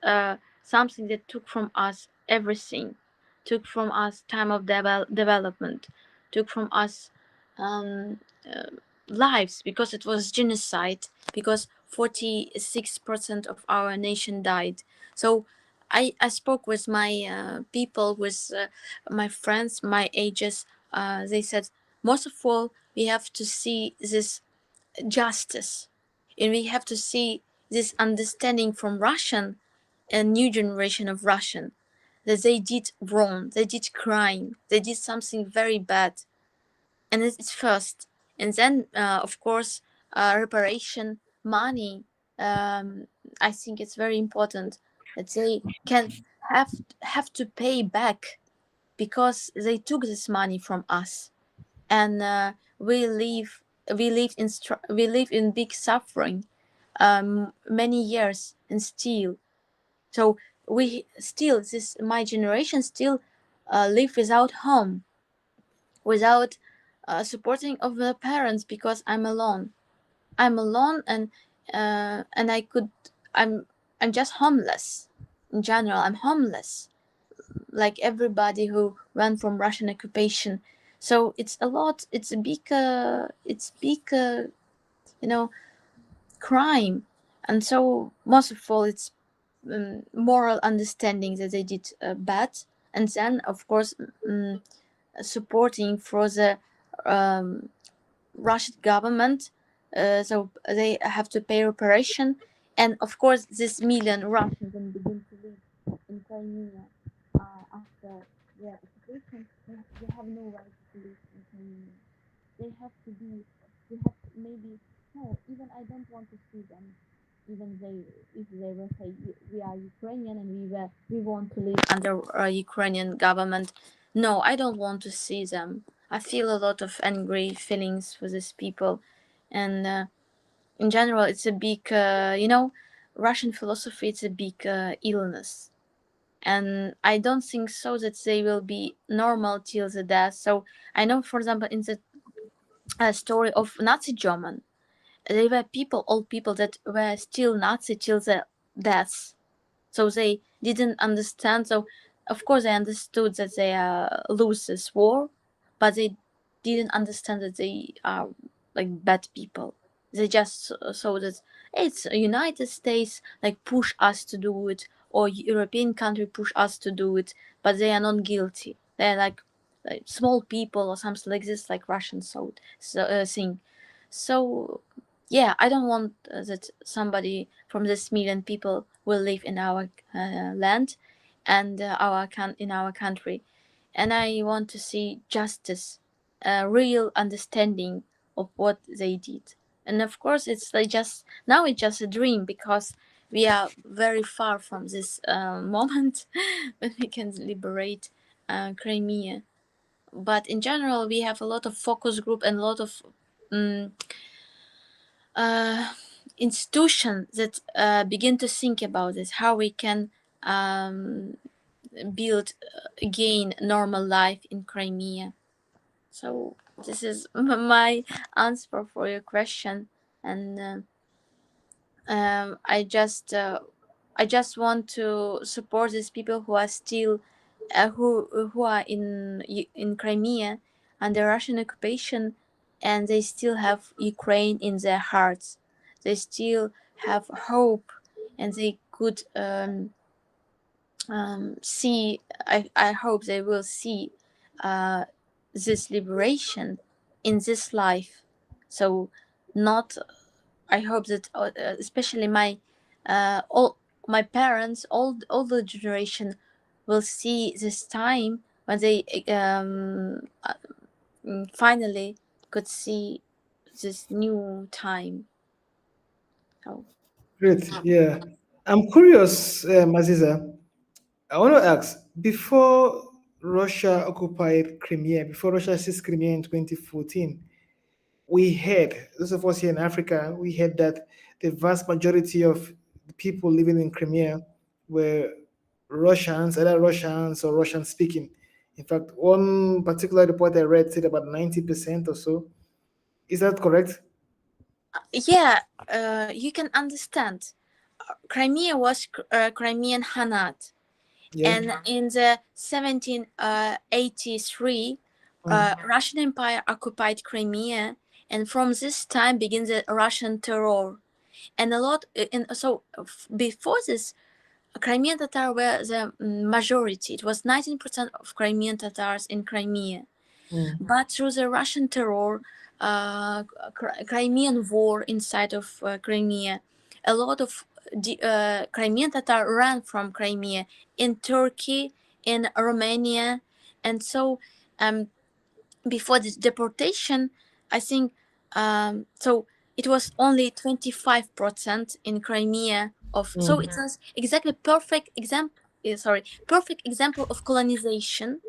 something that took from us everything, took from us time of development, took from us um, uh, lives, because it was genocide, because 46% of our nation died. So I spoke with my people, with my friends, my ages. They said, most of all, we have to see this justice, and we have to see this understanding from Russian, a new generation of Russian, that they did wrong, they did crime, they did something very bad, and it's first, and then of course reparation money. I think it's very important that they can have to pay back, because they took this money from us, and we live in big suffering many years, and still, so we still, this my generation still live without home, without supporting of the parents, because I'm alone, and i'm I'm just homeless. In general, I'm homeless, like everybody who ran from Russian occupation. So it's a lot. It's a big, you know, crime, and so most of all, it's moral understanding that they did bad, and then of course supporting for the um, Russian government. So they have to pay reparation, and of course, this million Russians then begin to live in Crimea after their occupation. They have no right to live in Crimea. They have to be. They have maybe no. Even I don't want to see them. Even they, if they will say we are Ukrainian and we want to live under a Ukrainian government. No, I don't want to see them. I feel a lot of angry feelings for these people, and in general, it's a big, Russian philosophy. It's a big illness, and I don't think so that they will be normal till the death. So I know, for example, in the story of Nazi German, they were people, old people that were still Nazi till the death. So they didn't understand. So of course they understood that they lose this war, but they didn't understand that they are like bad people. They just saw that it's United States like push us to do it, or European country push us to do it, but they are not guilty. They're like small people or something like this, like Russian thing. So yeah, I don't want that somebody from this million people will live in our land and in our country, and I want to see justice, real understanding of what they did. And of course, it's like just now it's just a dream because we are very far from this moment when we can liberate Crimea. But in general, we have a lot of focus group and a lot of um, institutions that begin to think about this, how we can build again normal life in Crimea. So this is my answer for your question, and I just want to support these people who are still who are in Crimea under Russian occupation, and they still have Ukraine in their hearts. They still have hope, and they could see. I hope they will see this liberation in this life. So, not. I hope that especially all my parents, all the generation, will see this time when they finally could see this new time. So Great. Yeah. I'm curious, Aziza. I want to ask, before Russia occupied Crimea, before Russia seized Crimea in 2014, we heard, those of us here in Africa, we heard that the vast majority of the people living in Crimea were Russians, either Russians or Russian speaking. In fact, one particular report I read said about 90% or so. Is that correct? yeah, you can understand. Crimea was Crimean Hanat, Yeah. and in the 1783, Russian Empire occupied Crimea, and from this time begins the Russian terror. And a lot, and so before this, Crimean Tatar were the majority. It was 19% of Crimean Tatars in Crimea. But through the Russian terror, Crimean war inside of Crimea, a lot of Crimean Tatar ran from Crimea in Turkey, in Romania, and so before the deportation, I think so. It was only 25% in Crimea of. So it was exactly perfect example. Perfect example of colonization.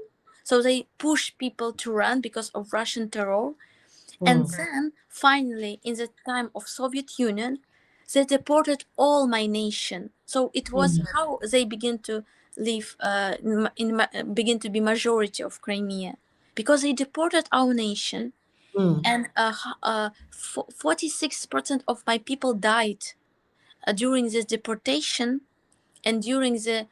So they push people to run because of Russian terror, and then finally, in the time of Soviet Union, they deported all my nation. So it was how they begin to live begin to be majority of Crimea, because they deported our nation, and 46% of my people died during this deportation, and during they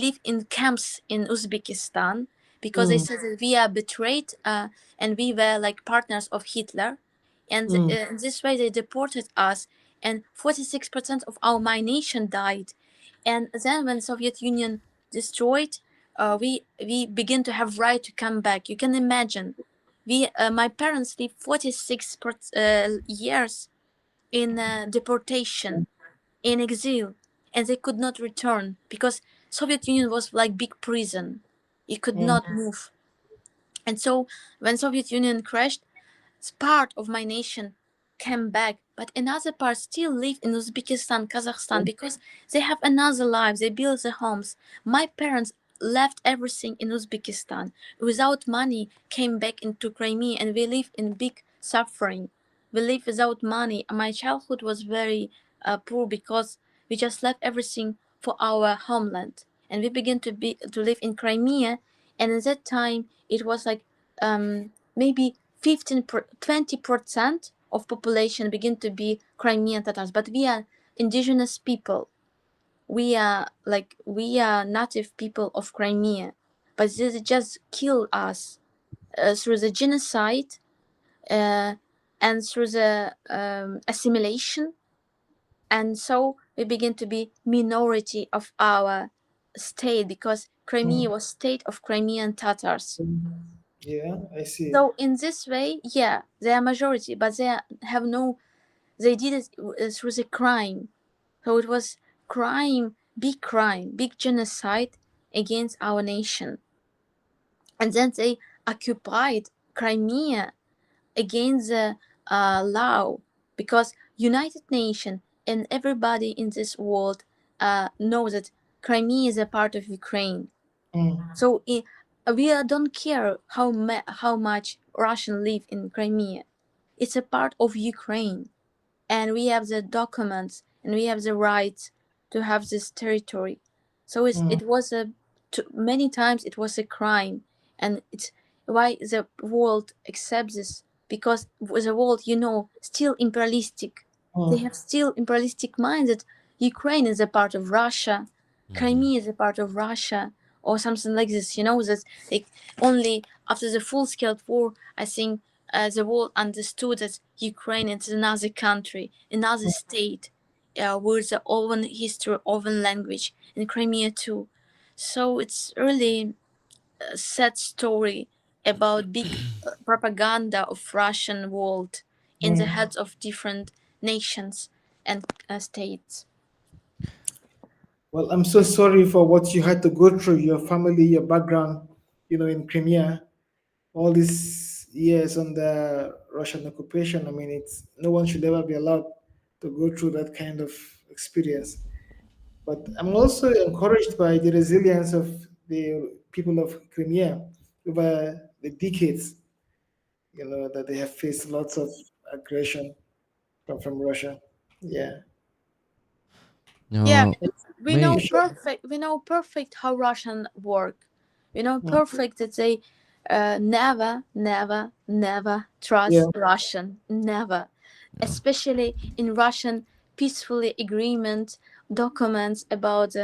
live in camps in Uzbekistan, because they said that we are betrayed and we were like partners of Hitler, and in this way they deported us, and 46% of my nation died. And then when Soviet Union destroyed, we begin to have right to come back. You can imagine, we my parents lived 46 years in deportation, in exile, and they could not return because Soviet Union was like big prison. You could not move. And so when Soviet Union crashed, part of my nation came back, but another part still live in Uzbekistan, Kazakhstan, because they have another life. They build their homes. My parents left everything in Uzbekistan without money, came back into Crimea, and we live in big suffering. We live without money. My childhood was very poor because we just left everything for our homeland, and we began to live in Crimea. And at that time, it was like maybe 20% of population begin to be Crimean Tatars, but we are indigenous people. We are native people of Crimea, but they just kill us through the genocide uh, and through the assimilation, and so we begin to be minority of our state because Crimea was state of Crimean Tatars. Yeah, I see. So in this way, yeah, they are majority, but have no They did it through the crime. So it was crime, big genocide against our nation. And then they occupied Crimea against the law, because United Nations and everybody in this world knows that Crimea is a part of Ukraine. Mm, So we don't care how much Russian live in Crimea. It's a part of Ukraine, and we have the documents and we have the rights to have this territory. So mm, it was many times it was a crime, and it's why the world accepts this, because the world, still imperialistic. They mm, have still imperialistic mind that Ukraine is a part of Russia, Hmm. Crimea is a part of Russia, or something like this. That like only after the full-scale war, I think the world understood that Ukraine is another country, another state, with their own history, own language, and Crimea too. So it's really a sad story about big propaganda of Russian world in the mm. heads of different nations and states. Well, I'm so sorry for what you had to go through, your family, your background, in Crimea, all these years under Russian occupation. I mean, it's no one should ever be allowed to go through that kind of experience. But I'm also encouraged by the resilience of the people of Crimea over the decades, that they have faced lots of aggression from Russia. Yeah. Yeah, Now, we You know may should. perfect. We know perfect how Russian work. We know Mm, perfect that they never, never, never yeah. trust Russian. Never, no. especially in Russian peacefully agreement documents about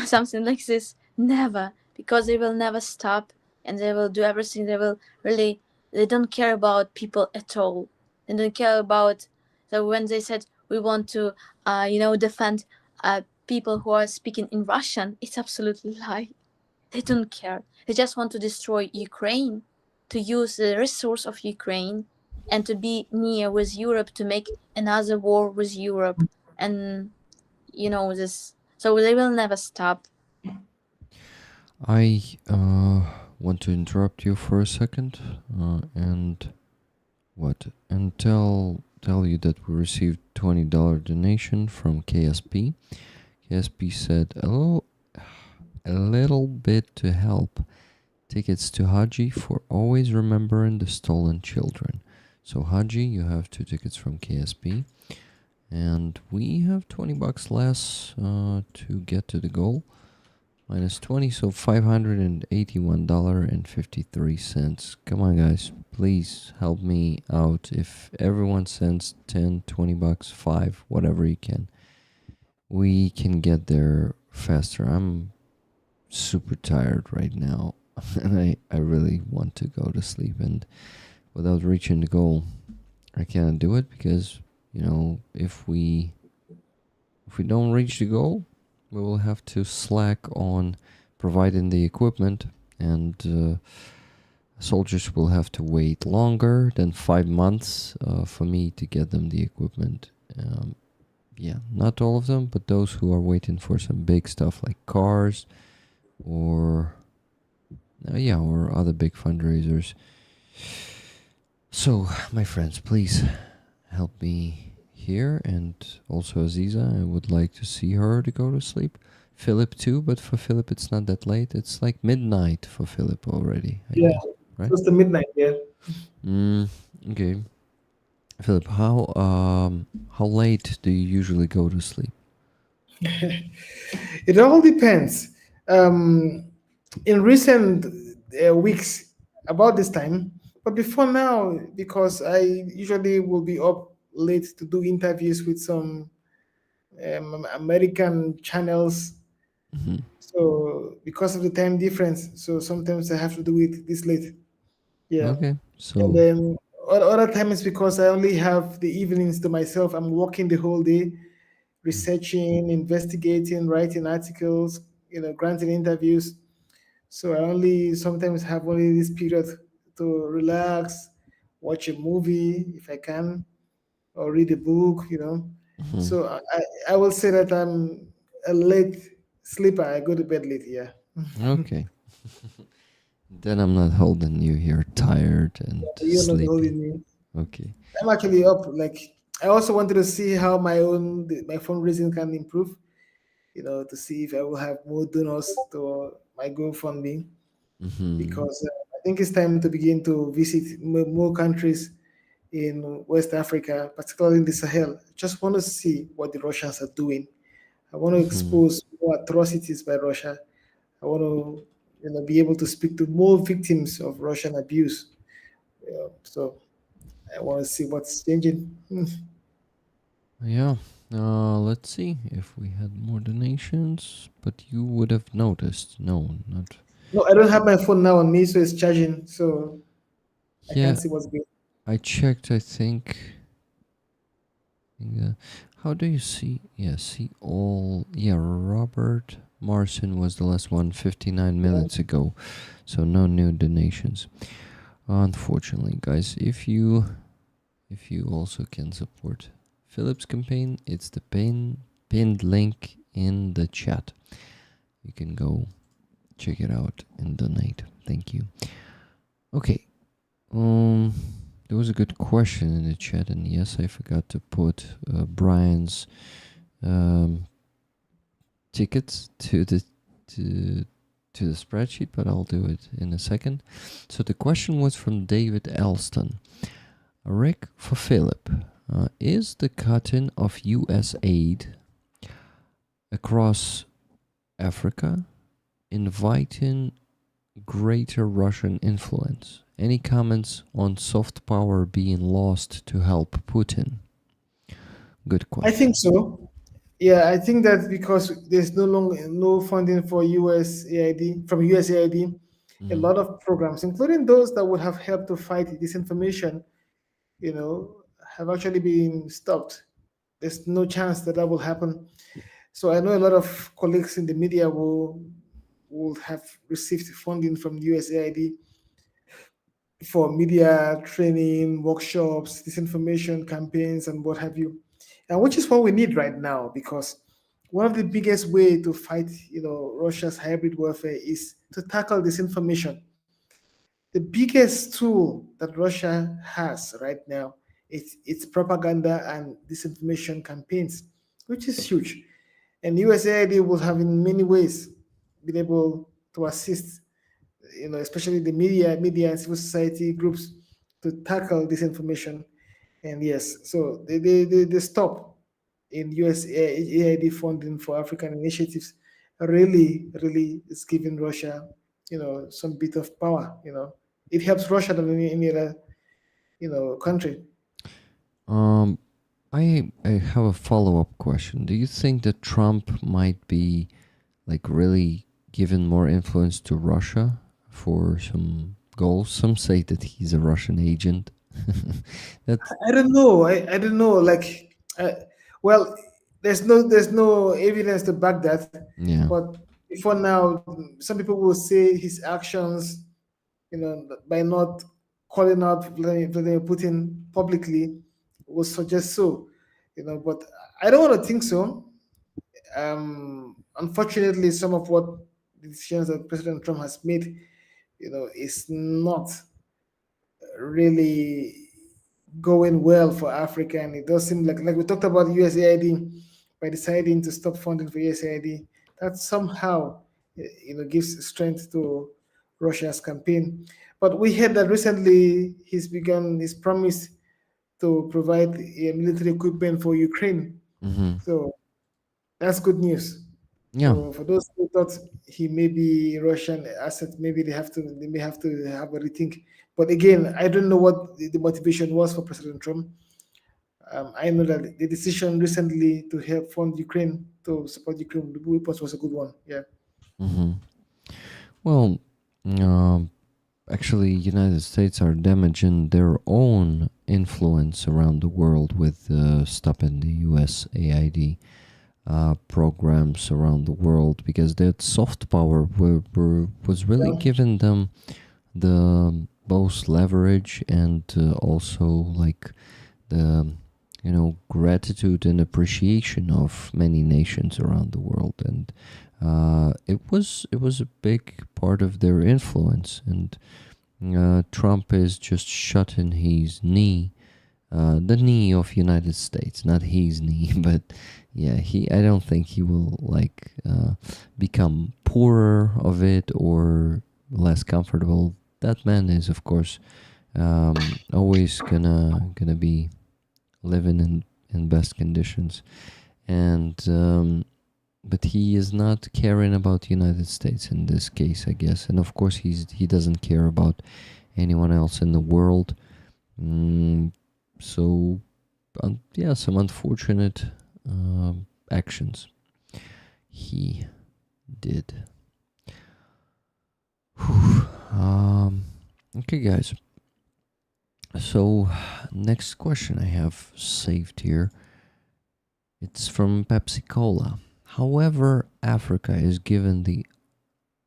something like this. Never, because they will never stop, and they will do everything. They will really. They don't care about people at all. They don't care about. So when they said we want to defend people who are speaking in Russian, it's absolutely lie. They don't care. They just want to destroy Ukraine, to use the resource of Ukraine, and to be near with Europe, to make another war with Europe, and this. So they will never stop. I want to interrupt you for a second, and tell you that we received $20 donation from KSP. KSP said a little bit to help. Tickets to Haji for always remembering the stolen children. So Haji, you have 2 tickets from KSP, and we have $20 less to get to the goal. Minus 20, so $581.53. Come on, guys. Please help me out. If everyone sends 10, $20, 5, whatever you can, we can get there faster. I'm super tired right now, and I really want to go to sleep. And without reaching the goal, I cannot do it because, if we don't reach the goal, we will have to slack on providing the equipment, and soldiers will have to wait longer than 5 months for me to get them the equipment. Yeah, not all of them, but those who are waiting for some big stuff like cars or or other big fundraisers. So, my friends, please help me here, and also Aziza. I would like to see her to go to sleep. Philip too, but for Philip it's not that late. It's like midnight for Philip already, I Yeah. guess, right? Close to midnight. Yeah. Okay. Philip, how late do you usually go to sleep? It all depends. Um, in recent weeks, about this time, but before now, because I usually will be up late to do interviews with some American channels. Hmm. So because of the time difference, so sometimes I have to do it this late. Yeah. Okay, And so then other times because I only have the evenings to myself. I'm working the whole day, researching, investigating, writing articles, granting interviews. So I only sometimes have only this period to relax, watch a movie if I can, or read a book, Mhm. So I will say that I'm a late sleeper. I go to bed late, yeah. Okay. Then I'm not holding you here tired and You're not sleepy. holding me. Okay. I'm actually up. Like, I also wanted to see how my fundraising can improve. To see if I will have more donors to my GoFundMe, Mm-hmm. because I think it's time to begin to visit more countries in West Africa, particularly in the Sahel. Just want to see what the Russians are doing. I want to Mm-hmm. expose more atrocities by Russia. I want to, be able to speak to more victims of Russian abuse. So I want to see what's changing. Yeah. Let's see if we had more donations, but you would have noticed. No, not. No, I don't have my phone now on me, so it's charging. So I can't Yeah, see what's going. I checked. I think. Yeah. How do you see? Yeah, see all. Yeah, Robert Marson was the last one 59 minutes ago. So no new donations. Unfortunately, guys, if you also can support Philip's campaign, it's the pinned link in the chat. You can go check it out and donate. Thank you. Okay. Um there was a good question in the chat, and yes, I forgot to put Brian's um tickets to to the spreadsheet, but I'll do it in a second. So the question was from David Elston. Rick, for Philip, is the cutting of U.S. aid across Africa inviting greater Russian influence? Any comments on soft power being lost to help Putin? Good I question. think so. Yeah, I think that because there's no longer no funding for USAID from USAID, a Mm-hmm. lot of programs, including those that would have helped to fight disinformation, you know, have actually been stopped. There's no chance that that will happen. So I know a lot of colleagues in the media will have received funding from USAID for media training, workshops, disinformation campaigns, and what have you, and which is what we need right now, because one of the biggest way to fight, Russia's hybrid warfare is to tackle disinformation. The biggest tool that Russia has right now is its propaganda and disinformation campaigns, which is huge. And USAID will have in many ways been able to assist, especially the media and civil society groups to tackle disinformation. And yes, so the stop in USAID funding for African initiatives really is giving Russia, some bit of power. It helps Russia than any other, country. Um, I have a follow up question. Do you think that Trump might be like really giving more influence to Russia for some goals? Some say that he's a Russian agent. That's I don't know. I don't know. Like, well, there's no evidence to back that. yeah. But before now, some people will say his actions, by not calling out Vladimir Putin publicly, will suggest so. But I don't want to think so. Unfortunately, some of what the decisions that President Trump has made, is not really going well for Africa, and it does seem like we talked about USAID, by deciding to stop funding for USAID, that somehow gives strength to Russia's campaign. But we heard that recently he's begun his promise to provide military equipment for Ukraine. Mm-hmm. So that's good news. Yeah. So for those who thought he may be Russian asset, maybe they may have to have a rethink. But again, I don't know what the motivation was for President Trump. I know that the decision recently to help fund Ukraine, to support Ukraine with weapons, was a good one. Yeah. Mm-hmm. Well, um, actually, United States are damaging their own influence around the world with stopping the U.S. AID programs around the world, because that soft power was really giving them the most leverage, and also like the gratitude and appreciation of many nations around the world, and it was a big part of their influence. And Trump is just shutting his knee, the knee of United States, not his knee, but yeah, I don't think he will become poorer of it or less comfortable. That man is, of course, always gonna be living in best conditions, and but he is not caring about United States in this case, I guess. And of course, he doesn't care about anyone else in the world. So yeah, some unfortunate actions he did. Okay, guys. So next question I have saved here. It's from Pepsi Cola. However, Africa is given the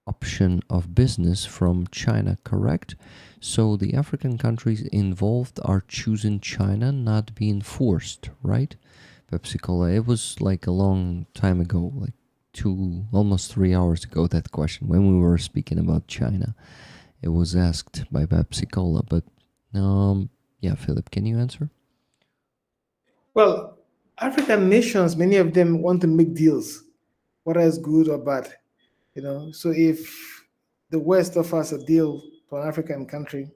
option of business from China, correct? So the African countries involved are choosing China, not being forced, right? Pepsi Cola. It was like a long time ago, like almost 3 hours ago, that question, when we were speaking about China. It was asked by Pepsi Cola, but yeah, Philip, can you answer? Well, African nations, many of them want to make deals, whether it's good or bad. So if the West offers a deal to an African country,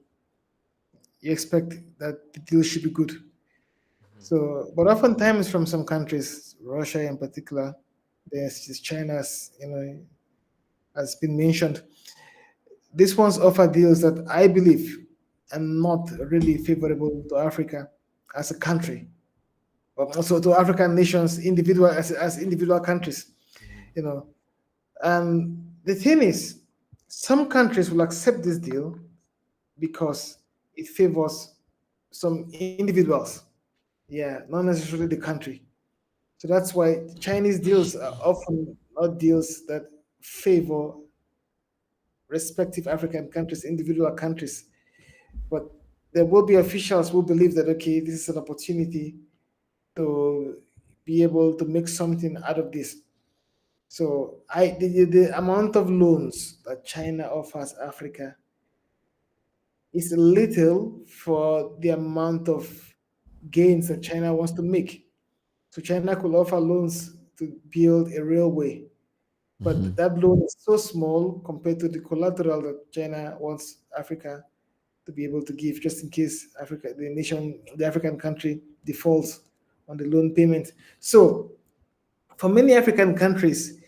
you expect that the deal should be good. So, but oftentimes from some countries, Russia in particular, there's China's, has been mentioned. These ones offer deals that I believe are not really favorable to Africa as a country, but also to African nations, individual as individual countries. You know, and the thing is, some countries will accept this deal because it favors some individuals. Yeah, not necessarily the country. So that's why Chinese deals are often not deals that favor respective African countries, individual countries. But there will be officials who believe that, okay, this is an opportunity to be able to make something out of this. So the amount of loans that China offers Africa is little for the amount of gains that China wants to make. So China could offer loans to build a railway, but that loan is so small compared to the collateral that China wants Africa to be able to give, just in case the African country defaults on the loan payment. So for many African countries,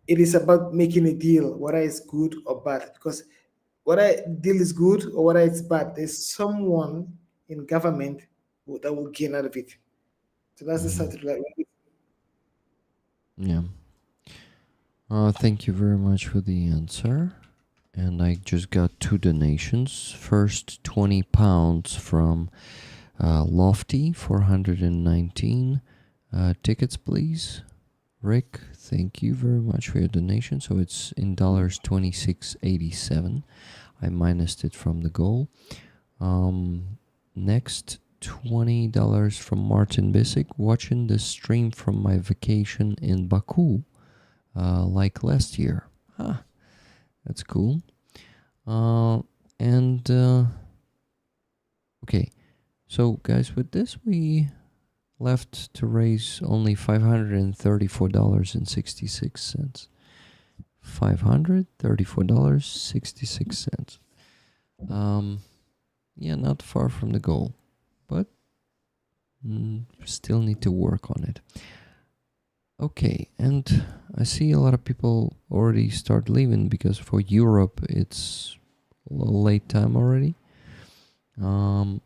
it is about making a deal, whether it's good or bad, because whether deal is good or whether it's bad, there's someone in government that will gain out of it. So that's the side like. Yeah. Thank you very much for the answer. And I just got 2 donations. First, £20 from Lofty, 419 tickets, please. Rick, thank you very much for your donation. So it's in dollars 26.87. I minused it from the goal. Next, $20 from Martin Bisick, watching the stream from my vacation in Baku, like last year. Huh, that's cool. Okay, so guys, with this we left to raise only $534.66. $534.66. Yeah, not far from the goal, but still need to work on it. Okay, and I see a lot of people already start leaving because for Europe it's a little late time already. And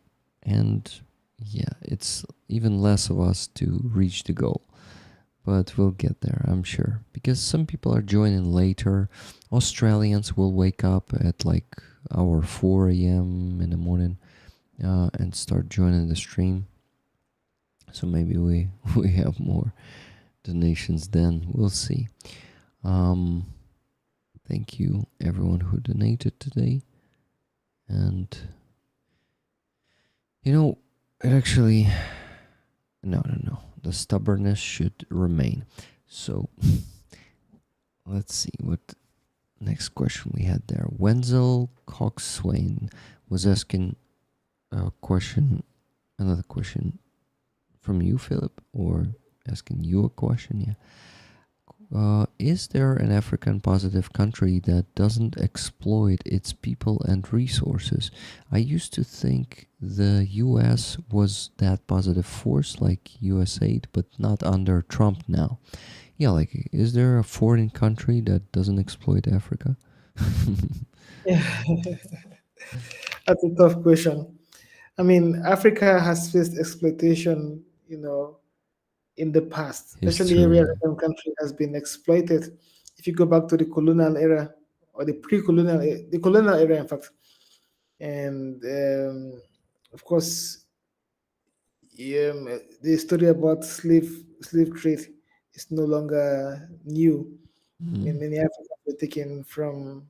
yeah, it's even less of us to reach the goal. But we'll get there, I'm sure. Because some people are joining later. Australians will wake up at like our 4 a.m. in the morning and start joining the stream. So maybe we have more donations then. We'll see. Thank you everyone who donated today. And it actually No. The stubbornness should remain. So let's see what next question we had there. Wenzel Coxswain was asking another question from you, Philip, or asking you a question. Yeah. Is there an African positive country that doesn't exploit its people and resources? I used to think the US was that positive force like USAID, but not under Trump now. Yeah, like, is there a foreign country that doesn't exploit Africa? That's a tough question. I mean, Africa has faced exploitation, in the past. Especially every History. African country has been exploited. If you go back to the colonial era or the colonial era, in fact, and of course, the story about slave trade is no longer new. I mean, Mm. many Africans were taken from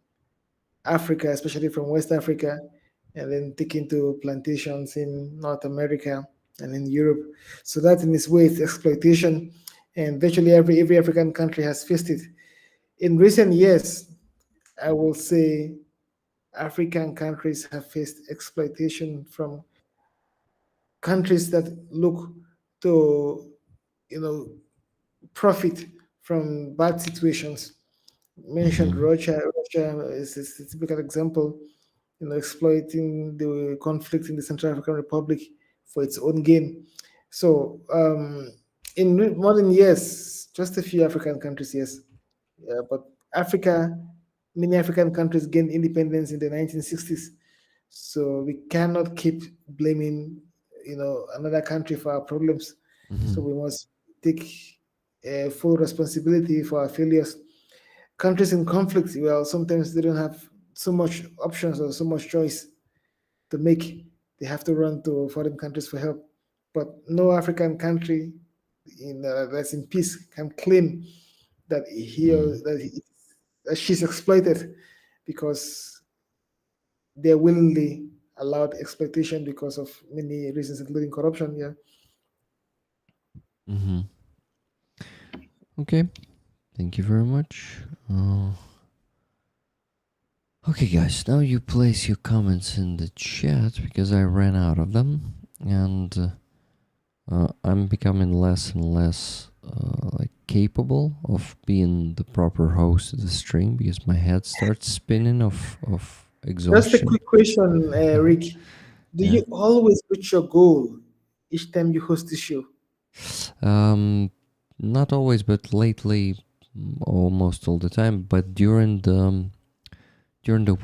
Africa, especially from West Africa, and then taken to plantations in North America and in Europe. So that in its way is exploitation, and virtually every African country has faced it. In recent years, I will say African countries have faced exploitation from countries that look to, you know, profit from bad situations. Mentioned Mm-hmm. Russia. Russia is a typical example, exploiting the conflict in the Central African Republic for its own gain. So, in modern years, just a few African countries, yes, but Africa, many African countries gained independence in the 1960s. So we cannot keep blaming, another country for our problems. So Mm-hmm. we must take full responsibility for our failures. Countries in conflict, well, sometimes they don't have so much options or so much choice to make. They have to run to foreign countries for help. But no African country that's in peace can claim that he or that she's exploited, because they're willingly allowed exploitation because of many reasons, including corruption. Yeah. Mm-hmm. Okay, thank you very much. Okay, guys, now you place your comments in the chat because I ran out of them, and I'm becoming less and less like capable of being the proper host of the stream because my head starts spinning of Just a exhaustion. quick question, Rick. Do Yeah. you always reach your goal each time you host the show? Not always, but lately, almost all the time. But during the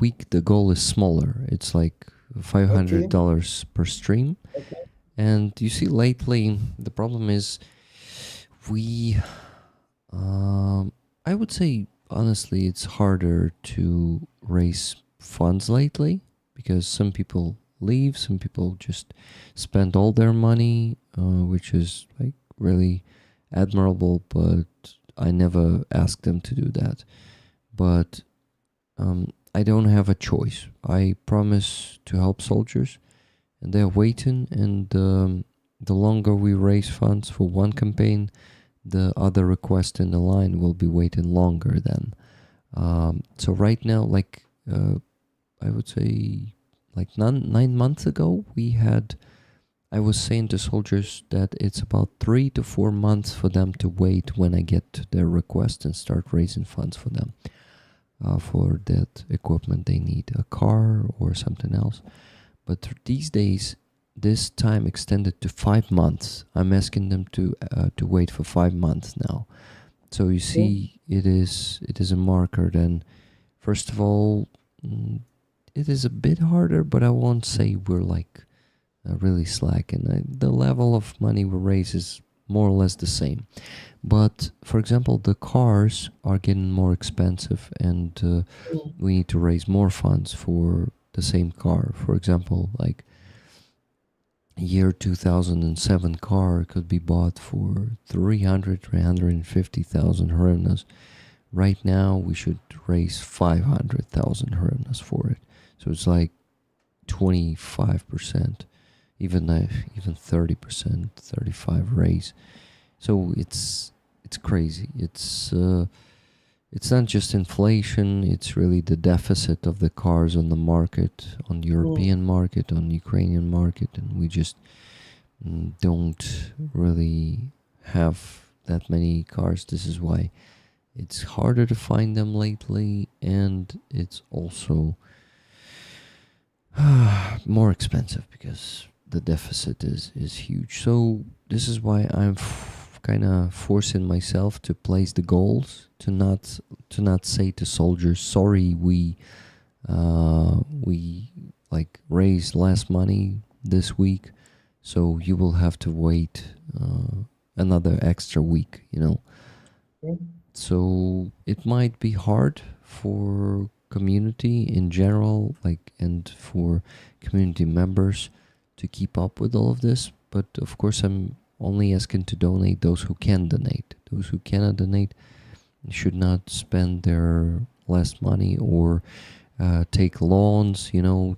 week, the goal is smaller. It's like Okay. $500 per stream. Okay. And you see, lately, the problem is we, I would say, honestly, it's harder to raise funds lately because some people leave, some people just spend all their money, which is like really admirable, but I never asked them to do that. But I don't have a choice. I promise to help soldiers, and they're waiting. And the longer we raise funds for one campaign, the other request in the line will be waiting longer then. So right now, like I would say, like 9 months ago, I was saying to soldiers that it's about 3 to 4 months for them to wait when I get their request and start raising funds for them. For that equipment they need, a car or something else. But these days, this time extended to 5 months. I'm asking them to wait for 5 months now. So you see, it is a marker. Then, first of all, it is a bit harder, but I won't say we're like really slacking. The level of money we raise is more or less the same. But for example, the cars are getting more expensive, and we need to raise more funds for the same car. For example, like a year 2007 car could be bought for 350,000 hryvnias. Right now, we should raise 500,000 hryvnias for it. So it's like 25%. even 30%, 35 raise. So it's crazy. It's not just inflation. It's really the deficit of the cars on the market, on the European market, on the Ukrainian market, and we just don't really have that many cars. This is why it's harder to find them lately, and it's also more expensive because the deficit is huge. So this is why I'm kind of forcing myself to place the goals, to not say to soldiers, sorry, we like raised less money this week, so you will have to wait another extra week, So it might be hard for community in general, and for community members to keep up with all of this. But of course, I'm only asking to donate those who can donate. Those who cannot donate should not spend their last money or take loans, to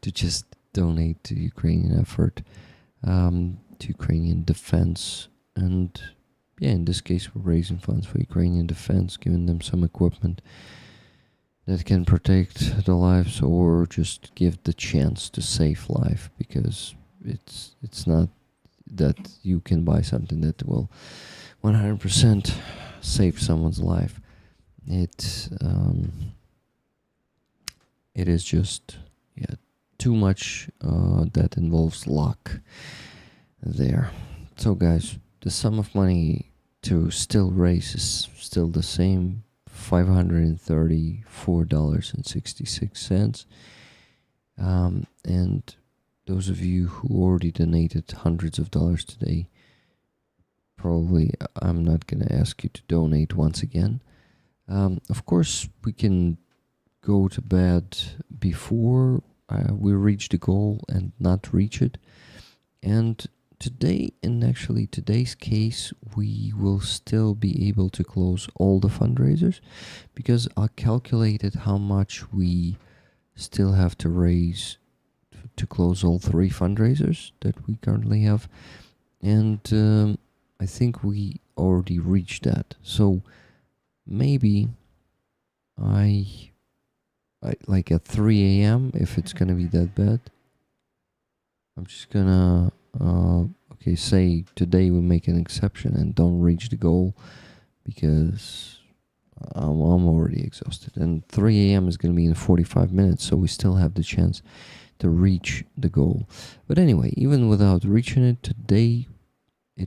to just donate to Ukrainian effort, to Ukrainian defense. And yeah, in this case, we're raising funds for Ukrainian defense, giving them some equipment that can protect the lives, or just give the chance to save life, because it's not that you can buy something that will 100% save someone's life. It is just too much that involves luck there. So guys, the sum of money to still raise is still the same, $534.66. And those of you who already donated hundreds of dollars today, probably I'm not going to ask you to donate once again. Of course, we can go to bed before we reach the goal and not reach it. And today, in actually today's case, we will still be able to close all the fundraisers, because I calculated how much we still have to raise to close all 3 fundraisers that we currently have. And I think we already reached that. So maybe I like at 3 a.m., if it's gonna be that bad, I'm just gonna say today we make an exception and don't reach the goal, because I'm already exhausted. And 3 a.m. is gonna be in 45 minutes, so we still have the chance to reach the goal. But anyway, even without reaching it today, we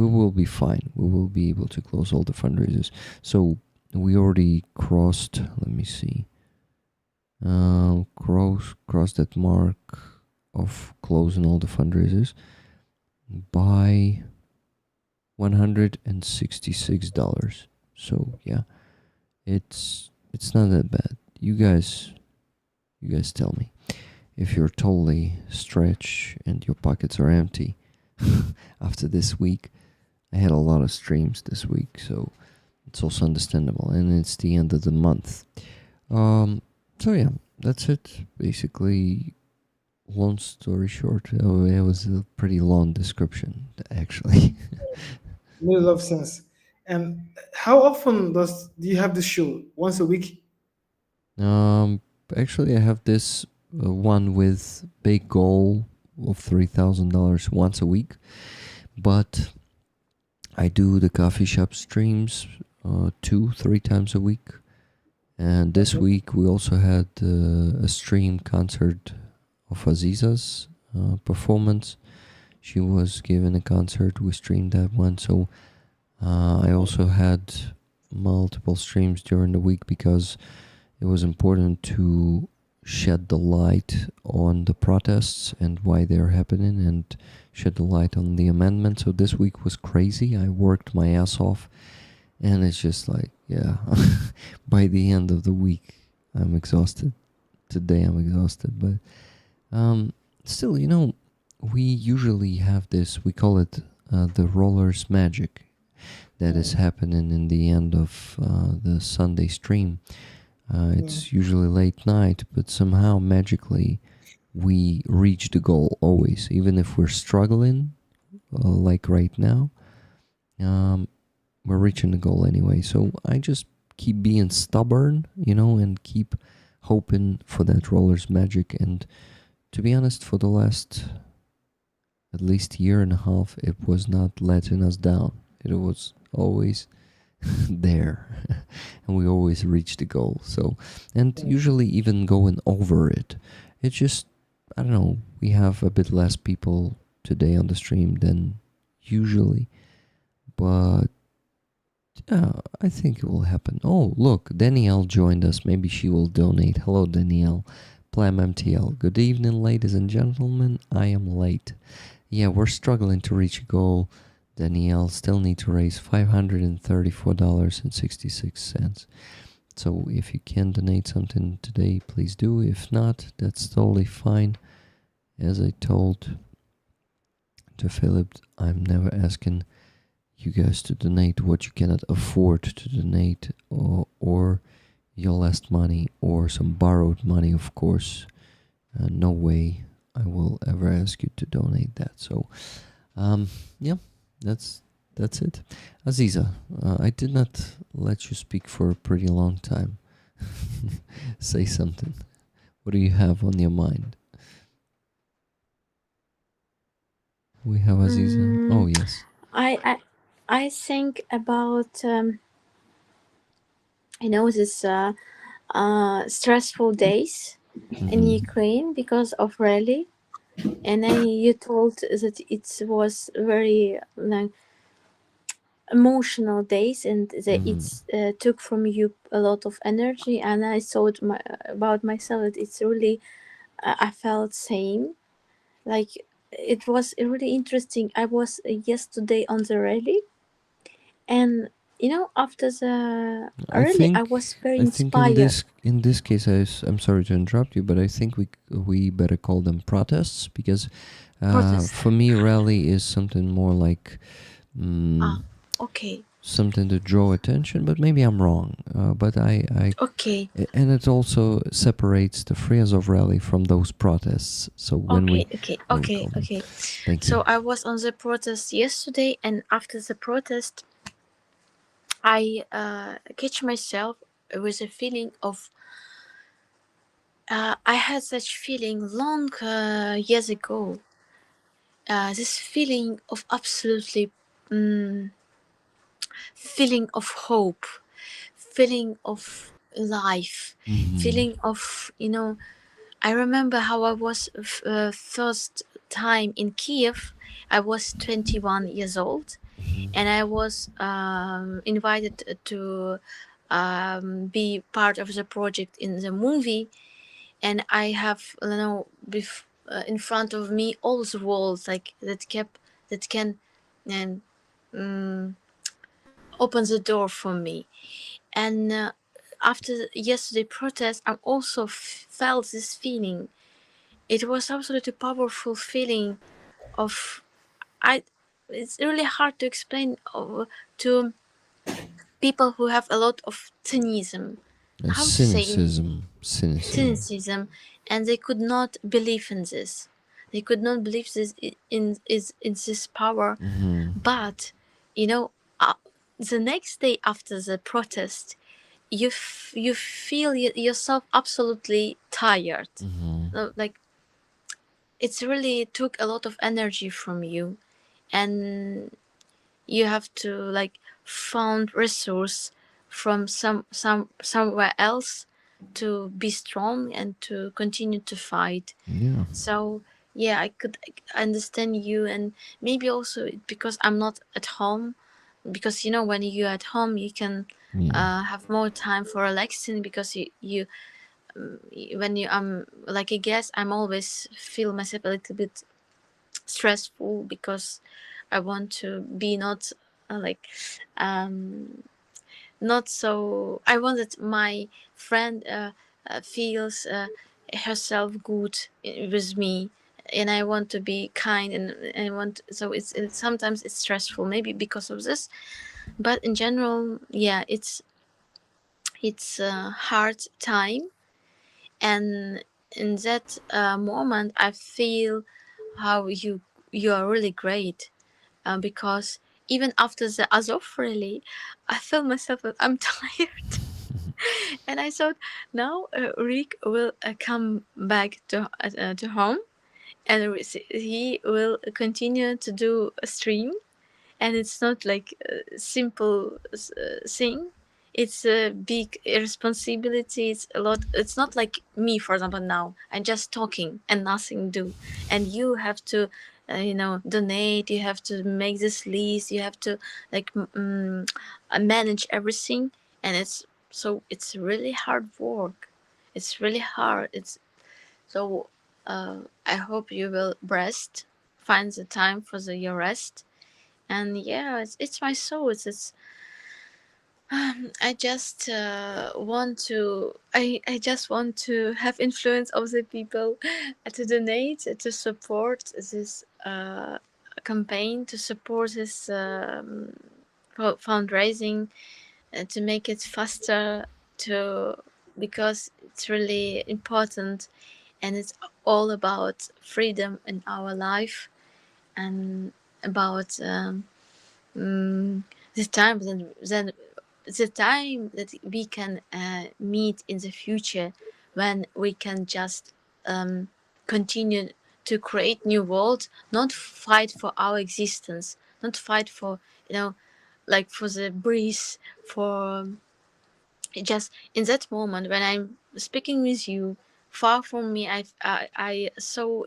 will be fine. We will be able to close all the fundraisers. So we already crossed, let me see, crossed that mark of closing all the fundraisers by $166. So yeah, it's not that bad. You guys tell me if you're totally stretched and your pockets are empty after this week. I had a lot of streams this week, so it's also understandable, and it's the end of the month. So yeah, that's it. Basically, long story short, it was a pretty long description, actually. Made a lot of sense. And how often do you have this show? Once a week? Actually, I have this one with big goal of $3,000 once a week, but I do the coffee shop streams 2-3 times a week. And this week we also had a stream concert of Aziza's performance. She was given a concert. We streamed that one. So I also had multiple streams during the week, because it was important to shed the light on the protests and why they're happening, and shed the light on the amendment. So this week was crazy. I worked my ass off, and it's just like, yeah, by the end of the week, I'm exhausted. Today I'm exhausted, but still, we usually have this, we call it the roller's magic, that is happening in the end of the Sunday stream. It's usually late night, but somehow magically we reach the goal always, even if we're struggling, like right now. We're reaching the goal anyway. So I just keep being stubborn, and keep hoping for that roller's magic. And to be honest, for the last at least year and a half, it was not letting us down. It was always there, and we always reach the goal. So, and usually even going over it. It's just, I don't know, we have a bit less people today on the stream than usually, but yeah, I think it will happen. Oh, look, Danielle joined us. Maybe she will donate. Hello, Danielle. Plam MTL. Good evening, ladies and gentlemen. I am late. Yeah, we're struggling to reach a goal. Danielle still need to raise $534.66. So if you can donate something today, please do. If not, that's totally fine. As I told to Philip, I'm never asking you guys to donate what you cannot afford to donate, or your last money, or some borrowed money, of course. No way I will ever ask you to donate that. So, yeah, that's it. Aziza, I did not let you speak for a pretty long time. Say something. What do you have on your mind? We have Aziza. Oh, yes. I think about this stressful days in Ukraine because of rally, and then you told that it was very emotional days, and that it took from you a lot of energy. And I thought about myself that it's really I felt same. Like, it was really interesting. I was yesterday on the rally, and after the rally I was very I think inspired. in this case, I'm sorry to interrupt you, but I think we better call them protests, because Protest. for me, rally is something more like Okay. something to draw attention. But maybe I'm wrong. But I Okay. and it also separates the Friazov rally from those protests. So when we Okay. thank So you. I was on the protest yesterday, and after the protest, I catch myself with a feeling of. I had such feeling long years ago. This feeling of absolutely feeling of hope, feeling of life, feeling of I remember how I was first time in Kiev. I was 21 years old, and I was invited to be part of the project in the movie. And I have in front of me all the walls like that can open the door for me. And after yesterday protest, I also felt this feeling. It was absolutely powerful feeling of it's really hard to explain to people who have a lot of cynicism. How to say cynicism, and they could not believe in this. They could not believe this in this power. But the next day after the protest, you feel yourself absolutely tired. Like, it's really took a lot of energy from you, and you have to found resource from somewhere else to be strong and to continue to fight. Yeah. So yeah, I could understand you. And maybe also because I'm not at home, because when you're at home you can have more time for relaxing, because you when you like a guest, I'm always feel myself a little bit stressful, because I want to be not like not so. I want that my friend feels herself good with me, and I want to be kind, and I want. So it's sometimes it's stressful, maybe because of this, but in general, yeah, it's a hard time. And in that moment, I feel how you are really great, because even after the Azov rally, I felt myself that I'm tired, and I thought now Rick will come back to home, and he will continue to do a stream, and it's not like a simple thing. It's a big responsibility. It's a lot. It's not like me, for example. Now I'm just talking and nothing do, and you have to donate. You have to make this list. You have to like manage everything, and it's really hard work. It's really hard. It's so I hope you will rest, find the time for your rest. And yeah, it's my soul. It's I just want to I just want to have influence of the people, to donate, to support this campaign, to support this fundraising, to make it faster, to because it's really important, and it's all about freedom in our life, and about the time then the time that we can meet in the future, when we can just continue to create new worlds, not fight for our existence, not fight for like for the breeze, for just in that moment when I'm speaking with you, far from me I saw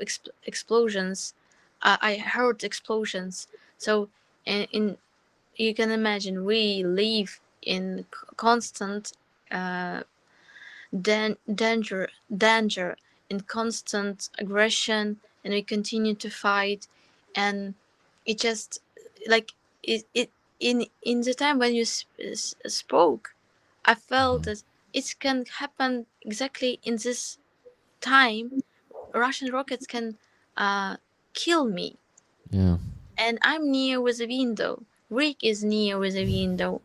explosions. I heard explosions. So in you can imagine we live in constant uh, danger, in constant aggression, and we continue to fight. And it just like it in the time when you spoke, I felt that it can happen exactly in this time. Russian rockets can kill me, Yeah. and I'm near with a window. Rick is near with a window,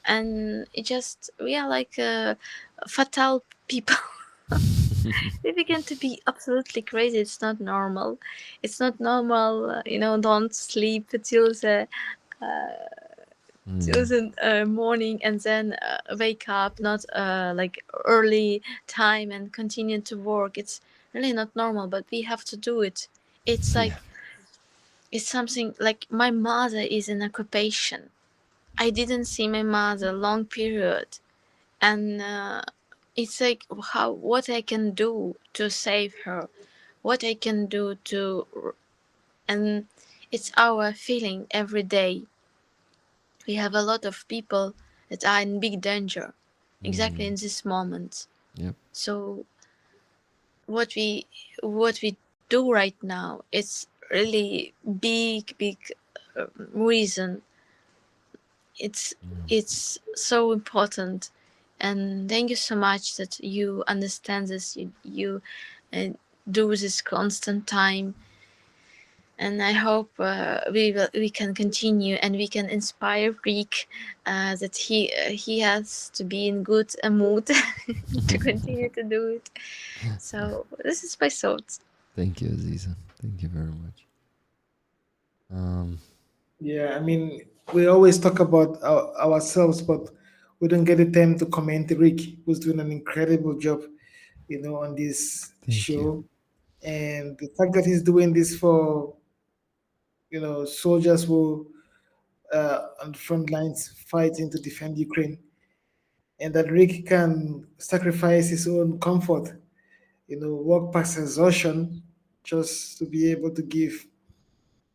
and it just we are like fatal people. We begin to be absolutely crazy. It's not normal. It's not normal. Don't sleep till the morning, and then wake up not like early time and continue to work. It's really not normal, but we have to do it. It's Yeah. like it's something like my mother is in occupation. I didn't see my mother long period, and it's like what I can do to save her, what I can do to, and it's our feeling every day. We have a lot of people that are in big danger, exactly in this moment. Yep. So what we do right now, it's really big reason. It's so important, and thank you so much that you understand this. You uh, do this constant time, and I hope we can continue, and we can inspire Rick, that he has to be in good mood to continue to do it. So this is my thoughts. Thank you, Aziza. Thank you very much. Yeah, I mean, we always talk about ourselves, but we don't get the time to comment Rick, who's doing an incredible job, on this Thank you. show. And the fact that he's doing this for, soldiers who on the front lines fighting to defend Ukraine, and that Rick can sacrifice his own comfort, work past exhaustion just to be able to give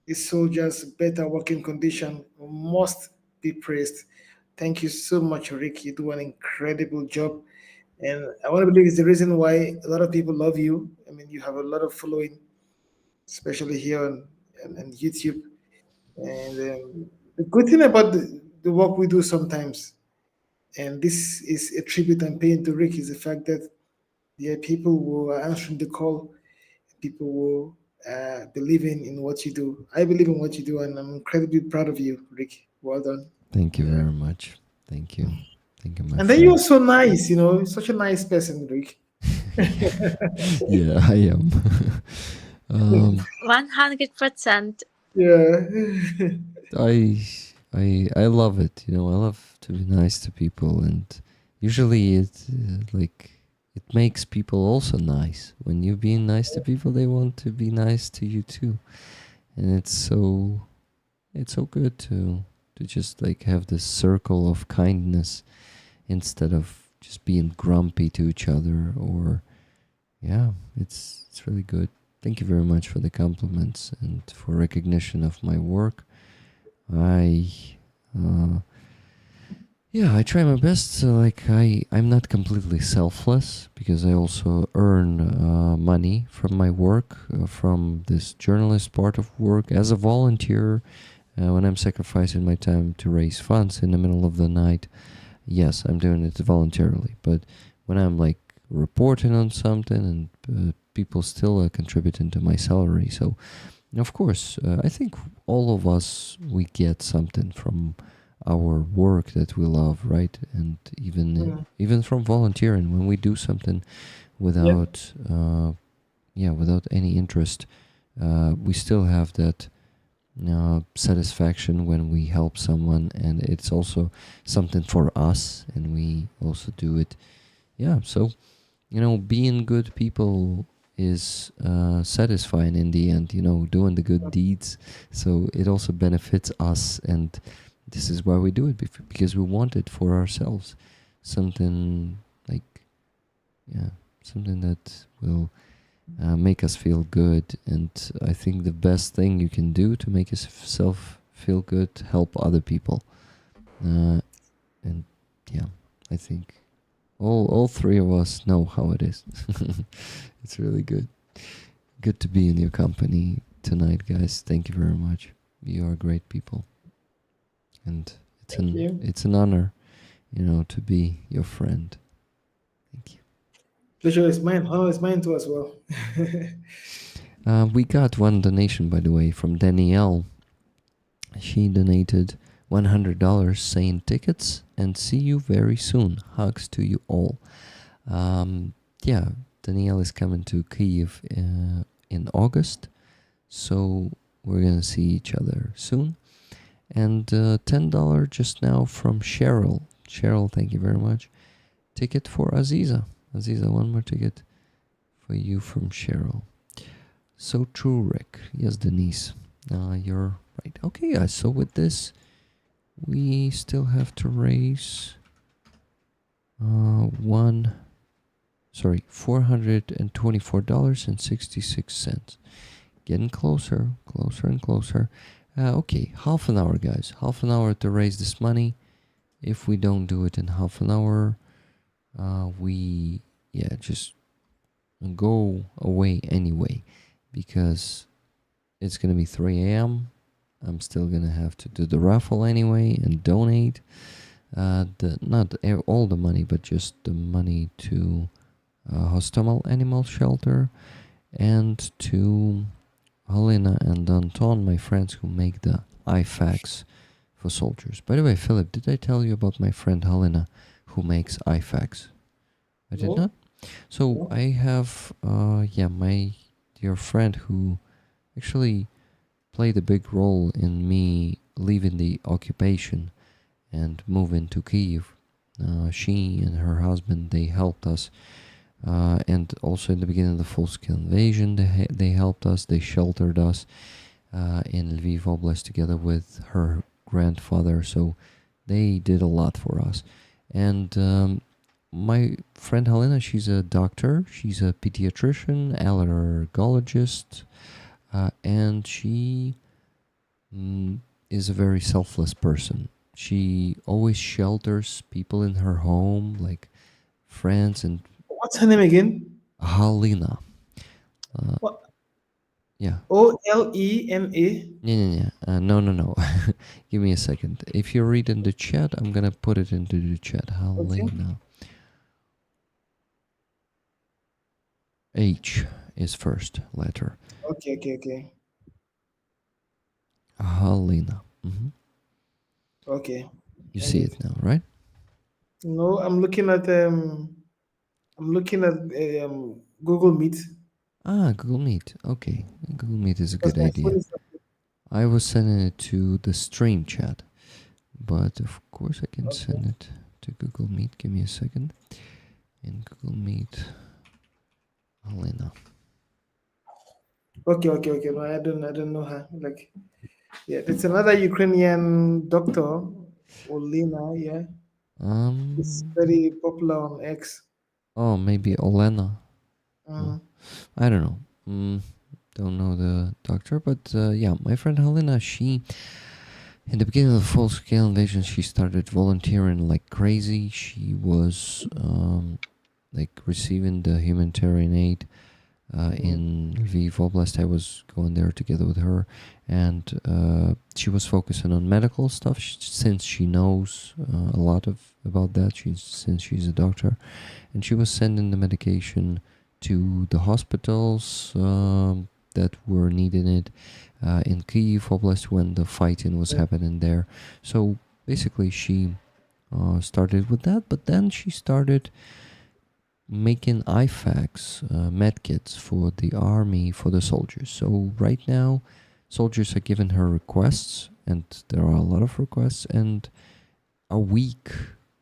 his soldiers better working condition must be praised. Thank you so much, Rick. You do an incredible job. And I want to believe it's the reason why a lot of people love you. I mean, you have a lot of following, especially here on YouTube. And the good thing about the work we do sometimes, and this is a tribute I'm paying to Rick, is the fact that there are people who are answering the call, people who believe in what you do. I believe in what you do, and I'm incredibly proud of you, Rick. Well done. Thank you Yeah. very much. Thank you. Thank you, my And then you're friend. so nice, you're such a nice person, Rick. Yeah, I am. um, 100%. Yeah. I I love it. You know, I love to be nice to people, and usually it makes people also nice. When you're being nice to people, they want to be nice to you too, and it's so good to just like have this circle of kindness instead of just being grumpy to each other. Or yeah, it's really good. Thank you very much for the compliments and for recognition of my work. I uh, yeah, I try my best. So like I'm not completely selfless because I also earn money from my work, from this journalist part of work as a volunteer. When I'm sacrificing my time to raise funds in the middle of the night, yes, I'm doing it voluntarily. But when I'm like reporting on something and people still contributing to my salary, so of course, I think all of us we get something from our work that we love, right? And even from volunteering, when we do something Yep. without without any interest, we still have that satisfaction when we help someone, and it's also something for us, and we also do it. Yeah, so being good people is satisfying in the end, doing the good deeds. So it also benefits us, and this is why we do it, because we want it for ourselves. Something like, yeah, something that will make us feel good. And I think the best thing you can do to make yourself feel good, help other people. And yeah, I think all three of us know how it is. It's really good. Good to be in your company tonight, guys. Thank you very much. You are great people, and Thank you. it's an honor, to be your friend. Thank you. Pleasure is mine. Honor is mine too as well. We got one donation, by the way, from Danielle. She donated $100 saying tickets and see you very soon. Hugs to you all. Yeah, Danielle is coming to Kyiv in August, so we're gonna see each other soon. And $10 just now from Cheryl. Cheryl, thank you very much. Ticket for Aziza. Aziza, one more ticket for you from Cheryl. So true, Rick. Yes, Denise. You're right. Okay, guys, so with this, we still have to raise $424.66. Getting closer and closer. Okay, half an hour, guys. Half an hour to raise this money. If we don't do it in half an hour, we just go away anyway, because it's gonna be 3 a.m. I'm still gonna have to do the raffle anyway and donate not all the money, but just the money to Hostomel Animal Shelter and to Helena and Anton, my friends who make the IFACs for soldiers. By the way, Philip, did I tell you about my friend Helena who makes IFACs? I did No? not. So No? I have my dear friend who actually played a big role in me leaving the occupation and moving to Kyiv. She and her husband, they helped us, and also in the beginning of the full-scale invasion, they helped us. They sheltered us in Lviv Oblast together with her grandfather. So they did a lot for us. And my friend Helena, she's a doctor. She's a pediatrician, allergologist, and she is a very selfless person. She always shelters people in her home, like friends and What's her name again? Halina. What? Yeah. Olena? No. Give me a second. If you read in the chat, I'm gonna put it into the chat. Okay. Halina. H is first letter. Okay. Halina. Okay. You I see did. it now, right? No, I'm looking at I'm looking at Google Meet Ah, Google Meet. Okay, Google Meet is a because good my phone idea. is. I was sending it to the stream chat, but of course I can Okay. send it to Google Meet. Give me a second. In Google Meet, Helena. Okay, okay, okay. No, I don't know her. Like, yeah, it's another Ukrainian doctor, Olena. Yeah, it's Um. very popular on X. Oh, maybe Olena. No, Mm, I don't know. Don't know the doctor, but yeah, my friend Helena, she in the beginning of the full-scale invasion, she started volunteering like crazy. She was like receiving the humanitarian aid mm, in Lviv Oblast. I was going there together with her, and she was focusing on medical stuff since she knows a lot of about that. Since she's a doctor, and she was sending the medication to the hospitals that were needing it in Kyiv Oblast when the fighting was happening there. So basically, she started with that, but then she started making IFACs, medkits for the army, for the soldiers. So right now, soldiers are giving her requests, and there are a lot of requests, and a week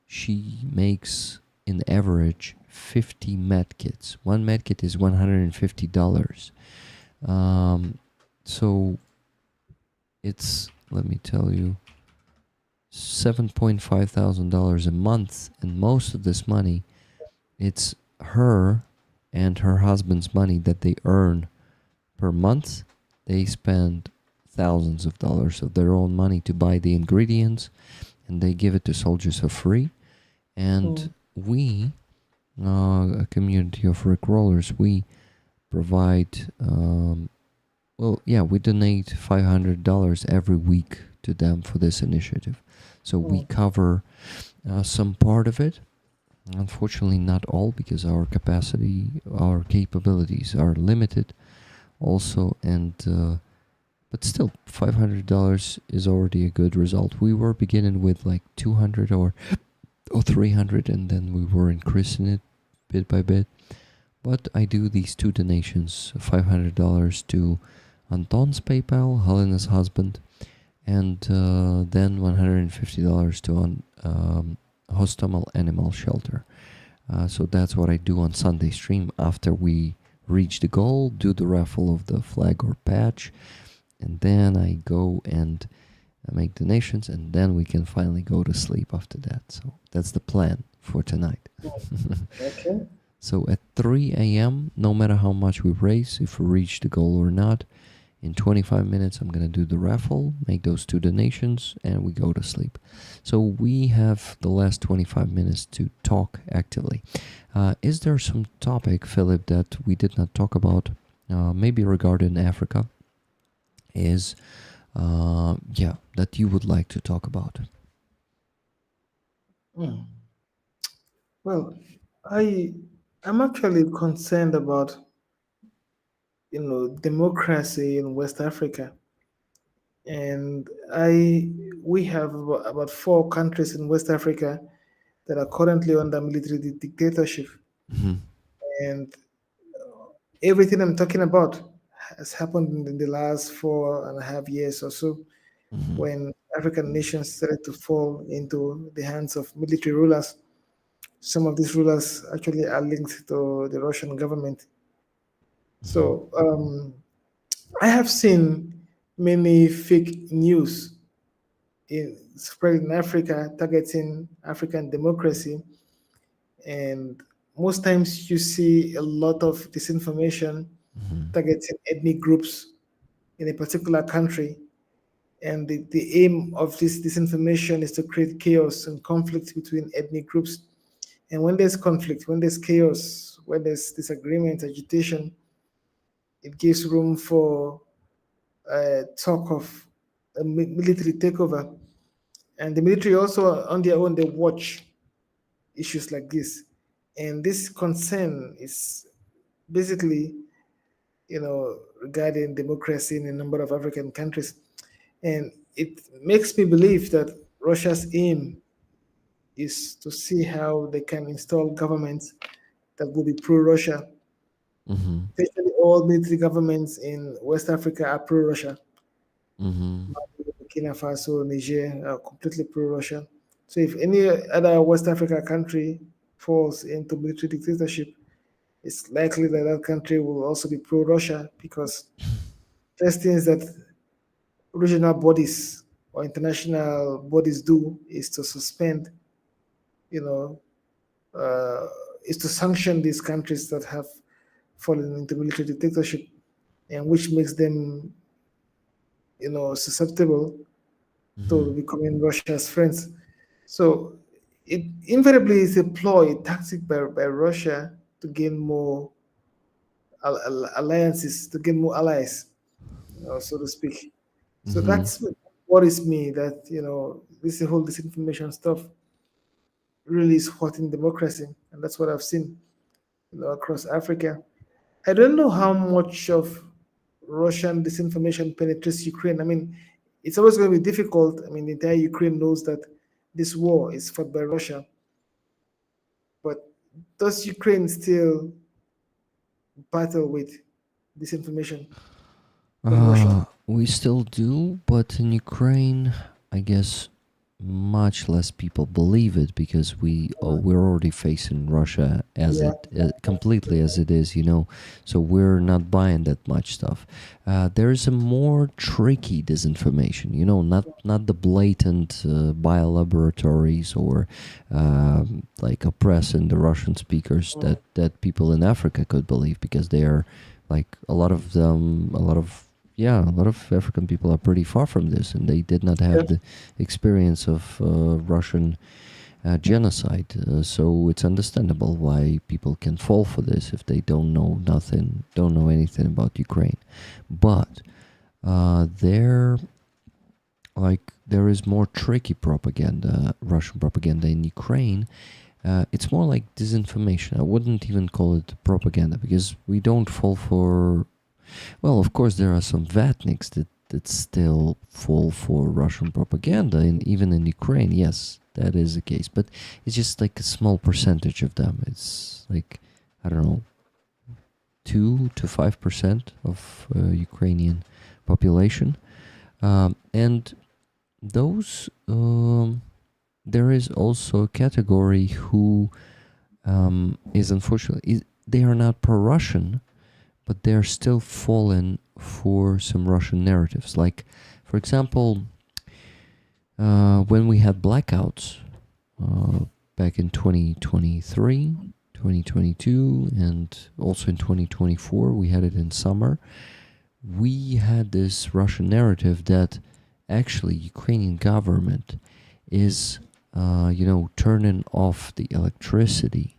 she makes in average 50 medkits. One medkit is $150. So it's, let me tell you, $7,500 a month, and most of this money, it's her and her husband's money that they earn per month. They spend thousands of dollars of their own money to buy the ingredients, and they give it to soldiers for free. And mm, we, a community of Rickrollers, we provide, well, yeah, we donate $500 every week to them for this initiative. So we mm, cover some part of it. Unfortunately, not all, because our capacity, our capabilities are limited also, and but still, $500 is already a good result. We were beginning with like 200 or 300, and then we were increasing it bit by bit. But I do these two donations, $500 to Anton's PayPal, Helena's husband, and then $150 to Hostomel Animal Shelter. So that's what I do on Sunday stream after we reach the goal, do the raffle of the flag or patch, and then I go and make donations, and then we can finally go to sleep after that. So that's the plan for tonight. okay. So at 3 a.m., no matter how much we raise, if we reach the goal or not, in 25 minutes, I'm going to do the raffle, make those two donations, and we go to sleep. So we have the last 25 minutes to talk actively. Is there some topic, Philip, that we did not talk about, maybe regarding Africa, is, yeah, that you would like to talk about? Mm. Well, I I'm actually concerned about democracy in West Africa, and I we have about 4 countries in West Africa that are currently under military dictatorship, Mm-hmm. and everything I'm talking about has happened in the last 4.5 years or so, Mm-hmm. when African nations started to fall into the hands of military rulers. Some of these rulers actually are linked to the Russian government. Mm-hmm. So I have seen many fake news spread in Africa targeting African democracy, and most times you see a lot of disinformation Mm-hmm. targeting ethnic groups in a particular country. And the aim of this disinformation is to create chaos and conflict between ethnic groups. And when there's conflict, when there's chaos, when there's disagreement, agitation, it gives room for talk of a military takeover. And the military also, on their own, they watch issues like this. And this concern is basically, regarding democracy in a number of African countries. And it makes me believe that Russia's aim is to see how they can install governments that will be pro-Russia. Mm-hmm. Especially all military governments in West Africa are pro-Russia. Mm-hmm. Burkina Faso, Niger are completely pro-Russia. So if any other West Africa country falls into military dictatorship, it's likely that that country will also be pro-Russia, because first things that regional bodies or international bodies do is to suspend, you know, is to sanction these countries that have fallen into military dictatorship, and which makes them, susceptible to becoming Russia's friends. So it invariably is a ploy, a tactic by Russia to gain more alliances, to gain more allies, so to speak. So Mm-hmm. that's what worries me, that this whole disinformation stuff really is hurting democracy, and that's what I've seen, across Africa. I don't know how much of Russian disinformation penetrates Ukraine. I mean, it's always going to be difficult. I mean, the entire Ukraine knows that this war is fought by Russia, but does Ukraine still battle with disinformation from Russia? We still do, but in Ukraine, I guess much less people believe it because we're already facing Russia as Yeah. completely as it is, so we're not buying that much stuff. There is a more tricky disinformation, not the blatant biolaboratories or like oppressing the Russian speakers that people in Africa could believe, because they are like a lot of African people are pretty far from this, and they did not have the experience of Russian genocide. So it's understandable why people can fall for this if they don't know anything about Ukraine. But there is more tricky propaganda, Russian propaganda in Ukraine. It's more like disinformation. I wouldn't even call it propaganda, because we don't fall for... Well, of course, there are some vatniks that still fall for Russian propaganda, and even in Ukraine, yes, that is the case. But it's just like a small percentage of them. It's like, I don't know, 2 to 5% of Ukrainian population. And those, there is also a category who is unfortunately, they are not pro-Russian, but they're still falling for some Russian narratives. Like, for example, when we had blackouts back in 2023, 2022, and also in 2024, we had it in summer, we had this Russian narrative that actually Ukrainian government is, turning off the electricity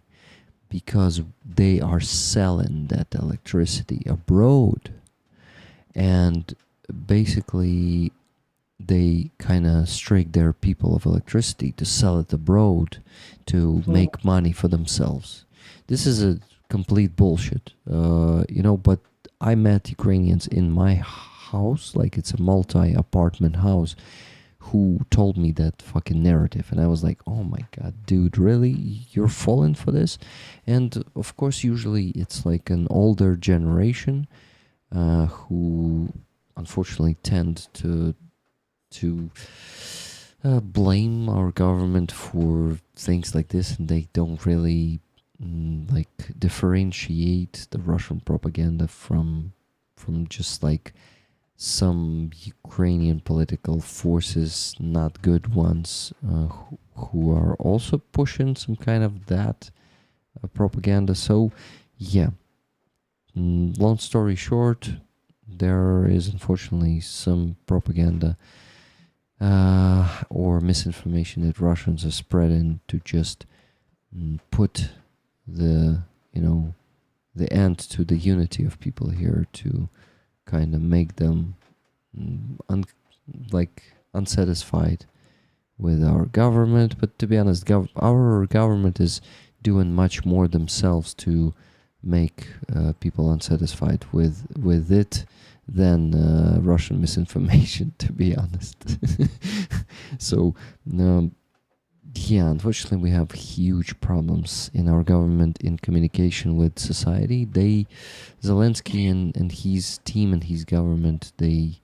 because they are selling that electricity abroad. And basically, they kind of strict their people of electricity to sell it abroad to make money for themselves. This is a complete bullshit, but I met Ukrainians in my house, like it's a multi-apartment house, who told me that fucking narrative, and I was like, oh my god, dude, really? You're falling for this? And of course, usually it's like an older generation who unfortunately tend to blame our government for things like this, and they don't really differentiate the Russian propaganda from just like some Ukrainian political forces, not good ones, who are also pushing some kind of that propaganda. So, yeah, long story short, there is unfortunately some propaganda or misinformation that Russians are spreading to just put the end to the unity of people here, to kind of make them unsatisfied with our government. But to be honest, our government is doing much more themselves to make people unsatisfied with it than Russian misinformation, to be honest. So Yeah, unfortunately, we have huge problems in our government in communication with society. Zelensky and his team and his government, they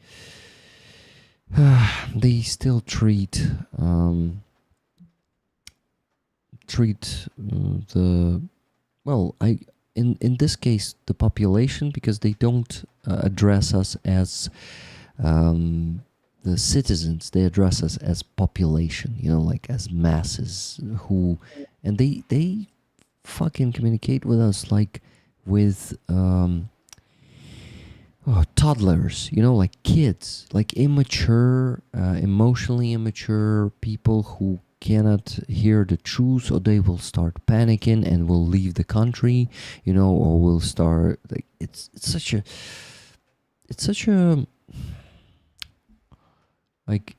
still treat the well, in this case the population, because they don't address us as the citizens. They address us as population, like as masses and they fucking communicate with us like with toddlers, like kids, like immature, emotionally immature people who cannot hear the truth, or they will start panicking and will leave the country, or will start like it's such a like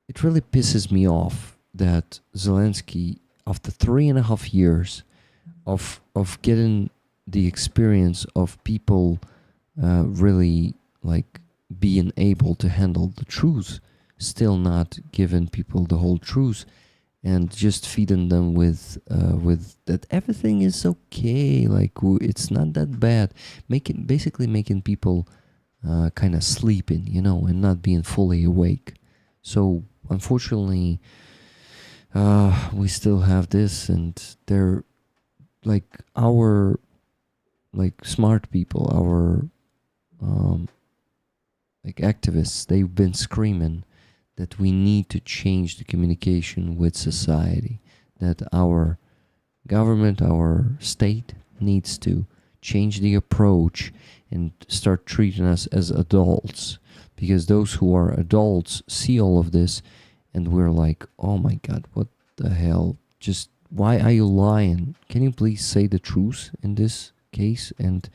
it really pisses me off that Zelensky, after 3.5 years of getting the experience of people really like being able to handle the truth, still not giving people the whole truth, and just feeding them with that everything is okay, like it's not that bad, basically making people kind of sleeping, and not being fully awake. So unfortunately, we still have this, and they're like our like smart people, our like activists, they've been screaming that we need to change the communication with society, that our government, our state needs to change the approach and start treating us as adults, because those who are adults see all of this and we're like, oh my god, what the hell, just why are you lying? Can you please say the truth in this case, and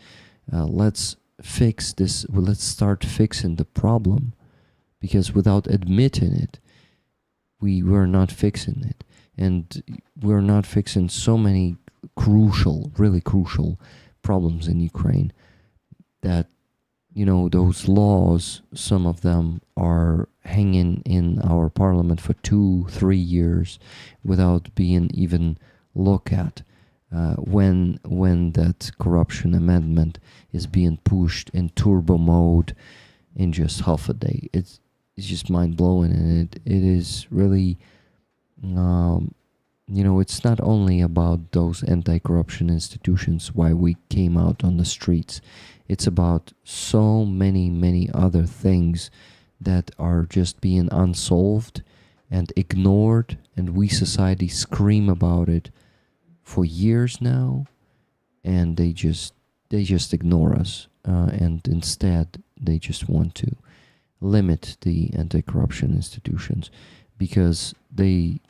let's fix this. Well, let's start fixing the problem, because without admitting it, we were not fixing it, and we're not fixing so many really crucial problems in Ukraine that those laws, some of them are hanging in our parliament for 2-3 years without being even looked at. When that corruption amendment is being pushed in turbo mode in just half a day, it's just mind blowing, and it is really, it's not only about those anti-corruption institutions why we came out on the streets. It's about so many other things that are just being unsolved and ignored, and we society scream about it for years now, and they just ignore us, and instead they just want to limit the anti-corruption institutions, because they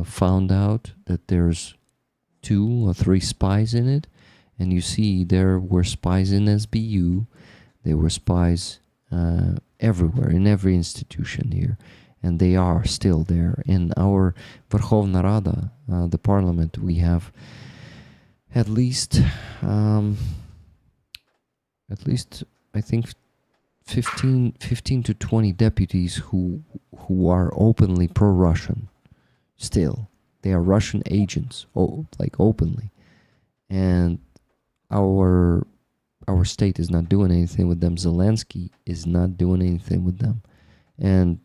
found out that there's 2 or 3 spies in it, and you see there were spies in SBU, there were spies everywhere, in every institution here, and they are still there. In our Verkhovna Rada, the parliament, we have at least I think 15 to 20 deputies who are openly pro-Russian. Still, they are Russian agents, like openly, and our state is not doing anything with them. Zelensky is not doing anything with them, and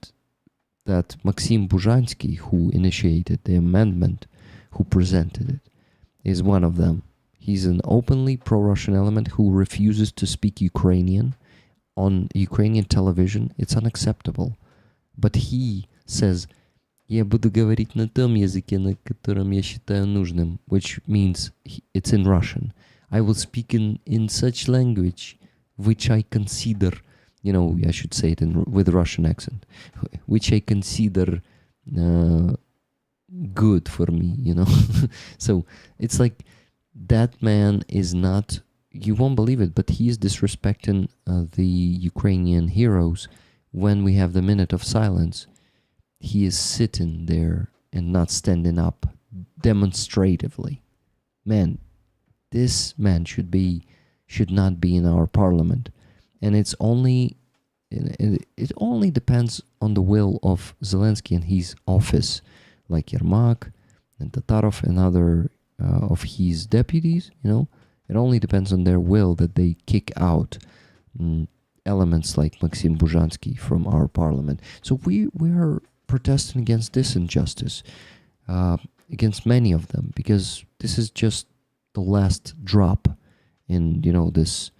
that Maxim Buzhansky, who initiated the amendment, who presented it, is one of them. He's an openly pro-Russian element who refuses to speak Ukrainian on Ukrainian television. It's unacceptable. But he says, я буду говорить на том языке, на котором я считаю нужным, which means it's in Russian. I will speak in such language which I consider, I should say it with Russian accent, which I consider good for me, So it's like that man is not, you won't believe it, but he is disrespecting the Ukrainian heroes. When we have the minute of silence, he is sitting there and not standing up demonstratively. Man, this man should not be in our parliament, and it only depends on the will of Zelensky and his office. like Yermak and Tatarov and other of his deputies, it only depends on their will that they kick out elements like Maxim Buzhansky from our parliament. So we are protesting against this injustice, against many of them, because this is just the last drop in, this,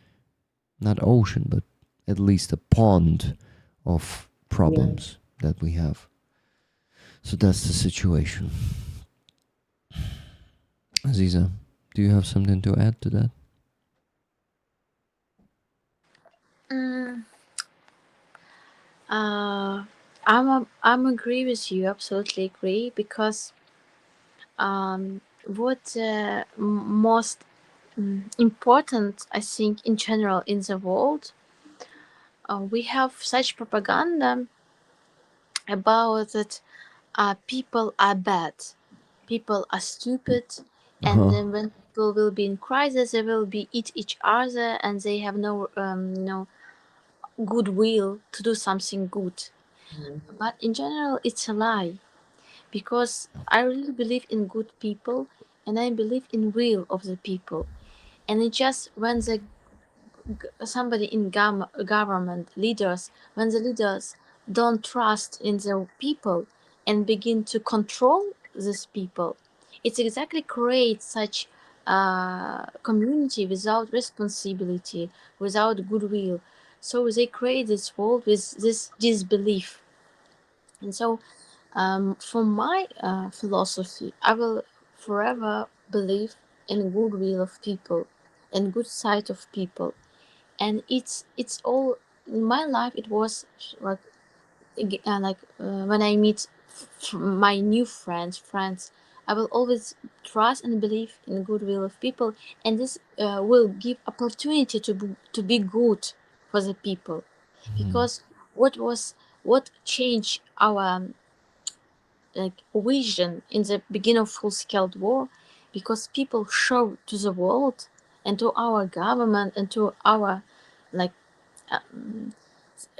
not ocean, but at least a pond of problems that we have. So that's the situation. Aziza, do you have something to add to that? I'm agree with you, absolutely agree, because what most important, I think, in general in the world, we have such propaganda about that people are bad, people are stupid, and then when people will be in crisis, they will be eat each other, and they have no goodwill to do something good. But in general, it's a lie, because I really believe in good people, and I believe in will of the people. And it just when somebody in government leaders, when the leaders don't trust in the people and begin to control these people, it exactly creates such community without responsibility, without goodwill. So they create this world with this disbelief. And so for my philosophy, I will forever believe in goodwill of people and good side of people. And it's all in my life. It was like when I meet my new friends, I will always trust and believe in goodwill of people, and this will give opportunity to be good for the people. Because what changed our vision in the beginning of full-scale war, because people show to the world and to our government and to our like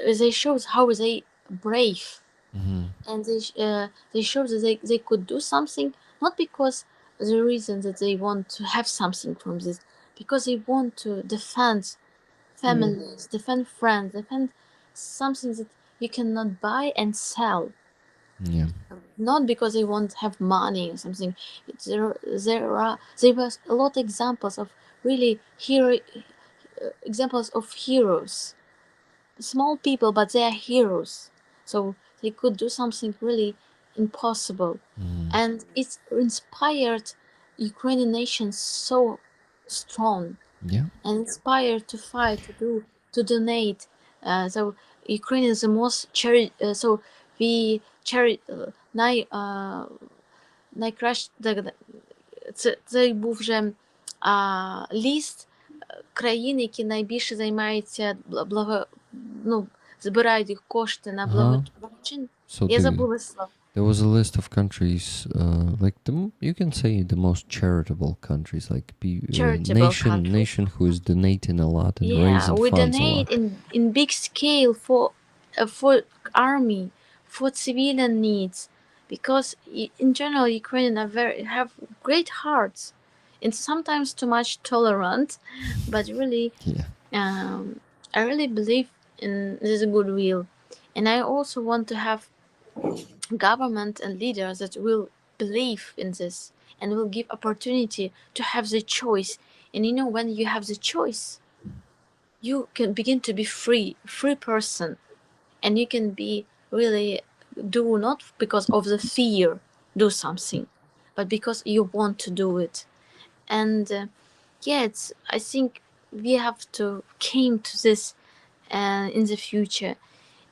they showed how they brave, and they showed that they could do something, not because the reason that they want to have something from this, because they want to defend families, defend friends, defend something that you cannot buy and sell. Yeah. Not because they want to have money or something. There was a lot of examples of really examples of heroes, small people, but they are heroes. So they could do something really impossible, and it's inspired Ukrainian nation so strong, Yeah. and inspired to fight, to donate. So Ukraine is the most so we charity найкраще це був вже ліст країн, які найбільше займаються збирають їх кошти на благочин. So Я забула слово. there was a list of countries, like you can say the most charitable countries, like Charitable countries. nation who is donating a lot and Yeah, raising we funds donate a lot. in big scale for army, for civilian needs, because in general Ukrainians have great hearts, and sometimes too much tolerant, but really, Yeah. I really believe in this goodwill, and I also want to have government and leaders that will believe in this and will give opportunity to have the choice. And when you have the choice, you can begin to be free person, and you can be really do not because of the fear do something, but because you want to do it. And I think we have to came to this in the future.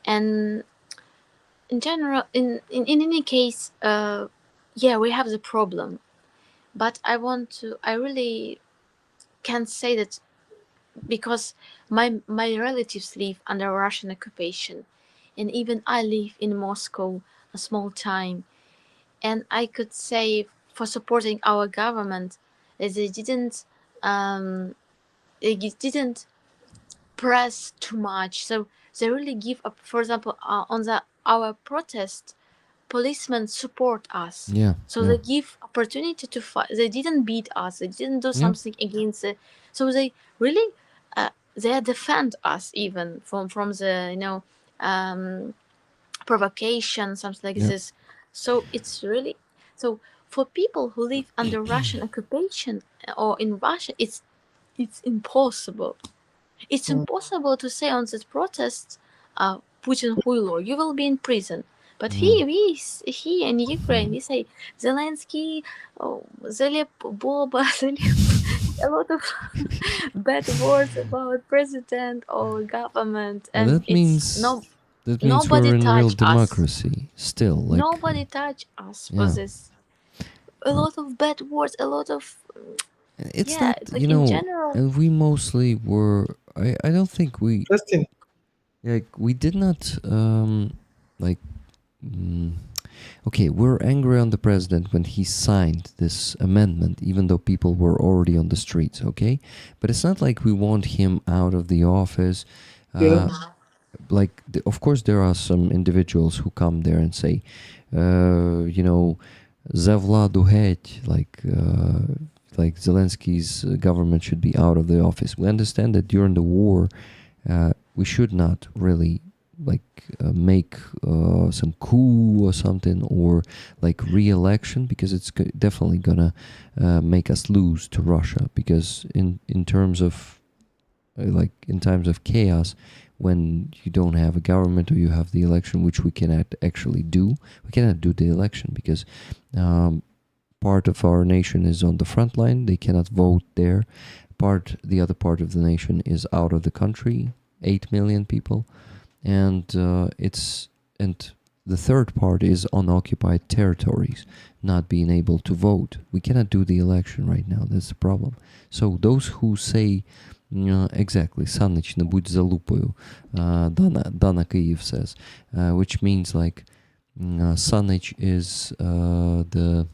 And in general, in any case, we have the problem, but I really can say that, because my relatives live under Russian occupation, and even I live in Moscow a small time, and I could say for supporting our government that they didn't press too much. So they really give up. For example, on our protest, policemen support us. Yeah. So yeah. they give opportunity to fight. They didn't beat us. They didn't do something against it. So they really, they defend us even from the provocation, something like Yeah. this. So it's really, so for people who live under Russian occupation or in Russia, it's impossible. It's impossible to say on this protest, Putin huilo, you will be in prison. But here in Ukraine, we say Zelensky, Zelep Boba, a lot of bad words about president or government, Well, and that means nobody we're in real touch us. democracy still. Like, Nobody touch us for yeah. this. A lot of bad words, a lot of It's yeah, not, like in general. and we mostly were. I don't think we Justin, we did not like. mm, Okay, we're angry on the president when he signed this amendment, even though people were already on the streets, okay? But it's not like we want him out of the office. yeah, Like, of course, there are some individuals who come there and say, za vladu ghetь, like Zelensky's government should be out of the office. We understand that during the war, we should not really make some coup or something, or like re-election, because it's definitely gonna make us lose to Russia, because in terms of in times of chaos, when you don't have a government or you have the election, which we cannot actually do, we cannot do the election because part of our nation is on the front line, they cannot vote there. The other part of the nation is out of the country, 8 million people. And the third part is on occupied territories, not being able to vote. We cannot do the election right now. That's the problem. So those who say exactly, Саныч, не будь залупою, Dana Kyiv says, which means like Саныч is the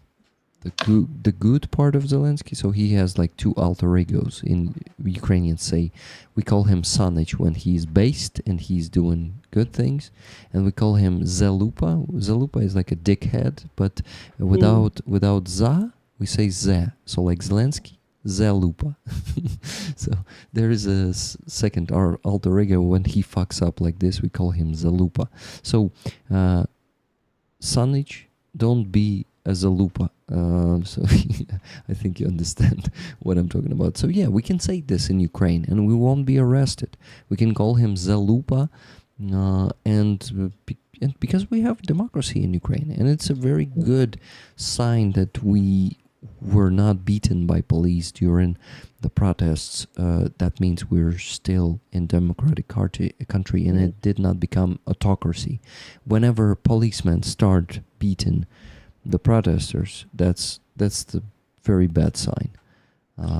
good part of Zelensky. So he has like two alter egos. In Ukrainians say we call him Sanich when he's based and he's doing good things, and we call him Zalupa. Zalupa is like a dickhead, but without za, we say ze. So like Zelensky, Zalupa. So there is a second alter ego. When he fucks up like this, we call him Zalupa. So Sanich, don't be a Zalupa. So I think you understand what I'm talking about. So yeah, we can say this in Ukraine and we won't be arrested. We can call him Zalupa, and because we have democracy in Ukraine, and it's a very good sign that we were not beaten by police during the protests. That means we're still in democratic country, and it did not become autocracy. Whenever policemen start beating the protesters, that's the very bad sign.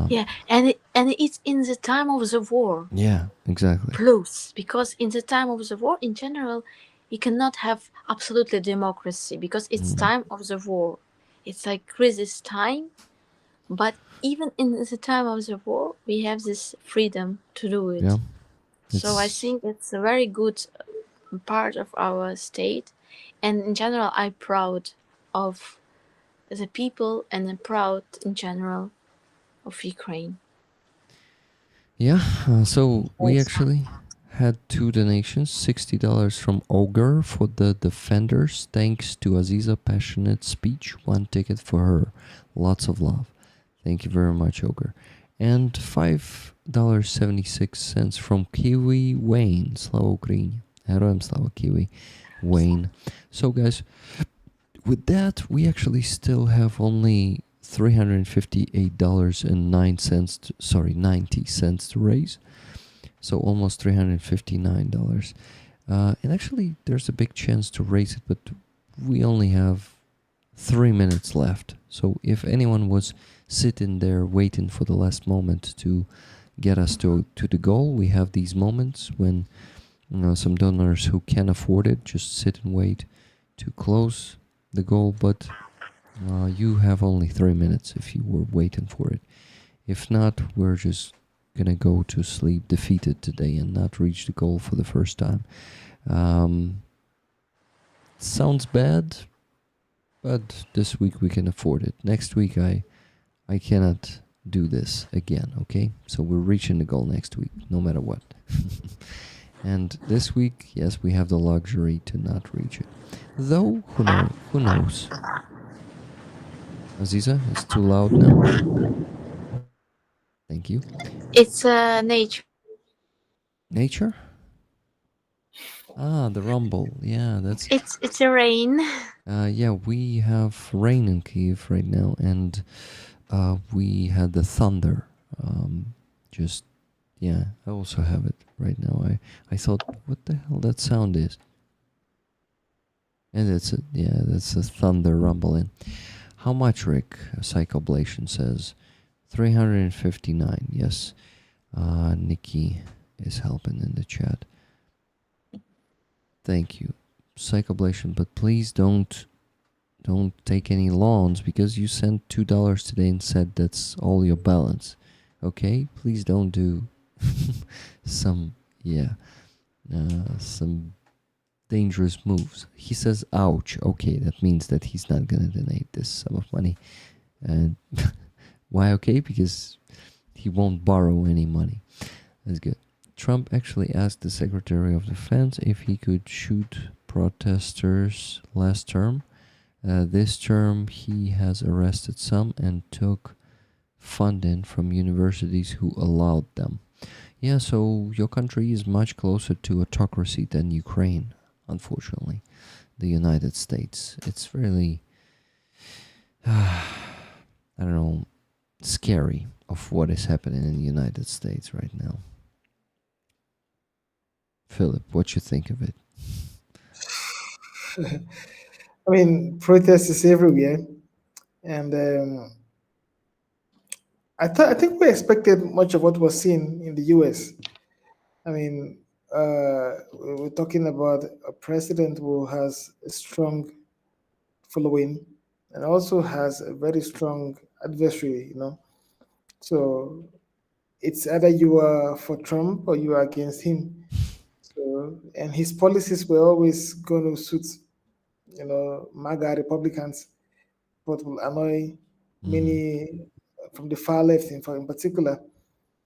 Yeah, and it's in the time of the war. Yeah, exactly. Plus, because in the time of the war, in general, you cannot have absolutely democracy because it's time of the war. It's like crisis time, but even in the time of the war, we have this freedom to do it. Yeah, so I think it's a very good part of our state, and in general, I'm proud of the people, and I'm proud in general of Ukraine. Yeah, so we actually had two donations, $60 from Ogre for the Defenders. Thanks to Aziza passionate speech, 1 ticket for her. Lots of love. Thank you very much, Ogre. And $5.76 from Kiwi Wayne. Slava Ukraini. Героям слава, Kiwi Wayne. So guys, with that, we actually still have only $358.90 to raise. So almost $359. And actually, there's a big chance to raise it, but we only have 3 minutes left. So if anyone was sitting there waiting for the last moment to get us to the goal, we have these moments when some donors who can afford it just sit and wait to close the goal, but you have only 3 minutes if you were waiting for it. If not, we're just gonna go to sleep defeated today and not reach the goal for the first time. Sounds bad, but this week we can afford it. Next week I cannot do this again, okay? So we're reaching the goal next week, no matter what. And this week, yes, we have the luxury to not reach it. Though, who knows? Aziza, it's too loud now. Thank you. It's nature. Nature? Ah, the rumble. Yeah, that's... It's a rain. Yeah, we have rain in Kyiv right now, and we had the thunder. Just, yeah, I also have it right now. I thought, what the hell that sound is? And that's it. Yeah, that's a thunder rumbling. How much, Rick? Psychoblation says 359. Yes. Nikki is helping in the chat. Thank you, Psychoblation. But please don't take any loans, because you sent $2 today and said that's all your balance. Okay, please don't do some dangerous moves. He says ouch. Okay, that means that he's not gonna donate this sum of money. And why okay? Because he won't borrow any money. That's good. Trump actually asked the Secretary of Defense if he could shoot protesters last term. This term he has arrested some and took funding from universities who allowed them. Yeah, so your country is much closer to autocracy than Ukraine, unfortunately. The United States. It's really, I don't know, scary of what is happening in the United States right now. Philip, what you think of it? I mean, protests is everywhere, and I think we expected much of what was seen in the U.S. I mean, we're talking about a president who has a strong following and also has a very strong adversary. So it's either you are for Trump or you are against him. So, and his policies were always going to suit, MAGA Republicans, but will annoy many from the far left, in particular.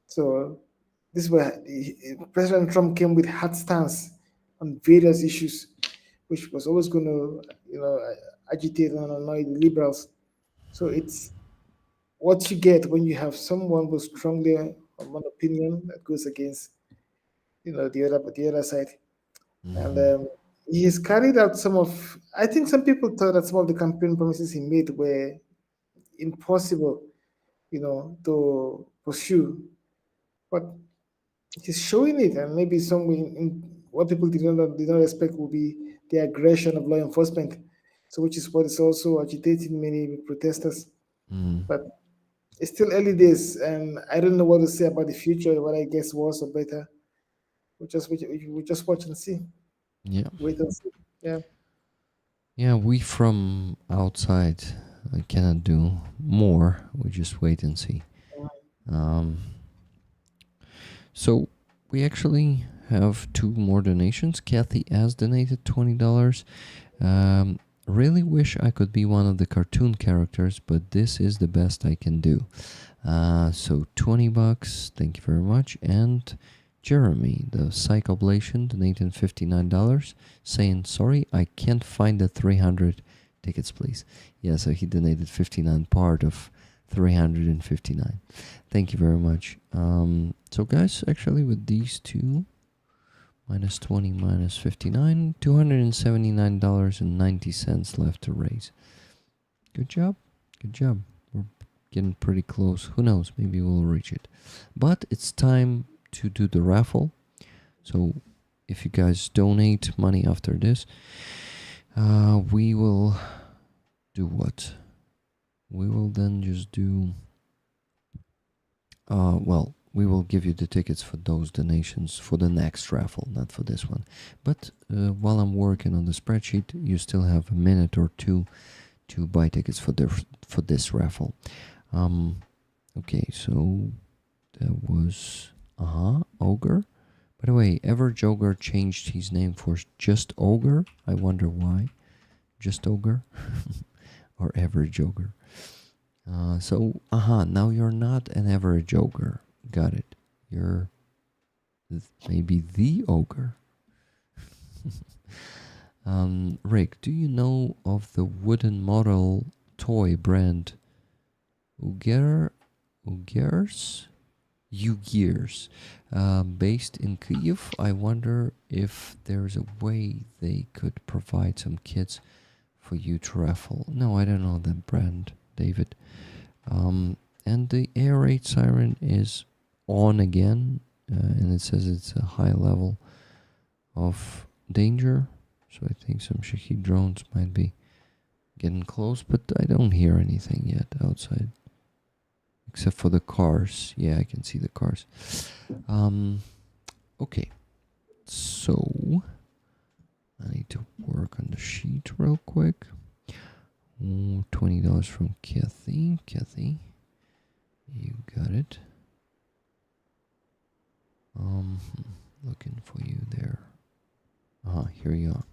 So this is where President Trump came with hard stance on various issues, which was always going to, agitate and annoy the liberals. So it's what you get when you have someone with strongly on one opinion that goes against, the other side. And he has carried out some of. I think some people thought that some of the campaign promises he made were impossible, to pursue. But he's showing it, and maybe some what people did not expect will be the aggression of law enforcement. So, which is what is also agitating many protesters. But it's still early days, and I don't know what to say about the future. What I guess worse or better. We just watch and see. Yeah. Wait and see. Yeah. Yeah, we from outside cannot do more. We just wait and see. So we actually have two more donations. Kathy has donated $20. Really wish I could be one of the cartoon characters, but this is the best I can do. So $20. Thank you very much. And Jeremy, the Psychoblation, donated $59, saying, sorry, I can't find the 300 tickets, please. Yeah, so he donated 59 part of 359. Thank you very much. So guys, actually with these two, minus 20, minus 59, $279.90 left to raise. Good job. Good job. We're getting pretty close. Who knows? Maybe we'll reach it. But it's time to do the raffle. So if you guys donate money after this, we will do what? We will then just do we will give you the tickets for those donations for the next raffle, not for this one. But while I'm working on the spreadsheet, you still have a minute or two to buy tickets for this raffle. Okay, so that was Ogre. By the way, Ever Joker changed his name for just Ogre. I wonder why. Just Ogre. or average ogre. So, now you're not an average ogre. Got it. You're maybe the ogre. Rick, do you know of the wooden model toy brand Ugears? Ugears, based in Kyiv? I wonder if there's a way they could provide some kits for you to raffle. No, I don't know that brand, David. And the air raid siren is on again, and it says it's a high level of danger. So I think some Shahid drones might be getting close, but I don't hear anything yet outside. Except for the cars. Yeah, I can see the cars. Okay. So I need to work on the sheet real quick. $20 from Kathy. Kathy, you got it. Looking for you there. Here you are.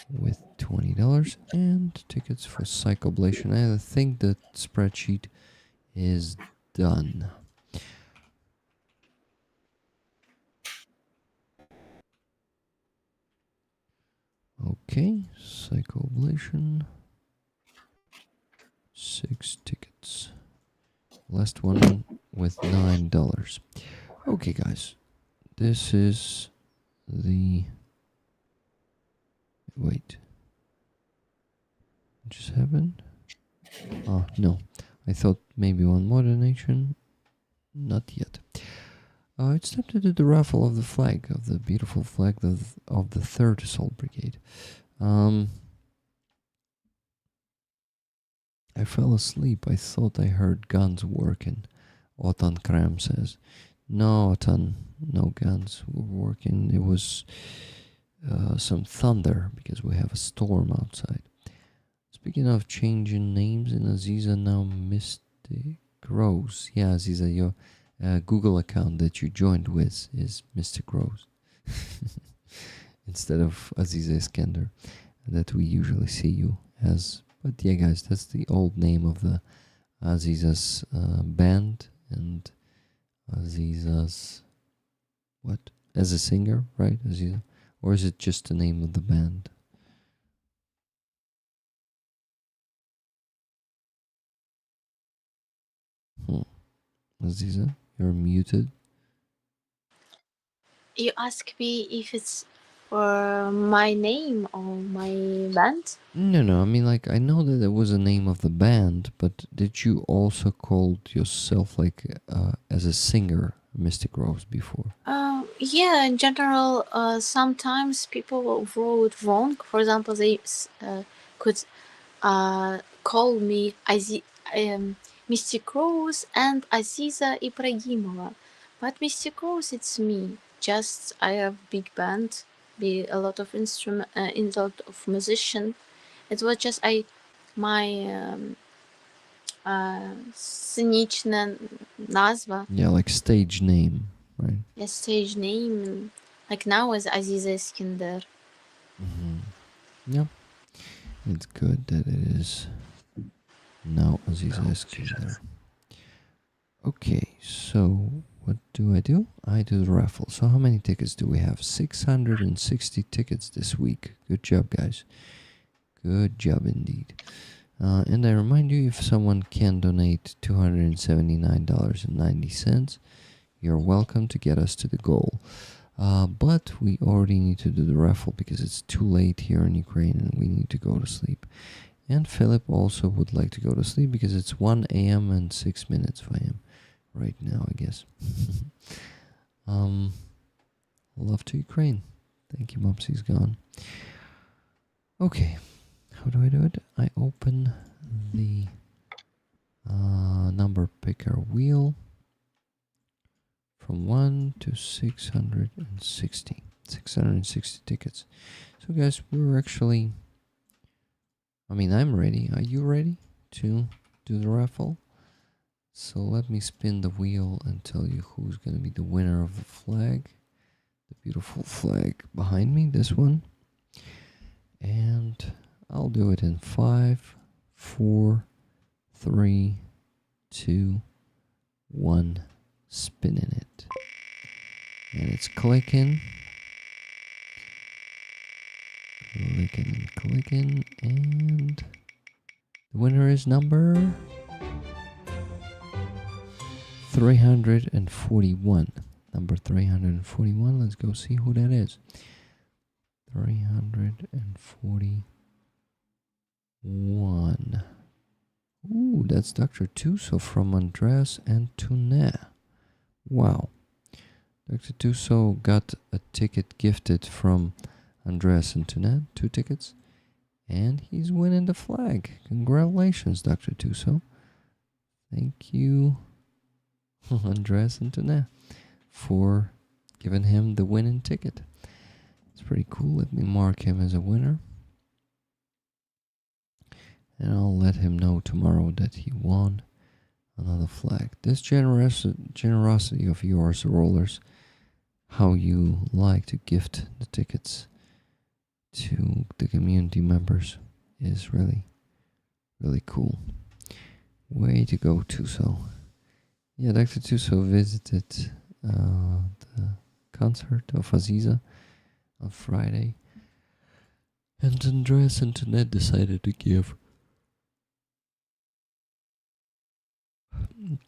With $20 and tickets for Psychoblation. I think the spreadsheet is done. Okay, Psychoblation. 6 tickets. Last one with $9. Okay, guys. This is the... Wait. What just happened? Oh, no. I thought maybe one more donation. Not yet. It's time to do the raffle of the flag, of the beautiful flag of the 3rd Assault Brigade. I fell asleep. I thought I heard guns working. Otan Kram says. No, Otan, no guns were working. It was some thunder because we have a storm outside. Speaking of changing names in Aziza, now Mystic Rose. Yeah, Aziza, your Google account that you joined with is Mystic Rose. Instead of Aziza Iskender that we usually see you as. But yeah, guys, that's the old name of the Aziza's band and Aziza's what? As a singer, right, Aziza? Or is it just the name of the band? Aziza, you're muted. You ask me if it's for my name or my band? No, I mean, like, I know that it was the name of the band, but did you also call yourself, like, as a singer, Mystic Rose, before? Yeah, in general, sometimes people wrote wrong. For example, they could call me Mystic Rose and Aziza Ibrahimova. But Mystic Rose, it's me. Just I have big band, be a lot of instrument, a lot of musician. It was just my сценичная назва. Yeah, like stage name, right? Yeah, stage name. Like now is Aziza Iskender. Yeah, it's good that it is now Aziza Iskender. Okay, so what do? I do the raffle. So how many tickets do we have? 660 tickets this week. Good job, guys. Good job indeed. And I remind you, if someone can donate $279.90, you're welcome to get us to the goal. But we already need to do the raffle because it's too late here in Ukraine and we need to go to sleep. And Philip also would like to go to sleep because it's 1 a.m. and 6 minutes for him right now, I guess. Love to Ukraine. Thank you, Mopsy's gone. Okay, how do I do it? I open the number picker wheel from 1 to 660. 660 tickets. So guys, we're actually... I'm ready. Are you ready to do the raffle? So let me spin the wheel and tell you who's going to be the winner of the flag. The beautiful flag behind me, this one. And I'll do it in 5, 4, 3, 2, 1. Spinning it. And it's clicking. Clicking and clicking. And the winner is number 341. Number 341. Let's go see who that is. 341. Ooh, that's Dr. Tuso from Andres and Tune. Wow. Dr. Tuso got a ticket gifted from Andres and Tune, 2 tickets, and he's winning the flag. Congratulations, Dr. Tuso. Thank you, Andres and Tune, for giving him the winning ticket. It's pretty cool. Let me mark him as a winner. And I'll let him know tomorrow that he won another flag. This generosity of yours, rollers, how you like to gift the tickets to the community members is really, really cool. Way to go, Tuso. Yeah, Dr. Tuso visited the concert of Aziza on Friday. And Andreas and Tonette decided to give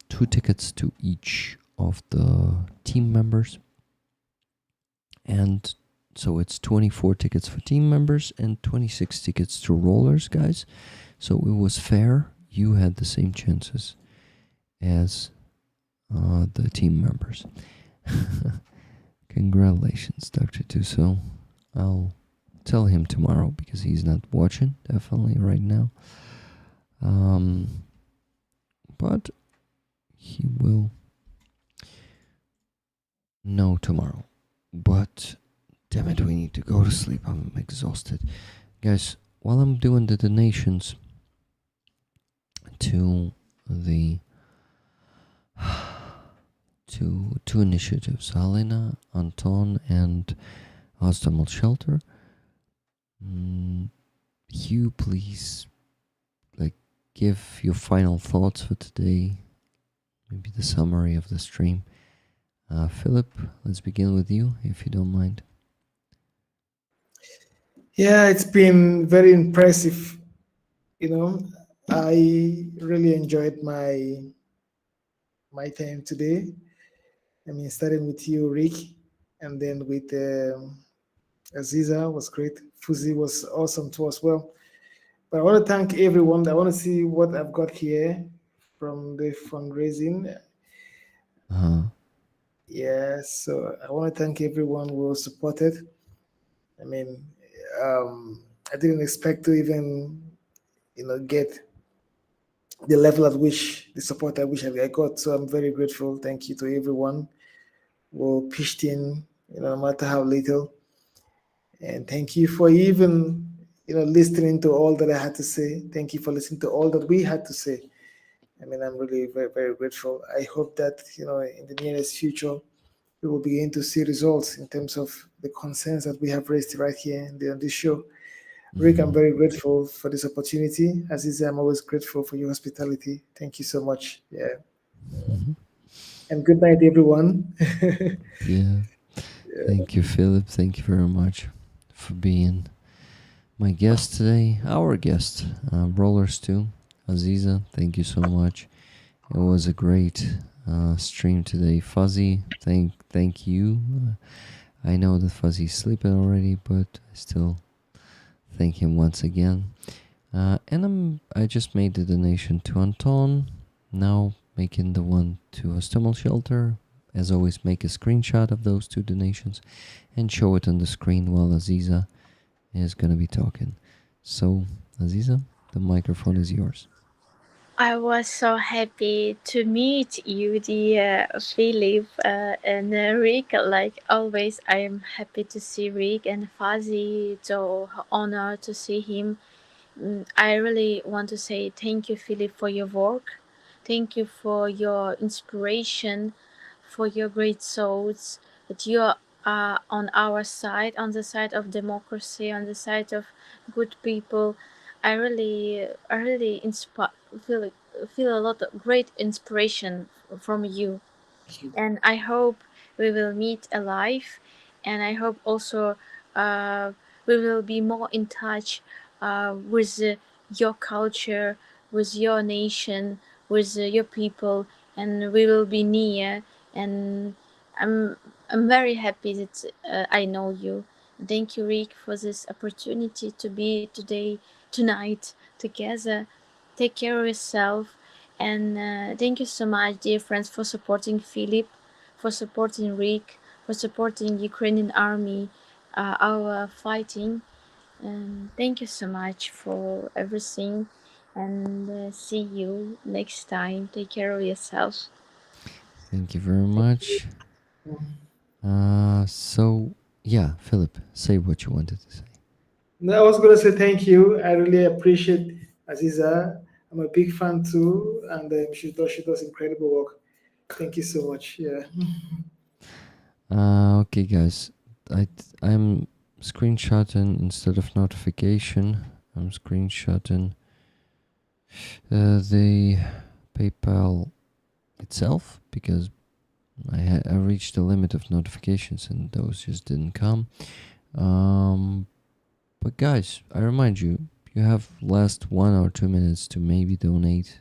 2 tickets to each of the team members. And so it's 24 tickets for team members and 26 tickets to rollers, guys. So it was fair. You had the same chances as the team members. Congratulations, Dr. Tuso. I'll tell him tomorrow because he's not watching, definitely right now. But he will know tomorrow. But damn it, we need to go to sleep. I'm exhausted. Guys, while I'm doing the donations to the two initiatives, Helena, Anton, and Ostamel Shelter, you please give your final thoughts for today, maybe the summary of the stream. Philip, let's begin with you, if you don't mind. Yeah, it's been very impressive. I really enjoyed my time today. I mean, starting with you, Rick, and then with Aziza was great. Fuzi was awesome too as well. But I want to thank everyone. I want to see what I've got here from the fundraising. Yeah, so I want to thank everyone who supported. I mean, I didn't expect to even, get the level at which the support I wish I got. So I'm very grateful. Thank you to everyone who pitched in, no matter how little. And thank you for even, listening to all that I had to say. Thank you for listening to all that we had to say. I mean, I'm really very, very grateful. I hope that, in the nearest future, we will begin to see results in terms of the concerns that we have raised right here on this show. Rick, I'm very grateful for this opportunity. As I say, I'm always grateful for your hospitality. Thank you so much. Yeah. And good night, everyone. Yeah. Thank you, Philip. Thank you very much for being my guest today. Our guest, Rollers too. Aziza, thank you so much. It was a great stream today. Fuzzy, thank you. I know that Fuzzy's sleeping already, but I still thank him once again. And I just made the donation to Anton. Now making the one to a stumble shelter. As always, make a screenshot of those 2 donations and show it on the screen while Aziza is going to be talking. So, Aziza, the microphone is yours. I was so happy to meet you, dear Philip and Rick. Like always, I am happy to see Rick and Fuzzy. So honored to see him. I really want to say thank you, Philip, for your work. Thank you for your inspiration, for your great souls. That you are on our side, on the side of democracy, on the side of good people. feel feel a lot of great inspiration from you, Thank you. and I hope we will meet alive, and I hope also uh, we will be more in touch with your culture, with your nation, with your people, and we will be near. And I'm I'm very happy that I know you. Thank you, Rick, for this opportunity to be tonight together. Take care of yourself, and thank you so much, dear friends, for supporting Philip, for supporting Rick, for supporting Ukrainian army, our fighting. And thank you so much for everything. And see you next time. Take care of yourself. Thank you very much. Mm. So yeah, Philip, say what you wanted to say. No, I was going to say thank you. I really appreciate Aziza. I'm a big fan too, and she does incredible work. Thank you so much. Yeah. Okay, guys, I'm screenshotting instead of notification. I'm screenshotting the PayPal itself because I reached the limit of notifications and those just didn't come. But guys, I remind you, you have last 1 or 2 minutes to maybe donate.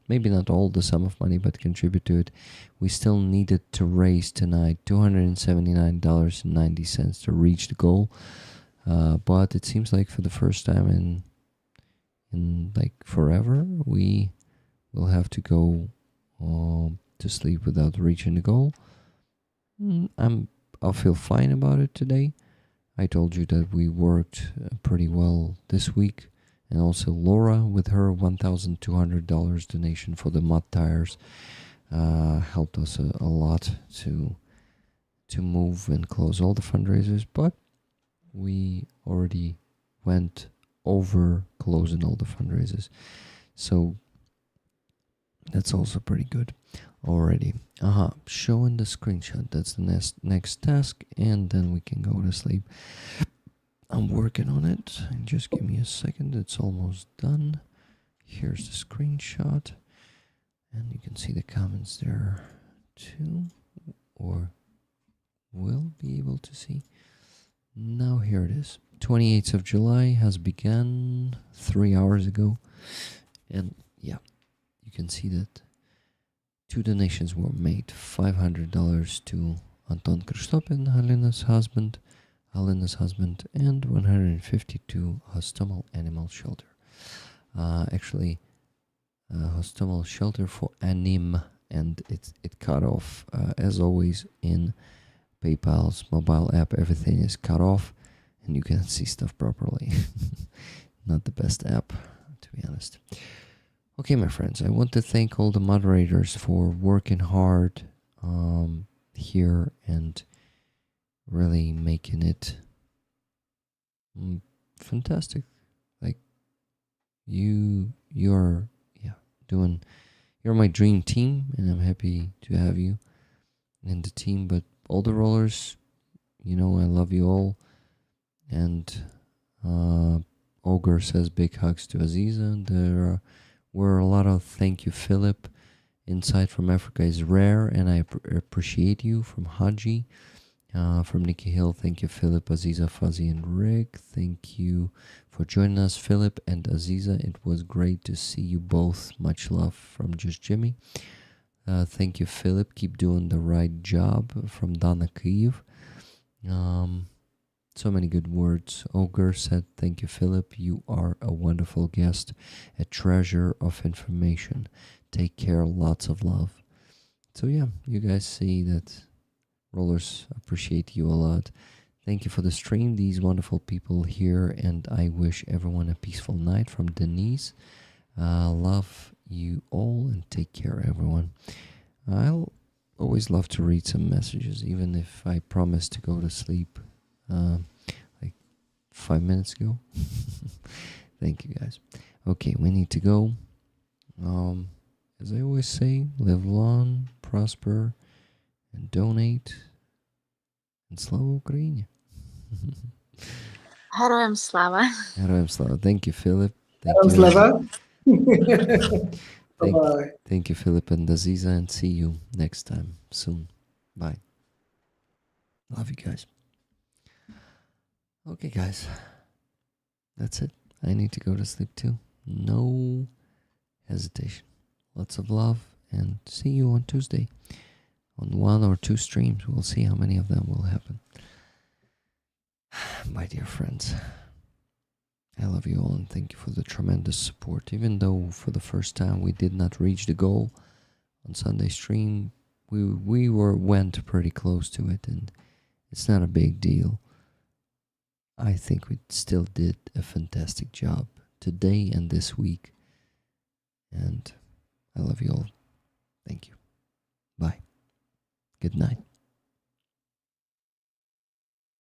Maybe not all the sum of money, but contribute to it. We still needed to raise tonight $279.90 to reach the goal. But it seems like for the first time in like forever, we will have to go to sleep without reaching the goal. I'll feel fine about it today. I told you that we worked pretty well this week, and also Laura with her $1,200 donation for the mud tires helped us a lot to move and close all the fundraisers. But we already went over closing all the fundraisers, so that's also pretty good already. Showing the screenshot. That's the next task, and then we can go to sleep. I'm working on it. Just give me a second. It's almost done. Here's the screenshot, and you can see the comments there too, or will be able to see. Now here it is. 28th of July has begun 3 hours ago, and yeah, you can see that 2 donations were made. $500 to Anton Kristopin, Helena's husband, and $150 to Hostomel Animal Shelter. Actually, Hostomel Shelter for Anim, and it cut off. As always, in PayPal's mobile app, everything is cut off, and you can't see stuff properly. Not the best app, to be honest. Okay, my friends, I want to thank all the moderators for working hard here and really making it fantastic. Like you're you're my dream team, and I'm happy to have you in the team. But all the rollers, I love you all. And Ogre says big hugs to Aziza. There were a lot of thank you, Philip. Insight from Africa is rare, and I appreciate you. From Haji. From Nikki Hill, thank you, Philip, Aziza, Fuzzy, and Rick. Thank you for joining us, Philip and Aziza. It was great to see you both. Much love from Just Jimmy. Thank you, Philip. Keep doing the right job. From Dana Kyiv. So many good words. Ogre said, thank you, Philip. You are a wonderful guest, a treasure of information. Take care. Lots of love. So yeah, you guys see that rollers appreciate you a lot. Thank you for the stream, these wonderful people here, and I wish everyone a peaceful night. From Denise. Love you all, and take care, everyone. I'll always love to read some messages, even if I promise to go to sleep like 5 minutes ago. Thank you, guys. Okay, we need to go. As I always say, live long, prosper, and donate. And Slava Ukraine. Herojem slava. Herojem slava. Thank you, Philip. Thank Salam you. Slava. Thank, Bye-bye. thank you, Philip and Aziza, and see you next time soon. Bye. Love you guys. Okay, guys. That's it. I need to go to sleep too. No hesitation. Lots of love, and see you on Tuesday on 1 or 2 streams. We'll see how many of them will happen. My dear friends, I love you all and thank you for the tremendous support. Even though for the first time we did not reach the goal on Sunday stream, we went pretty close to it, and it's not a big deal. I think we still did a fantastic job today and this week. And I love you all. Thank you. Bye. Good night.